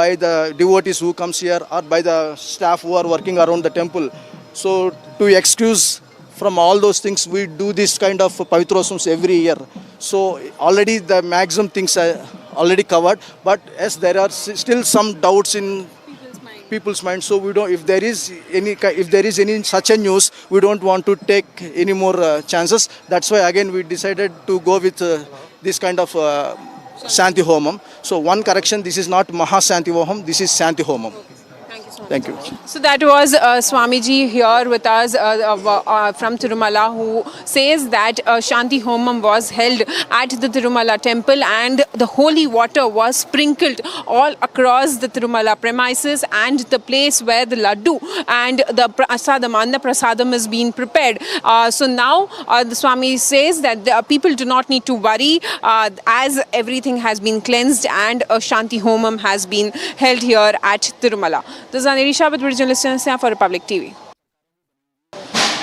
by the devotees who comes here or by the staff who are working around the temple. So to excuse from all those things, we do this kind of pavitrosams every year. So already the maximum things are already covered, but yes, there are still some doubts in people's mind. So we don't, if there is any such a news, we don't want to take any more chances. That's why again we decided to go with this kind of Shanti Homam. So one correction, this is not Maha Shanti Homam, this is Shanti Homam. Thank you. So that was Swamiji here with us from Tirumala, who says that Shanti Homam was held at the Tirumala temple and the holy water was sprinkled all across the Tirumala premises and the place where the laddu and the prasadam, Anna Prasadam is being prepared. So now the Swami says that the people do not need to worry as everything has been cleansed and Shanti Homam has been held here at Tirumala. This is Anisha with Virgin Listeners for Republic TV.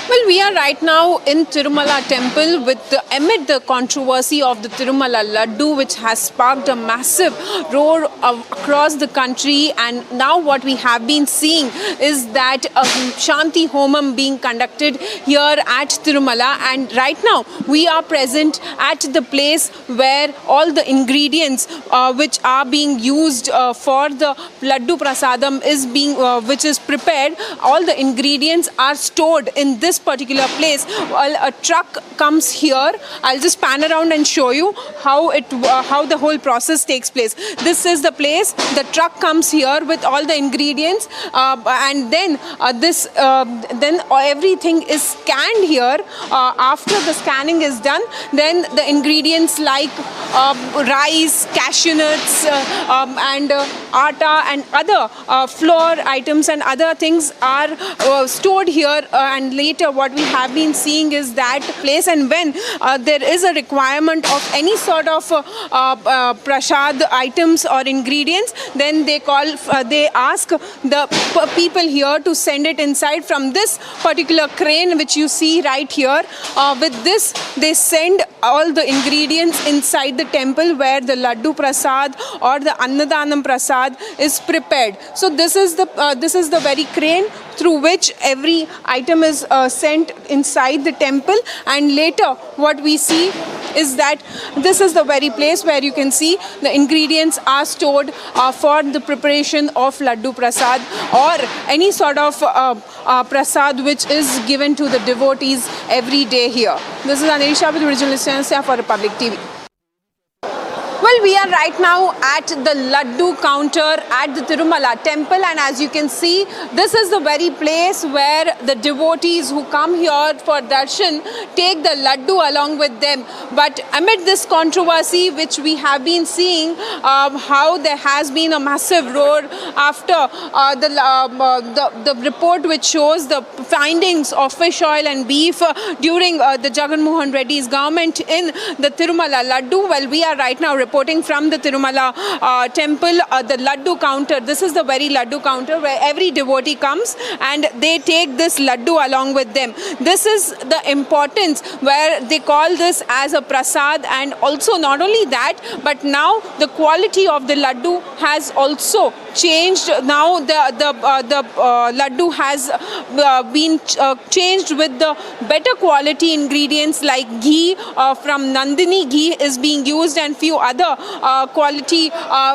Well, we are right now in Tirumala temple amid the controversy of the Tirumala Laddu, which has sparked a massive roar across the country. And now what we have been seeing is that Shanti Homam being conducted here at Tirumala. And right now we are present at the place where all the ingredients which are being used for the Laddu Prasadam which is prepared. All the ingredients are stored in this particular place. Well, a truck comes here. I'll just pan around and show you how the whole process takes place. This is the place. The truck comes here with all the ingredients, and then then everything is scanned here. After the scanning is done, then the ingredients like rice, cashew nuts, and atta and other flour items and other things are stored here, and later what we have been seeing is that place. And when there is a requirement of any sort of prasad items or ingredients, then they ask the people here to send it inside from this particular crane which you see right here. With this they send all the ingredients inside the temple where the laddu prasad or the annadanam prasad is prepared. So this is the very crane through which every item is sent inside the temple. And later what we see is that this is the very place where you can see the ingredients are stored for the preparation of laddu prasad or any sort of prasad which is given to the devotees every day here. This is Anisha with Original Listeners for Republic TV. Well, we are right now at the Laddu counter at the Tirumala temple, and as you can see, this is the very place where the devotees who come here for darshan take the Laddu along with them. But amid this controversy which we have been seeing, how there has been a massive roar after the report which shows the findings of fish oil and beef during the Jagan Mohan Reddy's government in the Tirumala Laddu. Well, we are right now reporting from the Tirumala temple, the Laddu counter. This is the very Laddu counter where every devotee comes and they take this Laddu along with them. This is the importance where they call this as a prasad, and also not only that, but now the quality of the Laddu has also changed. Now the Laddu has been changed with the better quality ingredients like ghee from Nandini ghee is being used, and few other quality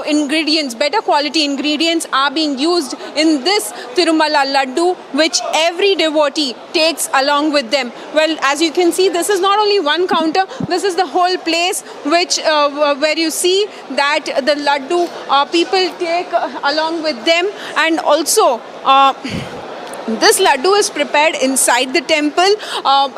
ingredients, better quality ingredients are being used in this Tirumala Laddu, which every devotee takes along with them. Well, as you can see, this is not only one counter, this is the whole place which where you see that the Laddu people take along with them. And also this Laddu is prepared inside the temple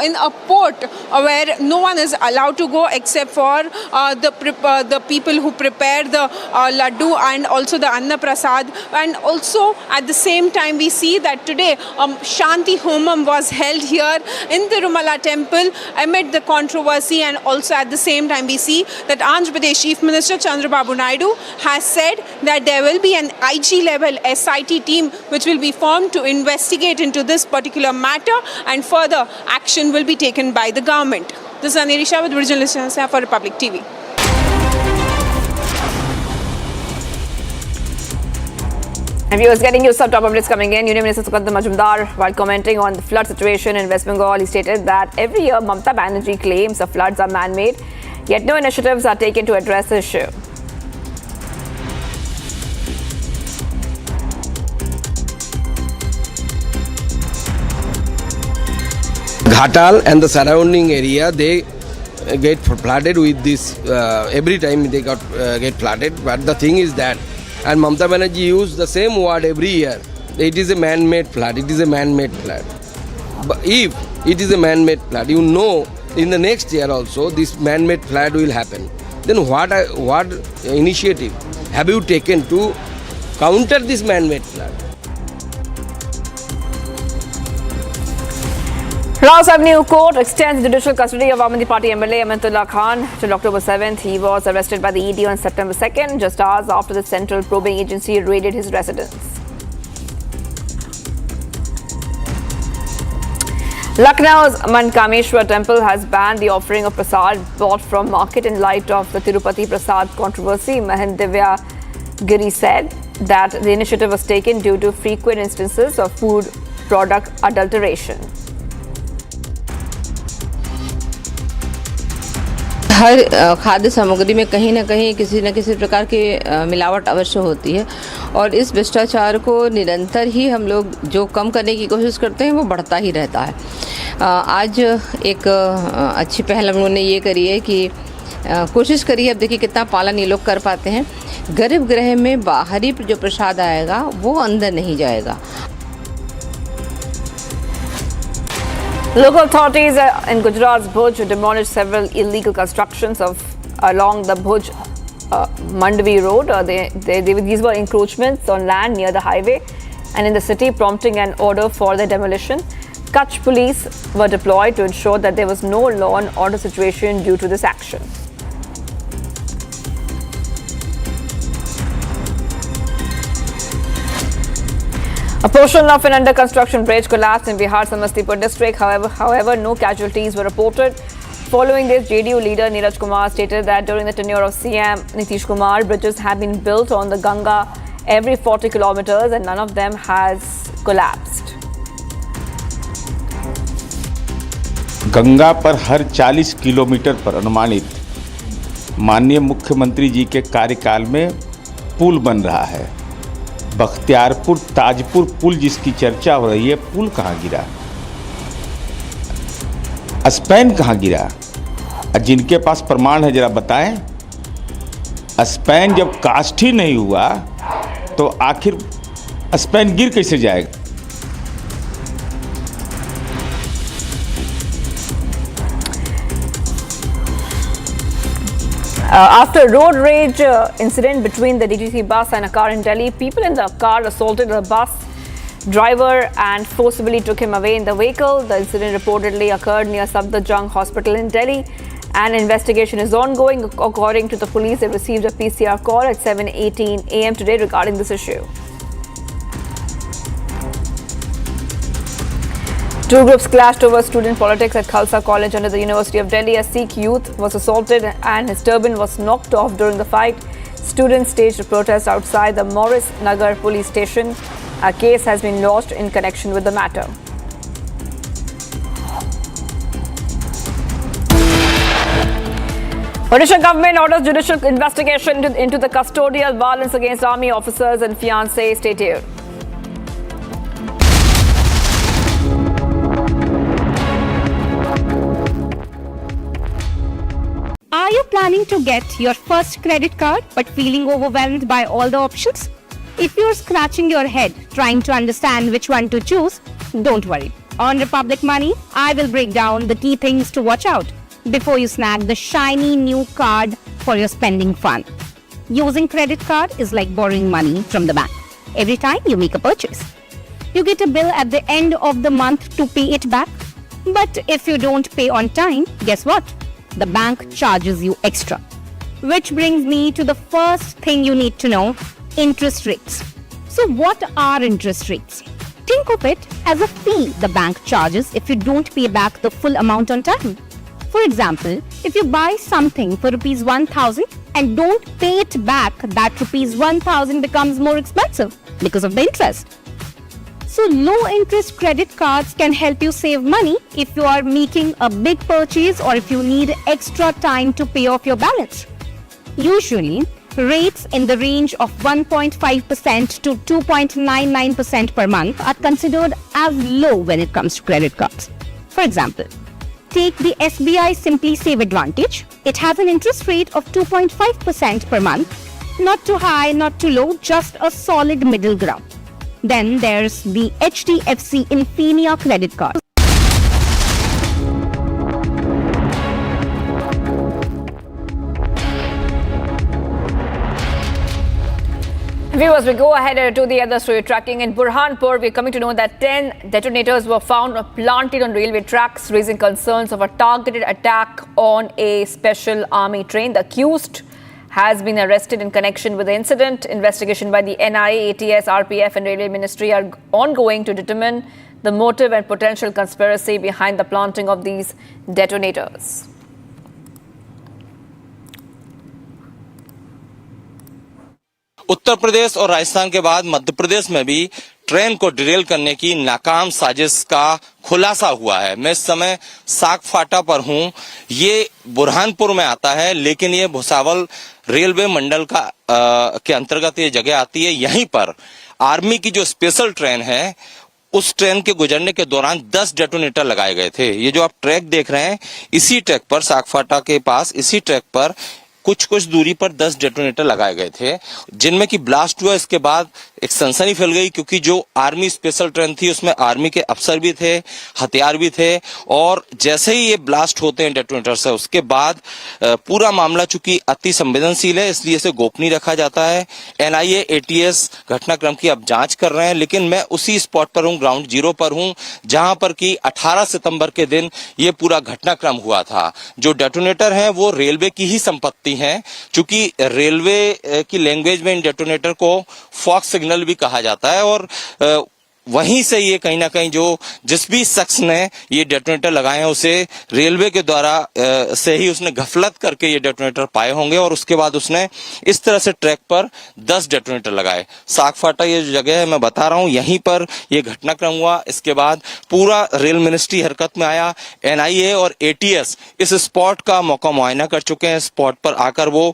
in a pot where no one is allowed to go except for the people who prepare the Laddu and also the Anna Prasad. And also at the same time we see that today Shanti Homam was held here in the Tirumala temple amid the controversy, and also at the same time we see that Andhra Pradesh Chief Minister Chandrababu Naidu has said that there will be an IG level SIT team which will be formed to investigate into this particular matter, and further action will be taken by the government. This is Anisha with Original Listeners for Republic TV. And viewers, getting you some top updates coming in. Union Minister Sukant Majumdar, while commenting on the flood situation in West Bengal, he stated that every year Mamata Banerjee claims the floods are man-made, yet no initiatives are taken to address the issue. Ghatal and the surrounding area, they get flooded with this. Every time they get flooded. But the thing is that, and Mamata Banerjee used the same word every year. It is a man-made flood. It is a man-made flood. But if it is a man-made flood, you know, in the next year also this man-made flood will happen. Then what initiative have you taken to counter this man-made flood? Rouse Avenue Court extends judicial custody of Aam Aadmi Party MLA Amanatullah Khan till October 7th. He was arrested by the ED on September 2nd, just hours after the Central Probing Agency raided his residence. Lucknow's Mankameshwar temple has banned the offering of prasad bought from market in light of the Tirupati Prasadam controversy. Mahendivya Giri said that the initiative was taken due to frequent instances of food product adulteration. हर खाद्य सामग्री में कहीं ना कहीं किसी न किसी प्रकार की मिलावट अवश्य होती है और इस भ्रष्टाचार को निरंतर ही हम लोग जो कम करने की कोशिश करते हैं वो बढ़ता ही रहता है। आज एक अच्छी पहल हम लोगों ने ये करी है कि कोशिश करिए, अब देखिए कितना पालन ये लोग कर पाते हैं। गर्भगृह में बाहरी जो प्रसाद आएगा वो अंदर नहीं जाएगा। Local authorities in Gujarat's Bhuj demolished several illegal constructions along the Bhuj Mandvi road. These were encroachments on land near the highway and in the city, prompting an order for their demolition. Kutch police were deployed to ensure that there was no law and order situation due to this action. A portion of an under-construction bridge collapsed in Bihar's Samastipur district. However, no casualties were reported. Following this, JDU leader Neeraj Kumar stated that during the tenure of CM Nitish Kumar, bridges have been built on the Ganga every 40 kilometers and none of them has collapsed. Ganga पर हर 40 kilometre पर अनुमानित माननीय मुख्यमंत्री जी के कार्यकाल में पुल बन रहा है। बख्तियारपुर ताजपुर पुल जिसकी चर्चा हो रही है, पुल कहाँ गिरा, स्पैन कहाँ गिरा? जिनके पास प्रमाण है जरा बताएं। स्पैन जब कास्ट ही नहीं हुआ तो आखिर स्पैन गिर कैसे जाएगा? After a road rage incident between the DTC bus and a car in Delhi, people in the car assaulted the bus driver and forcibly took him away in the vehicle. The incident reportedly occurred near Safdarjung Hospital in Delhi. An investigation is ongoing. According to the police, they received a PCR call at 7:18 a.m. today regarding this issue. Two groups clashed over student politics at Khalsa College under the University of Delhi. A Sikh youth was assaulted and his turban was knocked off during the fight. Students staged a protest outside the Morris Nagar police station. A case has been lodged in connection with the matter. Odisha government orders judicial investigation into the custodial violence against army officers and fiancés. Stay tuned. Are you planning to get your first credit card but feeling overwhelmed by all the options? If you're scratching your head trying to understand which one to choose, don't worry. On Republic Money, I will break down the key things to watch out before you snag the shiny new card for your spending fun. Using credit card is like borrowing money from the bank. Every time you make a purchase, you get a bill at the end of the month to pay it back. But if you don't pay on time, guess what? The bank charges you extra. Which brings me to the first thing you need to know, interest rates. So what are interest rates? Think of it as a fee the bank charges if you don't pay back the full amount on time. For example, if you buy something for ₹1,000 and don't pay it back, that ₹1,000 becomes more expensive. because of the interest. So low interest credit cards can help you save money if you are making a big purchase or if you need extra time to pay off your balance. Usually, rates in the range of 1.5% to 2.99% per month are considered as low when it comes to credit cards. For example, take the SBI Simply Save Advantage. It has an interest rate of 2.5% per month. Not too high, not too low, just a solid middle ground. Then there's the HDFC Infinia credit card. Viewers, we go ahead to the other story tracking. In Burhanpur, we're coming to know that 10 detonators were found planted on railway tracks, raising concerns of a targeted attack on a special army train. The accused has been arrested in connection with the incident. Investigation by the NIA, ATS, RPF and Railway Ministry are ongoing to determine the motive and potential conspiracy behind the planting of these detonators. Uttar Pradesh और राजस्थान के बाद मध्य प्रदेश में भी train को Daryl करने की नाकाम साजिश का खुलासा हुआ है। मैं इस समय साग फाटा पर हूं। ये बुरहानपुर में आता है, लेकिन ये भुसावल रेलवे मंडल के अंतर्गत ये जगह आती है। यहीं पर आर्मी की जो स्पेशल ट्रेन है, उस ट्रेन के गुजरने के दौरान 10 डेटोनेटर लगाए गए थे। ये जो आप ट्रैक देख रहे हैं, इसी ट्रैक पर साग फाटा के पास इसी ट्रैक पर कुछ दूरी पर 10 डेटोनेटर लगाए गए थे, जिनमें की ब्लास्ट हुआ। इसके बाद एक सनसनी फैल गई, क्योंकि जो आर्मी स्पेशल ट्रेन थी उसमें आर्मी के अफसर भी थे, हथियार भी थे। और जैसे ही ये ब्लास्ट होते हैं डेटोनेटर से, उसके बाद पूरा मामला चूंकि अति संवेदनशील है, इसलिए इसे गोपनीय रखा जाता है। NIA, ATS घटनाक्रम की अब जांच कर रहे हैं, लेकिन मैं उसी स्पॉट पर हूं, ग्राउंड जीरो पर हूं, जहां पर की 18 सितंबर के दिन ये पूरा घटनाक्रम हुआ था। जो डेटोनेटर है वो रेलवे की ही संपत्ति है, चूंकि रेलवे की लैंग्वेज में इन डेटोनेटर को फॉक्स सिग्नल भी कहा जाता है। और वहीं से ये कहीं ना कहीं जो जिस भी शख्स ने ये डेटोनेटर लगाए हैं, उसे रेलवे के द्वारा से ही उसने गफलत करके ये डेटोनेटर पाए होंगे, और उसके बाद उसने इस तरह से ट्रैक पर 10 डेटोनेटर लगाए। सागफाटा ये जो जगह है, मैं बता रहा हूं, यहीं पर ये घटनाक्रम हुआ। इसके बाद पूरा रेल मिनिस्ट्री हरकत में आया। NIA और ATS इस स्पॉट का मौका मुआयना कर चुके हैं। स्पॉट पर आकर वो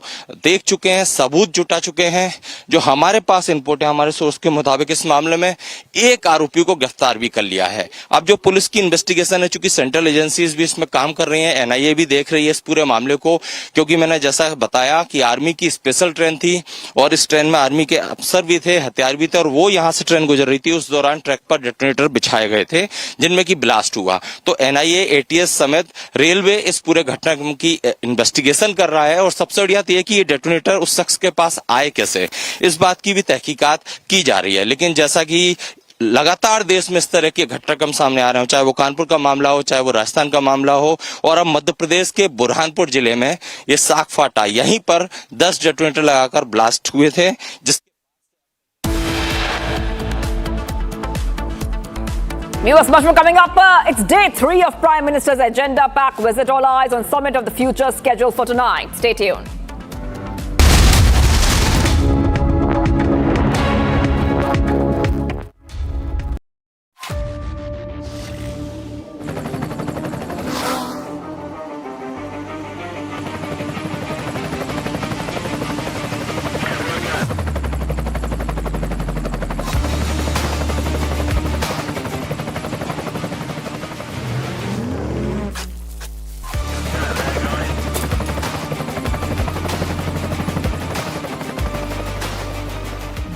देख चुके हैं, सबूत जुटा चुके हैं। जो हमारे पास इनपुट है, हमारे सोर्स के मुताबिक इस मामले में एक आरोपी को गिरफ्तार भी कर लिया है। अब जो पुलिस की इन्वेस्टिगेशन है, चूंकि सेंट्रल एजेंसीज भी इसमें काम कर रही हैं, NIA भी देख रही है इस पूरे मामले को, क्योंकि मैंने जैसा बताया कि आर्मी की स्पेशल ट्रेन थी और इस ट्रेन में आर्मी के अफसर भी थे, हथियार भी थे, और वो यहां से ट्रेन गुजर रही थी। उस दौरान ट्रैक पर डेटोनेटर बिछाए गए थे, जिनमें की ब्लास्ट हुआ। तो NIA, ATS समेत रेलवे इस पूरे घटनाक्रम की इन्वेस्टिगेशन कर रहा है। और सबसे बड़ी बात यह कि ये डेटोनेटर उस शख्स के पास आए कैसे, इस बात की भी तहकीकात की जा रही है। लेकिन जैसा कि लगातार देश में इस तरह के घटनाक्रम सामने आ रहे हो, चाहे वो कानपुर का मामला हो, चाहे वो राजस्थान का मामला हो, और अब मध्य प्रदेश के बुरहानपुर जिले में ये सागफाटा, यहीं पर 10 डेटोनेटर लगाकर ब्लास्ट हुए थे। Viewers, much more coming up. It's day 3 of Prime Minister's agenda-packed visit. All eyes on Summit of the Future scheduled for tonight. Stay tuned.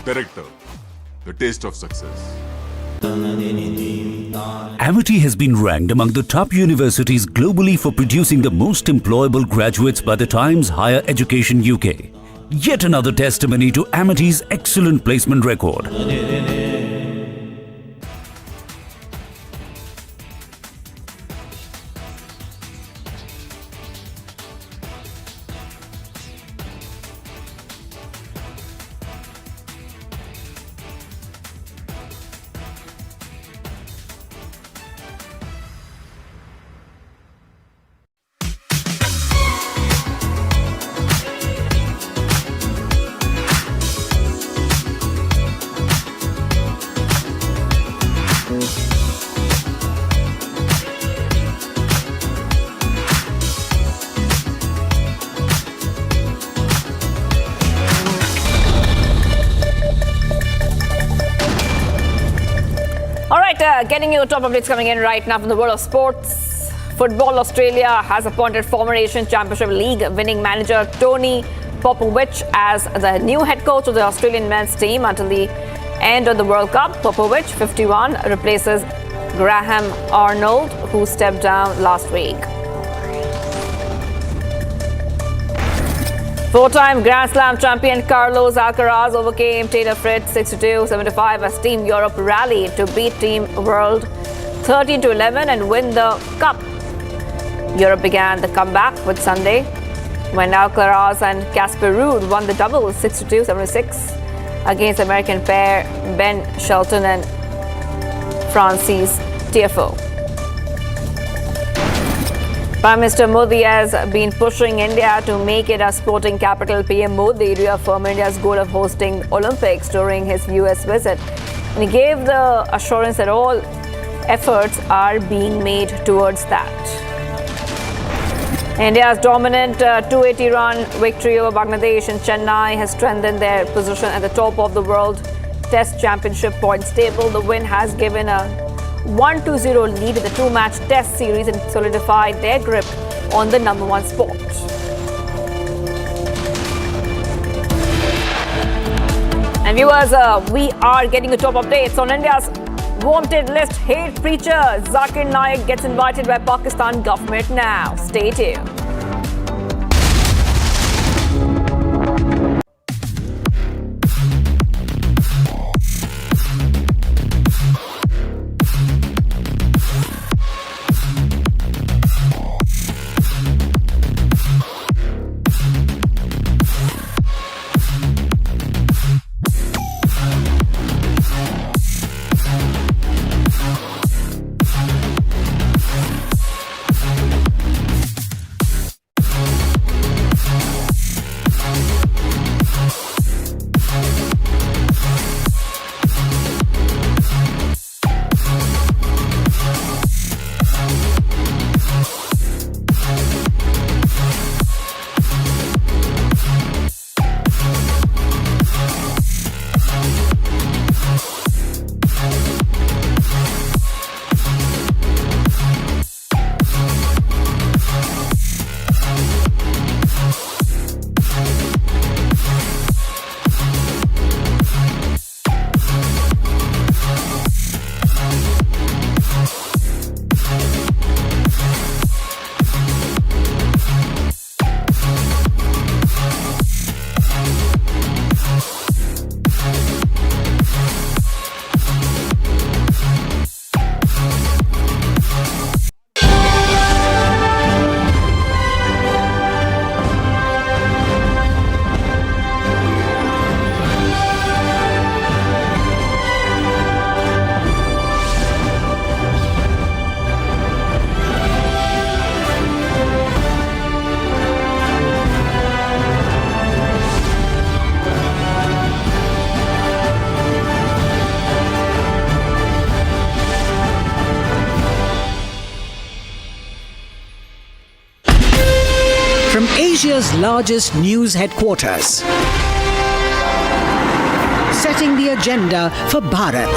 Director, the taste of success. Amity has been ranked among the top universities globally for producing the most employable graduates by the Times Higher Education UK. Yet another testimony to Amity's excellent placement record. getting you the top updates coming in right now from the world of sports. Football Australia has appointed former Asian Championship League winning manager Tony Popovich as the new head coach of the Australian men's team until the end of the World Cup. Popovich, 51, replaces Graham Arnold, who stepped down last week. Four-time Grand Slam champion Carlos Alcaraz overcame Taylor Fritz 62-75 as Team Europe rallied to beat Team World 13-11 and win the cup. Europe began the comeback with Sunday when Alcaraz and Casper Ruud won the doubles 62-76 against American pair Ben Shelton and Francis Tiafoe. Prime Minister Modi has been pushing India to make it a sporting capital. PM Modi reaffirmed India's goal of hosting Olympics during his US visit. And he gave the assurance that all efforts are being made towards that. India's dominant 280-run victory over Bangladesh in Chennai has strengthened their position at the top of the World Test Championship points table. The win has given a 1-2-0 lead in the two-match Test series and solidified their grip on the number one spot. And viewers, we are getting the top updates on India's wanted list. Hate preacher Zakir Naik gets invited by Pakistan government now. Stay tuned. From Asia's largest news headquarters, setting the agenda for Bharat.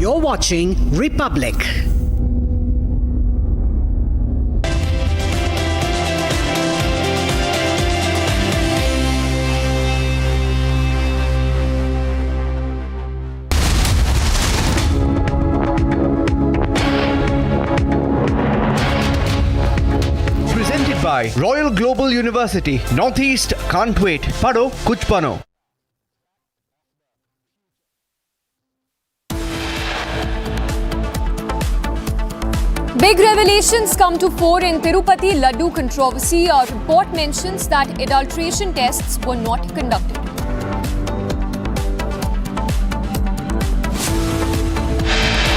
You're watching Republic. By Royal Global University, Northeast can't wait. Pado kuch bano. Big revelations come to fore in Tirupati Laddu controversy. A report mentions that adulteration tests were not conducted.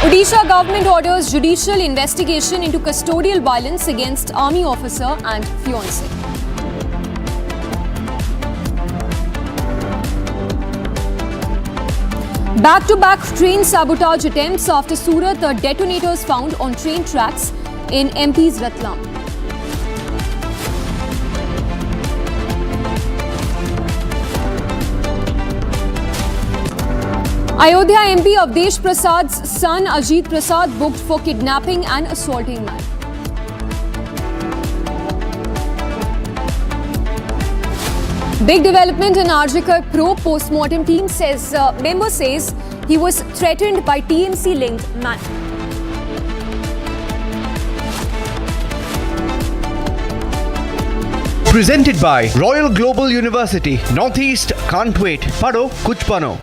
Odisha government orders judicial investigation into custodial violence against army officer and fiancé. Back-to-back train sabotage attempts after Surat, detonators found on train tracks in MP's Ratlam. Ayodhya MP Avdesh Prasad's son Ajit Prasad booked for kidnapping and assaulting man. Big development in Arjikar probe. Post-mortem team says member says he was threatened by TMC-linked man. Presented by Royal Global University. Northeast can't wait. Pado kuch bano.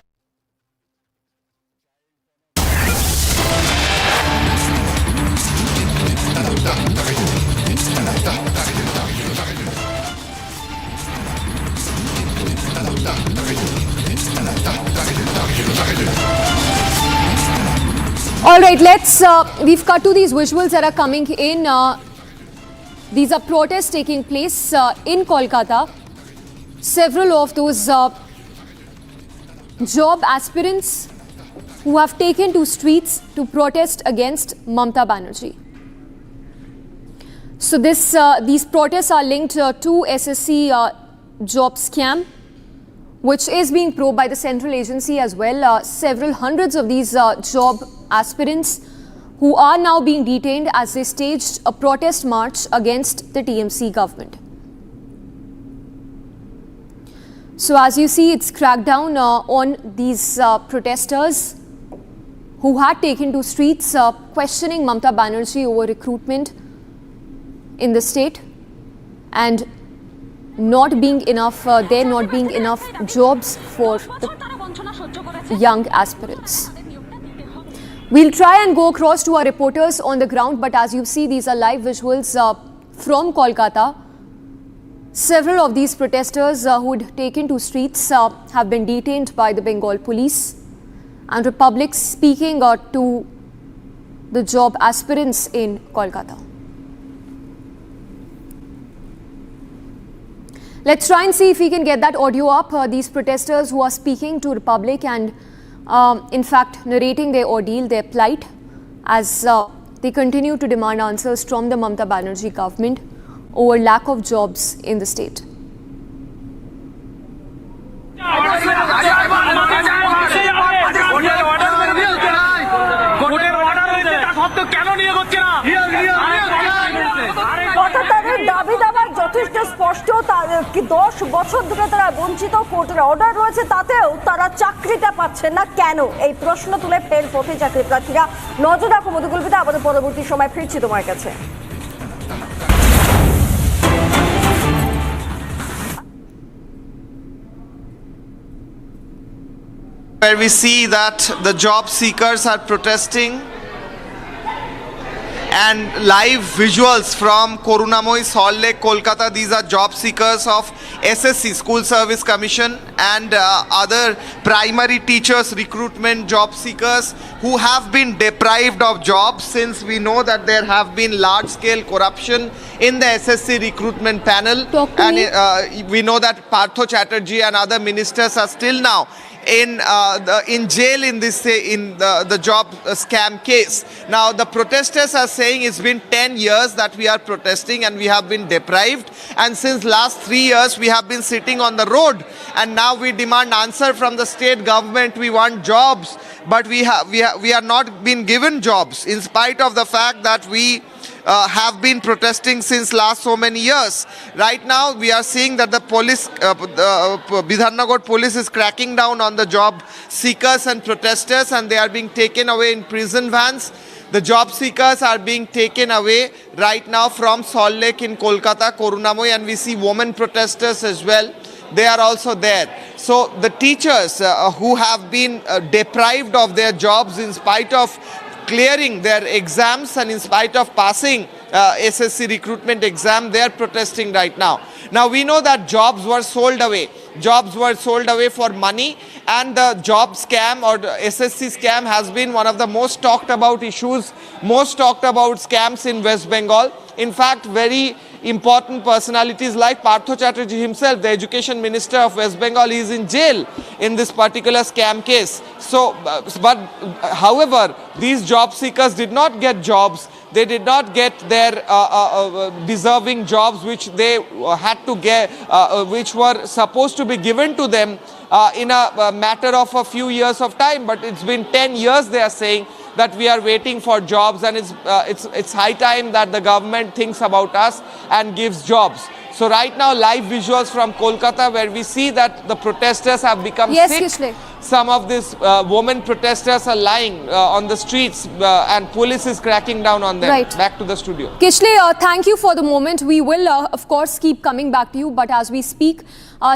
All right, we've cut to these visuals that are coming in. These are protests taking place in Kolkata. Several of those job aspirants who have taken to streets to protest against Mamata Banerjee. So these protests are linked to SSC job scam, which is being probed by the central agency as well. Several hundreds of these job aspirants who are now being detained as they staged a protest march against the TMC government. So as you see, it's crackdown on these protesters who had taken to streets questioning Mamata Banerjee over recruitment in the state and not being enough jobs for the young aspirants. We'll try and go across to our reporters on the ground, but as you see, these are live visuals from Kolkata. Several of these protesters who had taken to streets have been detained by the Bengal police, and Republic speaking to the job aspirants in Kolkata. Let's try and see if we can get that audio up. These protesters who are speaking to Republic and in fact narrating their ordeal, their plight, as they continue to demand answers from the Mamata Banerjee government over lack of jobs in the state. দাবি দাবার যথেষ্ট স্পষ্ট। 10 বছর ধরে তারা বঞ্চিত, কোর্টের order রয়েছে, তাতেও তারা চাকরিটা পাচ্ছেন না কেন? এই প্রশ্ন তুলে ফের পথে চাকরি প্রার্থীরা। নজর রাখো মধুকল্পিতা, আমাদের পরবর্তী সময় ফিরছি তোমার কাছে। Where we see that the job seekers are protesting, and live visuals from Korunamoy, Salt Lake, Kolkata. These are job seekers of SSC, School Service Commission, and other primary teachers, recruitment job seekers who have been deprived of jobs, since we know that there have been large-scale corruption in the SSC recruitment panel, and we know that Partho Chatterjee and other ministers are still now in jail in the job scam case. Now the protesters are saying it's been 10 years that we are protesting and we have been deprived, and since last 3 years we have been sitting on the road, and now we demand answer from the state government. We want jobs, but we are not been given jobs in spite of the fact that we have been protesting since last so many years. Right now we are seeing that the police, Bidhannagar police is cracking down on the job seekers and protesters, and they are being taken away in prison vans. The job seekers are being taken away right now from Salt Lake in Kolkata, Korunamoy, and we see women protesters as well. They are also there. So the teachers who have been deprived of their jobs in spite of clearing their exams and in spite of passing SSC recruitment exam, they are protesting right now. Now we know that jobs were sold away. Jobs were sold away for money, and the job scam or the SSC scam has been one of the most talked about issues, most talked about scams in West Bengal. In fact, very important personalities like Partho Chatterjee himself, the education minister of West Bengal, is in jail in this particular scam case. So, but however, these job seekers did not get jobs. They did not get their deserving jobs which they had to get, which were supposed to be given to them in a matter of a few years of time. But it's been 10 years, they are saying, that we are waiting for jobs, and it's high time that the government thinks about us and gives jobs. So right now, live visuals from Kolkata, where we see that the protesters have become sick. Kishle. Some of these women protesters are lying on the streets, and police is cracking down on them. Right. Back to the studio. Kishle, thank you for the moment. We will, of course, keep coming back to you. But as we speak,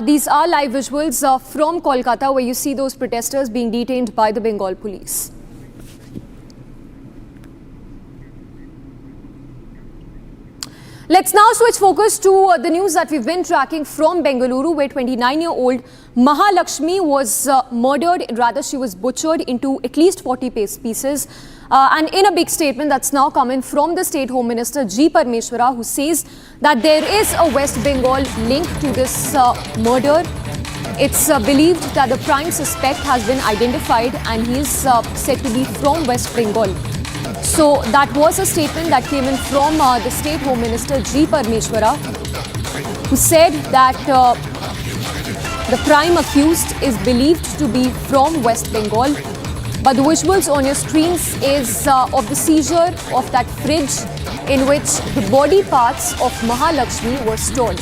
these are live visuals from Kolkata, where you see those protesters being detained by the Bengal police. Let's now switch focus to the news that we've been tracking from Bengaluru, where 29-year-old Mahalakshmi was murdered, rather she was butchered into at least 40 pieces. And in a big statement that's now coming from the State Home Minister G. Parmeshwara, who says that there is a West Bengal link to this murder. It's believed that the prime suspect has been identified and he is said to be from West Bengal. So that was a statement that came in from the State Home Minister G. Parmeshwara, who said that the prime accused is believed to be from West Bengal. But the visuals on your screens is of the seizure of that fridge in which the body parts of Mahalakshmi were stored.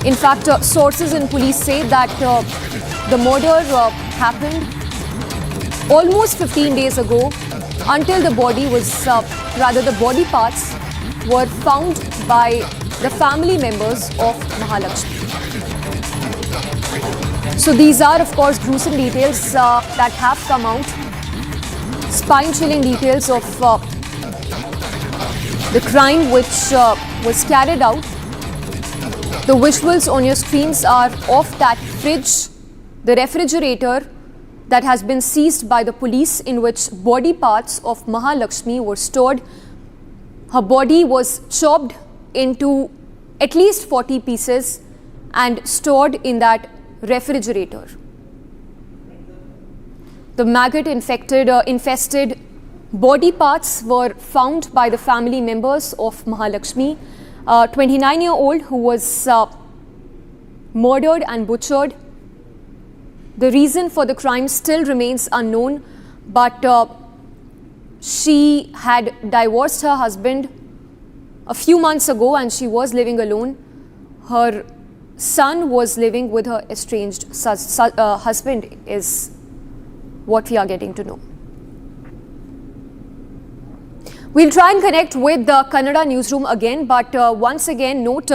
In fact, sources in police say that the murder happened almost 15 days ago, until the body was, the body parts were found by the family members of Mahalakshmi. So these are, of course, gruesome details that have come out, spine-chilling details of the crime which was carried out. The visuals on your screens are of that fridge, the refrigerator that has been seized by the police, in which body parts of Mahalakshmi were stored. Her body was chopped into at least 40 pieces and stored in that refrigerator. The maggot-infested body parts were found by the family members of Mahalakshmi, 29-year-old who was murdered and butchered. The reason for the crime still remains unknown, but she had divorced her husband a few months ago and she was living alone. Her son was living with her estranged husband, is what we are getting to know. We'll try and connect with the Kannada newsroom again, but once again note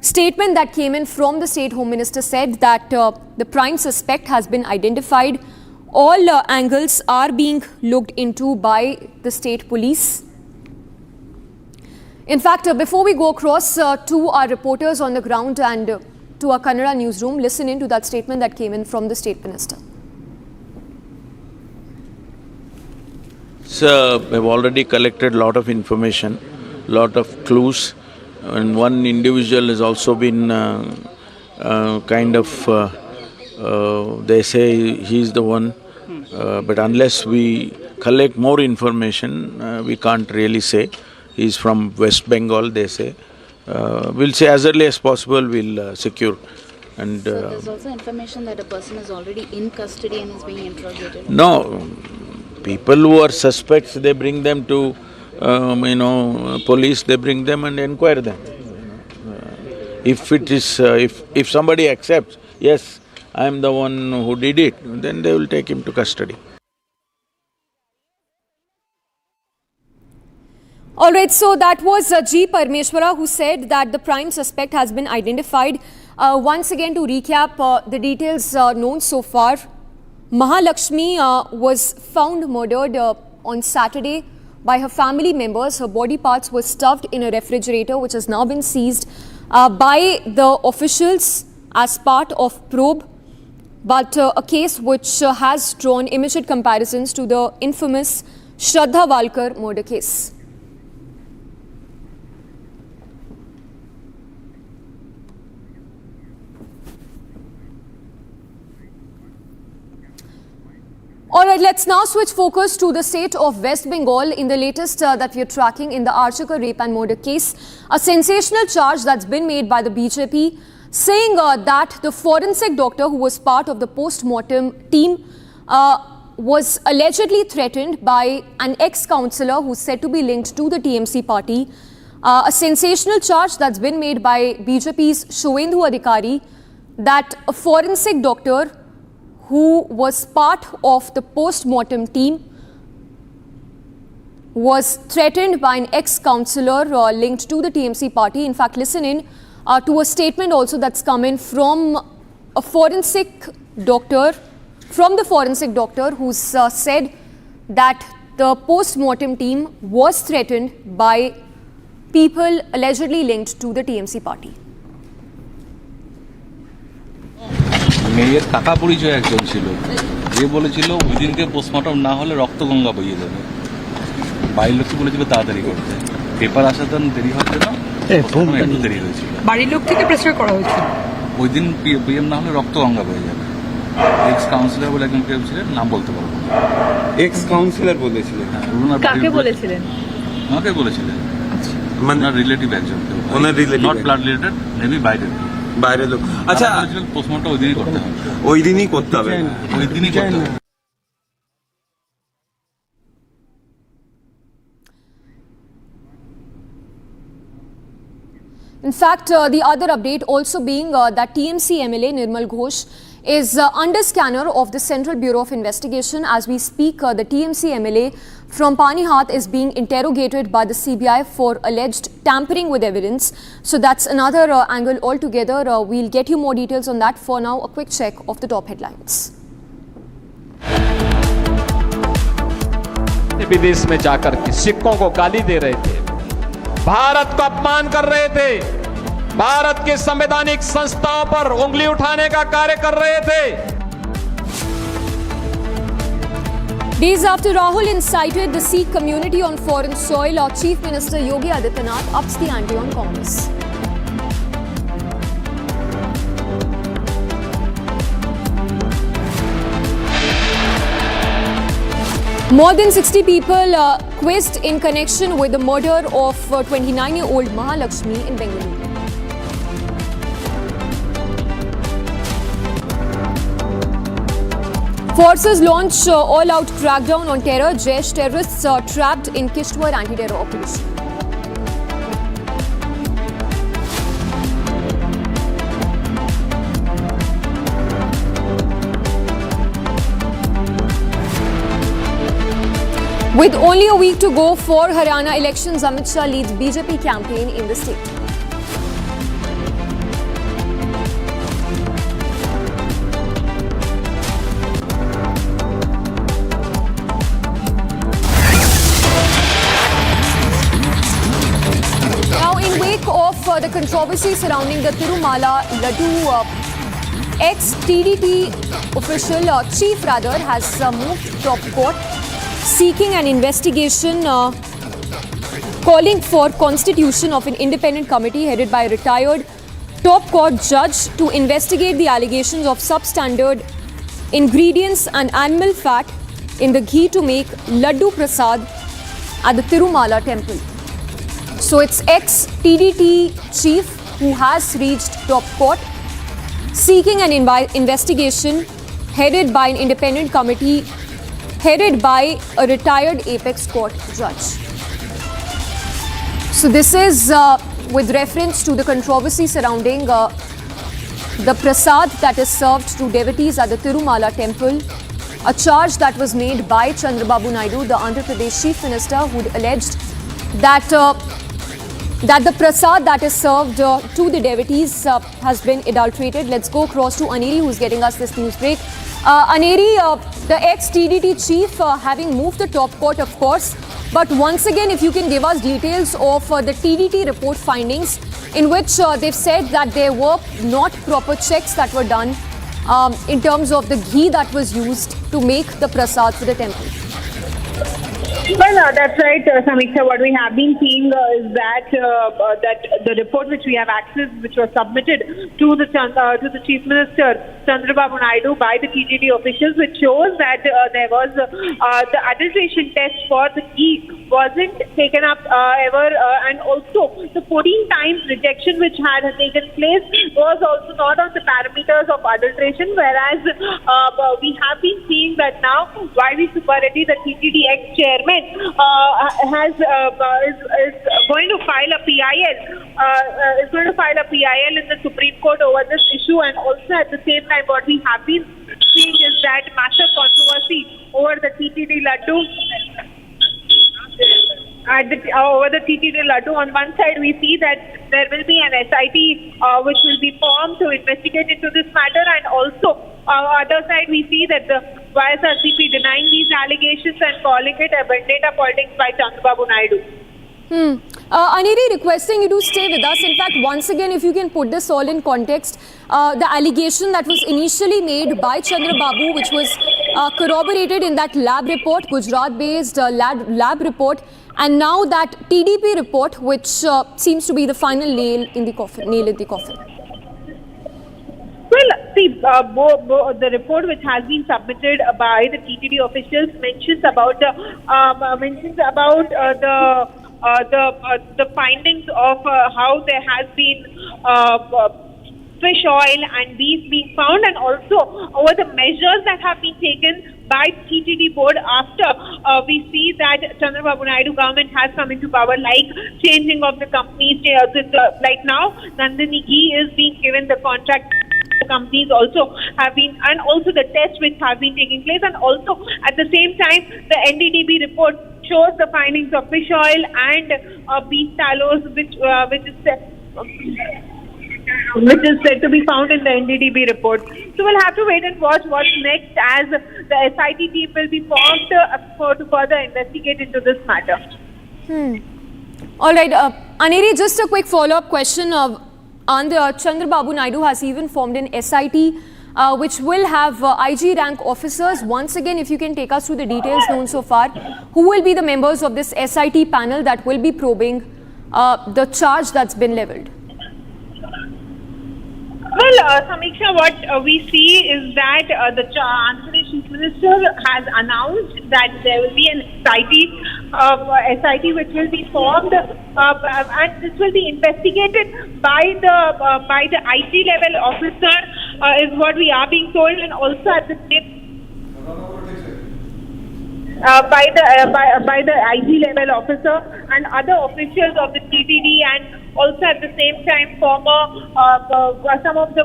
statement that came in from the State Home Minister said that the prime suspect has been identified. All angles are being looked into by the state police. In fact, before we go across to our reporters on the ground and to our Kannada newsroom, listen in to that statement that came in from the State Minister. So, we've already collected a lot of information, lot of clues. And one individual has also been they say he's the one, but unless we collect more information, we can't really say. He's from West Bengal, they say. We'll say as early as possible, we'll secure. And so there's also information that a person is already in custody and is being interrogated? No, people who are suspects, they bring them to police, they bring them and inquire them. If it is, if somebody accepts, yes, I am the one who did it, then they will take him to custody. All right, so that was G. Parmeshwara, who said that the prime suspect has been identified. Once again, to recap the details known so far, Mahalakshmi was found murdered on Saturday by her family members. Her body parts were stuffed in a refrigerator, which has now been seized by the officials as part of probe, but a case which has drawn immediate comparisons to the infamous Shraddha Walkar murder case. All right, let's now switch focus to the state of West Bengal. In the latest that we are tracking in the Archakar rape and murder case, a sensational charge that's been made by the BJP saying that the forensic doctor who was part of the post-mortem team was allegedly threatened by an ex-councillor who's said to be linked to the TMC party. A sensational charge that's been made by BJP's Shoendu Adhikari that a forensic doctor who was part of the post-mortem team was threatened by an ex-councillor linked to the TMC party. In fact, listen in to a statement also that's come in from a forensic doctor, who's said that the post-mortem team was threatened by people allegedly linked to the TMC party. মেয়ের কাকা পরিচয় একজন ছিল যে বলেছিল ওই দিনকে post-mortem না হলে রক্তগঙ্গা বইয়ে যাবে বাড়ির লোককে বলেছিল তাড়াতাড়ি করতে পেপার আসাতে দেরি হচ্ছে না একটু দেরি হয়েছিল বাড়ির লোক থেকে প্রেসার করা হয়েছিল ওই দিন পিএম না হলে রক্তগঙ্গা বইয়ে যাবে এক্স কাউন্সিলর বলে একজন কেউ ছিলেন নাম বলতে পারবো না এক্স কাউন্সিলর বলেছিলেন কাকে বলেছিলেন আমাকে বলেছিলেন মানে রিলেটিভ একজন ওনার relative not blood related maybe বাইরের লোক আচ্ছা পোস্টমর্টম ওই দিনই করতে হবে ওই দিনই করতে হবে In fact, the other update also being that TMC MLA Nirmal Ghosh is under scanner of the Central Bureau of Investigation. As we speak, the TMC MLA from Panihat is being interrogated by the CBI for alleged tampering with evidence. So that's another angle altogether. We'll get you more details on that. For now, a quick check of the top headlines. विदेश में जाकर के सिक्कों को गाली दे रहे थे, भारत को अपमान कर रहे थे, भारत के संवैधानिक संस्थाओं पर उंगली उठाने का कार्य कर रहे थे। Days after Rahul incited the Sikh community on foreign soil, our Chief Minister Yogi Adityanath ups the ante on Congress. More than 60 people quizzed in connection with the murder of 29-year-old Mahalakshmi in Bengaluru. Forces launch all-out crackdown on terror. Jaish terrorists trapped in Kishtwar anti-terror operation. With only a week to go for Haryana elections, Amit Shah leads BJP campaign in the state. Now, in wake of the controversy surrounding the Tirupati Laddu, ex-TDT official, chief rather, has moved top court, seeking an investigation, calling for constitution of an independent committee headed by a retired top court judge to investigate the allegations of substandard ingredients and animal fat in the ghee to make Laddu Prasad at the Tirumala temple. So it's ex-TDT chief who has reached top court, seeking an investigation headed by an independent committee headed by a retired apex court judge. So this is with reference to the controversy surrounding the prasad that is served to devotees at the Tirumala temple, a charge that was made by Chandrababu Naidu, the Andhra Pradesh chief minister, who alleged that that the prasad that is served to the devotees has been adulterated. Let's go across to Aneri, who's getting us this news break. Aneri, the ex-TDT chief having moved the top court, of course, but once again, if you can give us details of the TDT report findings in which they've said that there were not proper checks that were done in terms of the ghee that was used to make the prasad for the temple. Well, that's right, Samiksha. What we have been seeing is that the report which we have accessed, which was submitted to the Chief Minister Chandrababu Naidu by the TTD officials, which shows that there was the adulteration test for the ghee wasn't taken up ever, and also the 14 times rejection which had taken place was also not on the parameters of adulteration. Whereas we have been seeing that now YV Subbareddy, the TTD ex-chairman, is going to file a PIL. Is going to file a PIL in the Supreme Court over this issue, and also at the same time, what we have been seeing is that massive controversy over the TTD Laddu. Over the TTD Laddu, on one side we see that there will be an SIT which will be formed to investigate into this matter, and also other side we see that the YSRCP denying these allegations and calling it a vendetta politics by Chandrababu Naidu. Aneri, requesting you to stay with us. In fact, once again, if you can put this all in context, the allegation that was initially made by Chandrababu, which was corroborated in that lab report, Gujarat-based lab report, and now that TDP report, which seems to be the final nail in the coffin. Well, see, the report which has been submitted by the TTD officials mentions about the findings of how there has been fish oil and beef being found, and also over the measures that have been taken by TTD board after we see that Chandrababu Naidu government has come into power, like changing of the companies. Like now, Nandini Ghee is being given the contract. Companies also have been, and also the tests which have been taking place, and also at the same time the NDDB report shows the findings of fish oil and beef tallows, which is said to be found in the NDDB report. So we'll have to wait and watch what's next, as the SIT team will be formed to further investigate into this matter. All right, Aneri, just a quick follow-up question. Chandrababu Naidu has even formed an SIT which will have IG rank officers. Once again, if you can take us through the details known so far, who will be the members of this SIT panel that will be probing the charge that's been leveled? Well, Samiksha, what we see is that the Andhra Pradesh Chief Minister has announced that there will be an SIT which will be formed, and this will be investigated by the IT level officer, is what we are being told, and also at the same by the IG level officer and other officials of the TTD, and also at the same time some of the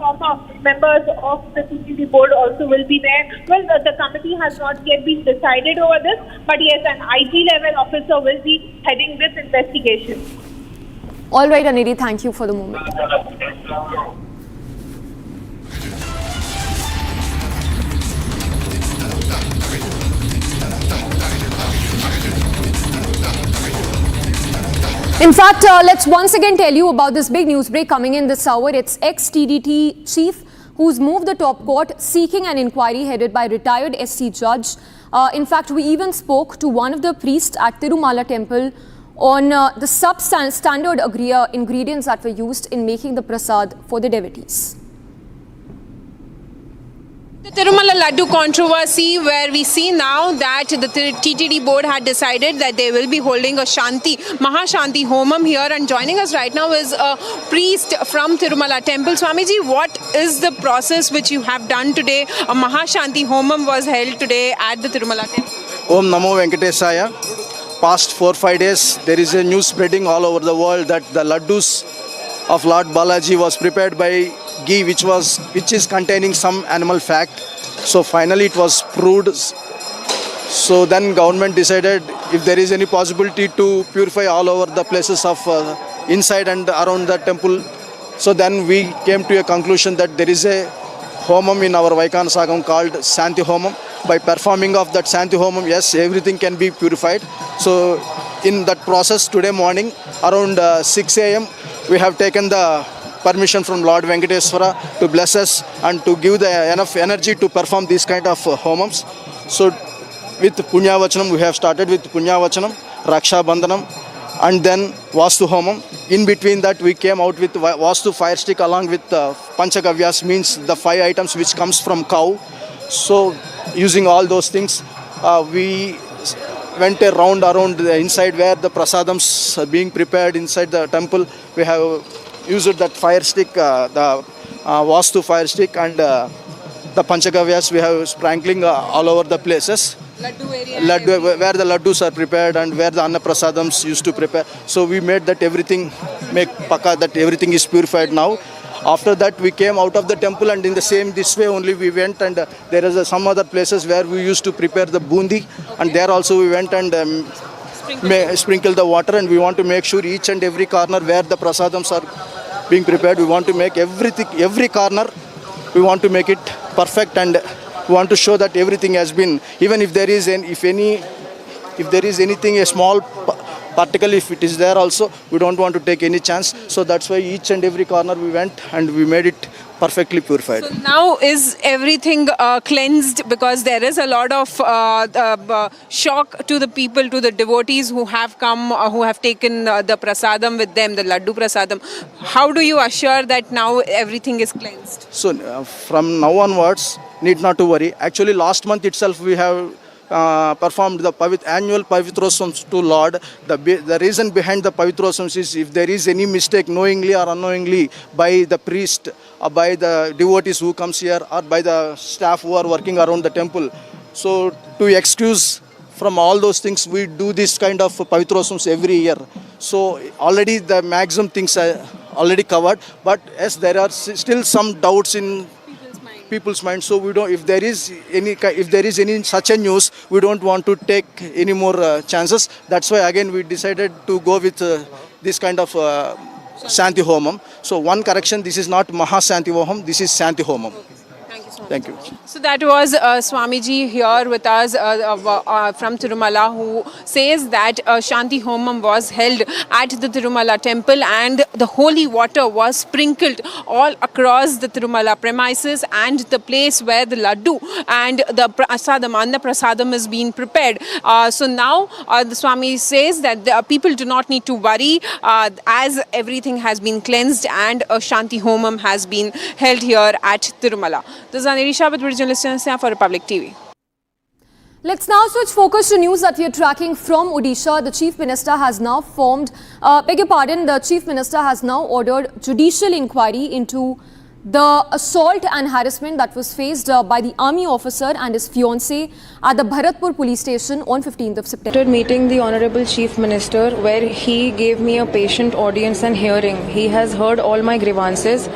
former members of the TTD board also will be there. Well, the committee has not yet been decided over this, but yes, an IG level officer will be heading this investigation. All right, Aneri, thank you for the moment. In fact, let's once again tell you about this big news break coming in this hour. It's ex-TDT chief who's moved the top court seeking an inquiry headed by retired SC judge. In fact, we even spoke to one of the priests at Tirumala temple on the substandard ingredients that were used in making the prasad for the devotees. The Tirumala Laddu controversy, where we see now that the TTD board had decided that they will be holding a Mahashanti Homam here, and joining us right now is a priest from Tirumala temple. Swamiji, what is the process which you have done today? A Mahashanti Homam was held today at the Tirumala temple. Om Namo Venkatesaya. Past 4-5 days, there is a news spreading all over the world that the laddus of Lord Balaji was prepared by ghee which is containing some animal fat. So finally it was proved. So then government decided if there is any possibility to purify all over the places of inside and around the temple. So then we came to a conclusion that there is a homam in our Vaikana Sagam called Santi Homam. By performing of that Santi Homam, yes, everything can be purified. So in that process today morning around 6 a.m. we have taken the permission from Lord Venkateswara to bless us and to give the enough energy to perform these kind of homams. So with Punyavachanam. We have started with Punyavachanam, Raksha Bandhanam, and then Vastu Homam. In between that, we came out with Vastu fire stick along with Panchagavyas, means the 5 items which comes from cow. So using all those things, we went a round around the inside where the prasadams are being prepared inside the temple. We have used that fire stick, the Vastu fire stick, and the Panchagavyas we have sprinkling all over the places. Laddu, where the laddus are prepared and where the Anna Prasadams used to prepare. So we made that everything, make paka that everything is purified now. After that we came out of the temple, and in the same this way only we went, and there is some other places where we used to prepare the bundi, and there also we went and sprinkle the water, and we want to make sure each and every corner where the prasadams are being prepared, we want to make everything, every corner, we want to make it perfect, and we want to show that everything has been, even if there is anything, a small particle, if it is there also, we don't want to take any chance. So that's why each and every corner we went and we made it perfectly purified. So now is everything cleansed, because there is a lot of shock to the people, to the devotees who have come, who have taken the prasadam with them, the laddu prasadam. How do you assure that now everything is cleansed? So from now onwards, need not to worry. Actually last month itself we have performed the annual Pavitrosams to Lord. The reason behind the Pavitrosams is if there is any mistake knowingly or unknowingly by the priest or by the devotees who comes here or by the staff who are working around the temple. So to excuse from all those things, we do this kind of Pavitrosams every year. So already the maximum things are already covered, but yes, there are still some doubts in people's mind. So we don't, if there is any such a news, we don't want to take any more chances. That's why again we decided to go with this kind of Shanti Homam. So one correction, this is not Maha Shanti Homam, this is Shanti Homam. Thank you. So that was Swamiji here with us from Tirumala, who says that Shanti Homam was held at the Tirumala temple, and the holy water was sprinkled all across the Tirumala premises and the place where the laddu and the prasadam, Anna Prasadam is being prepared. So now the Swami says that the people do not need to worry as everything has been cleansed and a Shanti Homam has been held here at Tirumala. This is Anisha with Regional Listeners for Republic TV. Let's now switch focus to news that we are tracking from Odisha. The Chief Minister has now the Chief Minister has now ordered judicial inquiry into the assault and harassment that was faced by the army officer and his fiancée at the Bharatpur police station on 15th of September. After meeting the Honorable Chief Minister, where he gave me a patient audience and hearing, he has heard all my grievances,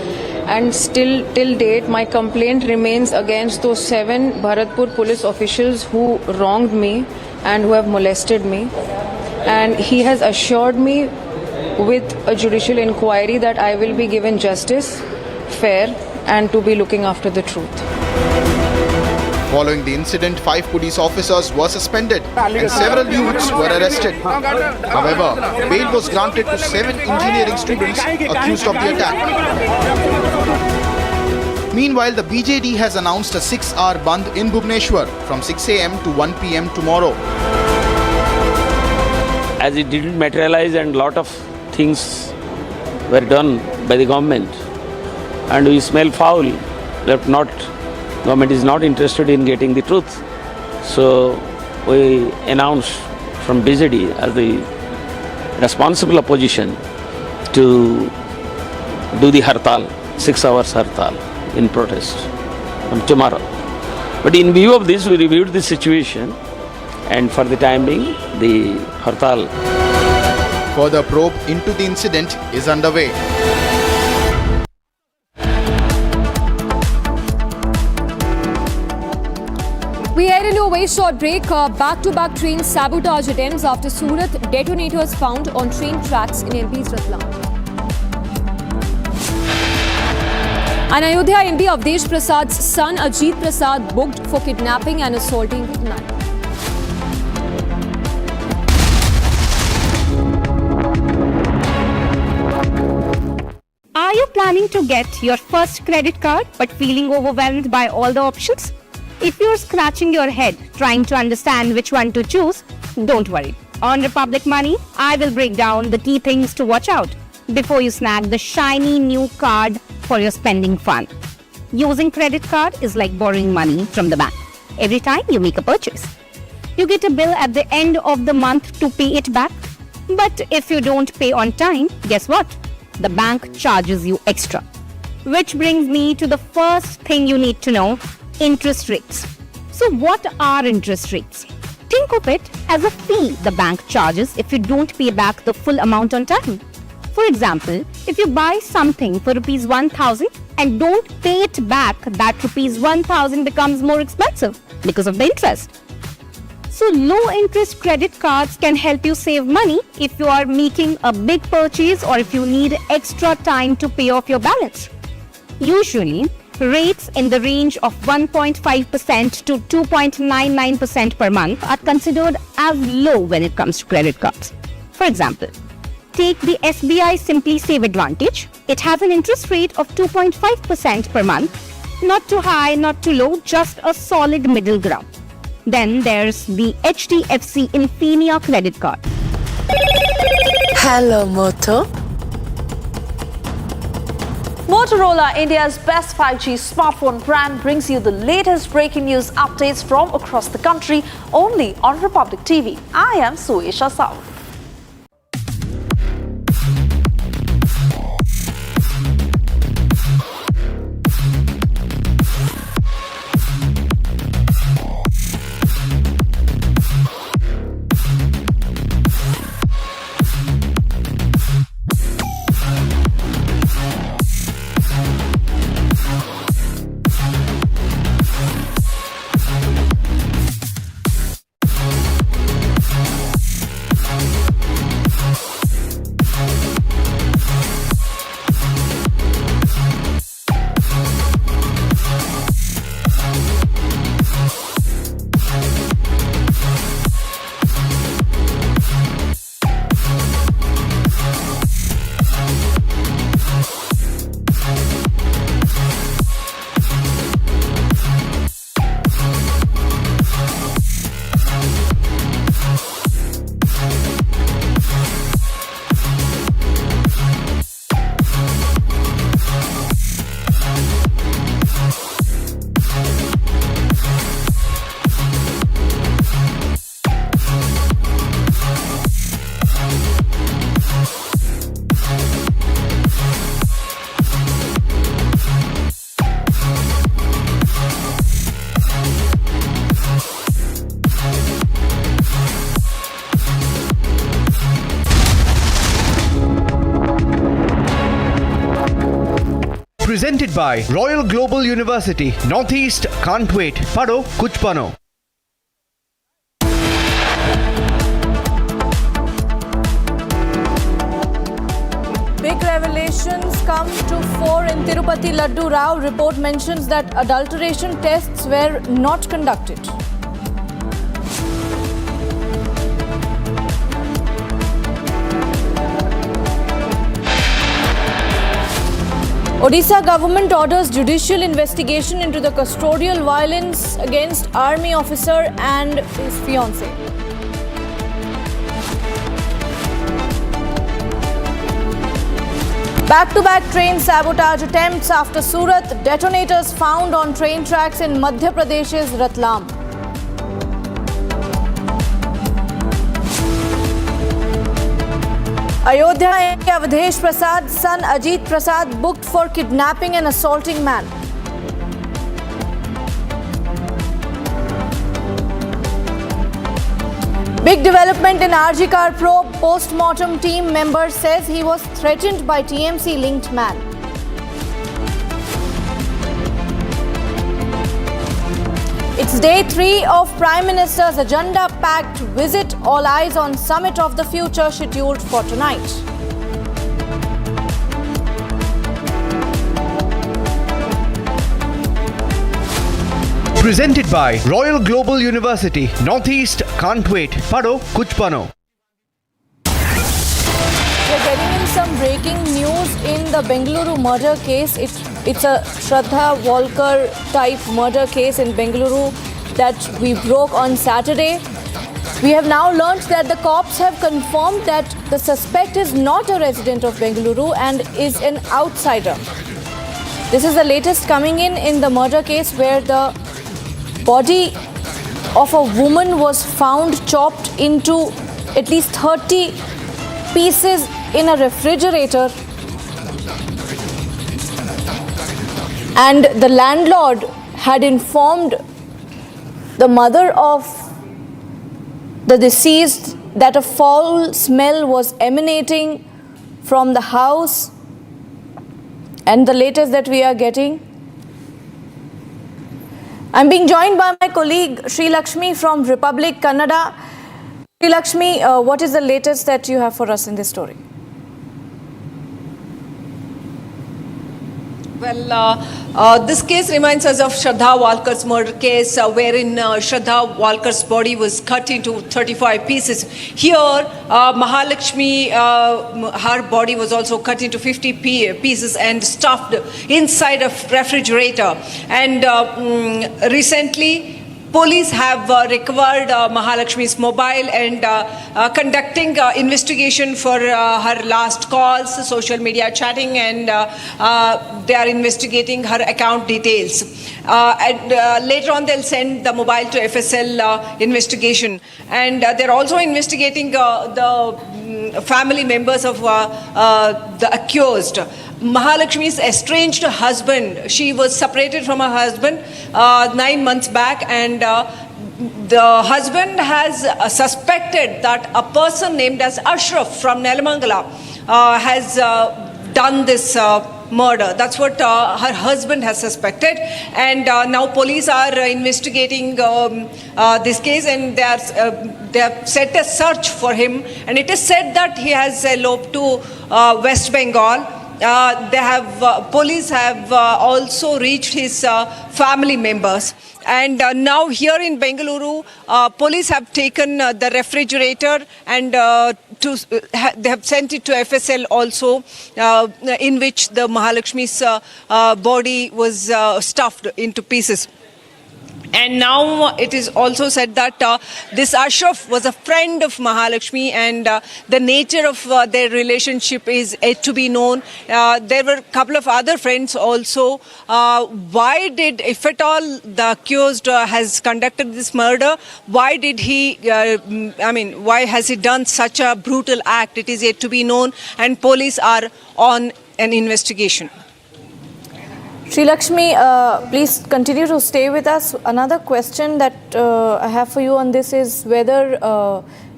and still till date my complaint remains against those 7 Bharatpur police officials who wronged me and who have molested me, and he has assured me with a judicial inquiry that I will be given justice, fair, and to be looking after the truth. Following the incident, 5 police officers were suspended and several youths were arrested. However, bail was granted to 7 engineering students accused of the attack. Meanwhile, the BJD has announced a 6-hour bandh in Bhubaneswar from 6 a.m. to 1 p.m. tomorrow. As it didn't materialize and a lot of things were done by the government, and we smell foul that government is not interested in getting the truth. So we announced from BJD as the responsible opposition to do the hartal, 6 hours hartal in protest from tomorrow. But in view of this, we reviewed the situation, and for the time being, the hartal. Further probe into the incident is underway. We head into a very short break. Back-to-back train sabotage attempts after Surat, detonators found on train tracks in MP's Ratlam. And Ayodhya MP Avdesh Prasad's son Ajit Prasad booked for kidnapping and assaulting with knife. Are you planning to get your first credit card but feeling overwhelmed by all the options? If you're scratching your head trying to understand which one to choose, don't worry. On Republic Money, I will break down the key things to watch out before you snag the shiny new card for your spending fun. Using credit card is like borrowing money from the bank. Every time you make a purchase, you get a bill at the end of the month to pay it back. But if you don't pay on time, guess what? The bank charges you extra. Which brings me to the first thing you need to know, interest rates. So what are interest rates? Think of it as a fee the bank charges if you don't pay back the full amount on time. For example, if you buy something for rupees 1,000 and don't pay it back, that rupees 1,000 becomes more expensive because of the interest. So low interest credit cards can help you save money if you are making a big purchase or if you need extra time to pay off your balance. Usually, rates in the range of 1.5% to 2.99% per month are considered as low when it comes to credit cards. For example, take the SBI Simply Save Advantage. It has an interest rate of 2.5% per month. Not too high, not too low, just a solid middle ground. Then there's the HDFC Infinia credit card. Hello, Moto. Motorola, India's best 5G smartphone brand, brings you the latest breaking news updates from across the country only on Republic TV. I am Suesha Saul. Presented by Royal Global University. Northeast can't wait. Pado kuch bano. Big revelations come to fore in Tirupati Laddu. Rao report mentions that adulteration tests were not conducted. Odisha government orders judicial investigation into the custodial violence against army officer and his fiancée. Back-to-back train sabotage attempts after Surat, detonators found on train tracks in Madhya Pradesh's Ratlam. Ayodhya MP Avadhesh Prasad's son Ajit Prasad booked for kidnapping and assaulting man. Big development in RG Car probe. Post-mortem team member says he was threatened by TMC-linked man. It's day 3 of Prime Minister's agenda-packed visit. All eyes on Summit of the Future scheduled for tonight. Presented by Royal Global University. Northeast can't wait. Pado kuch bano. We're getting in some breaking news in the Bengaluru murder case. It's a Shraddha Walkar type murder case in Bengaluru that we broke on Saturday. We have now learnt that the cops have confirmed that the suspect is not a resident of Bengaluru and is an outsider. This is the latest coming in the murder case, where the body of a woman was found chopped into at least 30 pieces in a refrigerator, and the landlord had informed the mother of the deceased that a foul smell was emanating from the house. And the latest that we are getting, I'm being joined by my colleague Sri Lakshmi from Republic Kannada. Sri Lakshmi, what is the latest that you have for us in this story? Well, this case reminds us of Shraddha Walkar's murder case, wherein Shraddha Walkar's body was cut into 35 pieces. Here, Mahalakshmi, her body was also cut into 50 pieces and stuffed inside a refrigerator. And recently, police have recovered Mahalakshmi's mobile and conducting investigation for her last calls, social media chatting, and they are investigating her account details. And later on they'll send the mobile to FSL investigation. And they're also investigating the family members of the accused. Mahalakshmi's estranged husband, she was separated from her husband 9 months back, and the husband has suspected that a person named as Ashraf from Nelamangala has done this murder. That's what her husband has suspected, and now police are investigating this case, and they have set a search for him, and it is said that he has eloped to West Bengal. Police have also reached his family members. And now here in Bengaluru, police have taken the refrigerator and they have sent it to FSL also, in which the Mahalakshmi's body was stuffed into pieces. And now it is also said that this Ashraf was a friend of Mahalakshmi, and the nature of their relationship is yet to be known. There were a couple of other friends also. Why did, if at all, the accused has conducted this murder, why did he, why has he done such a brutal act? It is yet to be known, and police are on an investigation. Sri Lakshmi, please continue to stay with us. Another question that I have for you on this is whether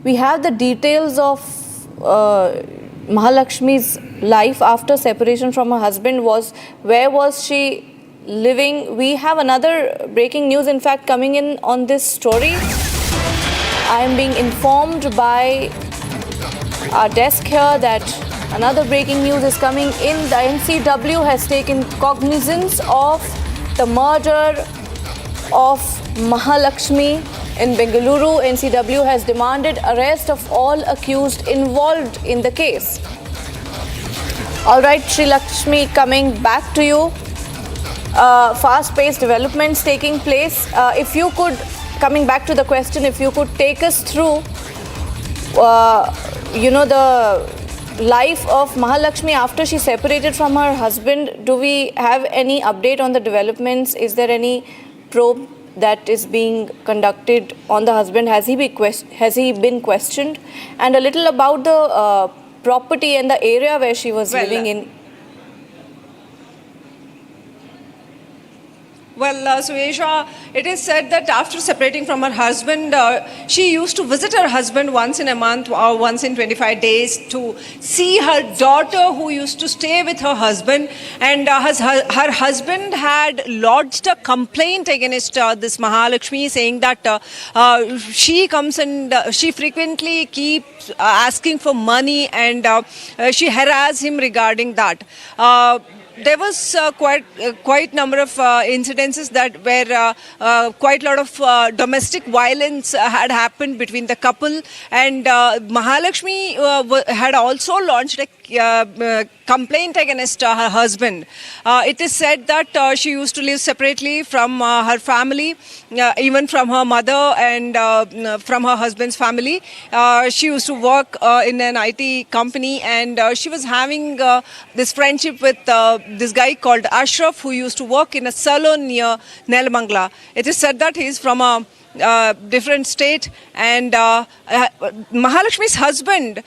we have the details of Mahalakshmi's life after separation from her husband. Where was she living? We have another breaking news, in fact, coming in on this story. I am being informed by our desk here that another breaking news is coming in. The NCW has taken cognizance of the murder of Mahalakshmi in Bengaluru. NCW has demanded arrest of all accused involved in the case. All right, Sri Lakshmi, coming back to you. Fast-paced developments taking place. If you could, coming back to the question, if you could take us through, the life of Mahalakshmi after she separated from her husband. Do we have any update on the developments? Is there any probe that is being conducted on the husband? Has he been questioned? And a little about the property and the area where she was living in. Well, Suesha, it is said that after separating from her husband, she used to visit her husband once in a month or once in 25 days to see her daughter, who used to stay with her husband. And her husband had lodged a complaint against this Mahalakshmi, saying that she comes and she frequently keeps asking for money, and she harassed him regarding that. There was quite number of incidences that where quite a lot of domestic violence had happened between the couple, and Mahalakshmi had also launched a complaint against her husband. It is said that she used to live separately from her family, even from her mother and from her husband's family. She used to work in an IT company, and she was having this friendship with this guy called Ashraf, who used to work in a salon near Nelmangla. It is said that he is from a different state, and Mahalakshmi's husband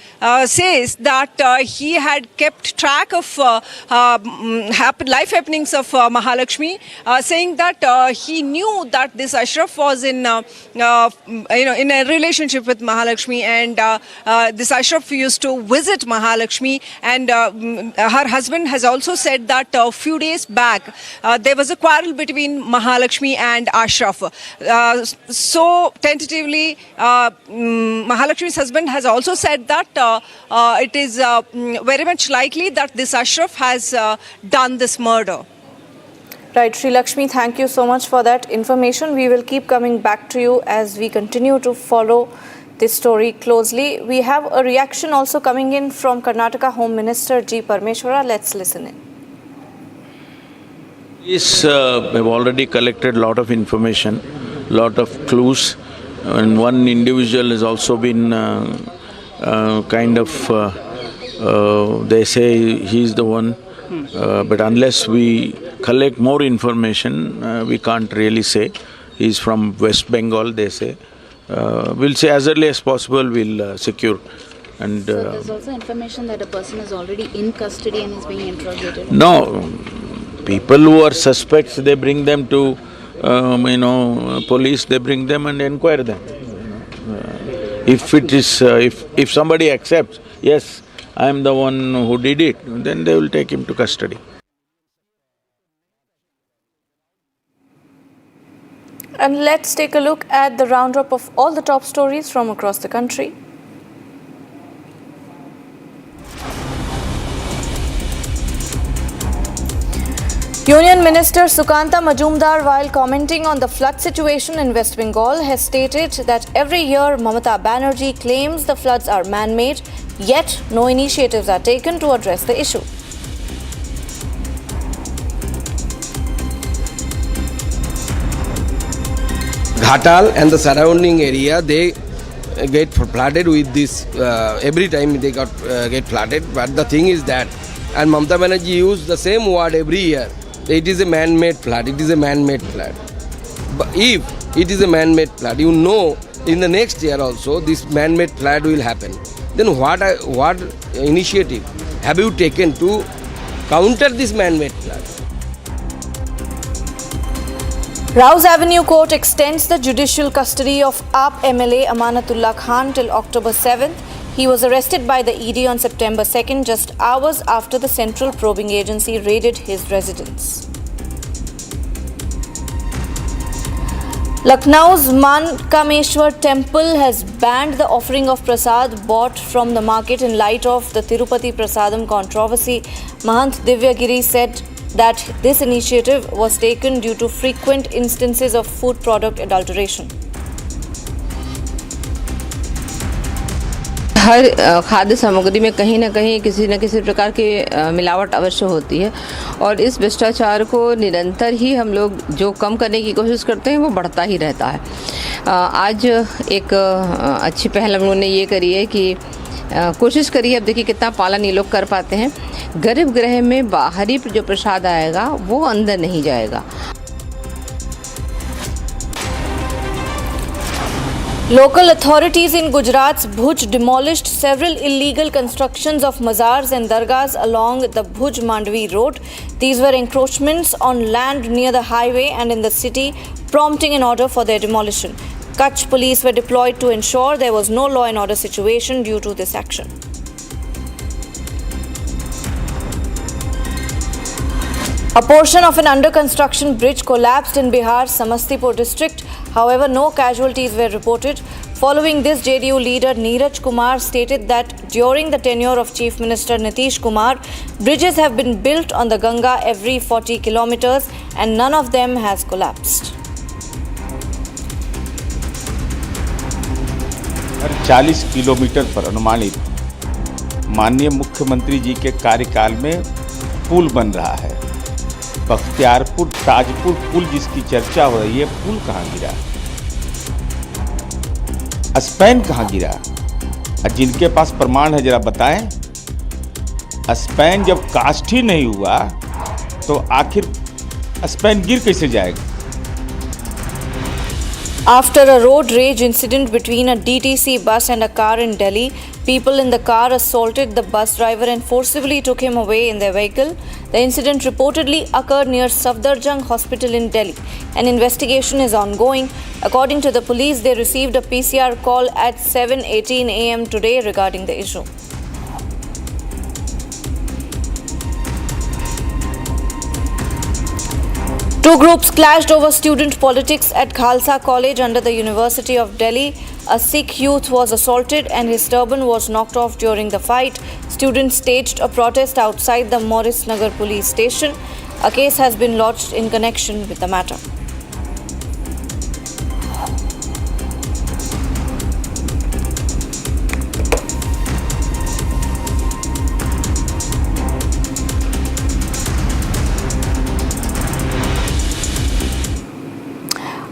says that he had kept track of life happenings of Mahalakshmi, saying that he knew that this Ashraf was in in a relationship with Mahalakshmi, and this Ashraf used to visit Mahalakshmi, and her husband has also said that a few days back there was a quarrel between Mahalakshmi and Ashraf. So tentatively, Mahalakshmi's husband has also said that it is very much likely that this Ashraf has done this murder. Right, Sri Lakshmi, thank you so much for that information. We will keep coming back to you as we continue to follow this story closely. We have a reaction also coming in from Karnataka Home Minister G. Parmeshwara. Let's listen in. Yes, we've already collected a lot of information, lot of clues, and one individual has also been they say he's the one, but unless we collect more information, we can't really say. He's from West Bengal, they say. We'll say as early as possible we'll secure. And so there's also information that a person is already in custody and is being interrogated? No, people who are suspects, they bring them to police, they bring them and inquire them. If it is, if somebody accepts, yes, I am the one who did it, then they will take him to custody. And let's take a look at the roundup of all the top stories from across the country. Union Minister Sukanta Majumdar, while commenting on the flood situation in West Bengal, has stated that every year Mamata Banerjee claims the floods are man-made, yet no initiatives are taken to address the issue. Ghatal and the surrounding area, they get flooded with this, every time they get flooded. But the thing is that, and Mamata Banerjee used the same word every year, it is a man-made flood, it is a man-made flood. But if it is a man-made flood, you know in the next year also this man-made flood will happen. Then what initiative have you taken to counter this man-made flood? Rouse Avenue Court extends the judicial custody of AAP MLA Amanatullah Khan till October 7th. He was arrested by the ED on September 2nd, just hours after the Central Probing Agency raided his residence. Lucknow's Mankameshwar temple has banned the offering of prasad bought from the market in light of the Tirupati Prasadam controversy. Mahant Divyagiri said that this initiative was taken due to frequent instances of food product adulteration. हर खाद्य सामग्री में कहीं ना कहीं किसी न किसी प्रकार की मिलावट अवश्य होती है और इस भ्रष्टाचार को निरंतर ही हम लोग जो कम करने की कोशिश करते हैं वो बढ़ता ही रहता है। आज एक अच्छी पहल हम लोगों ने ये करी है कि कोशिश करिए, अब देखिए कितना पालन ये लोग कर पाते हैं। गर्भगृह में बाहरी जो प्रसाद आएगा वो अंदर नहीं जाएगा। Local authorities in Gujarat's Bhuj demolished several illegal constructions of mazars and dargahs along the Bhuj-Mandvi road. These were encroachments on land near the highway and in the city, prompting an order for their demolition. Kutch police were deployed to ensure there was no law and order situation due to this action. A portion of an under-construction bridge collapsed in Bihar's Samastipur district. However, no casualties were reported. Following this, JDU leader Neeraj Kumar stated that during the tenure of Chief Minister Nitish Kumar, bridges have been built on the Ganga every 40 kilometers and none of them has collapsed. 40 kilometre पर अनुमानित माननीय मुख्यमंत्री जी के कार्यकाल में पुल बन रहा है। बख्तियारपुर ताजपुर पुल जिसकी चर्चा हो रही है, पुल कहाँ गिरा, स्पैन कहाँ गिरा? जिनके पास प्रमाण है जरा बताएं। स्पैन जब कास्ट ही नहीं हुआ तो आखिर स्पैन गिर कैसे जाएगा? After a road rage incident between a DTC bus and a car in Delhi, people in the car assaulted the bus driver and forcibly took him away in their vehicle. The incident reportedly occurred near Safdarjung Hospital in Delhi. An investigation is ongoing. According to the police, they received a PCR call at 7:18 a.m. today regarding the issue. Two groups clashed over student politics at Khalsa College under the University of Delhi. A Sikh youth was assaulted and his turban was knocked off during the fight. Students staged a protest outside the Morris Nagar police station. A case has been lodged in connection with the matter.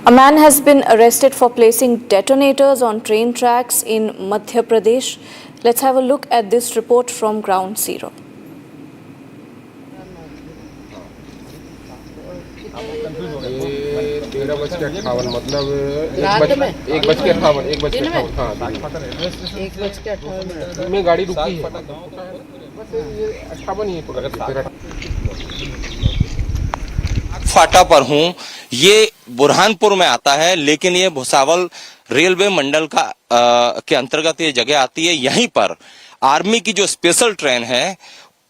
A man has been arrested for placing detonators on train tracks in Madhya Pradesh. Let's have a look at this report from Ground Zero. में गाड़ी रुकी है। फाटा पर हूँ, ये बुरहानपुर में आता है, लेकिन ये भुसावल रेलवे मंडल का के अंतर्गत ये जगह आती है। यहीं पर आर्मी की जो स्पेशल ट्रेन है,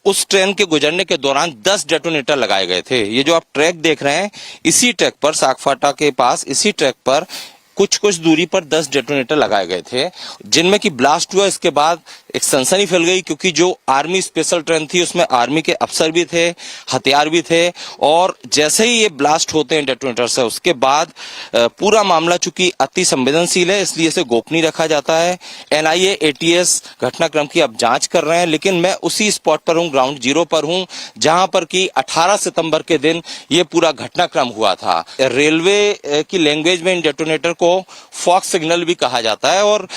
उस ट्रेन के गुजरने के दौरान 10 डेटोनेटर लगाए गए थे। ये जो आप ट्रैक देख रहे हैं, इसी ट्रैक पर सागफाटा के पास इसी ट्रैक पर कुछ दूरी पर 10 डेटोनेटर लगाए गए थे, जिनमें कि ब्लास्ट हुआ। इसके बाद एक सनसनी फैल गई, क्योंकि जो आर्मी स्पेशल ट्रेन थी उसमें आर्मी के अफसर भी थे, हथियार भी थे। और जैसे ही ये ब्लास्ट होते हैं डेटोनेटर से, उसके बाद पूरा मामला चूंकि अति संवेदनशील है, इसलिए इसे गोपनीय रखा जाता है। NIA ATS घटनाक्रम की अब जांच कर रहे हैं, लेकिन मैं उसी स्पॉट पर हूँ, ग्राउंड जीरो पर हूँ, जहां पर कि 18 सितंबर के दिन ये पूरा घटनाक्रम हुआ था। रेलवे की लैंग्वेज में इन डेटोनेटर को फॉक्स सिग्नल भी कहा जाता है। और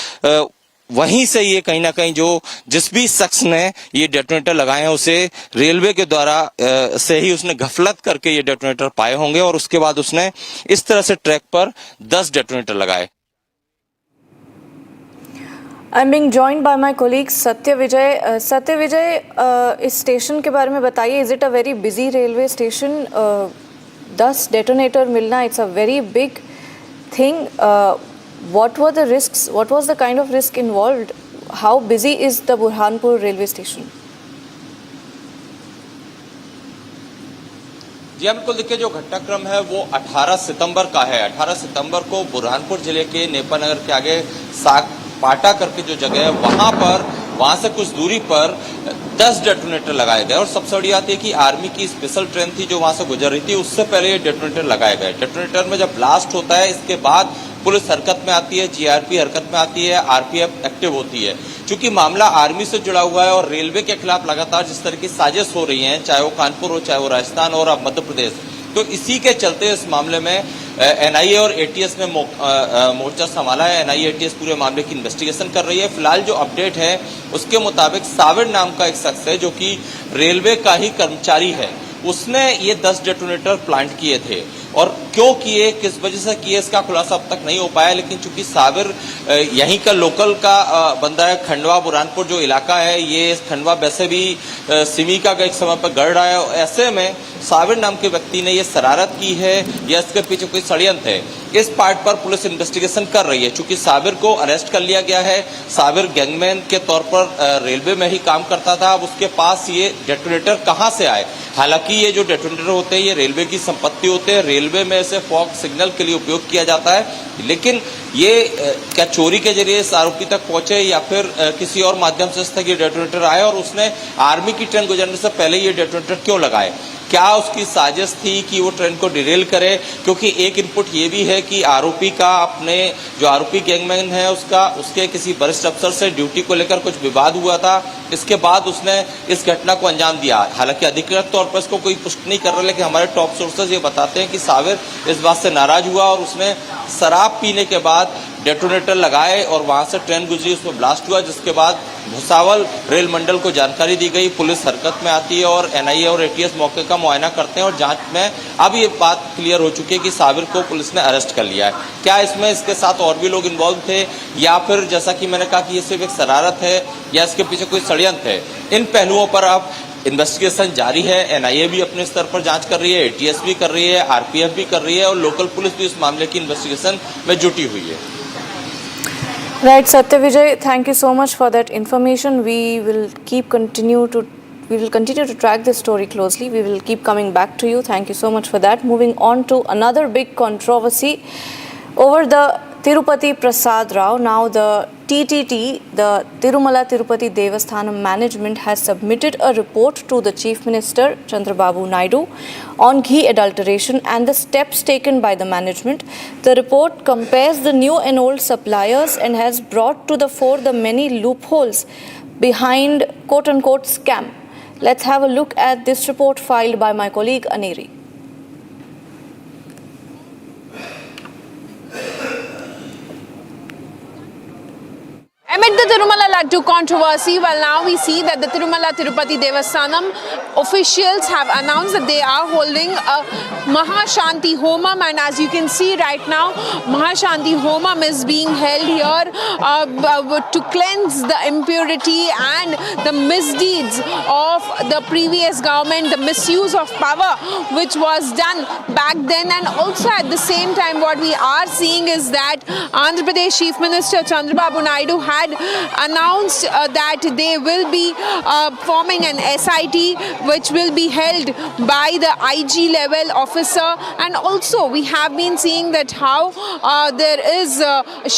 वहीं से ये कहीं ना कहीं जो जिस भी शख्स ने ये डेटोनेटर लगाए हैं, उसे रेलवे के द्वारा से ही उसने गफलत करके ये डेटोनेटर पाए होंगे, और उसके बाद उसने इस तरह से ट्रैक पर 10 डेटोनेटर लगाए। I'm being joined by my colleague Satya Vijay. Satya Vijay, इस स्टेशन के बारे में बताइए. Is it a very busy railway station? 10 detonator मिलना, it's a very big thing. What were the risks? What was the kind of risk involved? How busy is the Burhanpur railway station? जी हाँ, बिल्कुल। देखिए, जो घटनाक्रम है वो 18 सितंबर का है। 18 सितंबर को बुरहानपुर जिले के नेपानगर के आगे सागपाटा करके जो जगह है, वहां से कुछ दूरी पर 10 डेटोनेटर लगाए गए। और सबसे बड़ी बात यह कि आर्मी की स्पेशल ट्रेन थी जो वहां से गुजर रही थी, उससे पहले ये डेटोनेटर लगाए गए। डेटोनेटर में जब ब्लास्ट होता है, इसके बाद पुलिस हरकत में आती है, GRP हरकत में आती है, RPF एक्टिव होती है। चूंकि मामला आर्मी से जुड़ा हुआ है और रेलवे के खिलाफ लगातार जिस तरह की साजिश हो रही है, चाहे वो कानपुर हो, चाहे वो राजस्थान और अब मध्य प्रदेश, तो इसी के चलते इस मामले में NIA और ATS ने मोर्चा संभाला है। NIA ATS पूरे मामले की इन्वेस्टिगेशन कर रही है। फिलहाल जो अपडेट है उसके मुताबिक साबिर नाम का एक शख्स है, जो कि रेलवे का ही कर्मचारी है, उसने ये 10 डेटोनेटर प्लांट किए थे। और क्यों किए, किस वजह से किए, इसका खुलासा अब तक नहीं हो पाया। लेकिन चूंकि साबिर यहीं का लोकल का बंदा है, खंडवा बुरहानपुर जो इलाका है, ये खंडवा वैसे भी सिमी का एक समय पर गढ़ रहा है। ऐसे में साबिर नाम के व्यक्ति ने ये शरारत की है या इसके पीछे कोई षड्यंत्र है, इस पार्ट पर पुलिस इन्वेस्टिगेशन कर रही है। चूंकि साबिर को अरेस्ट कर लिया गया है। साबिर गैंगमैन के तौर पर रेलवे में ही काम करता था। अब उसके पास ये डेटोनेटर कहां से आए? हालांकि ये जो डेटोनेटर होते हैं, ये रेलवे की संपत्ति होते हैं, रेलवे में इसे फॉग सिग्नल के लिए उपयोग किया जाता है। लेकिन ये क्या चोरी के जरिए इस आरोपी तक पहुंचे या फिर किसी और माध्यम से इस तक ये डेटोनेटर आए, और उसने आर्मी की ट्रेन गुजरने से पहले ये डेटोनेटर क्यों लगाए? क्या उसकी साजिश थी कि वो ट्रेन को डिरेल करे, क्योंकि एक इनपुट ये भी है कि आरोपी का अपने जो आरोपी गैंगमैन है उसके किसी वरिष्ठ अफसर से ड्यूटी को लेकर कुछ विवाद हुआ था। इसके बाद उसने इस घटना को अंजाम दिया। हालांकि अधिकृत तौर पर इसको कोई पुष्टि नहीं कर रहा, लेकिन हमारे टॉप सोर्सेज ये बताते हैं कि साबिर इस बात से नाराज हुआ और उसने शराब पीने के बाद डेटोनेटर लगाए और वहां से ट्रेन गुजरी, उसमें ब्लास्ट हुआ, जिसके बाद भुसावल रेल मंडल को जानकारी दी गई। पुलिस हरकत में आती है और एनआईए और एटीएस मौके का मुआयना करते हैं और जांच में अब ये बात क्लियर हो चुकी है कि साबिर को पुलिस ने अरेस्ट कर लिया है। क्या इसमें इसके साथ और भी लोग इन्वॉल्व थे या फिर जैसा कि मैंने कहा कि ये सिर्फ एक शरारत है या इसके पीछे कोई षड्यंत्र है, इन पहलुओं पर अब इन्वेस्टिगेशन जारी है। एनआईए भी अपने स्तर पर जांच कर रही है, एटीएस भी कर रही है, आरपीएफ भी कर रही है और लोकल पुलिस भी इस मामले की इन्वेस्टिगेशन में जुटी हुई है। Right, Satya Vijay, thank you so much for that information. We will continue to track this story closely. We will keep coming back to you. Thank you so much for that. Moving on to another big controversy over the Tirupati Prasadam. Now the TTT, the Tirumala Tirupati Devasthanam management has submitted a report to the Chief Minister Chandrababu Naidu on ghee adulteration and the steps taken by the management. The report compares the new and old suppliers and has brought to the fore the many loopholes behind quote-unquote scam. Let's have a look at this report filed by my colleague Aneri. Amid the Tirumala Laddu controversy, well, now we see that the Tirumala Tirupati Devasthanam officials have announced that they are holding a Mahashanti Homam, and as you can see right now, Mahashanti Homam is being held here to cleanse the impurity and the misdeeds of the previous government, the misuse of power which was done back then. And also at the same time, what we are seeing is that Andhra Pradesh Chief Minister Chandrababu Naidu had announced that they will be forming an SIT which will be held by the IG level officer. And also we have been seeing that how there is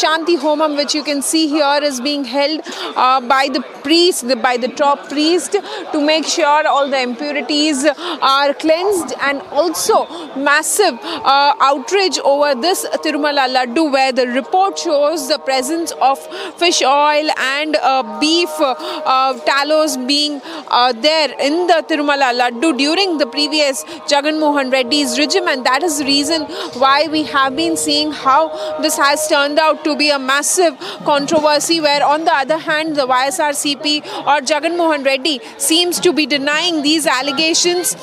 Shanti Homam, which you can see here, is being held by the priest, by the top priest, to make sure all the impurities are cleansed. And also massive outrage over this Tirumala Laddu, where the report shows the presence of fish oil and beef tallows being there in the Tirumala Laddu during the previous Jagan Mohan Reddy's regime, and that is the reason why we have been seeing how this has turned out to be a massive controversy, where on the other hand the YSRCP or Jagan Mohan Reddy seems to be denying these allegations.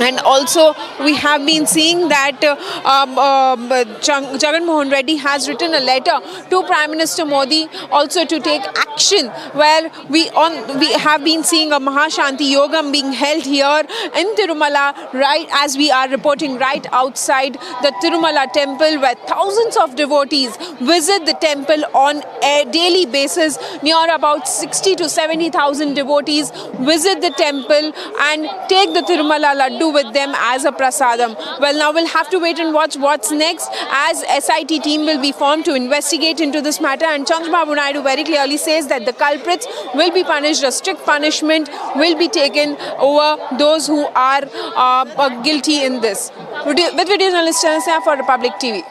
And also we have been seeing that Jagan Mohan Reddy has written a letter to Prime Minister Modi also to take action, where we have been seeing a Mahashanti Yogam being held here in Tirumala, right as we are reporting, right outside the Tirumala temple, where thousands of devotees visit the temple on a daily basis. Near about 60 to 70,000 devotees visit the temple and take the Tirumala Laddu with them as a prasadam. Well, now we'll have to wait and watch what's next, as SIT team will be formed to investigate into this matter, and Chandrababu Naidu very clearly says that the culprits will be punished. A strict punishment will be taken over those who are guilty in this. With video journalist Chennai for Republic TV.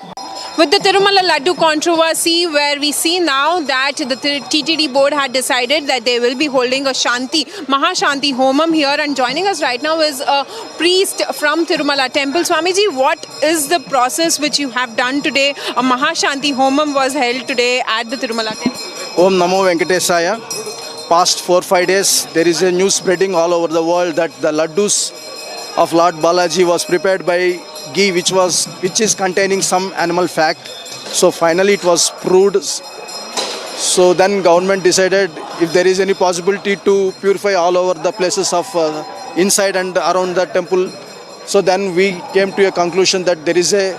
With the Tirumala Laddu controversy, where we see now that the TTD board had decided that they will be holding a Mahashanti Homam here, and joining us right now is a priest from Tirumala temple. Swamiji, what is the process which you have done today? A Mahashanti Homam was held today at the Tirumala temple. Om Namo Venkatesaya. Past 4-5 days, there is a news spreading all over the world that the laddus of Lord Balaji was prepared by ghee which is containing some animal fat. So finally it was proved. So then government decided if there is any possibility to purify all over the places of inside and around the temple. So then we came to a conclusion that there is a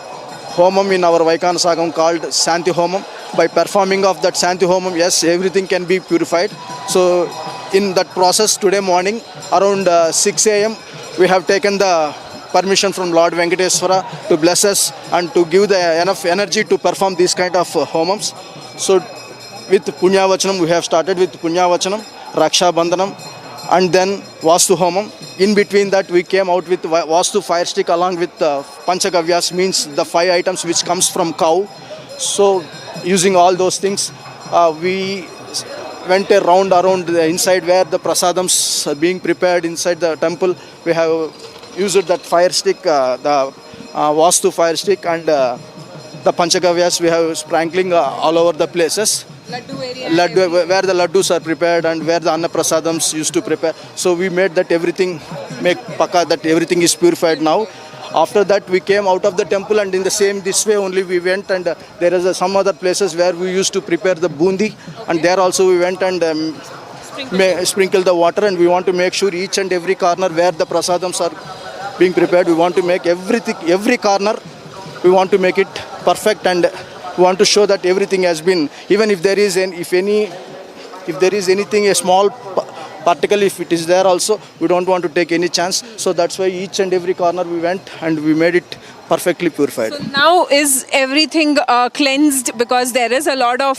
homam in our Vaikana Sagam called Shanti Homam. By performing of that Shanti Homam, yes, everything can be purified. So in that process, today morning around 6 a.m. we have taken the permission from Lord Venkateswara to bless us and to give the enough energy to perform these kind of homams. So with Punya Vachanam, we have started with Punya Vachanam, Raksha Bandhanam, and then Vastu Homam. In between that, we came out with Vastu fire stick along with Panchagavyas, means the 5 items which comes from cow. So using all those things, we went a round around the inside where the prasadams are being prepared inside the temple. We have used that fire stick, the Vastu fire stick, and the Panchagavyas we have sprinkling all over the places. Laddu area. Laddu, where the laddus are prepared and where the Anna Prasadams used to prepare. So we made that everything, make paka that everything is purified now. After that we came out of the temple, and in the same this way only we went, and there is some other places where we used to prepare the bundi, and there also we went and sprinkle the water, and we want to make sure each and every corner where the prasadams are being prepared, we want to make everything, every corner, we want to make it perfect, and we want to show that everything has been, even if there is anything, a small particle, if it is there also, we don't want to take any chance. So that's why each and every corner we went and we made it perfectly purified. So now is everything cleansed, because there is a lot of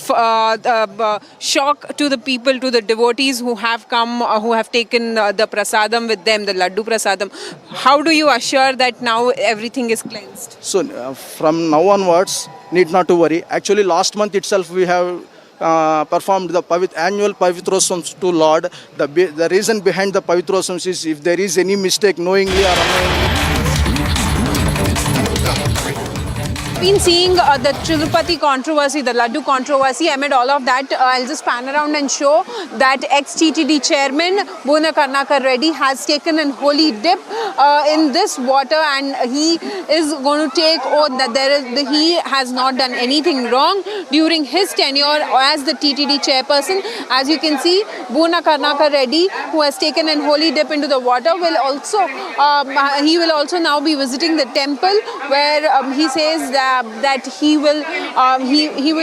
shock to the people, to the devotees who have come, who have taken the prasadam with them, the laddu prasadam. How do you assure that now everything is cleansed? So from now onwards, need not to worry. Actually, last month itself we have performed the annual Pavitrosams to Lord. The reason behind the Pavitrosams is if there is any mistake, knowingly or unknowingly. Been seeing the Tirupati controversy, the Laddu controversy. Amid all of that, I'll just pan around and show that ex-TTD chairman Bhuvana Karnakar Reddy has taken an holy dip in this water, and he is going to take oath that he has not done anything wrong during his tenure as the TTD chairperson. As you can see, Bhuvana Karnakar Reddy, who has taken an holy dip into the water, will also now be visiting the temple, where he says that he will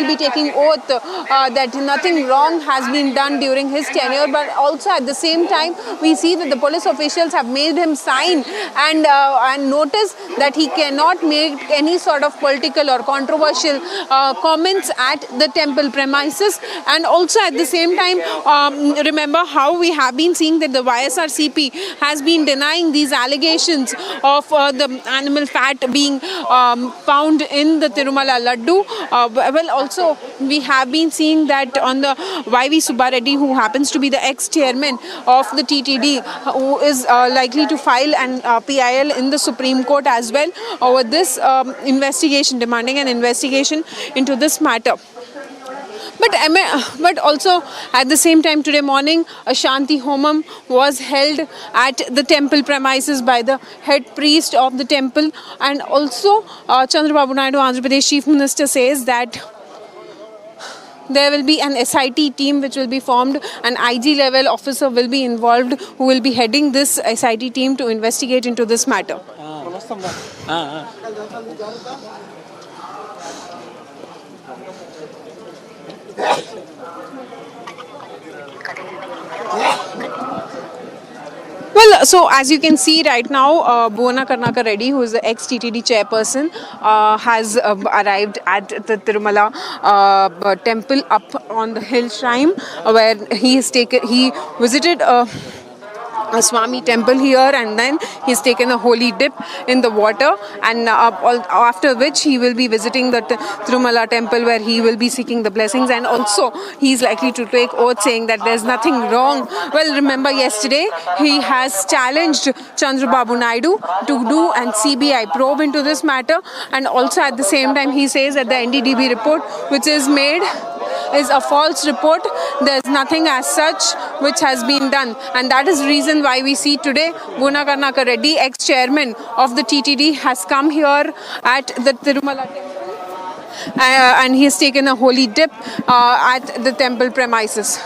be taking oath that nothing wrong has been done during his tenure. But also at the same time, we see that the police officials have made him sign and notice that he cannot make any sort of political or controversial comments at the temple premises. And also at the same time, remember how we have been seeing that the YSRCP has been denying these allegations of the animal fat being found in the Tirumala Laddu. Well, also we have been seeing that on the Y.V. Subbareddy, who happens to be the ex-chairman of the TTD, who is likely to file an PIL in the Supreme Court as well over this investigation, demanding an investigation into this matter. But also at the same time, today morning, a Shanti Homam was held at the temple premises by the head priest of the temple. And also Chandrababu Naidu, Andhra Pradesh Chief Minister, says that there will be an SIT team which will be formed. An IG level officer will be involved, who will be heading this SIT team to investigate into this matter. Well, so as you can see right now, Bhuvana Karnakar Reddy, who is the ex-TTD chairperson, has arrived at the Tirumala temple up on the hill shrine, where he visited a Swami temple here, and then he's taken a holy dip in the water, and after which he will be visiting the Tirumala temple, where he will be seeking the blessings, and also he's likely to take oath saying that there's nothing wrong. Well, remember yesterday he has challenged Chandrababu Naidu to do an CBI probe into this matter, and also at the same time he says that the NDDB report which is made is a false report. There's nothing as such which has been done, and that is the reason why we see today Bhuvana Karnakar Reddy, ex-chairman of the TTD, has come here at the Tirumala temple and he has taken a holy dip at the temple premises.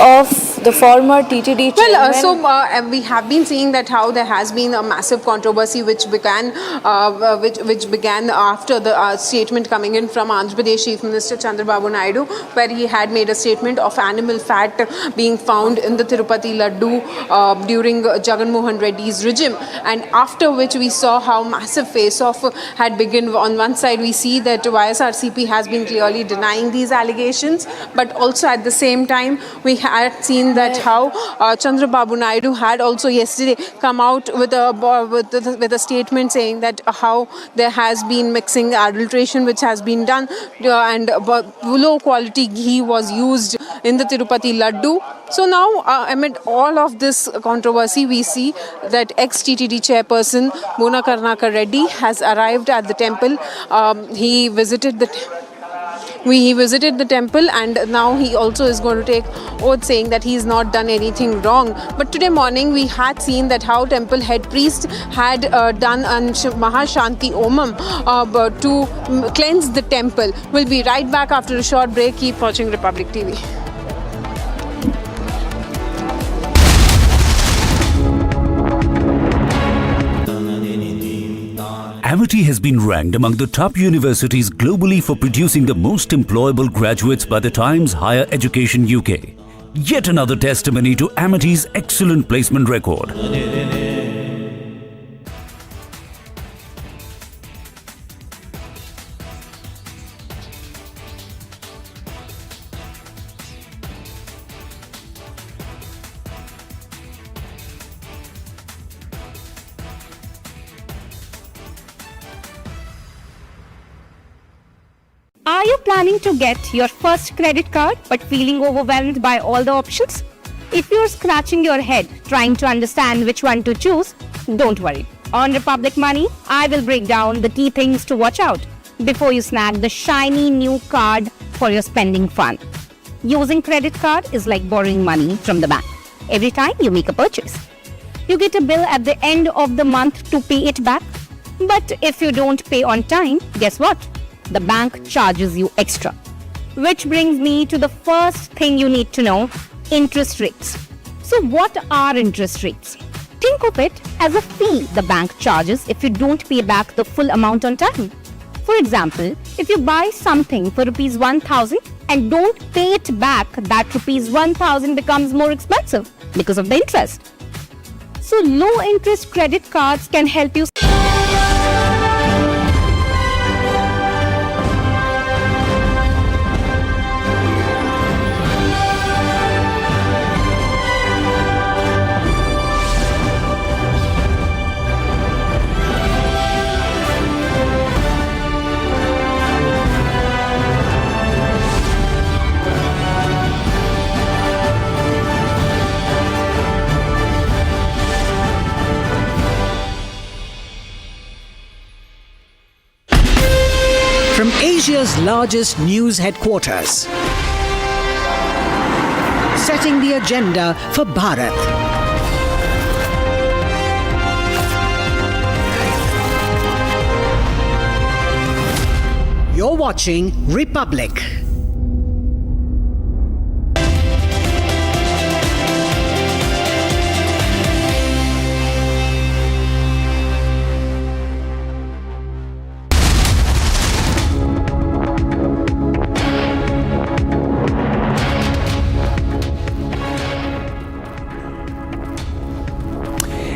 Of the former TTD chairman. Well, we have been seeing that how there has been a massive controversy which began after the statement coming in from Andhra Pradesh Chief Minister Chandrababu Naidu, where he had made a statement of animal fat being found in the Tirupati Laddu during Jagan Mohan Reddy's regime, and after which we saw how massive face-off had begun. On one side, we see that YSRCP has been clearly denying these allegations, but also at the same time, we had seen that how Chandrababu Naidu had also yesterday come out with a statement saying that how there has been mixing adulteration which has been done, and low quality ghee was used in the Tirupati Laddu. So now, amid all of this controversy, we see that ex-TTD chairperson Mona Karnakar Reddy has arrived at the temple. He visited the temple, and now he also is going to take oath saying that he has not done anything wrong. But today morning we had seen that how temple head priest had done a Mahashanti Omam to cleanse the temple. We'll be right back after a short break. Keep watching Republic TV. Amity has been ranked among the top universities globally for producing the most employable graduates by the Times Higher Education UK. Yet another testimony to Amity's excellent placement record. Are you planning to get your first credit card but feeling overwhelmed by all the options? If you're scratching your head trying to understand which one to choose, don't worry. On Republic Money, I will break down the key things to watch out before you snag the shiny new card for your spending fun. Using credit card is like borrowing money from the bank. Every time you make a purchase, you get a bill at the end of the month to pay it back. But if you don't pay on time, guess what? The bank charges you extra. Which brings me to the first thing you need to know, interest rates. So what are interest rates? Think of it as a fee the bank charges if you don't pay back the full amount on time. For example, if you buy something for rupees 1,000 and don't pay it back, that rupees 1,000 becomes more expensive because of the interest. So low interest credit cards can help you. From Asia's largest news headquarters, setting the agenda for Bharat. You're watching Republic.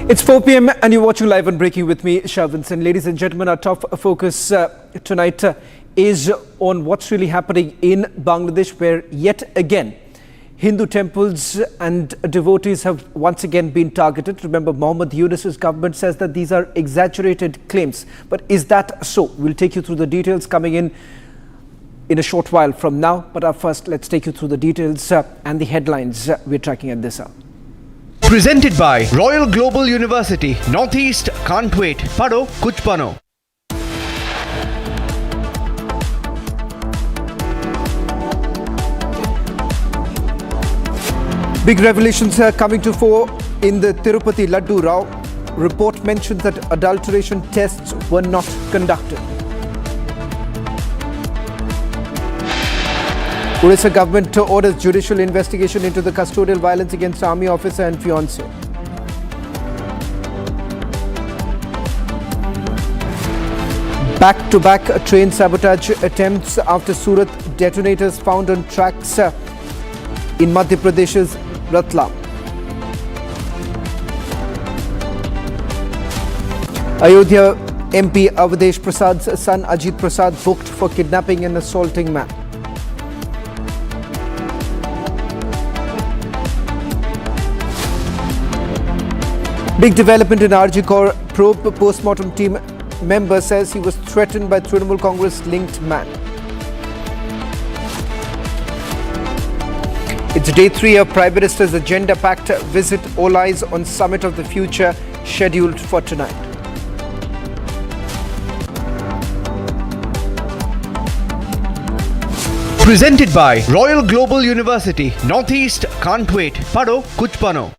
It's 4 p.m. and you're watching Live and Breaking with me, Sharvinson. Ladies and gentlemen, our top focus tonight is on what's really happening in Bangladesh, where yet again Hindu temples and devotees have once again been targeted. Remember, Mohammad Yunus's government says that these are exaggerated claims. But is that so? We'll take you through the details coming in a short while from now. But first, let's take you through the details and the headlines we're tracking at this hour. Presented by Royal Global University. Northeast can't wait. Pado kuch bano. Big revelations coming to fore in the Tirupati Laddu row. Report mentions that adulteration tests were not conducted. Odisha government orders judicial investigation into the custodial violence against army officer and fiancé. Back-to-back train sabotage attempts after Surat detonators found on tracks in Madhya Pradesh's Ratlam. Ayodhya MP Avdesh Prasad's son Ajit Prasad booked for kidnapping and assaulting man. Big development in RG Kaur probe. Post-mortem team member says he was threatened by Trinamool Congress linked man. It's day 3 of Prime Minister's agenda-packed visit. All eyes on Summit of the Future scheduled for tonight. Presented by Royal Global University. Northeast can't wait. Pado kuch bano.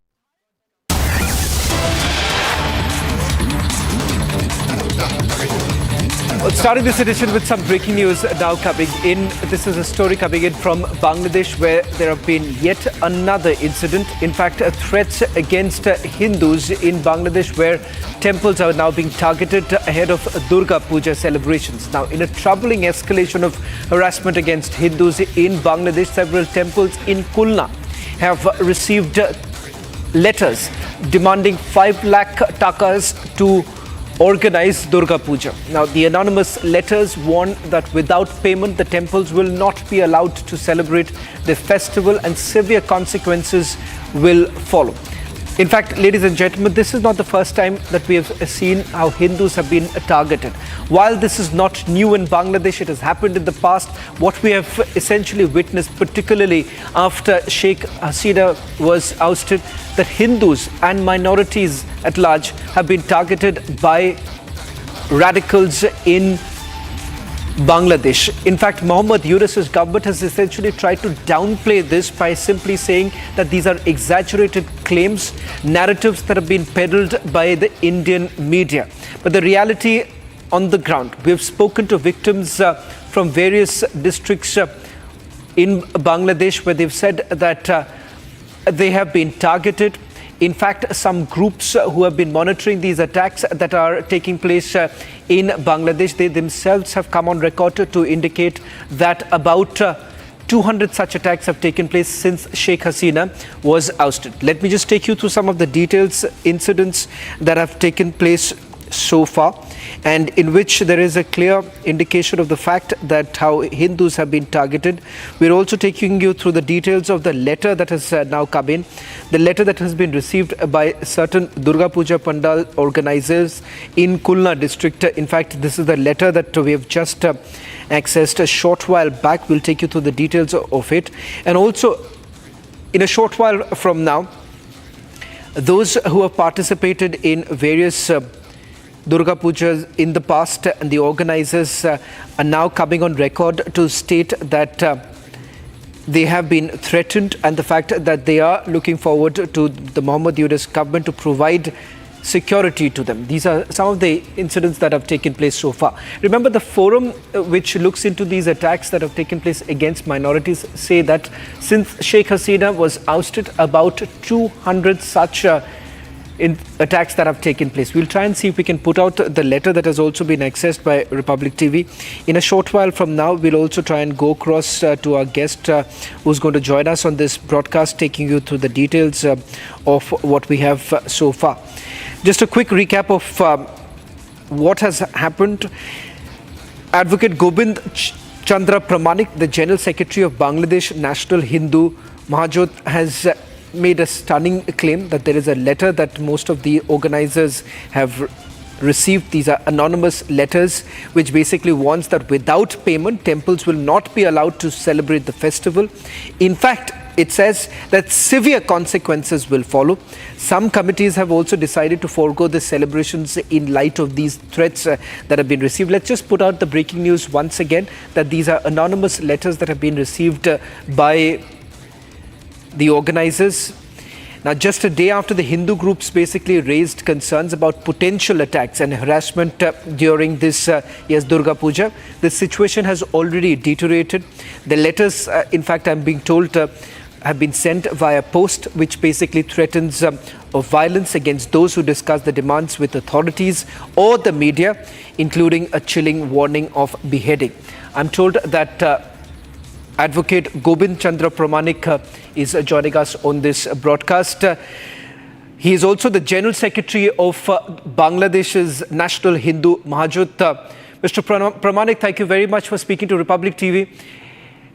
Starting this edition with some breaking news now coming in. This is a story coming in from Bangladesh where there have been yet another incident. In fact, threats against Hindus in Bangladesh where temples are now being targeted ahead of Durga Puja celebrations. Now, in a troubling escalation of harassment against Hindus in Bangladesh, several temples in Khulna have received letters demanding 5 lakh takas to organize Durga Puja. Now, the anonymous letters warn that without payment, the temples will not be allowed to celebrate the festival and severe consequences will follow. In fact, ladies and gentlemen, this is not the first time that we have seen how Hindus have been targeted. While this is not new in Bangladesh, it has happened in the past. What we have essentially witnessed, particularly after Sheikh Hasina was ousted, that Hindus and minorities at large have been targeted by radicals in Bangladesh. In fact, Mohammad Yunus's government has essentially tried to downplay this by simply saying that these are exaggerated claims, narratives that have been peddled by the Indian media. But the reality on the ground, we have spoken to victims from various districts in Bangladesh where they've said that they have been targeted. In fact, some groups who have been monitoring these attacks that are taking place in Bangladesh, they themselves have come on record to indicate that about 200 such attacks have taken place since Sheikh Hasina was ousted. Let me just take you through some of the details, incidents that have taken place so far, and in which there is a clear indication of the fact that how Hindus have been targeted. We're also taking you through the details of the letter that has now come in, the letter that has been received by certain Durga Puja Pandal organizers in Khulna district. In fact, this is the letter that we have just accessed a short while back. We'll take you through the details of it. And also, in a short while from now, those who have participated in various Durga Pujas in the past and the organizers are now coming on record to state that they have been threatened, and the fact that they are looking forward to the Mohammad Yunus government to provide security to them. These are some of the incidents that have taken place so far. Remember, the forum which looks into these attacks that have taken place against minorities say that since Sheikh Hasina was ousted, about 200 such attacks that have taken place. We'll try and see if we can put out the letter that has also been accessed by Republic TV. In a short while from now, we'll also try and go across to our guest who's going to join us on this broadcast, taking you through the details of what we have so far. Just a quick recap of what has happened. Advocate Gobind Chandra Pramanik, the General Secretary of Bangladesh National Hindu Mahajot, has made a stunning claim that there is a letter that most of the organizers have received. These are anonymous letters which basically warns that without payment, temples will not be allowed to celebrate the festival. In fact, it says that severe consequences will follow. Some committees have also decided to forego the celebrations in light of these threats that have been received. Let's just put out the breaking news once again, that these are anonymous letters that have been received by the organizers. Now, just a day after the Hindu groups basically raised concerns about potential attacks and harassment during this year's Durga Puja, the situation has already deteriorated. The letters, in fact, I'm being told, have been sent via post, which basically threatens of violence against those who discuss the demands with authorities or the media, including a chilling warning of beheading. I'm told that Advocate Gobind Chandra Pramanik is joining us on this broadcast. He is also the General Secretary of Bangladesh's National Hindu Mahajut. Mr. Pramanik, thank you very much for speaking to Republic TV.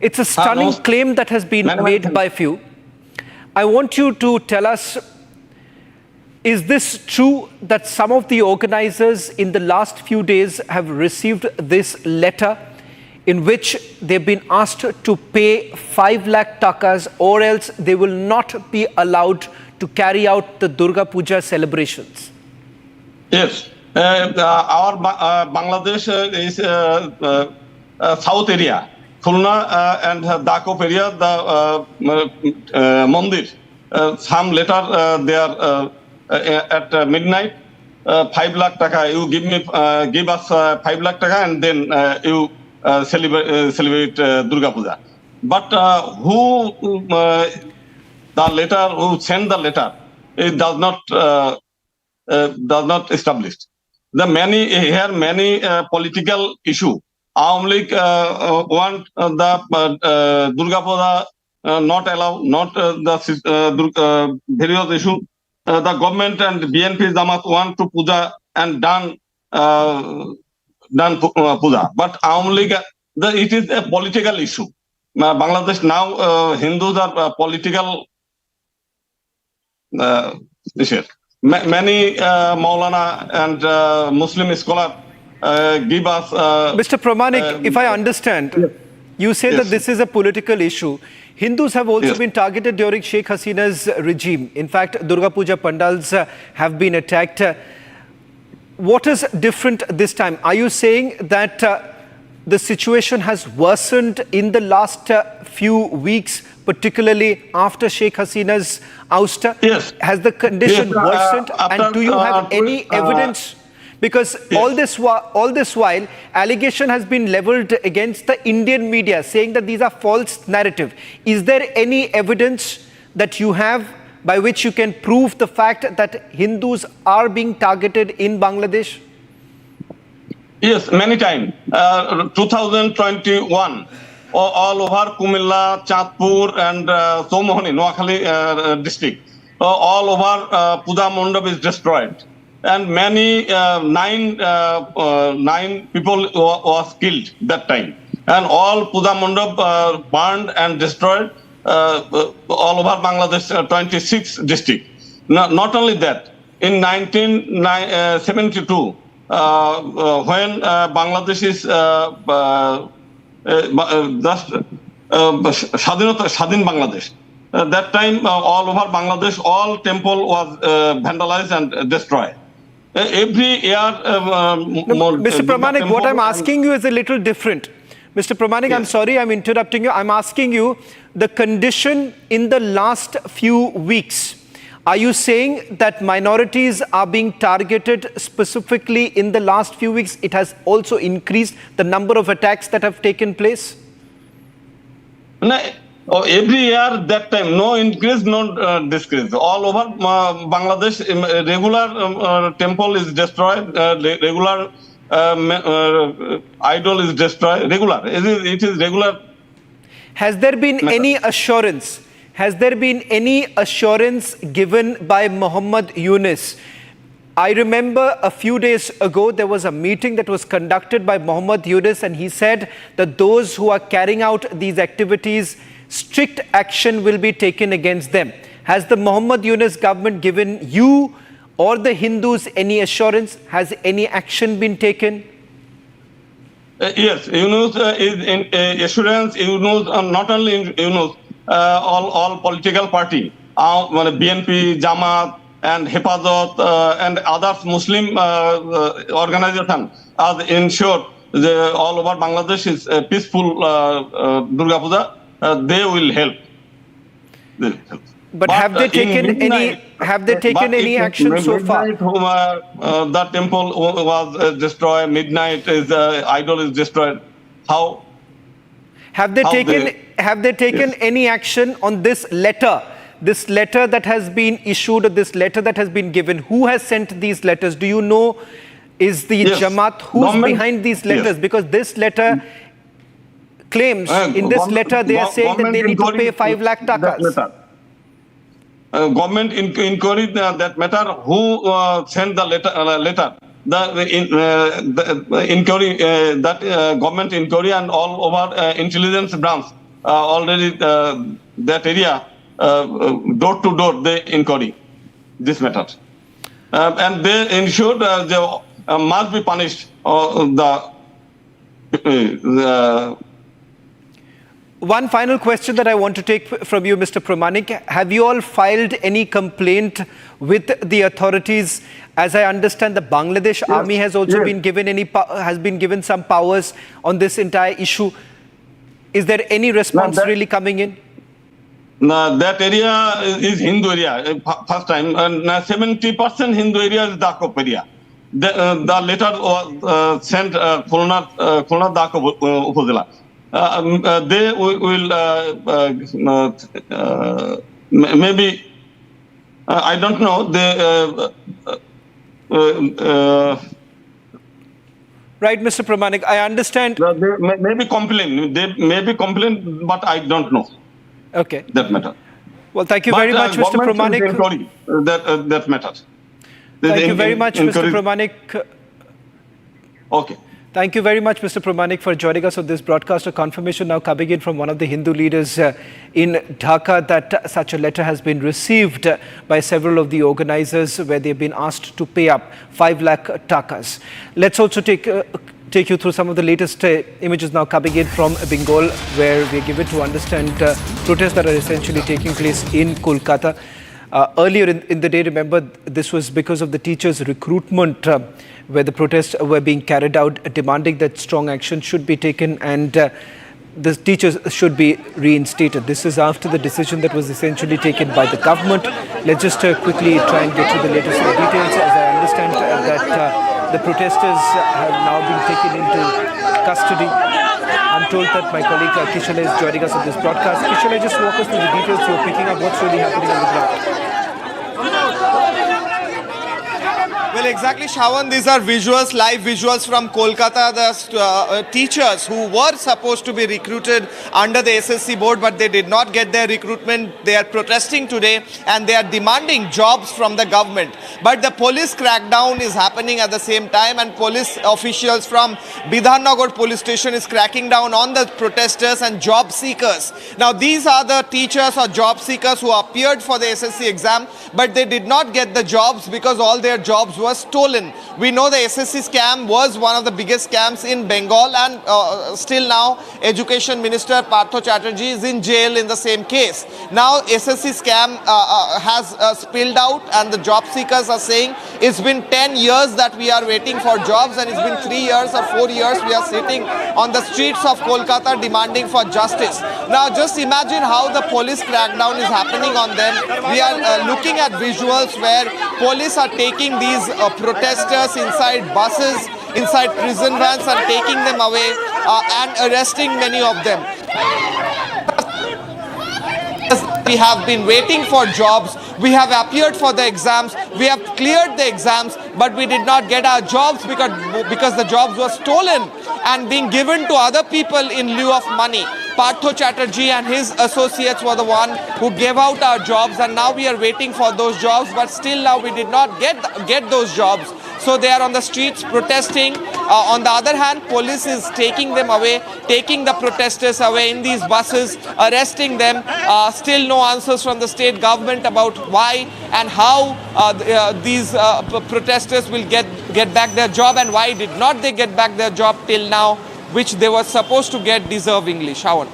It's a stunning claim that has been made by few. I want you to tell us, is this true that some of the organizers in the last few days have received this letter in which they've been asked to pay 5 lakh takas or else they will not be allowed to carry out the Durga Puja celebrations? Yes, our Bangladesh is south area. Khulna and Dakop area, the Mandir. Some later they are at midnight. 5 lakh taka. You give us 5 lakh taka, and then you celebrate Durga Puja. But who sent the letter? It does not establish. Many political issue. Aam League want the Durga Puja not allow, not the various issue. The government and BNP Jamaat want to puja and done puja. But Aam League, it is a political issue. Bangladesh now Hindus are political issue. Many Maulana and Muslim scholars give us... Mr. Pramanik, if I understand, you say that this is a political issue. Hindus have also been targeted during Sheikh Hasina's regime. In fact, Durga Puja pandals have been attacked. What is different this time? Are you saying that the situation has worsened in the last few weeks, particularly after Sheikh Hasina's ouster? Yes. Has the condition worsened? And do you have any evidence? Because all this while, allegation has been leveled against the Indian media, saying that these are false narrative. Is there any evidence that you have by which you can prove the fact that Hindus are being targeted in Bangladesh? Yes, many times. 2021, all over Kumilla, Chatpur and Somohani, Noakhali district, all over Puja Mandap is destroyed. And many, 9 people was killed that time. And all Puja Mandap burned and destroyed all over Bangladesh, 26 districts. Not only that, in 1972, when Bangladesh is just Shadin Bangladesh, that time all over Bangladesh, all temple was vandalized and destroyed. Every year... Mr. Pramanik, what I'm asking you is a little different. Mr. Pramanik, I'm sorry, I'm interrupting you. I'm asking you the condition in the last few weeks. Are you saying that minorities are being targeted specifically in the last few weeks? It has also increased the number of attacks that have taken place? No, every year that time, no increase, no decrease. All over Bangladesh, regular temple is destroyed, regular idol is destroyed, regular. It is regular. Has there been any assurance? Has there been any assurance given by Muhammad Yunus? I remember a few days ago, there was a meeting that was conducted by Muhammad Yunus, and he said that those who are carrying out these activities, strict action will be taken against them. Has the Muhammad Yunus government given you or the Hindus any assurance? Has any action been taken? Yes, Yunus is in assurance. Yunus, not only Yunus, all political party, BNP, Jamaat, and Hifazat, and others Muslim organizations are ensured all over Bangladesh is a peaceful Durga Puja. They will help. But have they taken any action so far? The temple was destroyed. Midnight is idol is destroyed. How? Have they taken any action on this letter? This letter that has been issued, or this letter that has been given? Who has sent these letters? Do you know? Is the Jamaat who's behind these letters? Because this letter claims, in this letter they are saying that they need to pay 5 lakh takas. Government inquiry that matter. Who sent the letter? The inquiry, that government inquiry and all over intelligence branch already that area door to door they inquiry this matter, and they ensured they must be punished. One final question that I want to take from you, Mr. Pramanik. Have you all filed any complaint with the authorities? As I understand, the Bangladesh army has also been given some powers on this entire issue. Is there any response really coming in? That area is Hindu area. First time, and 70% Hindu area is Dakop area. The letter was sent Khulna Dakop Upazila. They will maybe I don't know. They right, Mr. Pramanik. I understand. They may be complain. They may be complain, but I don't know. Okay. That matter. Well, thank you very much, Mr. Pramanik. That matters. Thank you very much, Mr. Pramanik. Okay. Thank you very much, Mr. Pramanik, for joining us on this broadcast. A confirmation now coming in from one of the Hindu leaders in Dhaka that such a letter has been received by several of the organizers where they've been asked to pay up 5 lakh takas. Let's also take you through some of the latest images now coming in from Bengal, where we're given to understand protests that are essentially taking place in Kolkata. Earlier in the day, remember, this was because of the teachers' recruitment where the protests were being carried out, demanding that strong action should be taken and the teachers should be reinstated. This is after the decision that was essentially taken by the government. Let's just quickly try and get to the latest details. As I understand that the protesters have now been taken into custody. I'm told that my colleague Kishala is joining us on this broadcast. Kishala, just walk us through the details. You're picking up what's really happening on the ground. Well, exactly, Shawan. These are visuals, live visuals from Kolkata. The teachers who were supposed to be recruited under the SSC board, but they did not get their recruitment. They are protesting today and they are demanding jobs from the government. But the police crackdown is happening at the same time, and police officials from Bidhannagar police station is cracking down on the protesters and job seekers. Now, these are the teachers or job seekers who appeared for the SSC exam, but they did not get the jobs because all their jobs were stolen. We know the SSC scam was one of the biggest scams in Bengal, and still now Education Minister Partho Chatterjee is in jail in the same case. Now SSC scam has spilled out, and the job seekers are saying it's been 10 years that we are waiting for jobs, and it's been 3 years or 4 years we are sitting on the streets of Kolkata demanding for justice. Now just imagine how the police crackdown is happening on them. We are looking at visuals where police are taking these protesters inside buses, inside prison vans, and taking them away and arresting many of them. We have been waiting for jobs. We have appeared for the exams. We have cleared the exams, but we did not get our jobs because the jobs were stolen and being given to other people in lieu of money. Partho Chatterjee and his associates were the one who gave out our jobs, and now we are waiting for those jobs, but still now we did not get those jobs. So they are on the streets protesting. On the other hand, police is taking them away, taking the protesters away in these buses, arresting them. Still no answers from the state government about why and how these protesters will get back their job, and why did not they get back their job till now, which they were supposed to get deservingly. Shawan.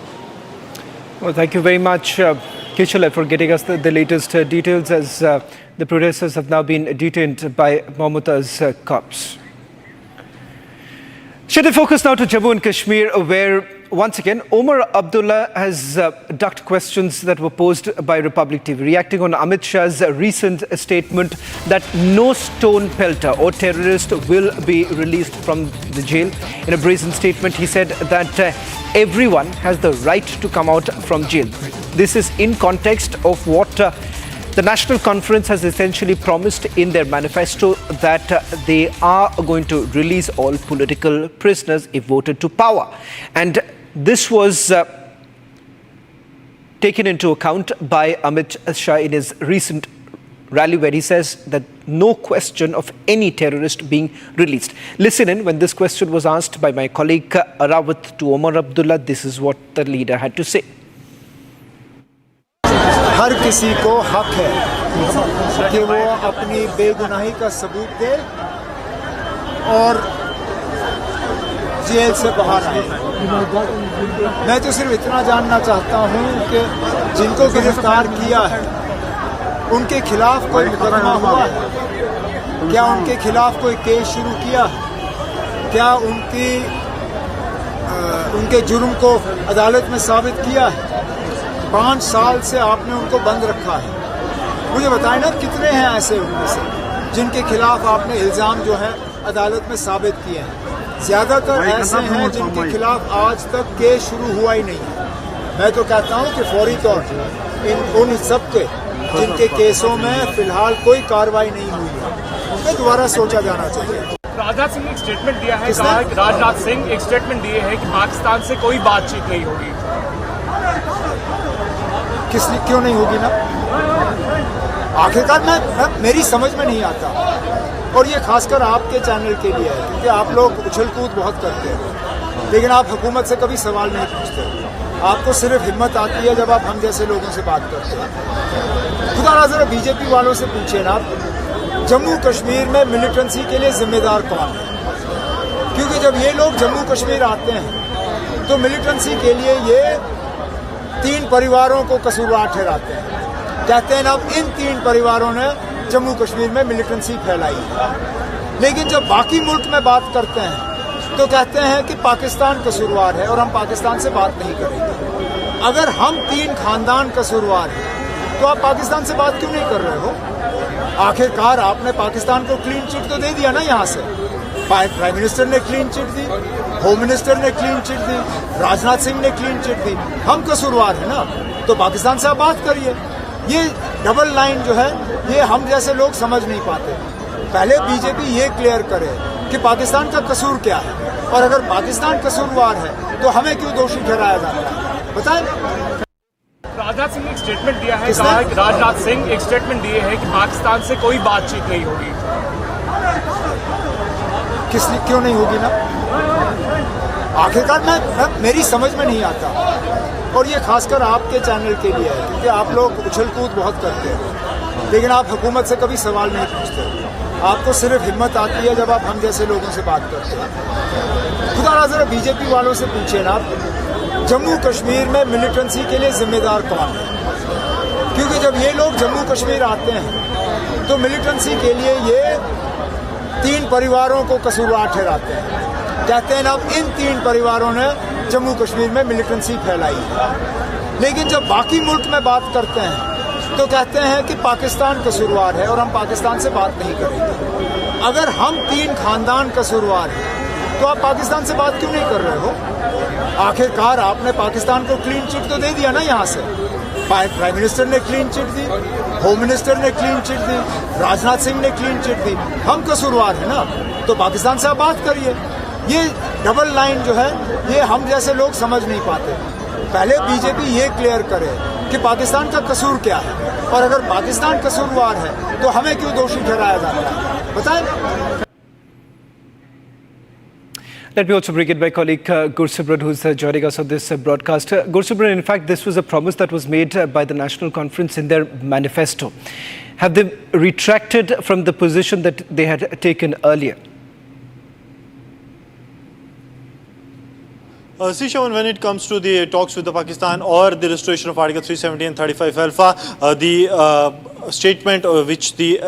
Well, thank you very much, Kishala, for getting us the latest details, as the protesters have now been detained by Mamata's cops. Should we focus now to Jammu and Kashmir, where once again, Omar Abdullah has ducked questions that were posed by Republic TV, reacting on Amit Shah's recent statement that no stone pelter or terrorist will be released from the jail. In a brazen statement, he said that everyone has the right to come out from jail. This is in context of what the National Conference has essentially promised in their manifesto, that they are going to release all political prisoners if voted to power. And this was taken into account by Amit Shah in his recent rally, where he says that no question of any terrorist being released. Listen in, when this question was asked by my colleague Arawat to Omar Abdullah, this is what the leader had to say. हर किसी को हक है कि वो अपनी बेगुनाही का सबूत दे और जेल से बाहर आए। मैं तो सिर्फ इतना जानना चाहता हूं कि जिनको गिरफ्तार किया है उनके खिलाफ कोई मुकदमा हुआ है, क्या उनके खिलाफ कोई केस शुरू किया है, क्या उनके जुर्म को अदालत में साबित किया है। 5 साल से आपने उनको बंद रखा है। मुझे बताएं ना, कितने हैं ऐसे उनमें से जिनके खिलाफ आपने इल्ज़ाम जो है अदालत में साबित किए हैं। ज़्यादातर ऐसे हैं जिनके खिलाफ आज तक केस शुरू हुआ ही नहीं है। मैं तो कहता हूं कि फौरी तौर पर उन सब के जिनके केसों में फिलहाल कोई कार्रवाई नहीं हुई है, ये दोबारा सोचा जाना चाहिए। राजनाथ सिंह ने एक स्टेटमेंट दिया है, कहा है कि राजनाथ सिंह एक स्टेटमेंट दिए है कि पाकिस्तान से कोई बातचीत नहीं होगी। क्यों नहीं होगी ना? आखिरकार मेरी समझ में नहीं आता, और ये खासकर आपके चैनल के लिए है, क्योंकि आप लोग उछल कूद बहुत करते हैं, लेकिन आप हुकूमत से कभी सवाल नहीं पूछते। आपको सिर्फ हिम्मत आती है जब आप हम जैसे लोगों से बात करते हैं। खुदा ना जरा बीजेपी वालों से पूछे ना, जम्मू कश्मीर में मिलिटेंसी के लिए जिम्मेदार कौन है? क्योंकि जब ये लोग जम्मू कश्मीर आते हैं तो मिलिटेंसी के लिए ये 3 परिवारों को कसूरवार ठहराते हैं। कहते हैं ना, अब इन 3 परिवारों ने जम्मू कश्मीर में मिलिटेंसी फैलाई है। लेकिन जब बाकी मुल्क में बात करते हैं तो कहते हैं कि पाकिस्तान कसूरवार है और हम पाकिस्तान से बात नहीं करेंगे। अगर हम 3 खानदान कसूरवार हैं तो आप पाकिस्तान से बात क्यों नहीं कर रहे हो? आखिरकार आपने पाकिस्तान को क्लीन चिट तो दे दिया ना यहाँ से। प्राइम मिनिस्टर ने क्लीन चिट दी, होम मिनिस्टर ने क्लीन चिट दी, राजनाथ सिंह ने क्लीन चिट दी। हम कसूरवार है ना, तो पाकिस्तान से आप बात करिए। ये डबल लाइन जो है ये हम जैसे लोग समझ नहीं पाते। पहले बीजेपी ये क्लियर करे कि पाकिस्तान का कसूर क्या है, और अगर पाकिस्तान कसूरवार है तो हमें क्यों दोषी ठहराया जाता है, बताएं। राजनाथ सिंह ने एक स्टेटमेंट दिया है, कहा है कि राजनाथ सिंह एक स्टेटमेंट दिए है कि पाकिस्तान से कोई बातचीत नहीं होगी। क्यों नहीं होगी ना? आखिरकार मेरी समझ में नहीं आता, और ये खासकर आपके चैनल के लिए है, क्योंकि आप लोग उछल कूद बहुत करते हैं, लेकिन आप हुकूमत से कभी सवाल नहीं पूछते। आपको सिर्फ हिम्मत आती है जब आप हम जैसे लोगों से बात करते हैं। खुदा ना जरा बीजेपी वालों से पूछे ना, जम्मू कश्मीर में मिलिटेंसी के लिए जिम्मेदार कौन है? क्योंकि जब ये लोग जम्मू कश्मीर आते हैं तो मिलिटेंसी के लिए ये 3 परिवारों को कसूरवार ठहराते हैं। कहते हैं ना, अब इन 3 परिवारों ने जम्मू कश्मीर में मिलिटेंसी फैलाई है। लेकिन जब बाकी मुल्क में बात करते हैं तो कहते हैं कि पाकिस्तान कसूरवार है और हम पाकिस्तान से बात नहीं करेंगे। अगर हम 3 खानदान कसूरवार हैं तो आप पाकिस्तान से बात क्यों नहीं कर रहे हो? आखिरकार आपने पाकिस्तान को क्लीन चिट तो दे दिया ना यहाँ से। प्राइम मिनिस्टर ने क्लीन चिट दी, होम मिनिस्टर ने क्लीन चिट दी, राजनाथ सिंह ने क्लीन चिट दी। हम कसूरवार है ना, तो पाकिस्तान से आप बात करिए। ये डबल लाइन जो है ये हम जैसे लोग समझ नहीं पाते। पहले बीजेपी ये क्लियर करे कि पाकिस्तान का कसूर क्या है, और अगर पाकिस्तान कसूरवार है तो हमें क्यों दोषी ठहराया जाता है, बताएं। Let me also bring in my colleague Gursimran, who's joining us on this broadcast. Gursimran, in fact, this was a promise that was made by the National Conference in their manifesto. Have they retracted from the position that they had taken earlier? See, Shawan, when it comes to the talks with the Pakistan or the restoration of Article 370 and 35 Alpha, the statement which the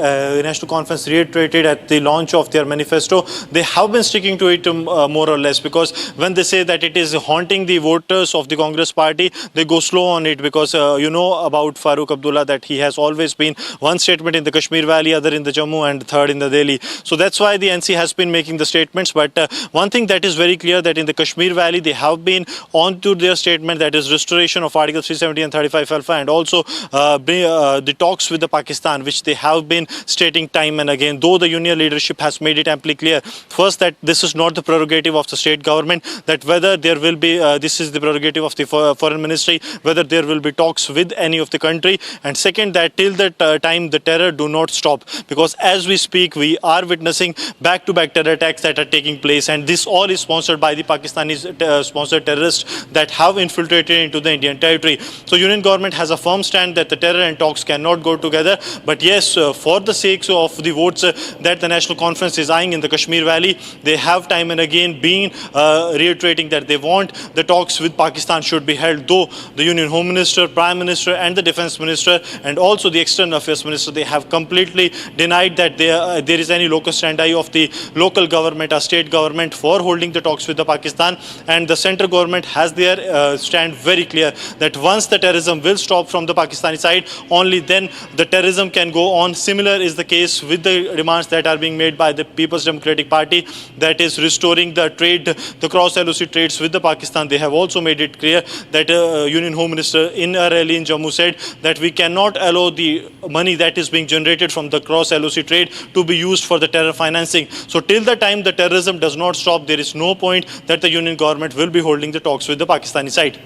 National Conference reiterated at the launch of their manifesto, they have been sticking to it more or less, because when they say that it is haunting the voters of the Congress party, they go slow on it, because you know about Farooq Abdullah, that he has always been one statement in the Kashmir Valley, other in the Jammu, and third in the Delhi. So that's why the NC has been making the statements. But one thing that is very clear, that in the Kashmir Valley they have been on to their statement, that is restoration of Articles 370 and 35 alpha, and also the talks with the Pakistan, which they have been stating time and again, though the union leadership has made it amply clear. First, that this is not the prerogative of the state government, that whether there will be, this is the prerogative of the foreign ministry, whether there will be talks with any of the country. And second, that till that time the terror do not stop, because as we speak we are witnessing back-to-back terror attacks that are taking place, and this all is sponsored by the Pakistani sponsored terrorists that have infiltrated into the Indian territory. So union government has a firm stand that the terror and talks cannot go together. But yes, for the sake of the votes that the National Conference is eyeing in the Kashmir Valley, they have time and again been reiterating that they want the talks with Pakistan should be held, though the Union Home Minister, Prime Minister and the Defence Minister and also the External Affairs Minister, they have completely denied that there is any locus standi of the local government or state government for holding the talks with the Pakistan. And the central government has their stand very clear, that once the terrorism will stop from the Pakistani side, only then the terrorism can go on. Similar is the case with the demands that are being made by the People's Democratic Party, that is restoring the trade, the cross-LOC trades with the Pakistan. They have also made it clear that Union Home Minister in a rally in Jammu said that we cannot allow the money that is being generated from the cross-LOC trade to be used for the terror financing. So till the time the terrorism does not stop, there is no point that the union government will be holding the talks with the Pakistani side.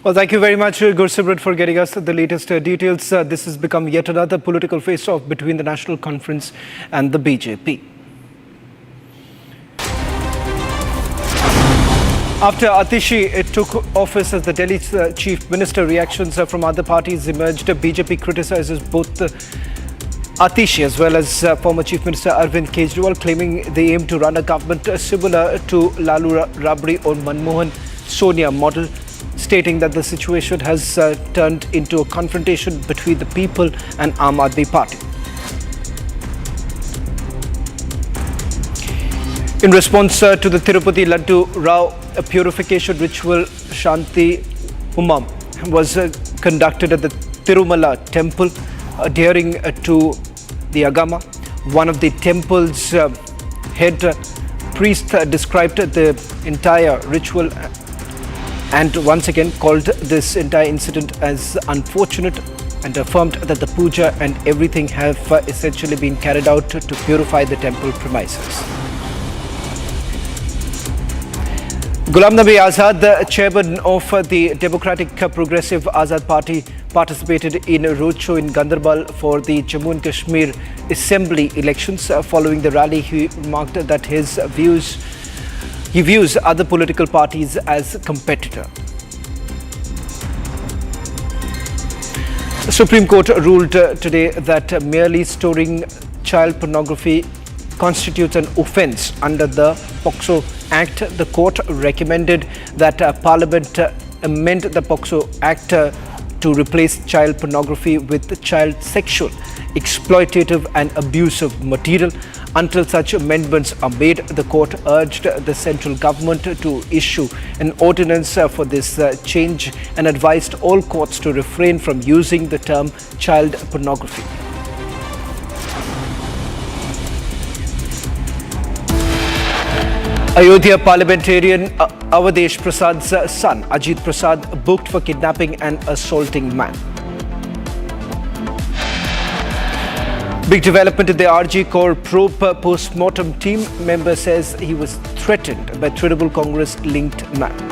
Well, thank you very much, Gursimran, for getting us the latest details. This has become yet another political face-off between the National Conference and the BJP. After Atishi took office as the Delhi's chief minister, reactions from other parties emerged. BJP criticizes both Atishi as well as former Chief Minister Arvind Kejriwal, claiming they aim to run a government similar to Lalu Rabri or Manmohan Sonia model, stating that the situation has turned into a confrontation between the people and Aam Aadmi Party. In response to the Tirupati Laddu Rao purification ritual, Shanti Homam was conducted at the Tirumala temple, adhering to the Agama. One of the temple's head priest described the entire ritual and once again called this entire incident as unfortunate, and affirmed that the puja and everything have essentially been carried out to purify the temple premises. Ghulam Nabi Azad, the chairman of the Democratic Progressive Azad Party, participated in a roadshow in Ganderbal for the Jammu and Kashmir Assembly elections. Following the rally, he remarked that he views other political parties as competitor. The Supreme Court ruled today that merely storing child pornography constitutes an offence under the POCSO Act. The court recommended that Parliament amend the POCSO Act to replace child pornography with child sexual, exploitative and abusive material. Until such amendments are made, the court urged the central government to issue an ordinance for this change and advised all courts to refrain from using the term child pornography. Ayodhya parliamentarian Avadesh Prasad's son, Ajit Prasad, booked for kidnapping and assaulting man. Big development in the RG Core probe. Post-mortem team member says he was threatened by Trinamool Congress-linked man.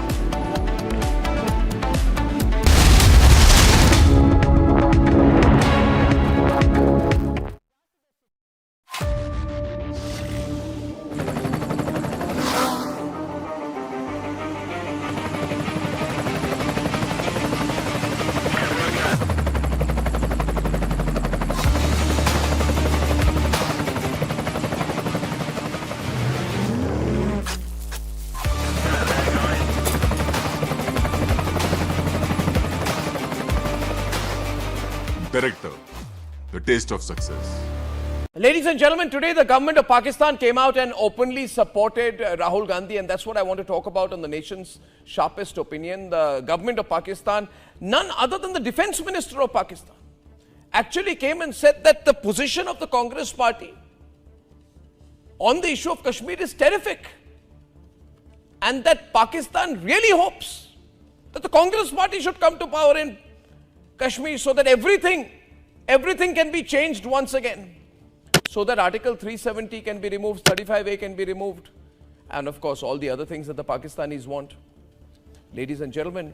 Director, the taste of success. Ladies and gentlemen, today the government of Pakistan came out and openly supported Rahul Gandhi, and that's what I want to talk about on the nation's sharpest opinion. The government of Pakistan, none other than the defense minister of Pakistan, actually came and said that the position of the Congress party on the issue of Kashmir is terrific, and that Pakistan really hopes that the Congress party should come to power in Kashmir so that everything can be changed once again. So that Article 370 can be removed, 35A can be removed, and of course all the other things that the Pakistanis want. Ladies and gentlemen,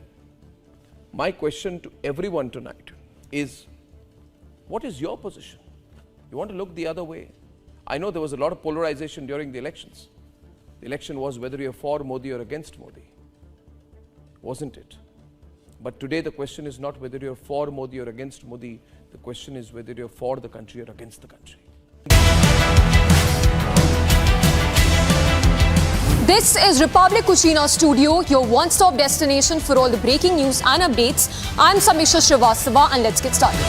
my question to everyone tonight is, what is your position? You want to look the other way? I know there was a lot of polarization during the elections. The election was whether you're for Modi or against Modi, wasn't it? But today the question is not whether you're for Modi or against Modi. The question is whether you're for the country or against the country. This is Republic Kuchina Studio, your one-stop destination for all the breaking news and updates. I'm Samisha Srivastava, and let's get started.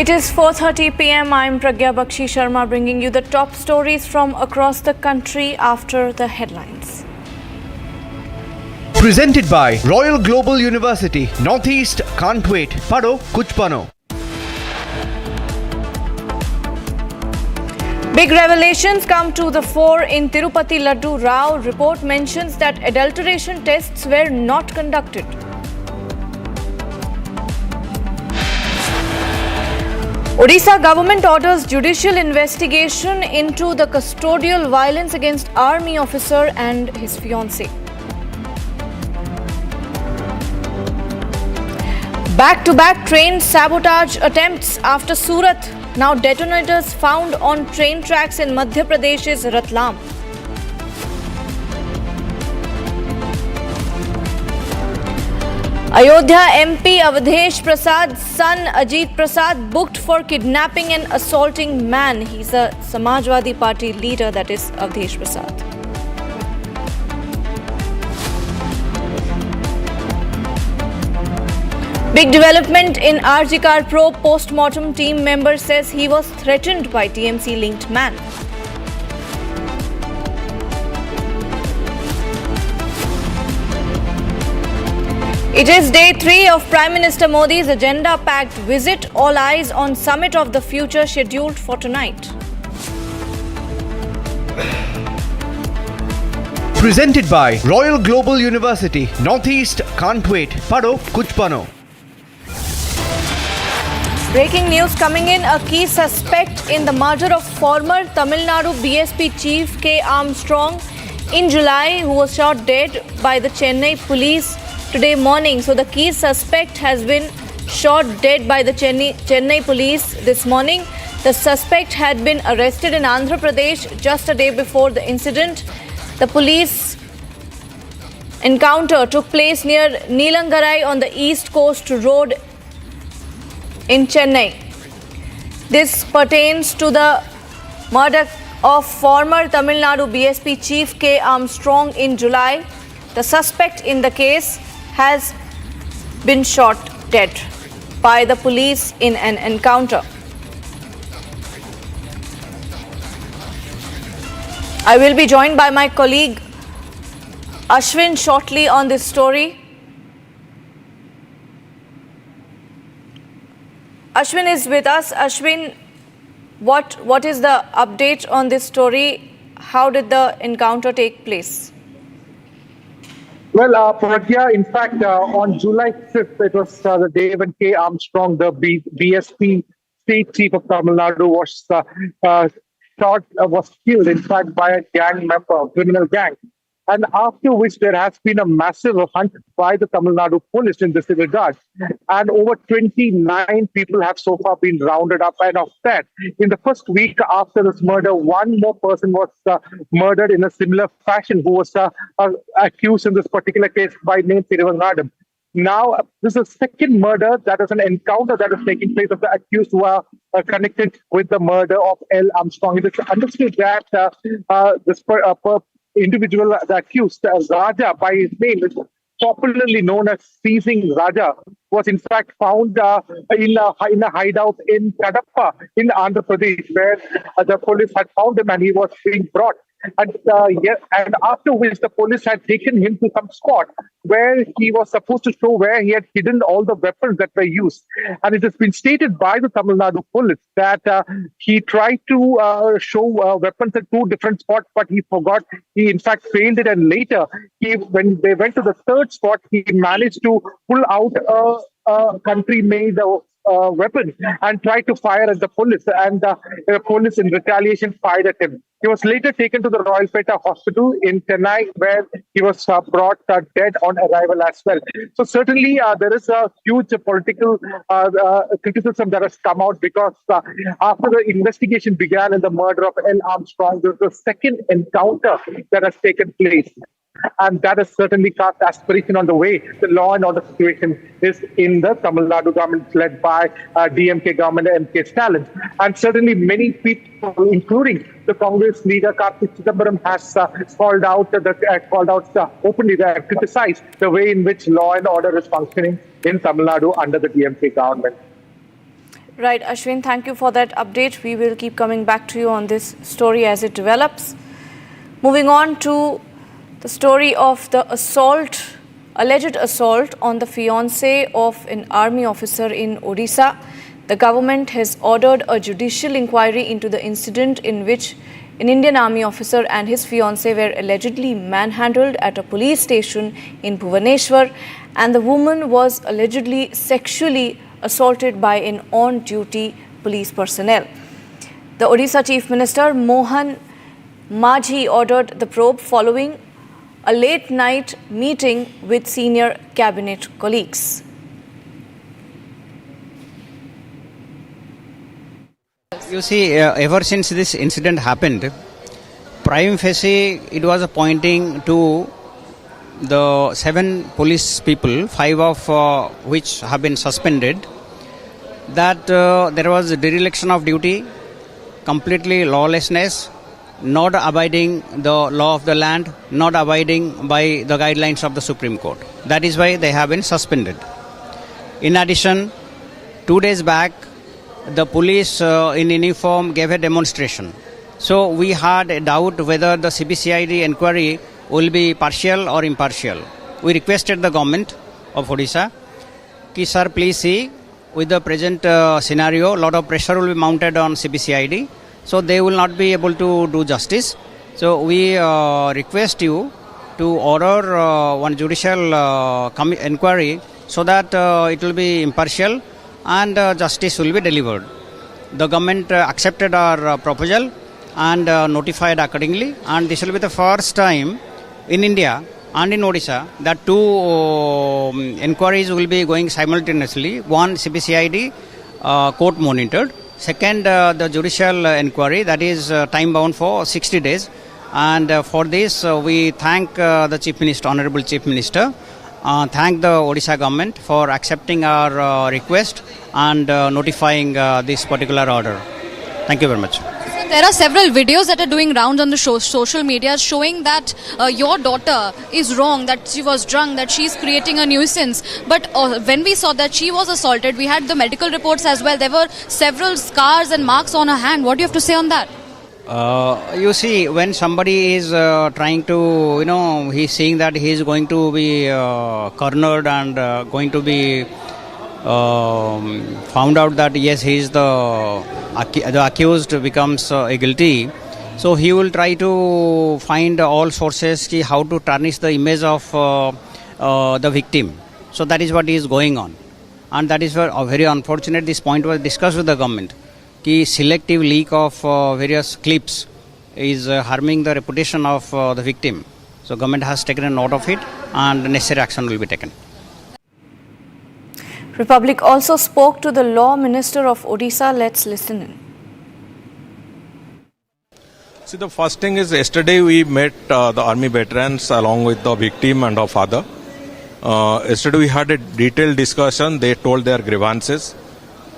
It is 4:30 p.m. I'm Pragya Bakshi Sharma bringing you the top stories from across the country after the headlines. Presented by Royal Global University, Northeast can't wait. Pado kuch bano. Big revelations come to the fore in Tirupati Laddu. Rao report mentions that adulteration tests were not conducted. Odisha government orders judicial investigation into the custodial violence against army officer and his fiancée. Back-to-back train sabotage attempts after Surat. Now detonators found on train tracks in Madhya Pradesh's Ratlam. Ayodhya MP Avdesh Prasad's son Ajit Prasad booked for kidnapping and assaulting man. He's a Samajwadi Party leader, that is Avdesh Prasad. Big development in RG Car Pro. Post-mortem team member says he was threatened by TMC-linked man. It is day 3 of Prime Minister Modi's agenda-packed visit. All eyes on Summit of the Future scheduled for tonight. Presented by Royal Global University, Northeast can't wait. Pado kuch bano. Breaking news coming in. A key suspect in the murder of former Tamil Nadu BSP chief K. Armstrong in July, who was shot dead by the Chennai police today morning. So the key suspect has been shot dead by the Chennai police this morning. The suspect had been arrested in Andhra Pradesh just a day before the incident. The police encounter took place near Neelangarai on the East Coast Road in Chennai. This pertains to the murder of former Tamil Nadu BSP Chief K. Armstrong in July. The suspect in the case has been shot dead by the police in an encounter. I will be joined by my colleague Ashwin shortly on this story. Ashwin is with us. Ashwin, what is the update on this story? How did the encounter take place? Well, Pragya, in fact, on July 5th, it was the day when K. Armstrong, the BSP state chief of Tamil Nadu, was killed, in fact, by a gang member, a criminal gang. And after which there has been a massive hunt by the Tamil Nadu police in this regard. And over 29 people have so far been rounded up. And of that, in the first week after this murder, one more person was murdered in a similar fashion, who was accused in this particular case by name Tirupati. Now, this is the second murder, that is an encounter that is taking place of the accused who are connected with the murder of L. Armstrong. It is understood that this individual, the accused, Raja, by his name, is popularly known as Seizing Raja, was in fact found in a hideout in Kadapa in Andhra Pradesh, where the police had found him and he was being brought. And after which the police had taken him to some spot where he was supposed to show where he had hidden all the weapons that were used. And it has been stated by the Tamil Nadu police that he tried to show weapons at two different spots, but he forgot. He in fact failed it, and later, when they went to the third spot, he managed to pull out a country-made weapon and tried to fire at the police, and the police in retaliation fired at him. He was later taken to the Royal Peta Hospital in Chennai, where he was brought dead on arrival as well. So certainly there is a huge political criticism that has come out, because after the investigation began in the murder of L. Armstrong, there was a second encounter that has taken place. And that has certainly cast aspiration on the way the law and order situation is in the Tamil Nadu government led by DMK government and MK Stalin. And certainly many people, including the Congress leader Kartik Chidambaram, has called out openly criticized the way in which law and order is functioning in Tamil Nadu under the DMK government. Right, Ashwin, thank you for that update. We will keep coming back to you on this story as it develops. Moving on to the story of the alleged assault on the fiancé of an army officer in Odisha. The government has ordered a judicial inquiry into the incident in which an Indian army officer and his fiancé were allegedly manhandled at a police station in Bhubaneswar, and the woman was allegedly sexually assaulted by an on-duty police personnel. The Odisha Chief Minister Mohan Majhi ordered the probe following a late-night meeting with senior cabinet colleagues. You see, ever since this incident happened, prima facie it was pointing to the 7 police people, 5 of which have been suspended, that there was a dereliction of duty, completely lawlessness, not abiding the law of the land, not abiding by the guidelines of the Supreme Court. That is why they have been suspended. In addition, 2 days back, the police in uniform gave a demonstration. So we had a doubt whether the CBCID inquiry will be partial or impartial. We requested the government of Odisha, ki sir, please see, with the present scenario, a lot of pressure will be mounted on CBCID. So they will not be able to do justice. So we request you to order one judicial inquiry so that it will be impartial and justice will be delivered. The government accepted our proposal and notified accordingly. And this will be the first time in India and in Odisha, that two inquiries will be going simultaneously. One, CPCID, court monitored. Second, the judicial inquiry, that is time bound for 60 days. And for this, we thank the Chief Minister, Honorable Chief Minister, thank the Odisha government for accepting our request and notifying this particular order. Thank you very much. There are several videos that are doing rounds on the social media showing that your daughter is wrong, that she was drunk, that she is creating a nuisance. But when we saw that she was assaulted, we had the medical reports as well. There were several scars and marks on her hand. What do you have to say on that? You see, when somebody is trying to, he's saying that he is going to be cornered and going to be found out that yes, he is the accused becomes guilty. So he will try to find all sources how to tarnish the image of the victim. So that is what is going on, and that is very unfortunate. This point was discussed with the government. Ki selective leak of various clips is harming the reputation of the victim. So government has taken a note of it, and necessary action will be taken. Republic also spoke to the Law Minister of Odisha. Let's listen in. See, the first thing is yesterday we met the army veterans along with the victim and her father. Yesterday we had a detailed discussion. They told their grievances.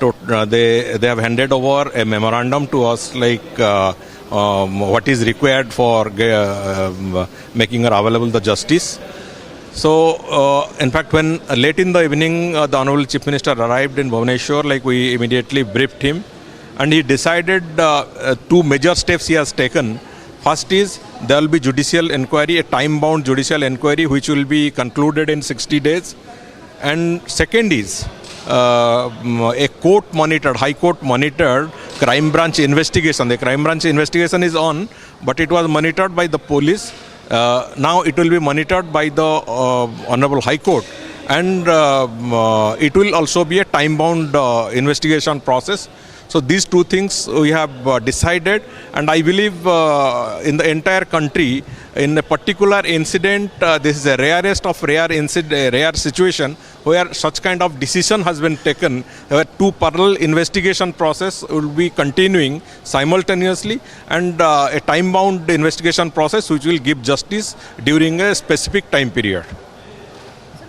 They have handed over a memorandum to us like what is required for making her available the justice. So, in fact, when late in the evening, the Honorable Chief Minister arrived in Bhubaneswar, like we immediately briefed him, and he decided two major steps he has taken. First is there will be judicial inquiry, a time-bound judicial inquiry, which will be concluded in 60 days. And second is a court-monitored, High Court-monitored crime branch investigation. The crime branch investigation is on, but it was monitored by the police. Now it will be monitored by the Honorable High Court, and it will also be a time-bound investigation process. So these two things we have decided, and I believe in the entire country, in a particular incident, this is a rarest of rare situation where such kind of decision has been taken, where two parallel investigation process will be continuing simultaneously, and a time-bound investigation process which will give justice during a specific time period.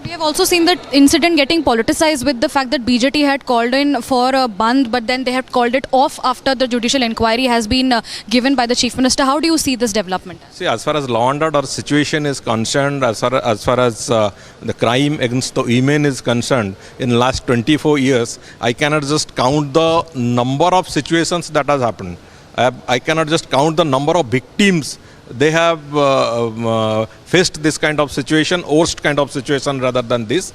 We have also seen that incident getting politicized with the fact that BJT had called in for a bandh, but then they had called it off after the judicial inquiry has been given by the Chief Minister. How do you see this development? See, as far as law and order situation is concerned, as far as the crime against the women is concerned, in the last 24 years, I cannot just count the number of situations that has happened. I cannot just count the number of victims. They have faced this kind of situation, worst kind of situation rather than this.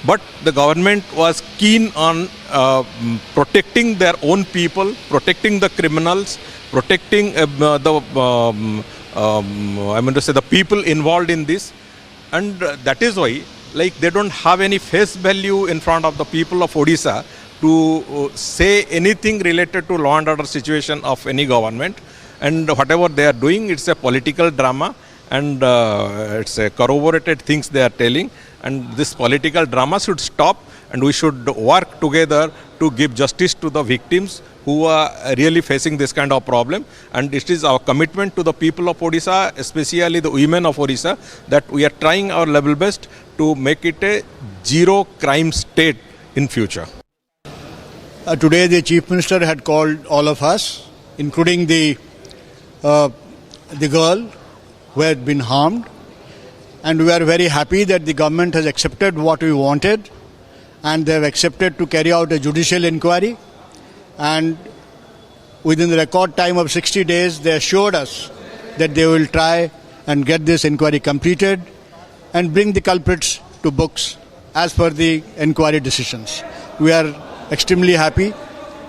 But the government was keen on protecting their own people, protecting the criminals, protecting the people involved in this. And that is why, like, they don't have any face value in front of the people of Odisha to say anything related to law and order situation of any government. And whatever they are doing, it's a political drama, and it's a corroborated things they are telling. And this political drama should stop, and we should work together to give justice to the victims who are really facing this kind of problem. And it is our commitment to the people of Odisha, especially the women of Odisha, that we are trying our level best to make it a zero crime state in future. Today the Chief Minister had called all of us, including the girl who had been harmed, and we are very happy that the government has accepted what we wanted, and they have accepted to carry out a judicial inquiry, and within the record time of 60 days they assured us that they will try and get this inquiry completed and bring the culprits to books as per the inquiry decisions. We are extremely happy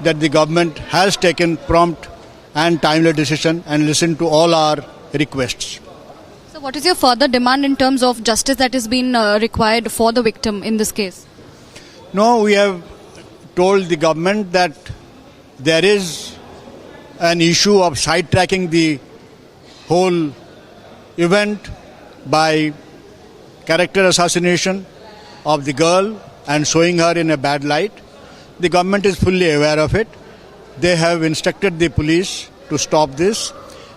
that the government has taken prompt and timely decision and listened to all our requests. So what is your further demand in terms of justice that is being required for the victim in this case? No, we have told the government that there is an issue of sidetracking the whole event by character assassination of the girl and showing her in a bad light. The government is fully aware of it. They have instructed the police to stop this,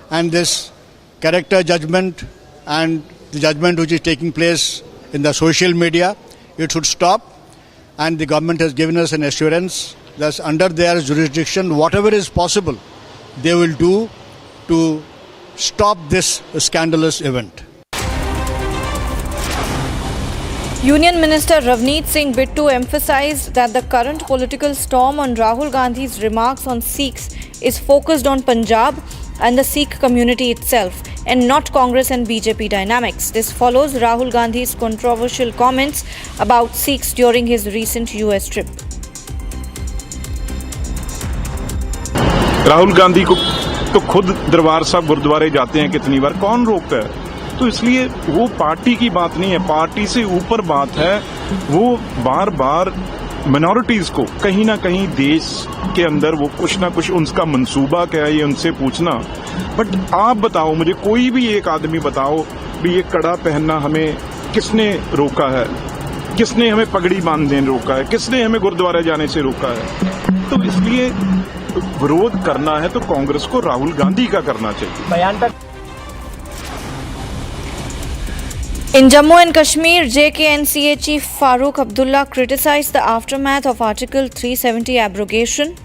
and this character judgment and the judgment which is taking place in the social media, it should stop. And the government has given us an assurance that under their jurisdiction, whatever is possible, they will do to stop this scandalous event. Union Minister Ravneet Singh Bittu emphasized that the current political storm on Rahul Gandhi's remarks on Sikhs is focused on Punjab and the Sikh community itself, and not Congress and BJP dynamics. This follows Rahul Gandhi's controversial comments about Sikhs during his recent US trip. Rahul Gandhi को तो खुद दरबार साहब गुरुद्वारे जाते हैं कितनी बार, कौन रोकता है? तो इसलिए वो पार्टी की बात नहीं है, पार्टी से ऊपर बात है। वो बार बार मिनॉरिटीज को कहीं ना कहीं देश के अंदर वो कुछ ना कुछ उनका मंसूबा क्या है, ये उनसे पूछना। बट आप बताओ मुझे, कोई भी एक आदमी बताओ भी ये कड़ा पहनना हमें किसने रोका है, किसने हमें पगड़ी बांधने रोका है, किसने हमें गुरुद्वारे जाने से रोका है? तो इसलिए विरोध करना है तो कांग्रेस को राहुल गांधी का करना चाहिए। In Jammu and Kashmir, JKNCA Chief Farooq Abdullah criticized the aftermath of Article 370 abrogation,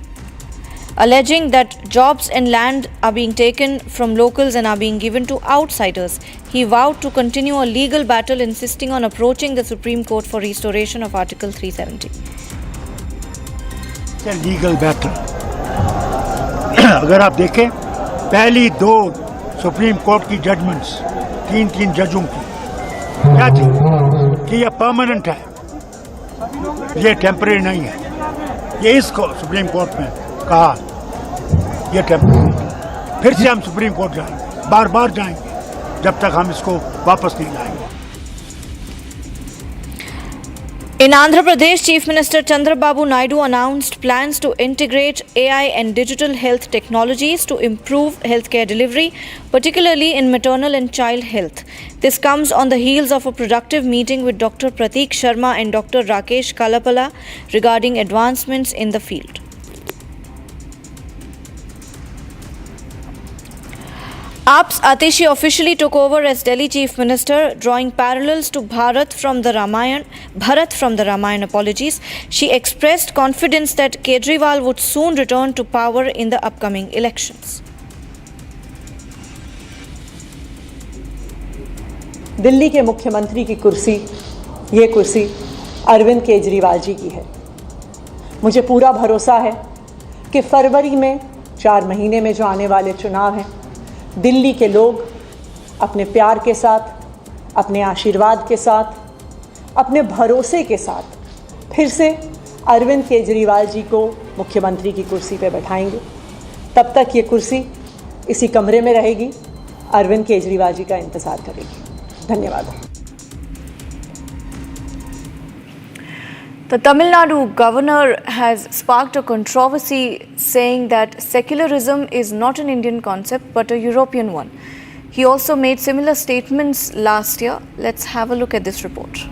alleging that jobs and land are being taken from locals and are being given to outsiders. He vowed to continue a legal battle, insisting on approaching the Supreme Court for restoration of Article 370. It's a legal battle. अगर आप देखें, पहली दो supreme court की judgements, तीन जजों की, क्या थी कि ये परमानेंट है, ये टेम्परेरी नहीं है। ये इसको सुप्रीम कोर्ट में कहा ये टेम्परेरी। फिर से हम सुप्रीम कोर्ट जाएंगे, बार बार जाएंगे जब तक हम इसको वापस नहीं लाएंगे। In Andhra Pradesh, Chief Minister Chandrababu Naidu announced plans to integrate AI and digital health technologies to improve healthcare delivery, particularly in maternal and child health. This comes on the heels of a productive meeting with Dr. Prateek Sharma and Dr. Rakesh Kalapala regarding advancements in the field. AAP's Atishi officially took over as Delhi Chief Minister, drawing parallels to Bharat from the Ramayana. Apologies. She expressed confidence that Kejriwal would soon return to power in the upcoming elections. Delhi के मुख्यमंत्री की कुर्सी, ये कुर्सी अरविंद केजरीवाल जी की है। मुझे पूरा भरोसा है कि फरवरी में 4 महीने में जो आने वाले चुनाव हैं, दिल्ली के लोग अपने प्यार के साथ, अपने आशीर्वाद के साथ, अपने भरोसे के साथ फिर से अरविंद केजरीवाल जी को मुख्यमंत्री की कुर्सी पर बैठाएंगे। तब तक ये कुर्सी इसी कमरे में रहेगी, अरविंद केजरीवाल जी का इंतज़ार करेगी। धन्यवाद। The Tamil Nadu governor has sparked a controversy, saying that secularism is not an Indian concept but a European one. He also made similar statements last year. Let's have a look at this report.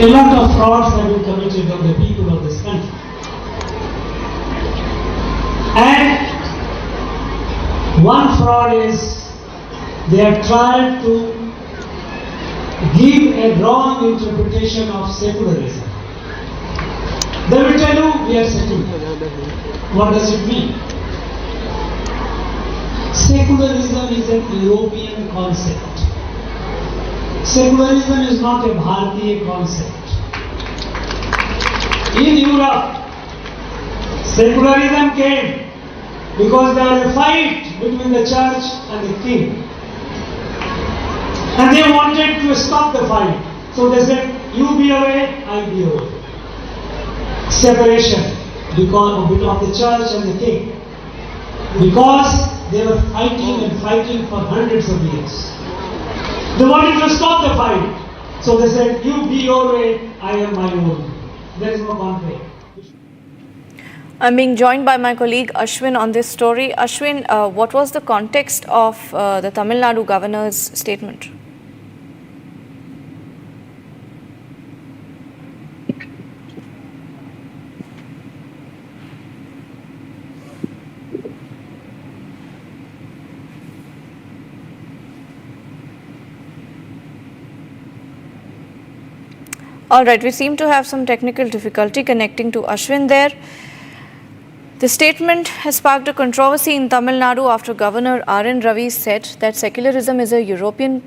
A lot of frauds have been committed on the people of this country. And one fraud is they have tried to give a wrong interpretation of secularism. They will tell you we are secular. What does it mean? Secularism is an European concept. Secularism is not a Bharatiya concept. In Europe, secularism came because there was a fight between the church and the king. And they wanted to stop the fight. So they said, you be away, I be away. Separation because of the church and the king. Because they were fighting for hundreds of years. They wanted to stop the fight. So they said, you be your way, I am my own. There is no conflict. I'm being joined by my colleague Ashwin on this story. Ashwin, what was the context of the Tamil Nadu governor's statement? All right, we seem to have some technical difficulty connecting to Ashwin there. The statement has sparked a controversy in Tamil Nadu after Governor R.N. Ravi said that secularism is a European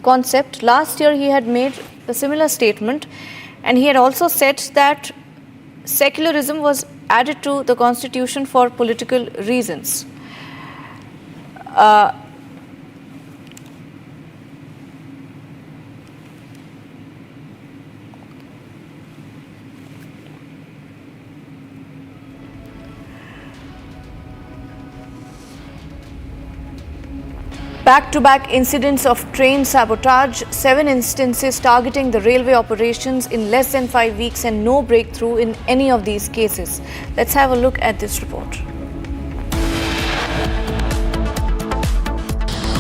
concept. Last year he had made a similar statement, and he had also said that secularism was added to the constitution for political reasons. Back-to-back incidents of train sabotage, 7 instances targeting the railway operations in less than 5 weeks and no breakthrough in any of these cases. Let's have a look at this report.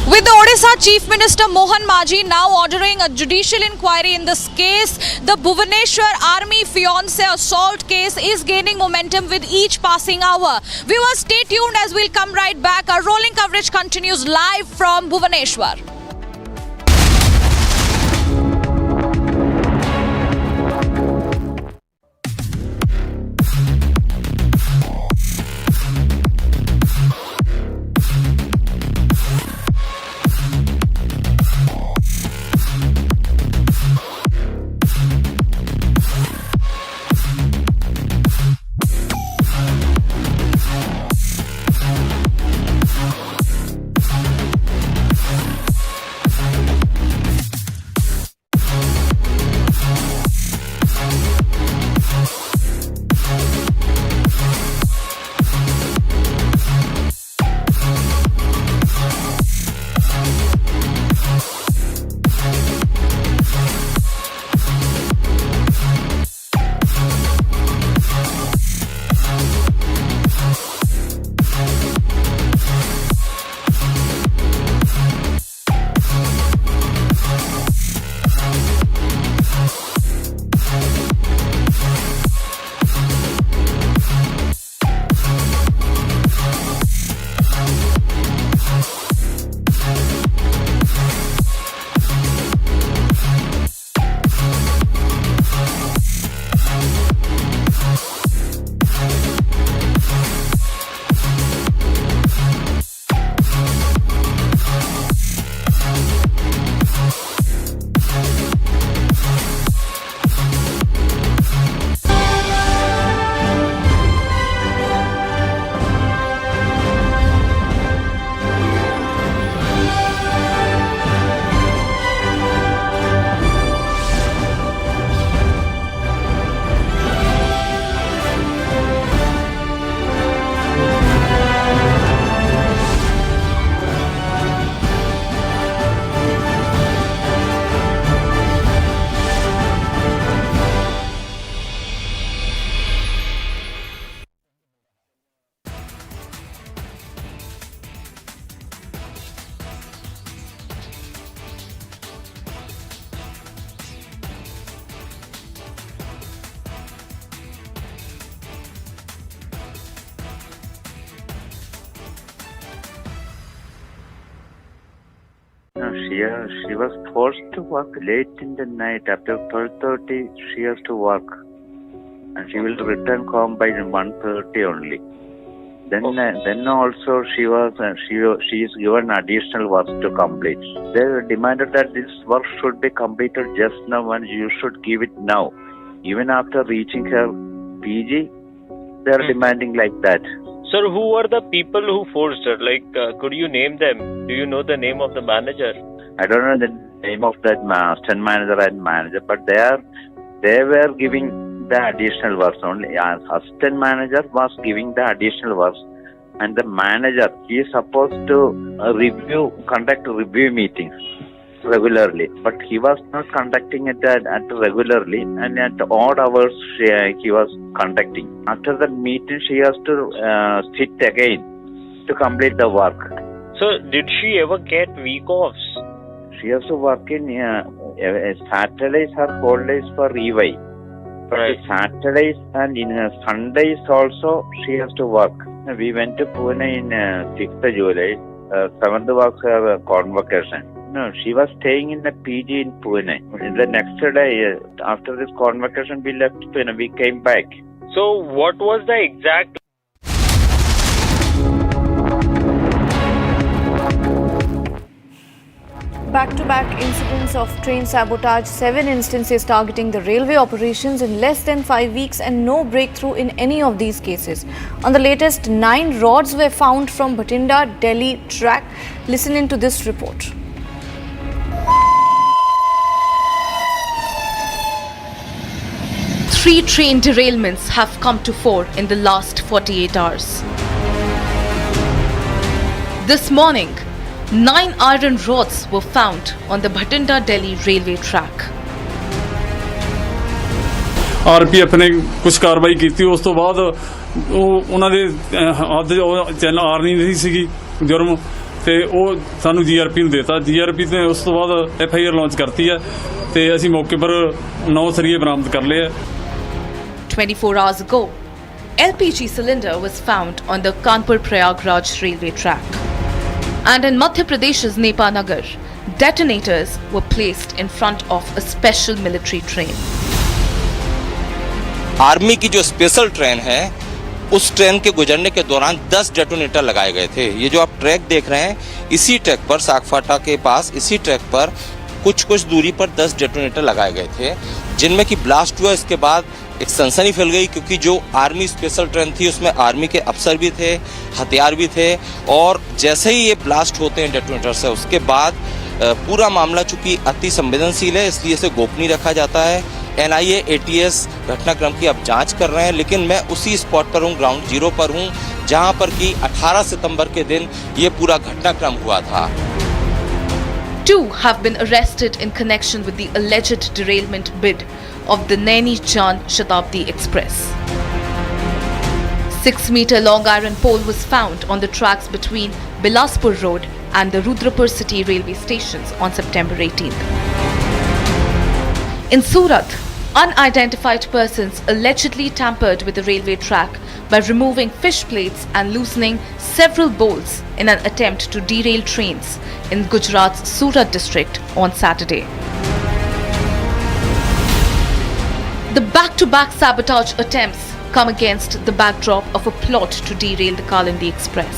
With the Odisha Chief Minister Mohan Maji now ordering a judicial inquiry in this case, the Bhubaneswar Army fiancé assault case is gaining momentum with each passing hour. Viewers, stay tuned as we'll come right back. Our rolling coverage continues live from Bhubaneswar. She was forced to work late in the night. After 12:30, she has to work, and she will return home by 1:30 only. Then also she is given additional work to complete. They demanded that this work should be completed just now, and you should give it now. Even after reaching her PG, they are demanding like that. Sir, who were the people who forced her? Could you name them? Do you know the name of the manager? I don't know the name of that assistant manager and manager, but they were giving the additional work only. Assistant manager was giving the additional work, and the manager, he is supposed to conduct review meetings. regularly, but he was not conducting it at regularly, and at odd hours he was conducting. After the meeting, she has to sit again to complete the work. So, did she ever get week offs? She has to work in Saturdays or holidays for EY. But Saturdays and in Sundays also she has to work. We went to Pune in 6th July. 7th was her convocation. No, she was staying in a PG in Pune. The next day, after this convocation, we left Pune. We came back. So, what was the exact... Back-to-back incidents of train sabotage, 7 instances targeting the railway operations in less than 5 weeks and no breakthrough in any of these cases. On the latest, 9 rods were found from Bhatinda-Delhi track. Listen into this report. Three train derailments have come to fore in the last 48 hours. This morning, 9 iron rods were found on the Bhatinda-Delhi railway track. RPF ਨੇ ਕੁਝ ਕਾਰਵਾਈ ਕੀਤੀ ਉਸ ਤੋਂ ਬਾਅਦ ਉਹਨਾਂ ਦੇ channel ਆਰਨੀ ਨਹੀਂ ਸੀਗੀ ਜੁਰਮ ਤੇ ਉਹ ਸਾਨੂੰ ਜੀਆਰਪੀ ਨੂੰ ਦੇਤਾ ਜੀਆਰਪੀ ਤੇ ਉਸ ਤੋਂ ਬਾਅਦ ਐਫਆਈਆਰ ਲਾਂਚ ਕਰਤੀ ਹੈ ਤੇ ਅਸੀਂ ਮੌਕੇ ਪਰ 9 ਸਰੀਏ ਬਰਾਮਦ ਕਰ ਲਏ 24 hours ago, LPG cylinder was found on the Kanpur-Prayagraj railway track. And in Madhya Pradesh's Nepanagar, detonators were placed in front of a special military train. Army की जो स्पेशल ट्रेन है उस ट्रेन के गुजरने के दौरान 10 डेटोनेटर लगाए गए थे। ये जो आप ट्रैक देख रहे हैं इसी ट्रैक पर सागफाटा के पास इसी ट्रैक पर कुछ दूरी पर 10 डेटोनेटर लगाए गए थे जिनमें कि ब्लास्ट हुआ। इसके बाद एक सनसनी फैल गई क्योंकि जो आर्मी स्पेशल ट्रेन थी उसमें आर्मी के अफसर भी थे, हथियार भी थे और जैसे ही ये ब्लास्ट होते हैं डेटोनेटर से उसके बाद पूरा मामला चूंकि अति संवेदनशील है इसलिए इसे गोपनीय रखा जाता है। NIA ATS घटनाक्रम की अब जांच कर रहे हैं लेकिन मैं उसी स्पॉट पर हूँ, ग्राउंड जीरो पर हूँ जहाँ पर कि 18 सितंबर के दिन ये पूरा घटनाक्रम हुआ था। 2 have been arrested in connection with the alleged derailment bid of the Naini-Jan Shatabdi Express. 6-meter long iron pole was found on the tracks between Bilaspur Road and the Rudrapur City railway stations on September 18th. In Surat, unidentified persons allegedly tampered with the railway track by removing fish plates and loosening several bolts in an attempt to derail trains in Gujarat's Surat district on Saturday. The back-to-back sabotage attempts come against the backdrop of a plot to derail the Kalindi Express.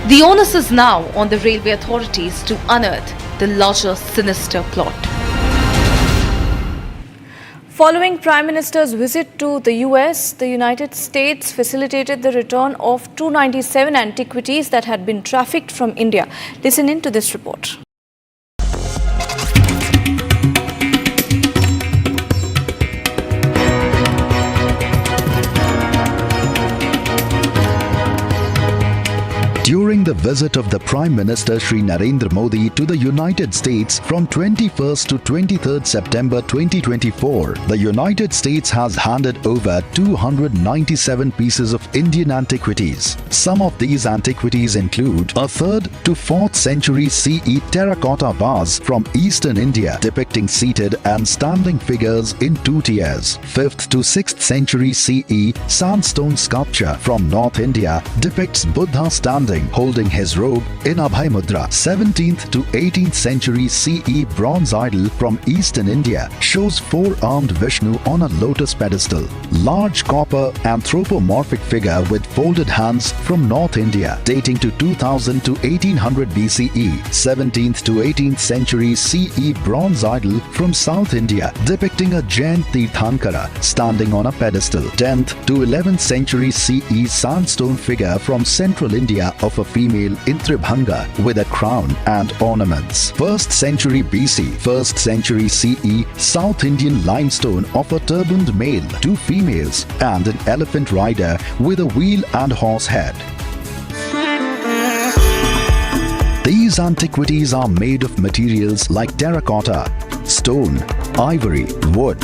The onus is now on the railway authorities to unearth the larger sinister plot. Following Prime Minister's visit to the US, the United States facilitated the return of 297 antiquities that had been trafficked from India. Listen in to this report. During the visit of the Prime Minister Shri Narendra Modi to the United States from 21st to 23rd September 2024, the United States has handed over 297 pieces of Indian antiquities. Some of these antiquities include a 3rd to 4th century CE terracotta vase from Eastern India depicting seated and standing figures in 2 tiers, 5th to 6th century CE sandstone sculpture from North India depicts Buddha standing holding his robe in Abhay Mudra. 17th to 18th century CE bronze idol from Eastern India shows 4-armed Vishnu on a lotus pedestal. Large copper anthropomorphic figure with folded hands from North India dating to 2000 to 1800 BCE. 17th to 18th century CE bronze idol from South India depicting a Jain Tirthankara standing on a pedestal. 10th to 11th century CE sandstone figure from Central India of a female in Tribhanga with a crown and ornaments. 1st century BC, 1st century CE South Indian limestone of a turbaned male, 2 females and an elephant rider with a wheel and horse head. These antiquities are made of materials like terracotta, stone, ivory, wood,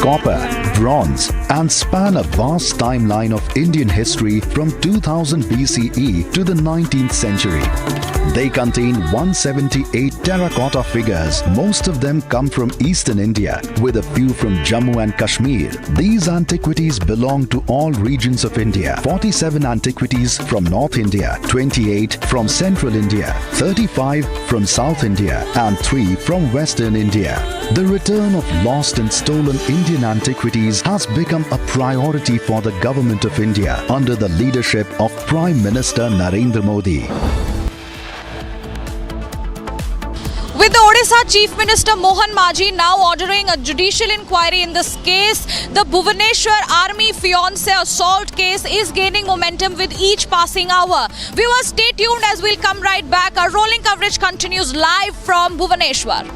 copper, bronze, and span a vast timeline of Indian history from 2000 BCE to the 19th century. They contain 178 terracotta figures. Most of them come from eastern India, with a few from Jammu and Kashmir. These antiquities belong to all regions of India. 47 antiquities from North India, 28 from Central India, 35 from South India, and 3 from Western India. The return of lost and stolen Indian antiquities has become a priority for the Government of India under the leadership of Prime Minister Narendra Modi. With the Odisha Chief Minister Mohan Majhi now ordering a judicial inquiry in this case, the Bhubaneswar Army fiancé assault case is gaining momentum with each passing hour. Viewers, stay tuned as we'll come right back. Our rolling coverage continues live from Bhubaneswar.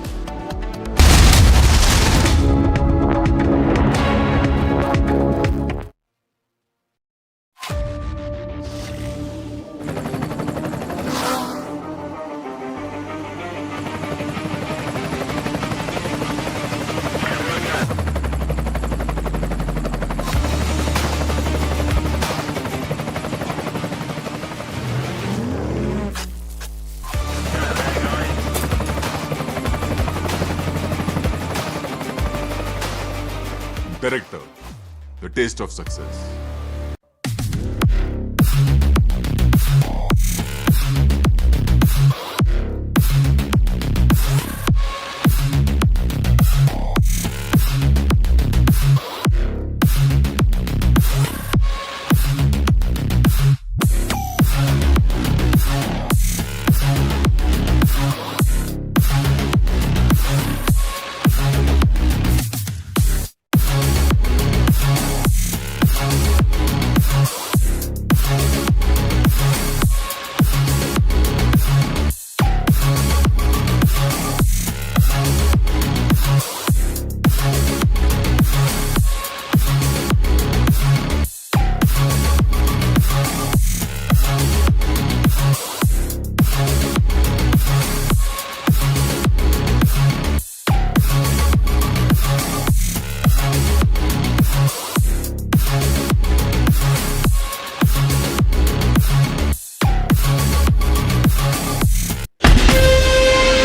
Director, the taste of success.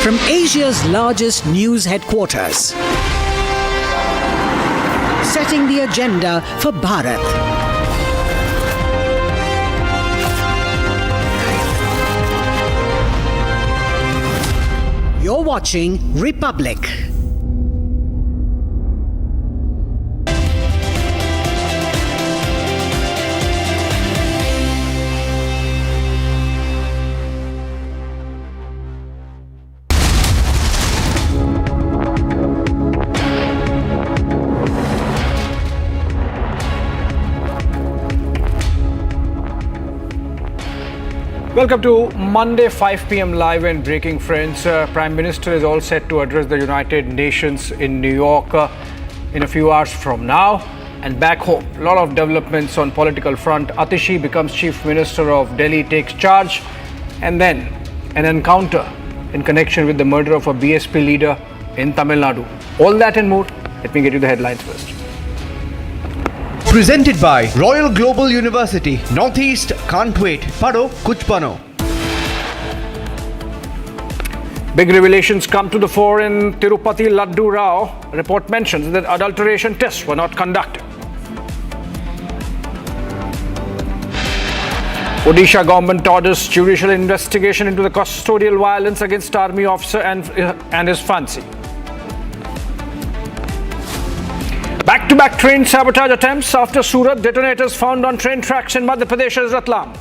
From Asia's largest news headquarters, setting the agenda for Bharat. You're watching Republic. Welcome to Monday 5 p.m. live and breaking, friends. Prime Minister is all set to address the United Nations in New York in a few hours from now. And back home, a lot of developments on political front. Atishi becomes Chief Minister of Delhi, takes charge, and then an encounter in connection with the murder of a BSP leader in Tamil Nadu. All that and more. Let me get you the headlines first. Presented by Royal Global University. Northeast can't wait. Pado kuch bano. Big revelations come to the fore in Tirupati Laddu Rao. Report mentions that adulteration tests were not conducted. Odisha government orders judicial investigation into the custodial violence against army officer and his fancy. Back-to-back train sabotage attempts after Surat, detonators found on train tracks in Madhya Pradesh's Ratlam.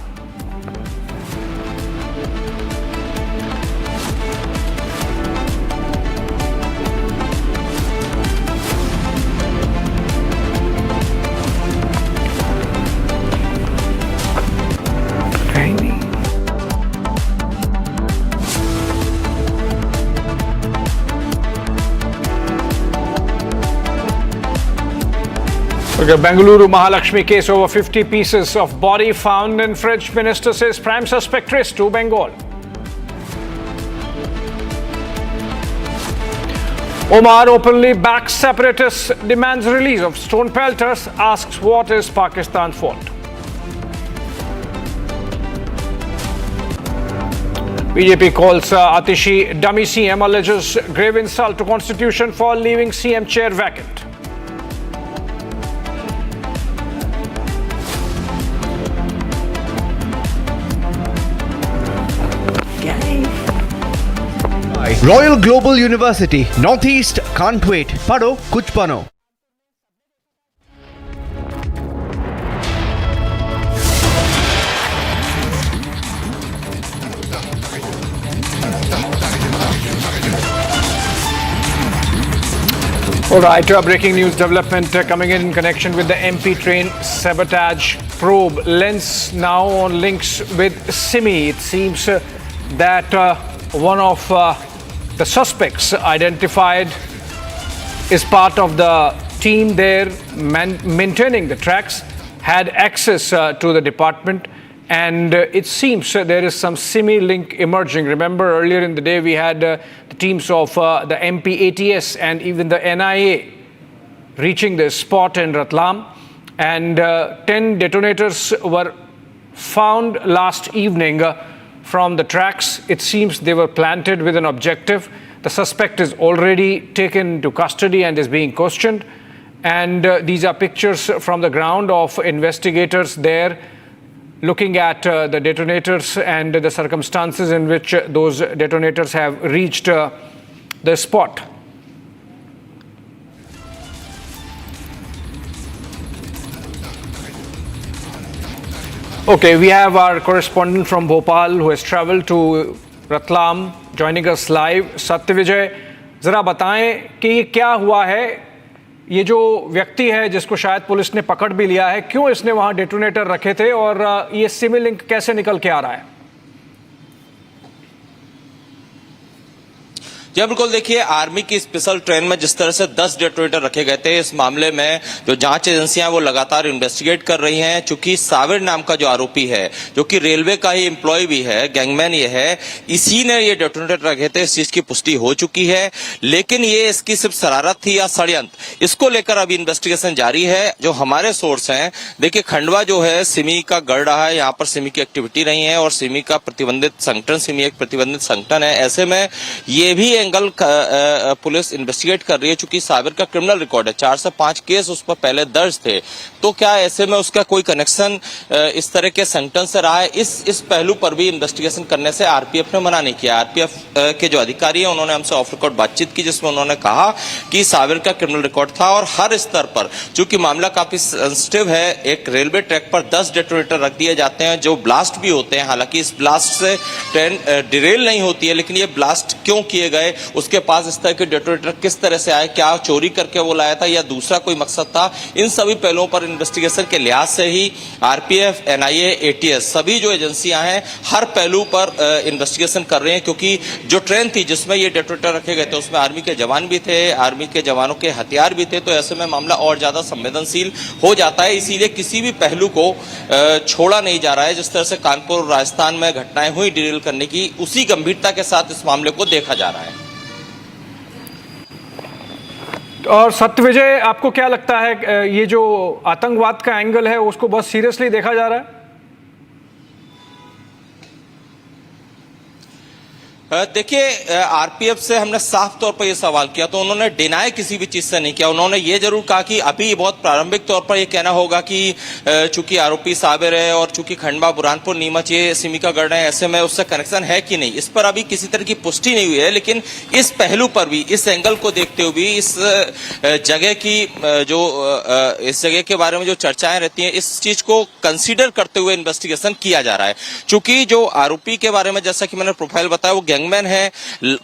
Okay, Bengaluru Mahalakshmi case, over 50 pieces of body found in fridge. Minister says prime suspect traced to Bengal. Omar openly backs separatists, demands release of stone pelters, asks what is Pakistan's fault. BJP calls Atishi dummy CM, alleges grave insult to Constitution for leaving CM chair vacant. Royal Global University, Northeast can't wait. Pado, kuch bano. All right, breaking news development coming in connection with the MP train sabotage probe. Lens now on links with Simi. It seems that one of the suspects identified is part of the team there maintaining the tracks, had access to the department, and it seems there is some Simi link emerging. Remember earlier in the day we had the teams of the MP ATS and even the NIA reaching this spot in Ratlam, and 10 detonators were found last evening from the tracks. It seems they were planted with an objective. The suspect is already taken into custody and is being questioned. And these are pictures from the ground of investigators there looking at the detonators and the circumstances in which those detonators have reached the spot. Okay, we have our correspondent from Bhopal who has traveled to Ratlam joining us live. Satyavijay, जरा बताएं कि ये क्या हुआ है, ये जो व्यक्ति है जिसको शायद पुलिस ने पकड़ भी लिया है, क्यों इसने वहां डेटोनेटर रखे थे और ये सिमी लिंक कैसे निकल के आ रहा है? जी बिल्कुल, देखिए आर्मी की स्पेशल ट्रेन में जिस तरह से 10 डेटोनेटर रखे गए थे, इस मामले में जो जांच एजेंसियां हैं वो लगातार इन्वेस्टिगेट कर रही हैं। चूंकि साबिर नाम का जो आरोपी है, जो कि रेलवे का ही एम्प्लॉय भी है, गैंगमैन ये है, इसी ने ये डेटोनेटर रखे थे, इस चीज की पुष्टि हो चुकी है। लेकिन ये इसकी सिर्फ शरारत थी या षड्यंत्र, इसको लेकर अभी इन्वेस्टिगेशन जारी है। जो हमारे सोर्स हैं, देखिए खंडवा जो है सिमी का गढ़ रहा है, यहाँ पर सिमी की एक्टिविटी रही है और सिमी का प्रतिबंधित संगठन, सिमी एक प्रतिबंधित संगठन है। ऐसे में ये भी एंगल पुलिस इन्वेस्टिगेट कर रही है। चूंकि साबिर का क्रिमिनल रिकॉर्ड है, 4 से 5 केस उस पर पहले दर्ज थे, तो क्या ऐसे में उसका कोई कनेक्शन इस तरह के संगठन से रहा है, इस पहलू पर भी इन्वेस्टिगेशन करने से आरपीएफ ने मना नहीं किया। आरपीएफ के जो अधिकारी हैं उन्होंने हमसे ऑफ रिकॉर्ड बातचीत की, जिसमें उन्होंने कहा कि साबिर का क्रिमिनल रिकॉर्ड था और हर स्तर पर चूंकि मामला काफी सेंसिटिव है, एक रेलवे ट्रैक पर 10 डेटोनेटर रख दिए जाते हैं जो ब्लास्ट भी होते हैं। हालांकि इस ब्लास्ट से ट्रेन डिरेल नहीं होती है, लेकिन ये ब्लास्ट क्यों किए गए, उसके पास इस तरह के डेटोनेटर किस तरह से आए, क्या चोरी करके वो लाया था या दूसरा कोई मकसद था, इन सभी पहलुओं पर इन्वेस्टिगेशन के लिहाज से ही आरपीएफ, एनआईए, एटीएस सभी जो एजेंसियां हैं हर पहलू पर इन्वेस्टिगेशन कर रहे हैं। क्योंकि जो ट्रेन थी जिसमें ये डेटोनेटर रखे गए थे उसमें आर्मी के जवान भी थे, आर्मी के जवानों के हथियार भी थे, तो ऐसे में मामला और ज्यादा संवेदनशील हो जाता है। इसीलिए किसी भी पहलू को छोड़ा नहीं जा रहा है। जिस तरह से कानपुर राजस्थान में घटनाएं हुई डिरेल करने की, उसी गंभीरता के साथ इस मामले को देखा जा रहा है। और सत्यविजय, आपको क्या लगता है ये जो आतंकवाद का एंगल है उसको बहुत सीरियसली देखा जा रहा है? देखिए आरपीएफ से हमने साफ तौर पर यह सवाल किया तो उन्होंने डिनाई किसी भी चीज से नहीं किया। उन्होंने ये जरूर कहा कि अभी बहुत प्रारंभिक तौर पर यह कहना होगा कि चूंकि आरोपी साबिर है और चूंकि खंडवा, बुरहानपुर, नीमच ये सिमी का गढ़ है, ऐसे में उससे कनेक्शन है कि नहीं, इस पर अभी किसी तरह की पुष्टि नहीं हुई है। लेकिन इस पहलू पर भी, इस एंगल को देखते हुए भी, इस जगह की जो इस जगह के बारे में जो चर्चाएं रहती हैं, इस चीज को कंसीडर करते हुए इन्वेस्टिगेशन किया जा रहा है। चूंकि जो आरोपी के बारे में जैसा कि मैंने प्रोफाइल बताया, वो गैंगमैन है,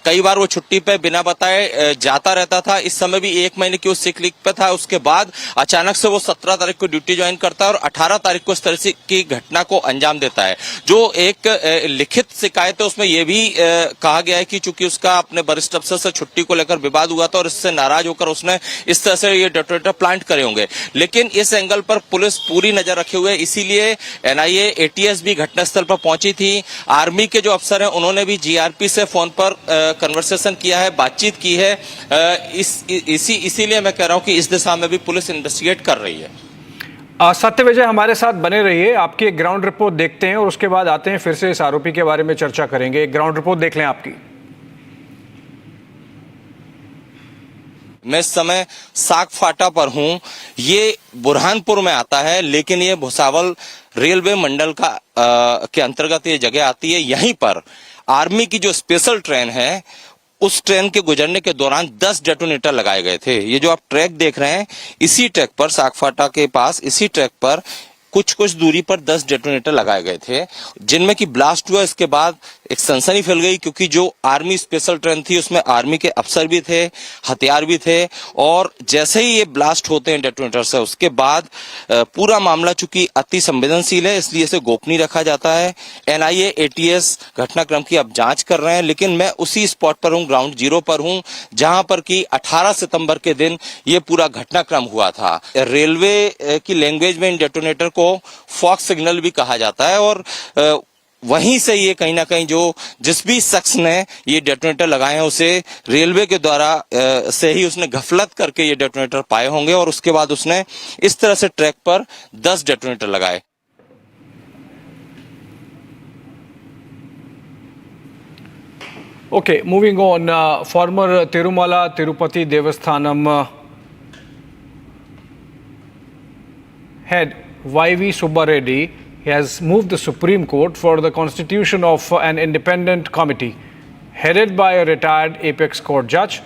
कई बार वो छुट्टी पे बिना बताए जाता रहता था। इस समय भी 1 महीने की वो सिक लीव पे था। उसके बाद अचानक से वो 17 तारीख को ड्यूटी ज्वाइन करता है और 18 तारीख को इस तरह से की घटना को अंजाम देता है। जो एक लिखित शिकायत है उसमें यह भी कहा गया है कि चूंकि उसका अपने वरिष्ठ अफसर से छुट्टी को लेकर विवाद हुआ था और इससे नाराज होकर उसने इस तरह से ये डेटोनेटर प्लांट करे होंगे। लेकिन इस एंगल पर पुलिस पूरी नजर रखे हुए, इसीलिए एनआईए, एटीएस भी घटनास्थल पर पहुंची थी। आर्मी के जो अफसर हैं उन्होंने भी जीआरपी डीआरपी से फोन पर कन्वर्सेशन किया है, बातचीत की है। इसीलिए मैं कह रहा हूं कि इस दिशा में भी पुलिस इन्वेस्टिगेट कर रही है। सत्य विजय हमारे साथ बने रहिए, आपकी एक ग्राउंड रिपोर्ट देखते हैं और उसके बाद आते हैं, फिर से इस आरोपी के बारे में चर्चा करेंगे। एक ग्राउंड रिपोर्ट देख लें आपकी। मैं इस समय सागफाटा पर हूं। ये बुरहानपुर में आता है, लेकिन ये भुसावल रेलवे मंडल के अंतर्गत ये जगह आती है। यहीं पर आर्मी की जो स्पेशल ट्रेन है, उस ट्रेन के गुजरने के दौरान 10 डेटोनेटर लगाए गए थे। ये जो आप ट्रैक देख रहे हैं, इसी ट्रैक पर सागफाटा के पास इसी ट्रैक पर कुछ दूरी पर 10 डेटोनेटर लगाए गए थे, जिनमें कि ब्लास्ट हुआ। इसके बाद एक सनसनी फैल गई, क्योंकि जो आर्मी स्पेशल ट्रेन थी उसमें आर्मी के अफसर भी थे, हथियार भी थे। और जैसे ही ये ब्लास्ट होते हैं डेटोनेटर से, उसके बाद पूरा मामला चूंकि अति संवेदनशील है, इसलिए इसे गोपनीय रखा जाता है। एनआईए एटीएस घटनाक्रम की अब जांच कर रहे हैं, लेकिन मैं उसी स्पॉट पर हूं, ग्राउंड जीरो पर हूं, जहां पर कि 18 सितंबर के दिन ये पूरा घटनाक्रम हुआ था। रेलवे की लैंग्वेज में इन डेटोनेटर को फॉक्स सिग्नल भी कहा जाता है। और वहीं से ये कहीं ना कहीं जिस भी शख्स ने ये डेटोनेटर लगाए हैं, उसे रेलवे के द्वारा से ही उसने गफलत करके ये डेटोनेटर पाए होंगे, और उसके बाद उसने इस तरह से ट्रैक पर 10 डेटोनेटर लगाए। Okay, moving on, former Tirupati Devasthanam head Y.V. Subba Reddy has moved the Supreme Court for the constitution of an independent committee headed by a retired apex court judge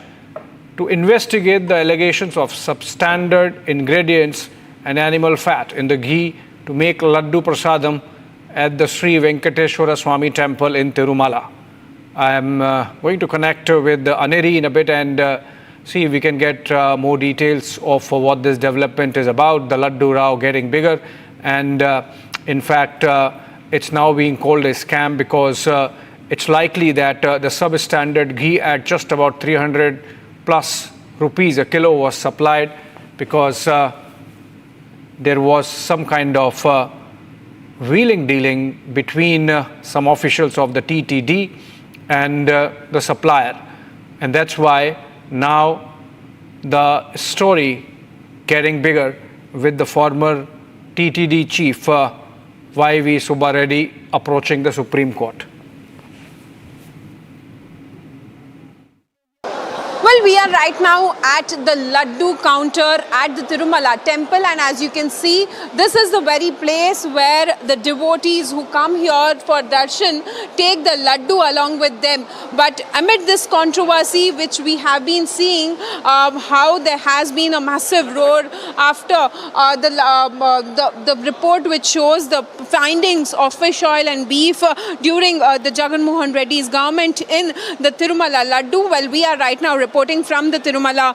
to investigate the allegations of substandard ingredients and animal fat in the ghee to make Laddu Prasadam at the Sri Venkateshwara Swami temple in Tirumala. I am going to connect with Aneri in a bit and see if we can get more details of what this development is about, the Laddu Rao getting bigger, and in fact it's now being called a scam because it's likely that the substandard ghee at just about 300 plus rupees a kilo was supplied because there was some kind of wheeling dealing between some officials of the TTD and the supplier, and that's why now the story getting bigger with the former TTD chief Y.V. Subba Reddy approaching the Supreme Court. Well, we are right now at the Laddu counter at the Tirumala temple, and as you can see, this is the very place where the devotees who come here for darshan take the Laddu along with them. But amid this controversy which we have been seeing, how there has been a massive roar after the report which shows the findings of fish oil and beef during the Jagan Mohan Reddy's government in the Tirumala Laddu. Well, we are right now reporting from the Tirumala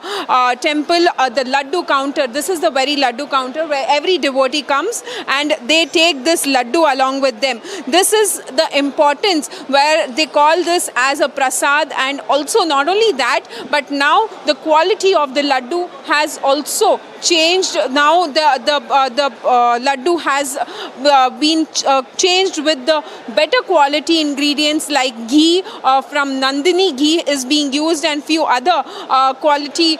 temple, the Laddu counter. This is the very Laddu counter where every devotee comes and they take this Laddu along with them. This is the importance where they call this as a prasad, and also not only that, but now the quality of the Laddu has also changed. Now the Laddu has been changed with the better quality ingredients like ghee from Nandini ghee is being used, and few other quality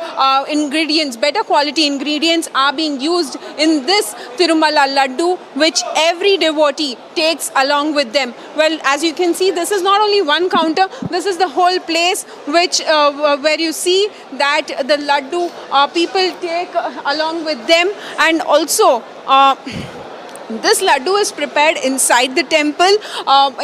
ingredients, better quality ingredients are being used in this Tirumala Laddu, which every devotee takes along with them. Well, as you can see, this is not only one counter, this is the whole place which where you see that the Laddu people take along with them, and also this Laddu is prepared inside the temple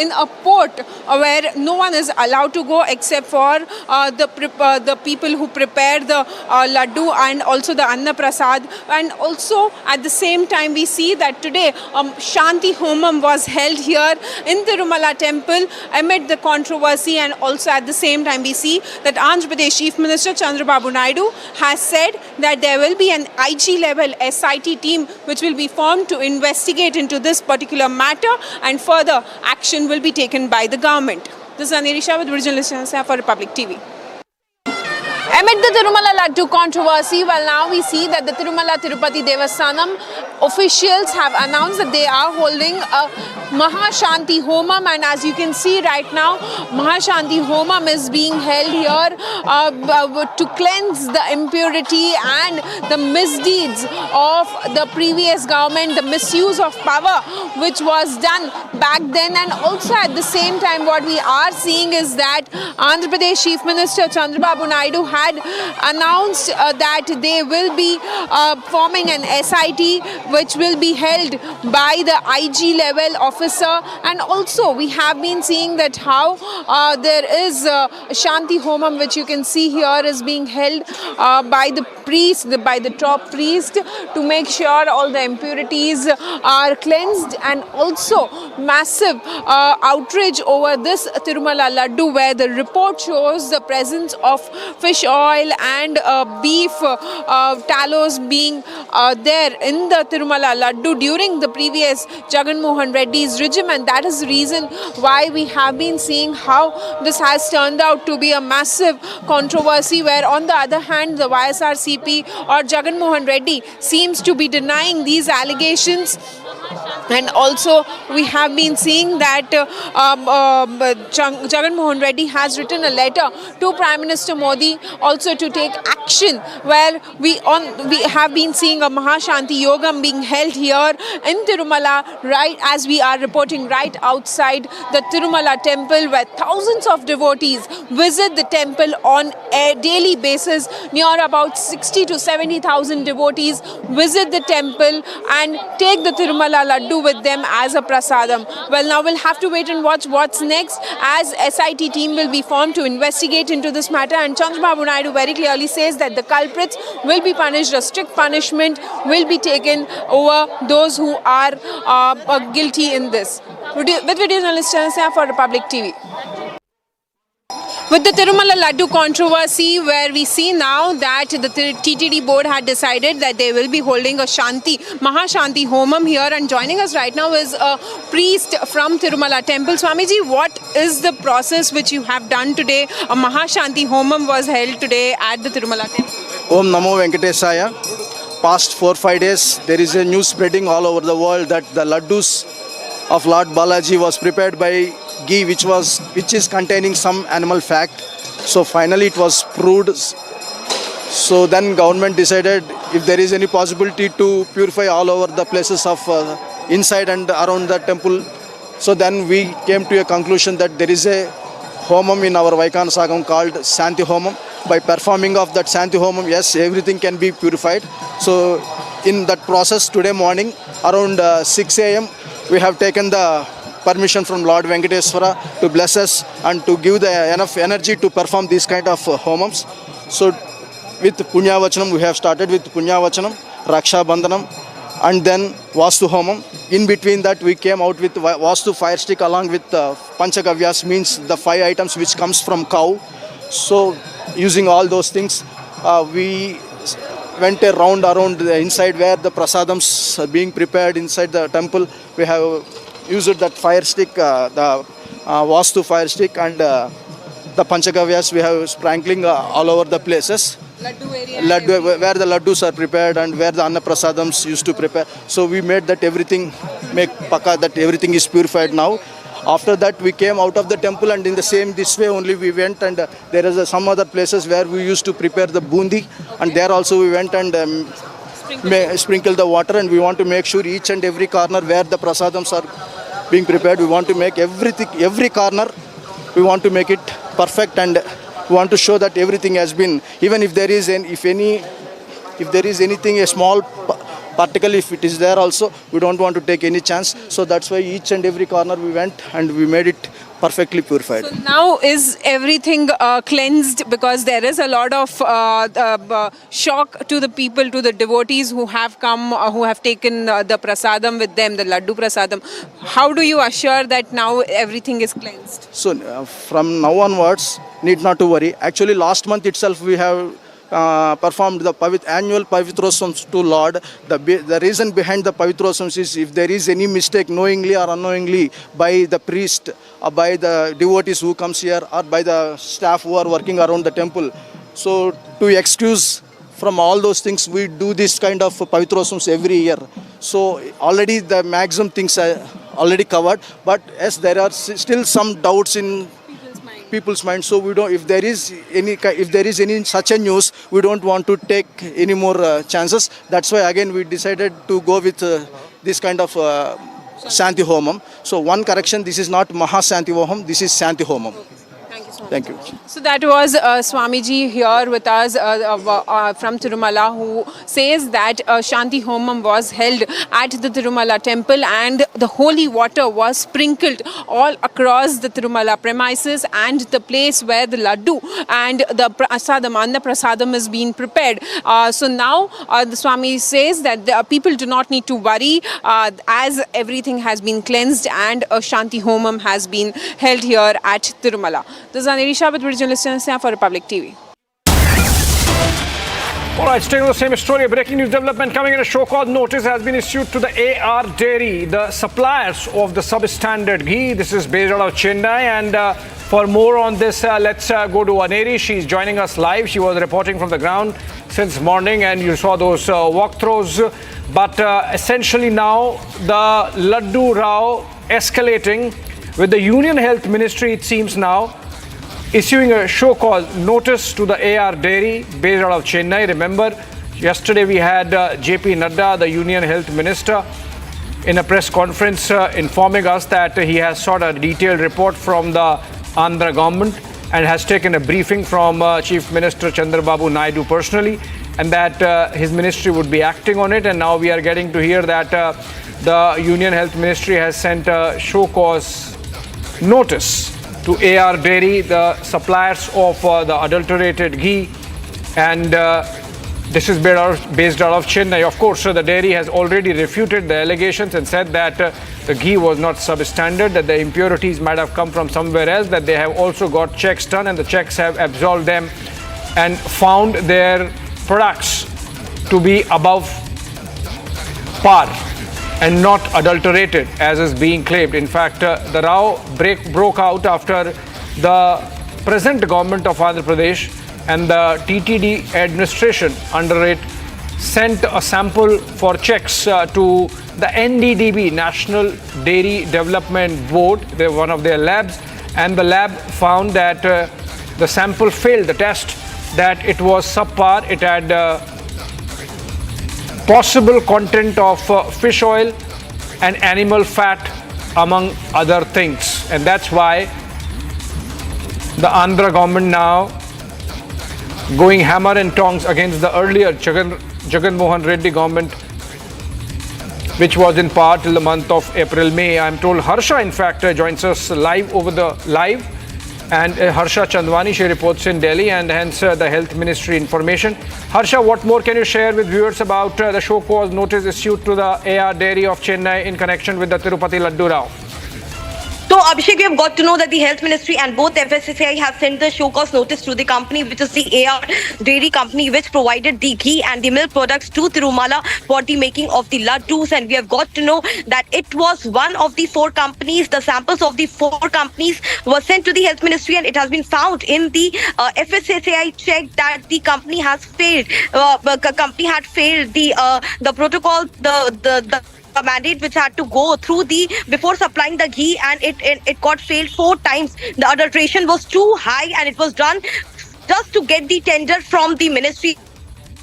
in a pot where no one is allowed to go except for the people who prepare the Laddu and also the Anna Prasad. And also at the same time we see that today Shanti Homam was held here in Tirumala temple amid the controversy, and also at the same time we see that Andhra Pradesh Chief Minister Chandrababu Naidu has said that there will be an IG level SIT team which will be formed to investigate into this particular matter, and further action will be taken by the government. This is Anirisha with Original Listeners for Republic TV. Amid the Tirumala Laddu controversy, well, now we see that the Tirumala Tirupati Devasanam officials have announced that they are holding a Mahashanti Homam, and as you can see right now, Mahashanti Homam is being held here to cleanse the impurity and the misdeeds of the previous government, the misuse of power which was done back then. And also at the same time, what we are seeing is that Andhra Pradesh Chief Minister Chandrababu Naidu had announced that they will be forming an SIT which will be held by the IG level officer. And also we have been seeing that how there is Shanti Homam, which you can see here, is being held by the priest, by the top priest, to make sure all the impurities are cleansed. And also massive outrage over this Tirumala Laddu, where the report shows the presence of fish oil and beef tallows being there in the Tirumala Laddu during the previous Jagan Mohan Reddy's regime, and that is the reason why we have been seeing how this has turned out to be a massive controversy, where on the other hand the YSRCP or Jagan Mohan Reddy seems to be denying these allegations. And also we have been seeing that Jagan Mohan Reddy has written a letter to Prime Minister Modi also to take action, where we have been seeing a Mahashanti Yogam being held here in Tirumala, right as we are reporting, right outside the Tirumala temple, where thousands of devotees visit the temple on a daily basis. Near about 60 to 70,000 devotees visit the temple and take the Tirumala Laddu with them as a prasadam. Well, now we'll have to wait and watch what's next, as SIT team will be formed to investigate into this matter, and Chandrababu Naidu very clearly says that the culprits will be punished. A strict punishment will be taken over those who are guilty in this. With video journalist for Republic TV. With the Tirumala Laddu controversy, where we see now that the TTD board had decided that they will be holding a Mahashanti Homam here, and joining us right now is a priest from Tirumala temple. Swamiji, what is the process which you have done today? A Mahashanti Homam was held today at the Tirumala temple. Om Namo Venkatesaya. Past 4-5 days, there is a news spreading all over the world that the laddus of Lord Balaji was prepared by ghee which is containing some animal fat. So finally it was proved. So then government decided if there is any possibility to purify all over the places of inside and around the temple. So then we came to a conclusion that there is a homam in our Vaikana Sagam called Santi Homam. By performing of that Santi Homam, yes, everything can be purified. So in that process, today morning around 6 a.m. we have taken the permission from Lord Venkateswara to bless us and to give the enough energy to perform these kind of homams. So with Punya Vachanam, we have started with Punya Vachanam, Raksha Bandhanam, and then Vastu Homam. In between that, we came out with Vastu fire stick along with Panchagavyas, means the 5 items which comes from cow. So using all those things, we went a round around the inside where the prasadams are being prepared inside the temple. We have used that fire stick, the Vastu fire stick, and the Panchagavyas we have sprinkling all over the places. Laddu, where the laddus are prepared and where the Anna Prasadams used to prepare. So we made that everything, make paka that everything is purified now. After that we came out of the temple, and in the same this way only we went, and there is some other places where we used to prepare the bundi, and there also we went and sprinkle the water, and we want to make sure each and every corner where the prasadams are being prepared, we want to make everything, every corner, we want to make it perfect, and we want to show that everything has been, even if there is anything, a small particle, if it is there also, we don't want to take any chance. So that's why each and every corner we went and we made it perfectly purified. So now is everything cleansed, because there is a lot of shock to the people, to the devotees who have come, who have taken the prasadam with them, the laddu prasadam. How do you assure that now everything is cleansed? So from now onwards, need not to worry. Actually last month itself we have performed the annual Pavitrosams to Lord. The reason behind the Pavitrosams is if there is any mistake knowingly or unknowingly by the priest or by the devotees who comes here or by the staff who are working around the temple, So to excuse from all those things, we do this kind of pavitrosams every year. So already the maximum things are already covered, but yes, there are still some doubts in people's mind. So we don't. If there is any such a news, we don't want to take any more chances. That's why again we decided to go with this kind of Shanti Homam. So one correction: this is not Maha Shanti Homam. This is Shanti Homam. Thank you. So that was Swamiji here with us from Tirumala, who says that Shanti Homam was held at the Tirumala temple and the holy water was sprinkled all across the Tirumala premises and the place where the laddu and the prasadam, Anna Prasadam is being prepared. So now the Swami says that the people do not need to worry as everything has been cleansed and a Shanti Homam has been held here at Tirumala. This is Anisha with Regional Listeners for Republic TV. All right, staying on the same story, a breaking news development coming in. A show-cause notice has been issued to the AR Dairy, the suppliers of the substandard ghee. This is based out of Chennai. And for more on this, let's go to Aneri. She's joining us live. She was reporting from the ground since morning, and you saw those walkthroughs. But essentially now, the Laddu Rao escalating with the Union Health Ministry, it seems now, issuing a show-cause notice to the AR Dairy based out of Chennai. Remember, yesterday we had JP Nadda, the Union Health Minister, in a press conference informing us that he has sought a detailed report from the Andhra government and has taken a briefing from Chief Minister Chandrababu Naidu personally, and that his ministry would be acting on it. And now we are getting to hear that the Union Health Ministry has sent a show-cause notice to AR Dairy, the suppliers of the adulterated ghee, and this is based out of Chennai. Of course, the dairy has already refuted the allegations and said that the ghee was not substandard, that the impurities might have come from somewhere else, that they have also got checks done and the checks have absolved them and found their products to be above par and not adulterated as is being claimed. In fact, the row broke out after the present government of Andhra Pradesh and the TTD administration under it sent a sample for checks to the NDDB, National Dairy Development Board, one of their labs, and the lab found that the sample failed the test, that it was subpar. It had possible content of fish oil and animal fat, among other things. And that's why the Andhra government now going hammer and tongs against the earlier Jagan Mohan Reddy government, which was in power till the month of April-May. I'm told Harsha, in fact, joins us live over the live. And Harsha Chandwani, she reports in Delhi, and hence the Health Ministry information. Harsha, what more can you share with viewers about the show-cause notice issued to the AR Dairy of Chennai in connection with the Tirupati Laddu Rao? So, Abhishek, we have got to know that the Health Ministry and both FSSAI have sent the show-cause notice to the company, which is the AR Dairy Company, which provided the ghee and the milk products to Tirumala for the making of the laddus. And we have got to know that it was one of the 4 companies. The samples of the 4 companies were sent to the Health Ministry, and it has been found in the FSSAI check that the company has failed. The company had failed the protocol, the mandate which had to go through before supplying the ghee, and it got failed 4 times. The adulteration was too high, and it was done just to get the tender from the ministry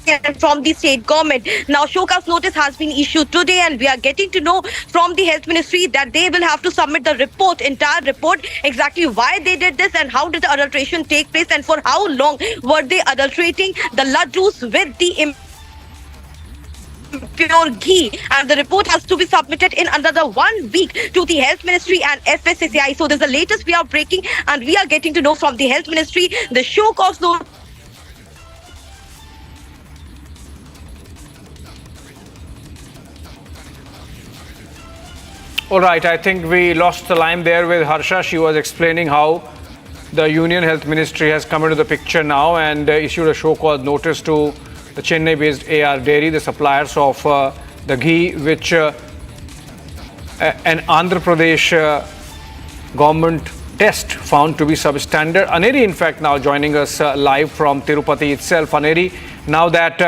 and from the state government. Now, show-cause notice has been issued today, and we are getting to know from the Health Ministry that they will have to submit the entire report, exactly why they did this and how did the adulteration take place and for how long were they adulterating the laddus with the pure ghee. And the report has to be submitted in another 1 week to the Health Ministry and FSSAI. So this is the latest we are breaking, and we are getting to know from the Health Ministry the show-cause notice. All right, I think we lost the line there with Harsha. She was explaining how the Union Health Ministry has come into the picture now and issued a show-cause notice to the Chennai-based AR Dairy, the suppliers of the ghee, which an Andhra Pradesh government test found to be substandard. Aneri, in fact, now joining us live from Tirupati itself. Aneri, now that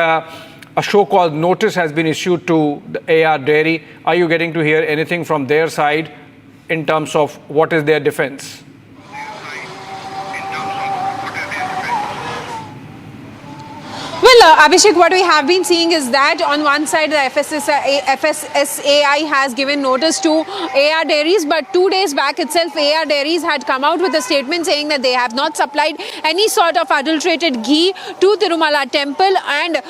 a show called notice has been issued to the AR Dairy, are you getting to hear anything from their side in terms of what is their defense? Well, Abhishek, what we have been seeing is that on one side the FSSAI has given notice to AR Dairies, but 2 days back itself AR Dairies had come out with a statement saying that they have not supplied any sort of adulterated ghee to Tirumala temple, and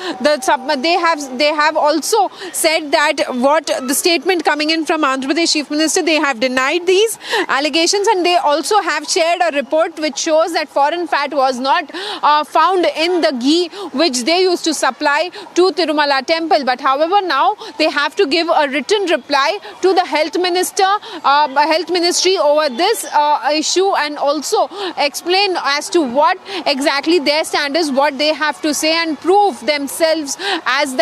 they have also said that what the statement coming in from Andhra Pradesh Chief Minister, they have denied these allegations, and they also have shared a report which shows that foreign fat was not found in the ghee which they used to supply to Tirumala temple. But however, now they have to give a written reply to the health ministry over this issue, and also explain as to what exactly their stand is, what they have to say, and prove themselves as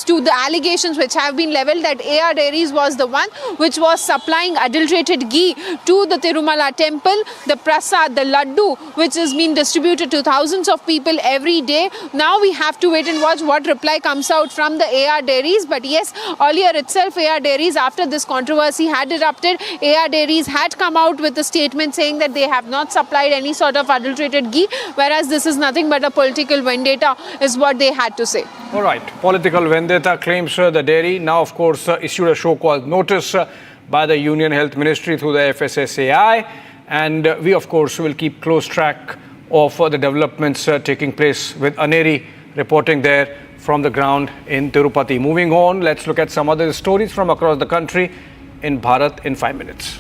to the allegations which have been leveled that AR Dairies was the one which was supplying adulterated ghee to the Tirumala temple, the prasad, the laddu, which is being distributed to thousands of people every day. Now we have to wait and watch what reply comes out from the AR Dairies. But yes, earlier itself AR Dairies, after this controversy had erupted, AR Dairies had come out with a statement saying that they have not supplied any sort of adulterated ghee, whereas this is nothing but a political vendetta is what they had to say. All right, political vendetta claims the dairy now of course issued a show called notice by the Union Health Ministry through the FSSAI, and we of course will keep close track of the developments taking place with Aneri reporting there from the ground in Tirupati. Moving on, let's look at some other stories from across the country in Bharat in 5 minutes.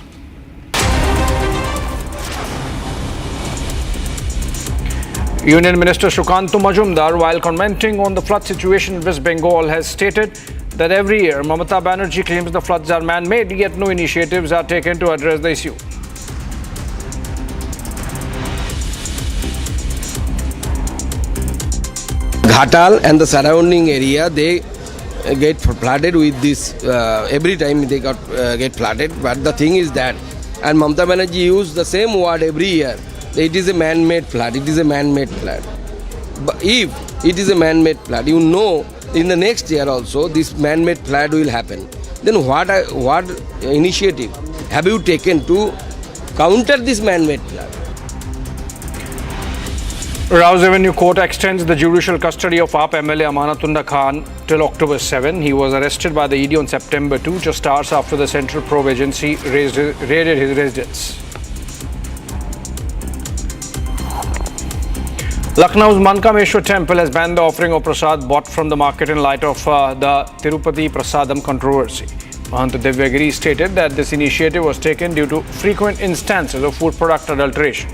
Union Minister Shukantu Majumdar, while commenting on the flood situation in West Bengal, has stated that every year Mamata Banerjee claims the floods are man-made, yet no initiatives are taken to address the issue. Ghatal and the surrounding area, they get flooded with this, every time they get flooded. But the thing is that, and Mamata Banerjee used the same word every year, it is a man-made flood, it is a man-made flood. But if it is a man-made flood, you know in the next year also this man-made flood will happen. Then what initiative have you taken to counter this man-made flood? Rouse Avenue Court extends the judicial custody of AAP MLA Amanatullah Khan till October 7. He was arrested by the ED on September 2, just hours after the Central Probe Agency raided his residence. Lucknow's Mankameshwar temple has banned the offering of prasad bought from the market in light of the Tirupati Prasadam controversy. Mahant Divyagiri stated that this initiative was taken due to frequent instances of food product adulteration.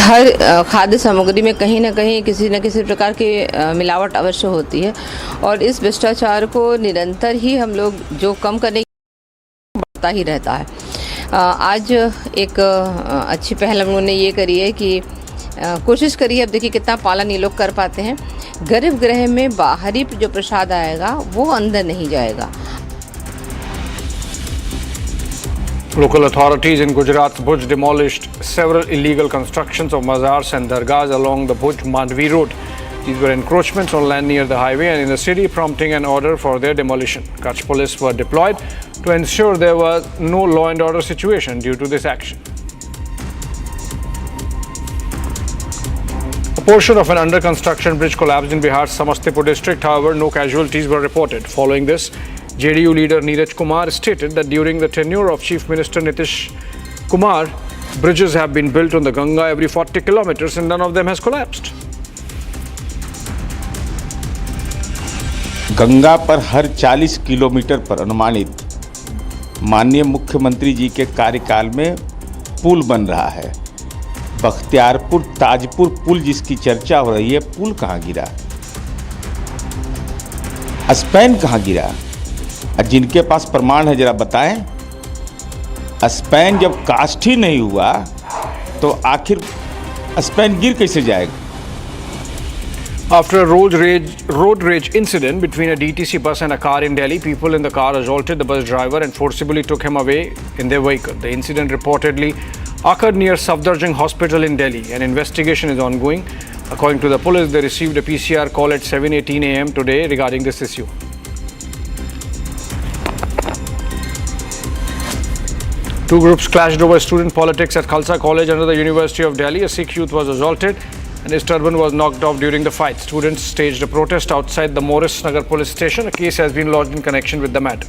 हर खाद्य सामग्री में कहीं ना कहीं किसी न किसी प्रकार की मिलावट अवश्य होती है, और इस भ्रष्टाचार को निरंतर ही हम लोग जो कम करने की बढ़ता ही रहता है। आज एक अच्छी पहल हम लोगों ने ये करी है कि कोशिश करी है, अब देखिए कितना पालन ये लोग कर पाते हैं। गर्भ गृह में बाहरी जो प्रसाद आएगा वो अंदर नहीं जाएगा। Local authorities in Gujarat's Bhuj demolished several illegal constructions of mazars and dargahs along the Bhuj-Mandvi road. These were encroachments on land near the highway and in the city, prompting an order for their demolition. Kutch police were deployed to ensure there was no law and order situation due to this action. A portion of an under-construction bridge collapsed in Bihar's Samastipur district. However, no casualties were reported. Following this, JDU leader Neeraj Kumar stated that during the tenure of Chief Minister Nitish Kumar, bridges have been built on the Ganga every 40 kilometers and none of them has collapsed. Ganga पर हर 40 kilometre पर अनुमानित माननीय मुख्यमंत्री जी के कार्यकाल में पुल बन रहा है। बख्तियारपुर ताजपुर पुल जिसकी चर्चा हो रही है, पुल कहाँ गिरा, स्पैन कहाँ गिरा? जिनके पास प्रमाण है जरा बताएं। स्पैन जब कास्ट ही नहीं हुआ तो आखिर स्पैन गिर कैसे जाएगा? After a road rage incident between a DTC bus and a car in Delhi, people in the car assaulted the bus driver and forcibly took him away in their vehicle. The incident reportedly occurred near Safdarjung Hospital in Delhi. An investigation is ongoing. According to the police, they received a PCR call at 7:18 a.m. today regarding this issue. Two groups clashed over student politics at Khalsa College under the University of Delhi. A Sikh youth was assaulted and his turban was knocked off during the fight. Students staged a protest outside the Morris Nagar police station. A case has been lodged in connection with the matter.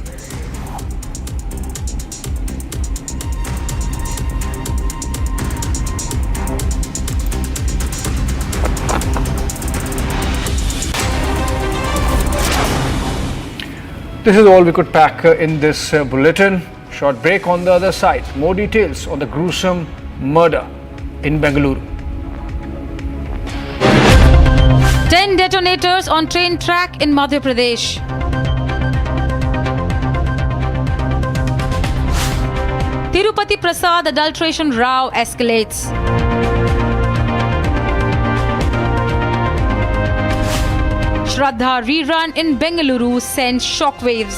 This is all we could pack in this bulletin. Short break. On the other side, more details on the gruesome murder in Bengaluru. 10 detonators on train track in Madhya Pradesh. Tirupati Prasadam adulteration row escalates. Shraddha rerun in Bengaluru sends shockwaves.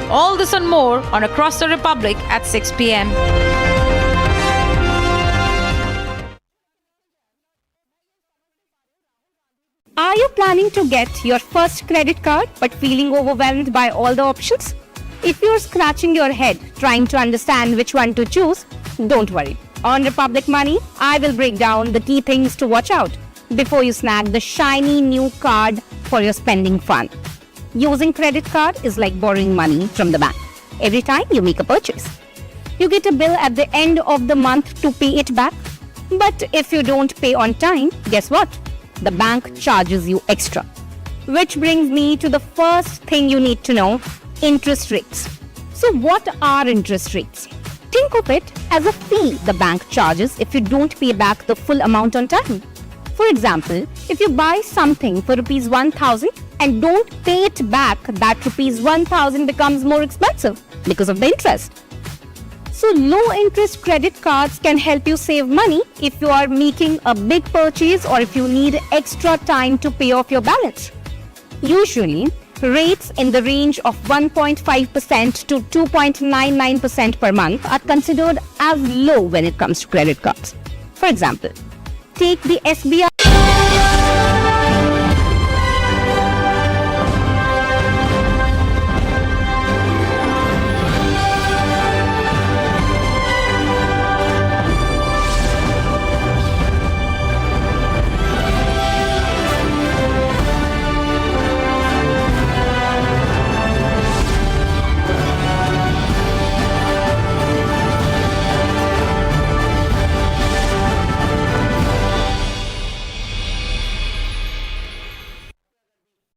All this and more on Across the Republic at 6 p.m. Are you planning to get your first credit card but feeling overwhelmed by all the options? If you're scratching your head trying to understand which one to choose, don't worry. On Republic Money, I will break down the key things to watch out before you snag the shiny new card for your spending fun. Using credit card is like borrowing money from the bank. Every time you make a purchase, you get a bill at the end of the month to pay it back. But if you don't pay on time, guess what? The bank charges you extra. Which brings me to the first thing you need to know, interest rates. So what are interest rates? Think of it as a fee the bank charges if you don't pay back the full amount on time. For example, if you buy something for rupees 1,000 and don't pay it back, that rupees 1,000 becomes more expensive because of the interest. So low interest credit cards can help you save money if you are making a big purchase or if you need extra time to pay off your balance. Usually, rates in the range of 1.5% to 2.99% per month are considered as low when it comes to credit cards. For example, take the SBI.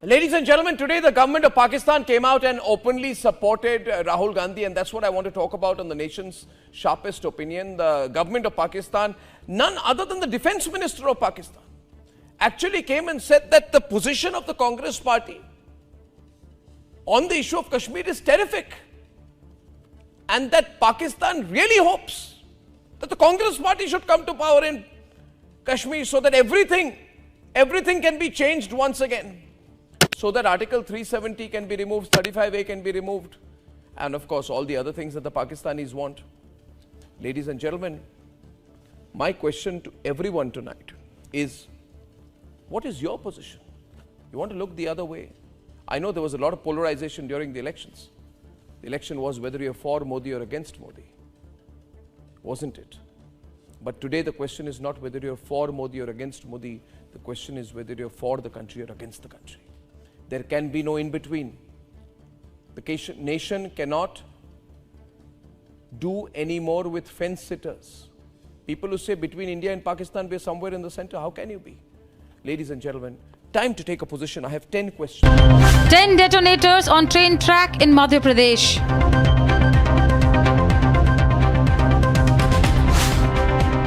Ladies and gentlemen, today the government of Pakistan came out and openly supported Rahul Gandhi, and that's what I want to talk about on the nation's sharpest opinion. The government of Pakistan, none other than the defense minister of Pakistan, actually came and said that the position of the Congress party on the issue of Kashmir is terrific, and that Pakistan really hopes that the Congress party should come to power in Kashmir so that everything can be changed once again. So that Article 370 can be removed, 35A can be removed, and of course all the other things that the Pakistanis want. Ladies and gentlemen, my question to everyone tonight is, what is your position? You want to look the other way? I know there was a lot of polarization during the elections. The election was whether you're for Modi or against Modi, wasn't it? But today the question is not whether you're for Modi or against Modi, the question is whether you're for the country or against the country. There can be no in-between. The nation cannot do any more with fence-sitters. People who say between India and Pakistan we're somewhere in the center, how can you be? Ladies and gentlemen, time to take a position. I have 10 questions. 10 detonators on train track in Madhya Pradesh.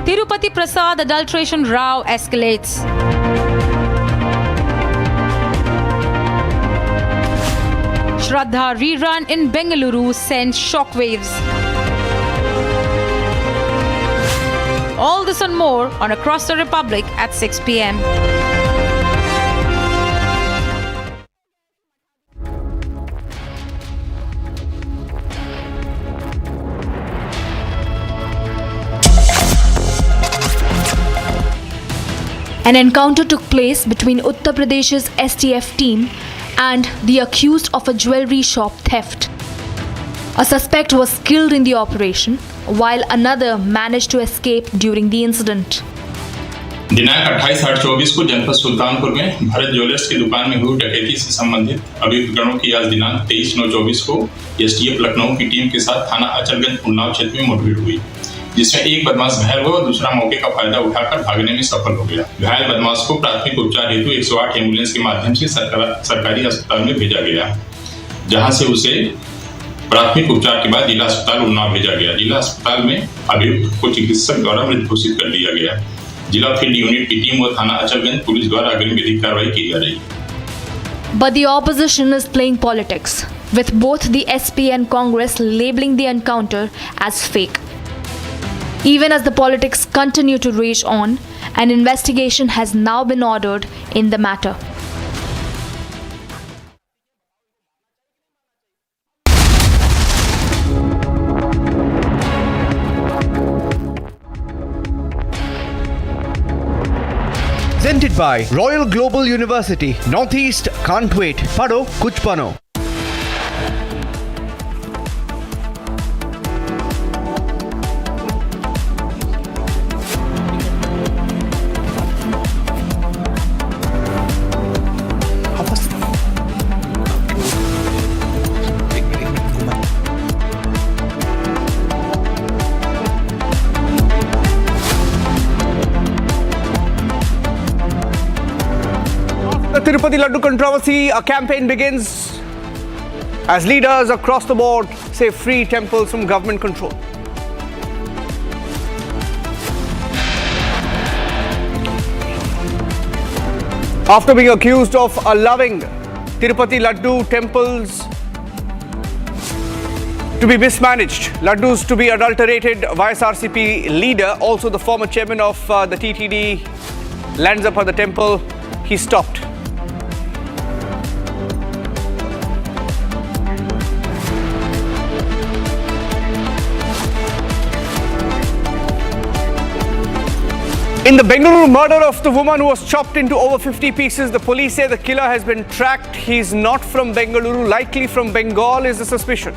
Tirupati Prasadam adulteration row escalates. Shraddha rerun in Bengaluru sends shockwaves. All this and more on Across the Republic at 6 p.m. An encounter took place between Uttar Pradesh's STF team and the accused of a jewelry shop theft. A suspect was killed in the operation, while another managed to escape during the incident. दिनांक 28/8/24 को जनपद सुल्तानपुर में Bharat jewellers की दुकान में हुई डकैती से संबंधित अभियुक्त गणों की आज दिनांक 23/9/24 को एसटीएफ लखनऊ की टीम के साथ थाना अचलगंज उन्नाव क्षेत्र में मुठभेड़ हुई, जिसमें एक बदमाश घायल हुआ और दूसरा मौके का फायदा उठाकर भागने में सफल हो गया। घायल बदमाश को प्राथमिक उपचार हेतु 108 एम्बुलेंस के माध्यम से सरकारी अस्पताल में भेजा गया, जहां से उसे प्राथमिक उपचार के बाद जिला अस्पताल उन्नाव भेजा गया। जिला अस्पताल में अभियुक्त को चिकित्सक द्वारा मृत घोषित कर दिया गया। जिला फील्ड यूनिट की टीम व थाना अचलगंज पुलिस द्वारा अग्रिम विधिक कार्रवाई की जा रही है। But the opposition is playing politics, with both the SP and Congress labeling the encounter as fake. Even as the politics continue to rage on, an investigation has now been ordered in the matter. Presented by Royal Global University. Northeast can't wait. Pado kuch pano. The Tirupati Laddu controversy, a campaign begins as leaders across the board say free temples from government control. After being accused of allowing Tirupati Laddu temples to be mismanaged, Laddus to be adulterated, YSRCP leader, also the former chairman of the TTD, lands up at the temple. He stopped. In the Bengaluru murder of the woman who was chopped into over 50 pieces, the police say the killer has been tracked. He's not from Bengaluru, likely from Bengal is the suspicion.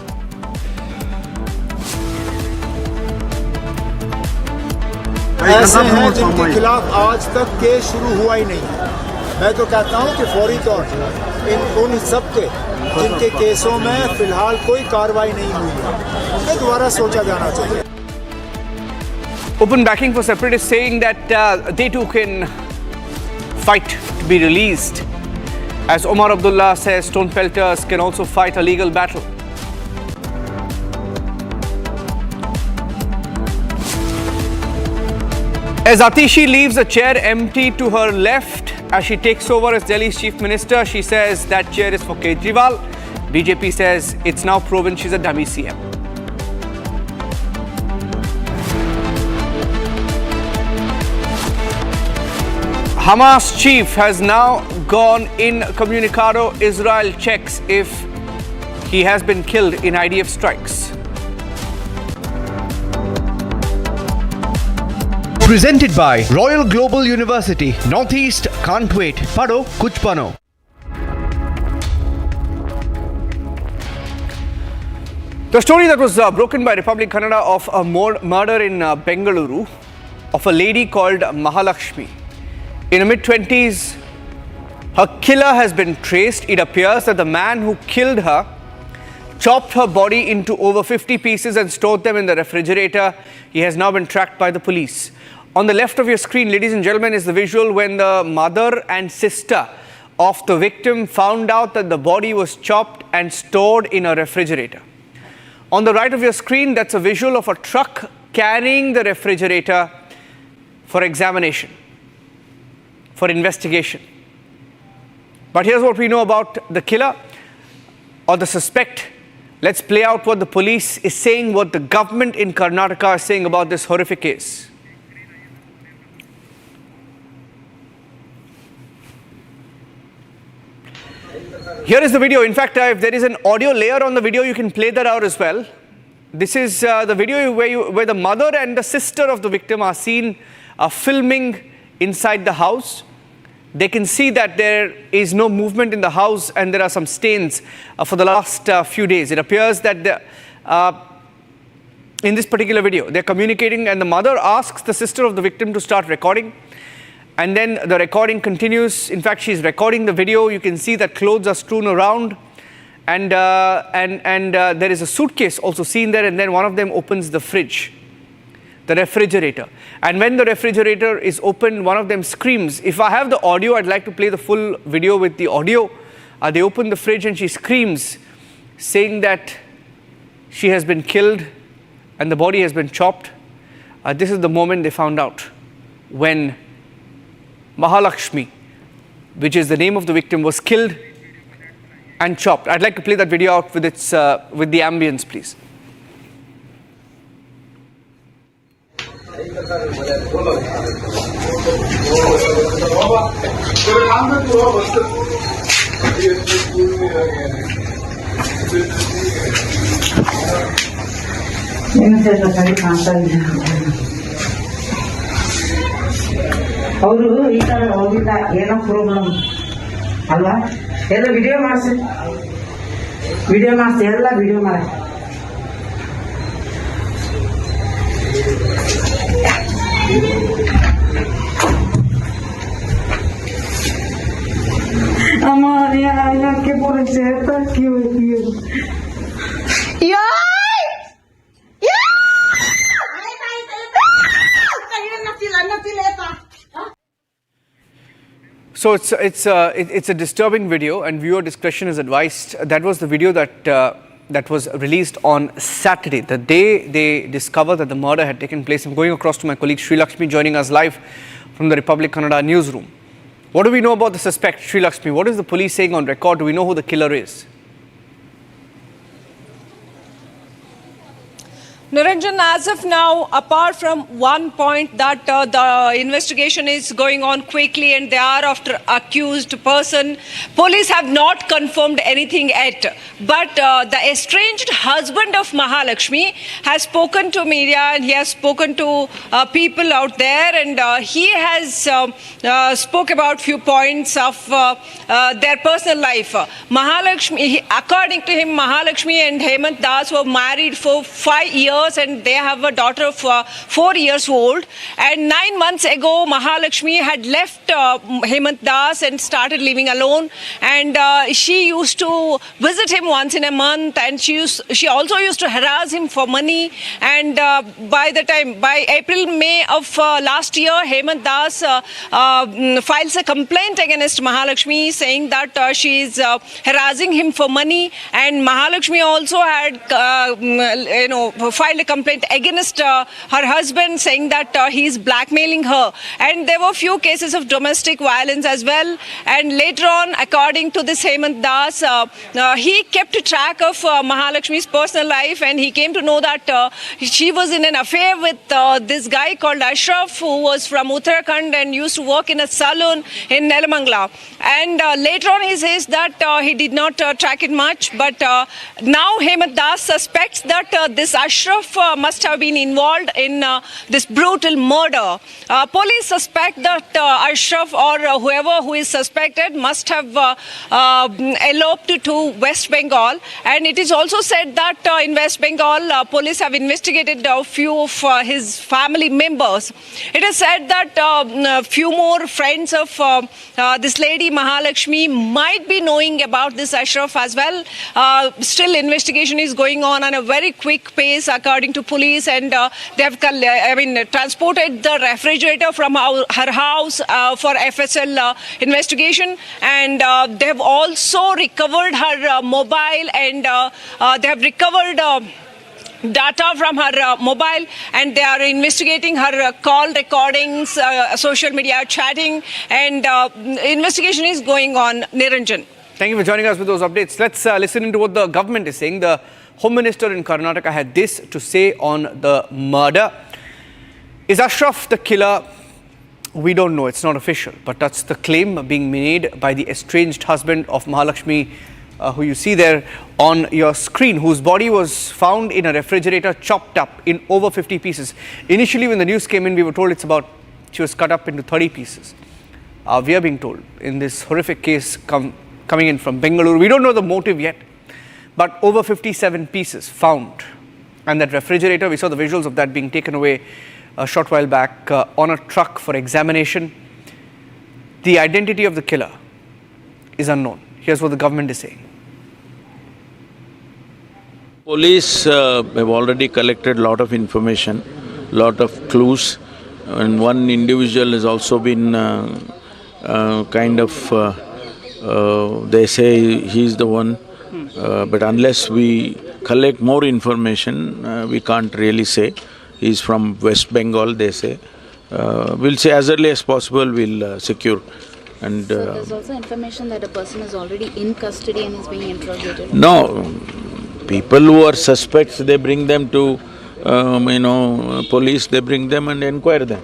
ऐसे हैं जिनके खिलाफ आज तक case शुरू हुआ ही नहीं है। मैं तो कहता हूं कि फौरी तौर पर उन सबके जिनके केसों में फिलहाल कोई कार्रवाई नहीं हुई है, उन्हें दोबारा सोचा जाना चाहिए। Open backing for separatists saying that they too can fight to be released. As Omar Abdullah says, stone pelters can also fight a legal battle. As Atishi leaves a chair empty to her left as she takes over as Delhi's chief minister, she says that chair is for Kejriwal. BJP says it's now proven she's a dummy CM. Hamas chief has now gone incommunicado. Israel checks if he has been killed in IDF strikes. Presented by Royal Global University. Northeast can't wait. Pado kuch pano. The story that was broken by Republic Kannada of a murder in Bengaluru of a lady called Mahalakshmi. In her mid-20s, her killer has been traced. It appears that the man who killed her chopped her body into over 50 pieces and stored them in the refrigerator. He has now been tracked by the police. On the left of your screen, ladies and gentlemen, is the visual when the mother and sister of the victim found out that the body was chopped and stored in a refrigerator. On the right of your screen, that's a visual of a truck carrying the refrigerator for examination, for investigation. But here's what we know about the killer or the suspect. Let's play out what the police is saying, what the government in Karnataka is saying about this horrific case. Here is the video. In fact, if there is an audio layer on the video, you can play that out as well. This is the video where the mother and the sister of the victim are seen filming inside the house. They can see that there is no movement in the house and there are some stains for the last few days. It appears that in this particular video, they're communicating and the mother asks the sister of the victim to start recording. And then the recording continues. In fact, she's recording the video. You can see that clothes are strewn around. And there is a suitcase also seen there. And then one of them opens the fridge, the refrigerator. And when the refrigerator is opened, one of them screams. If I have the audio, I'd like to play the full video with the audio. They open the fridge and she screams, saying that she has been killed and the body has been chopped. This is the moment they found out when Mahalakshmi, which is the name of the victim, was killed and chopped. I'd like to play that video out with its with the ambience, please. ಅವರು ಈ ತರ ಹೋಗಿಲ್ಲ ಏನೋ problem ಅಲ್ವಾ ಎಲ್ಲ video ಮಾಡಿಸಿ ಎಲ್ಲ video ಮಾಡಿ हमारे यहाँ के पूरे चेहरा क्यों So it's a disturbing video, and viewer discretion is advised. That was the video that was released on Saturday, the day they discovered that the murder had taken place. I'm going across to my colleague Sri Lakshmi, joining us live from the Republic Kannada newsroom. What do we know about the suspect, Sri Lakshmi? What is the police saying on record? Do we know who the killer is? Niranjan, as of now, apart from one point that the investigation is going on quickly and they are after accused person, police have not confirmed anything yet. But the estranged husband of Mahalakshmi has spoken to media and he has spoken to people out there, and he has spoke about few points of their personal life. Mahalakshmi, according to him, Mahalakshmi and Hemant Das were married for 5 years. And they have a daughter of 4 years old. And 9 months ago, Mahalakshmi had left Hemant Das and started living alone. And she used to visit him once in a month. And she also used to harass him for money. And by April, May of last year, Hemant Das files a complaint against Mahalakshmi, saying that she is harassing him for money. And Mahalakshmi also had, filed a complaint against her husband, saying that he is blackmailing her. And there were few cases of domestic violence as well. And later on, according to this Hemant Das, he kept track of Mahalakshmi's personal life, and he came to know that she was in an affair with this guy called Ashraf, who was from Uttarakhand and used to work in a saloon in Nelamangala. And later on, he says that he did not track it much, but now Hemant Das suspects that this Ashraf must have been involved in this brutal murder. Police suspect that Ashraf or whoever who is suspected must have eloped to West Bengal. And it is also said that in West Bengal, police have investigated a few of his family members. It is said that few more friends of this lady Mahalakshmi might be knowing about this Ashraf as well. Still, investigation is going on a very quick pace, according to police, and they have transported the refrigerator from her house for FSL investigation, and they have also recovered her mobile, and they have recovered data from her mobile, and they are investigating her call recordings, social media chatting, and investigation is going on. Niranjan. Thank you for joining us with those updates. Let's listen into what the government is saying. The Home Minister in Karnataka had this to say on the murder. Is Ashraf the killer? We don't know. It's not official. But that's the claim being made by the estranged husband of Mahalakshmi, who you see there on your screen, whose body was found in a refrigerator, chopped up in over 50 pieces. Initially, when the news came in, we were told she was cut up into 30 pieces. We are being told in this horrific case coming in from Bengaluru, we don't know the motive yet, but over 57 pieces found. And that refrigerator, we saw the visuals of that being taken away a short while back on a truck for examination. The identity of the killer is unknown. Here's what the government is saying. Police have already collected a lot of information, lot of clues, and one individual has also been they say he's the one, but unless we collect more information, we can't really say. He's from West Bengal, they say. We'll say as early as possible, we'll secure. And so there's also information that a person is already in custody and is being interrogated? No. People who are suspects, they bring them to, police, they bring them and inquire them.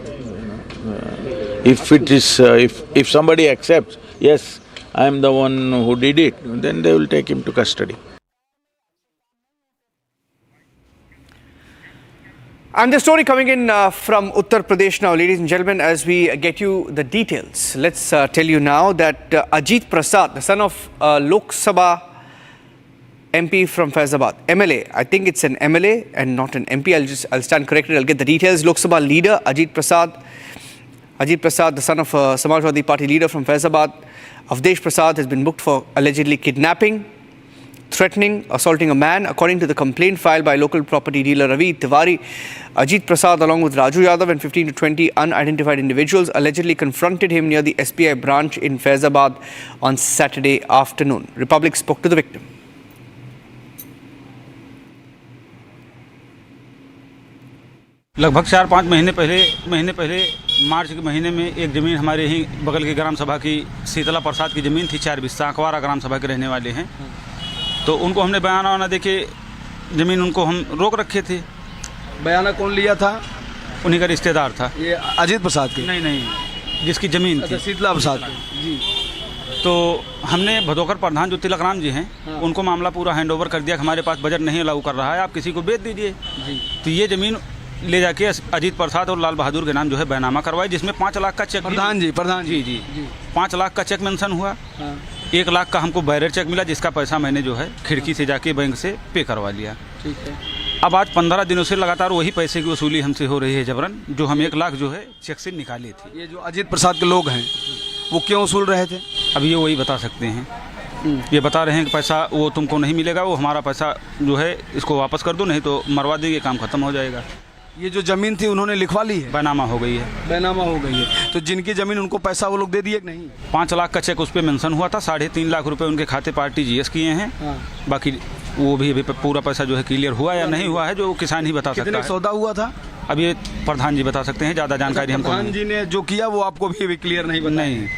If it is, if somebody accepts, yes, I am the one who did it, then they will take him to custody. And the story coming in from Uttar Pradesh now, ladies and gentlemen, as we get you the details, let's tell you now that Ajit Prasad, the son of Lok Sabha MP from Faizabad, MLA, I think it's an MLA and not an MP, I'll stand corrected, I'll get the details. Lok Sabha leader Ajit Prasad, the son of Samajwadi Party leader from Faizabad, Avdesh Prasad, has been booked for allegedly kidnapping, threatening, assaulting a man. According to the complaint filed by local property dealer Ravi Tiwari, Ajit Prasad along with Raju Yadav and 15 to 20 unidentified individuals allegedly confronted him near the SBI branch in Faizabad on Saturday afternoon. Republic spoke to the victim. लगभग 4-5 महीने पहले मार्च के महीने में एक ज़मीन हमारे ही बगल की ग्राम सभा की शीतला प्रसाद की ज़मीन थी, 4 बिस्सा अखबारा ग्राम सभा के रहने वाले हैं। तो उनको हमने बयाना वाना देके ज़मीन उनको हम रोक रखे थे। बयाना कौन लिया था? उन्हीं का रिश्तेदार था। ये अजीत प्रसाद की? नहीं, जिसकी ज़मीन थी। शीतला प्रसाद जी। तो हमने भदोकर प्रधान जो तिलक राम जी हैं, उनको मामला पूरा हैंड ओवर कर दिया कि हमारे पास बजट नहीं अलाउ कर रहा है, आप किसी को बेच दीजिए। तो ये ज़मीन ले जाके अजीत प्रसाद और लाल बहादुर के नाम जो है बैनामा करवाए, जिसमें 5 लाख का चेक प्रधान जी 5 लाख का चेक मेंशन हुआ। 1 लाख का हमको बैरर चेक मिला, जिसका पैसा मैंने जो है खिड़की से जाके बैंक से पे करवा लिया। ठीक है। अब आज 15 दिनों से लगातार वही पैसे की वसूली हमसे हो रही है जबरन, जो हम 1 लाख जो है चेक से निकाले थे। ये जो अजीत प्रसाद के लोग हैं वो क्यों वसूल रहे थे? अब ये वही बता सकते हैं। ये बता रहे हैं कि पैसा वो तुमको नहीं मिलेगा, वो हमारा पैसा जो है इसको वापस कर दो, नहीं तो मरवा देंगे, काम खत्म हो जाएगा। ये जो जमीन थी उन्होंने लिखवा ली है? बैनामा हो गई है। बैनामा हो गई है। तो जिनकी जमीन उनको पैसा वो लोग दे दिए कि नहीं? 5 लाख का चेक उस पर मेंशन हुआ था, 3.5 लाख रुपए उनके खाते पार्टी जीएस किए हैं। बाकी वो भी अभी पूरा पैसा जो है क्लियर हुआ या नहीं हुआ है, जो किसान ही बता सकता है। सौदा हुआ था? अब ये प्रधान जी बता सकते हैं, ज़्यादा जानकारी हमको। प्रधान जी ने जो किया वो आपको भी क्लियर नहीं बताया? नहीं।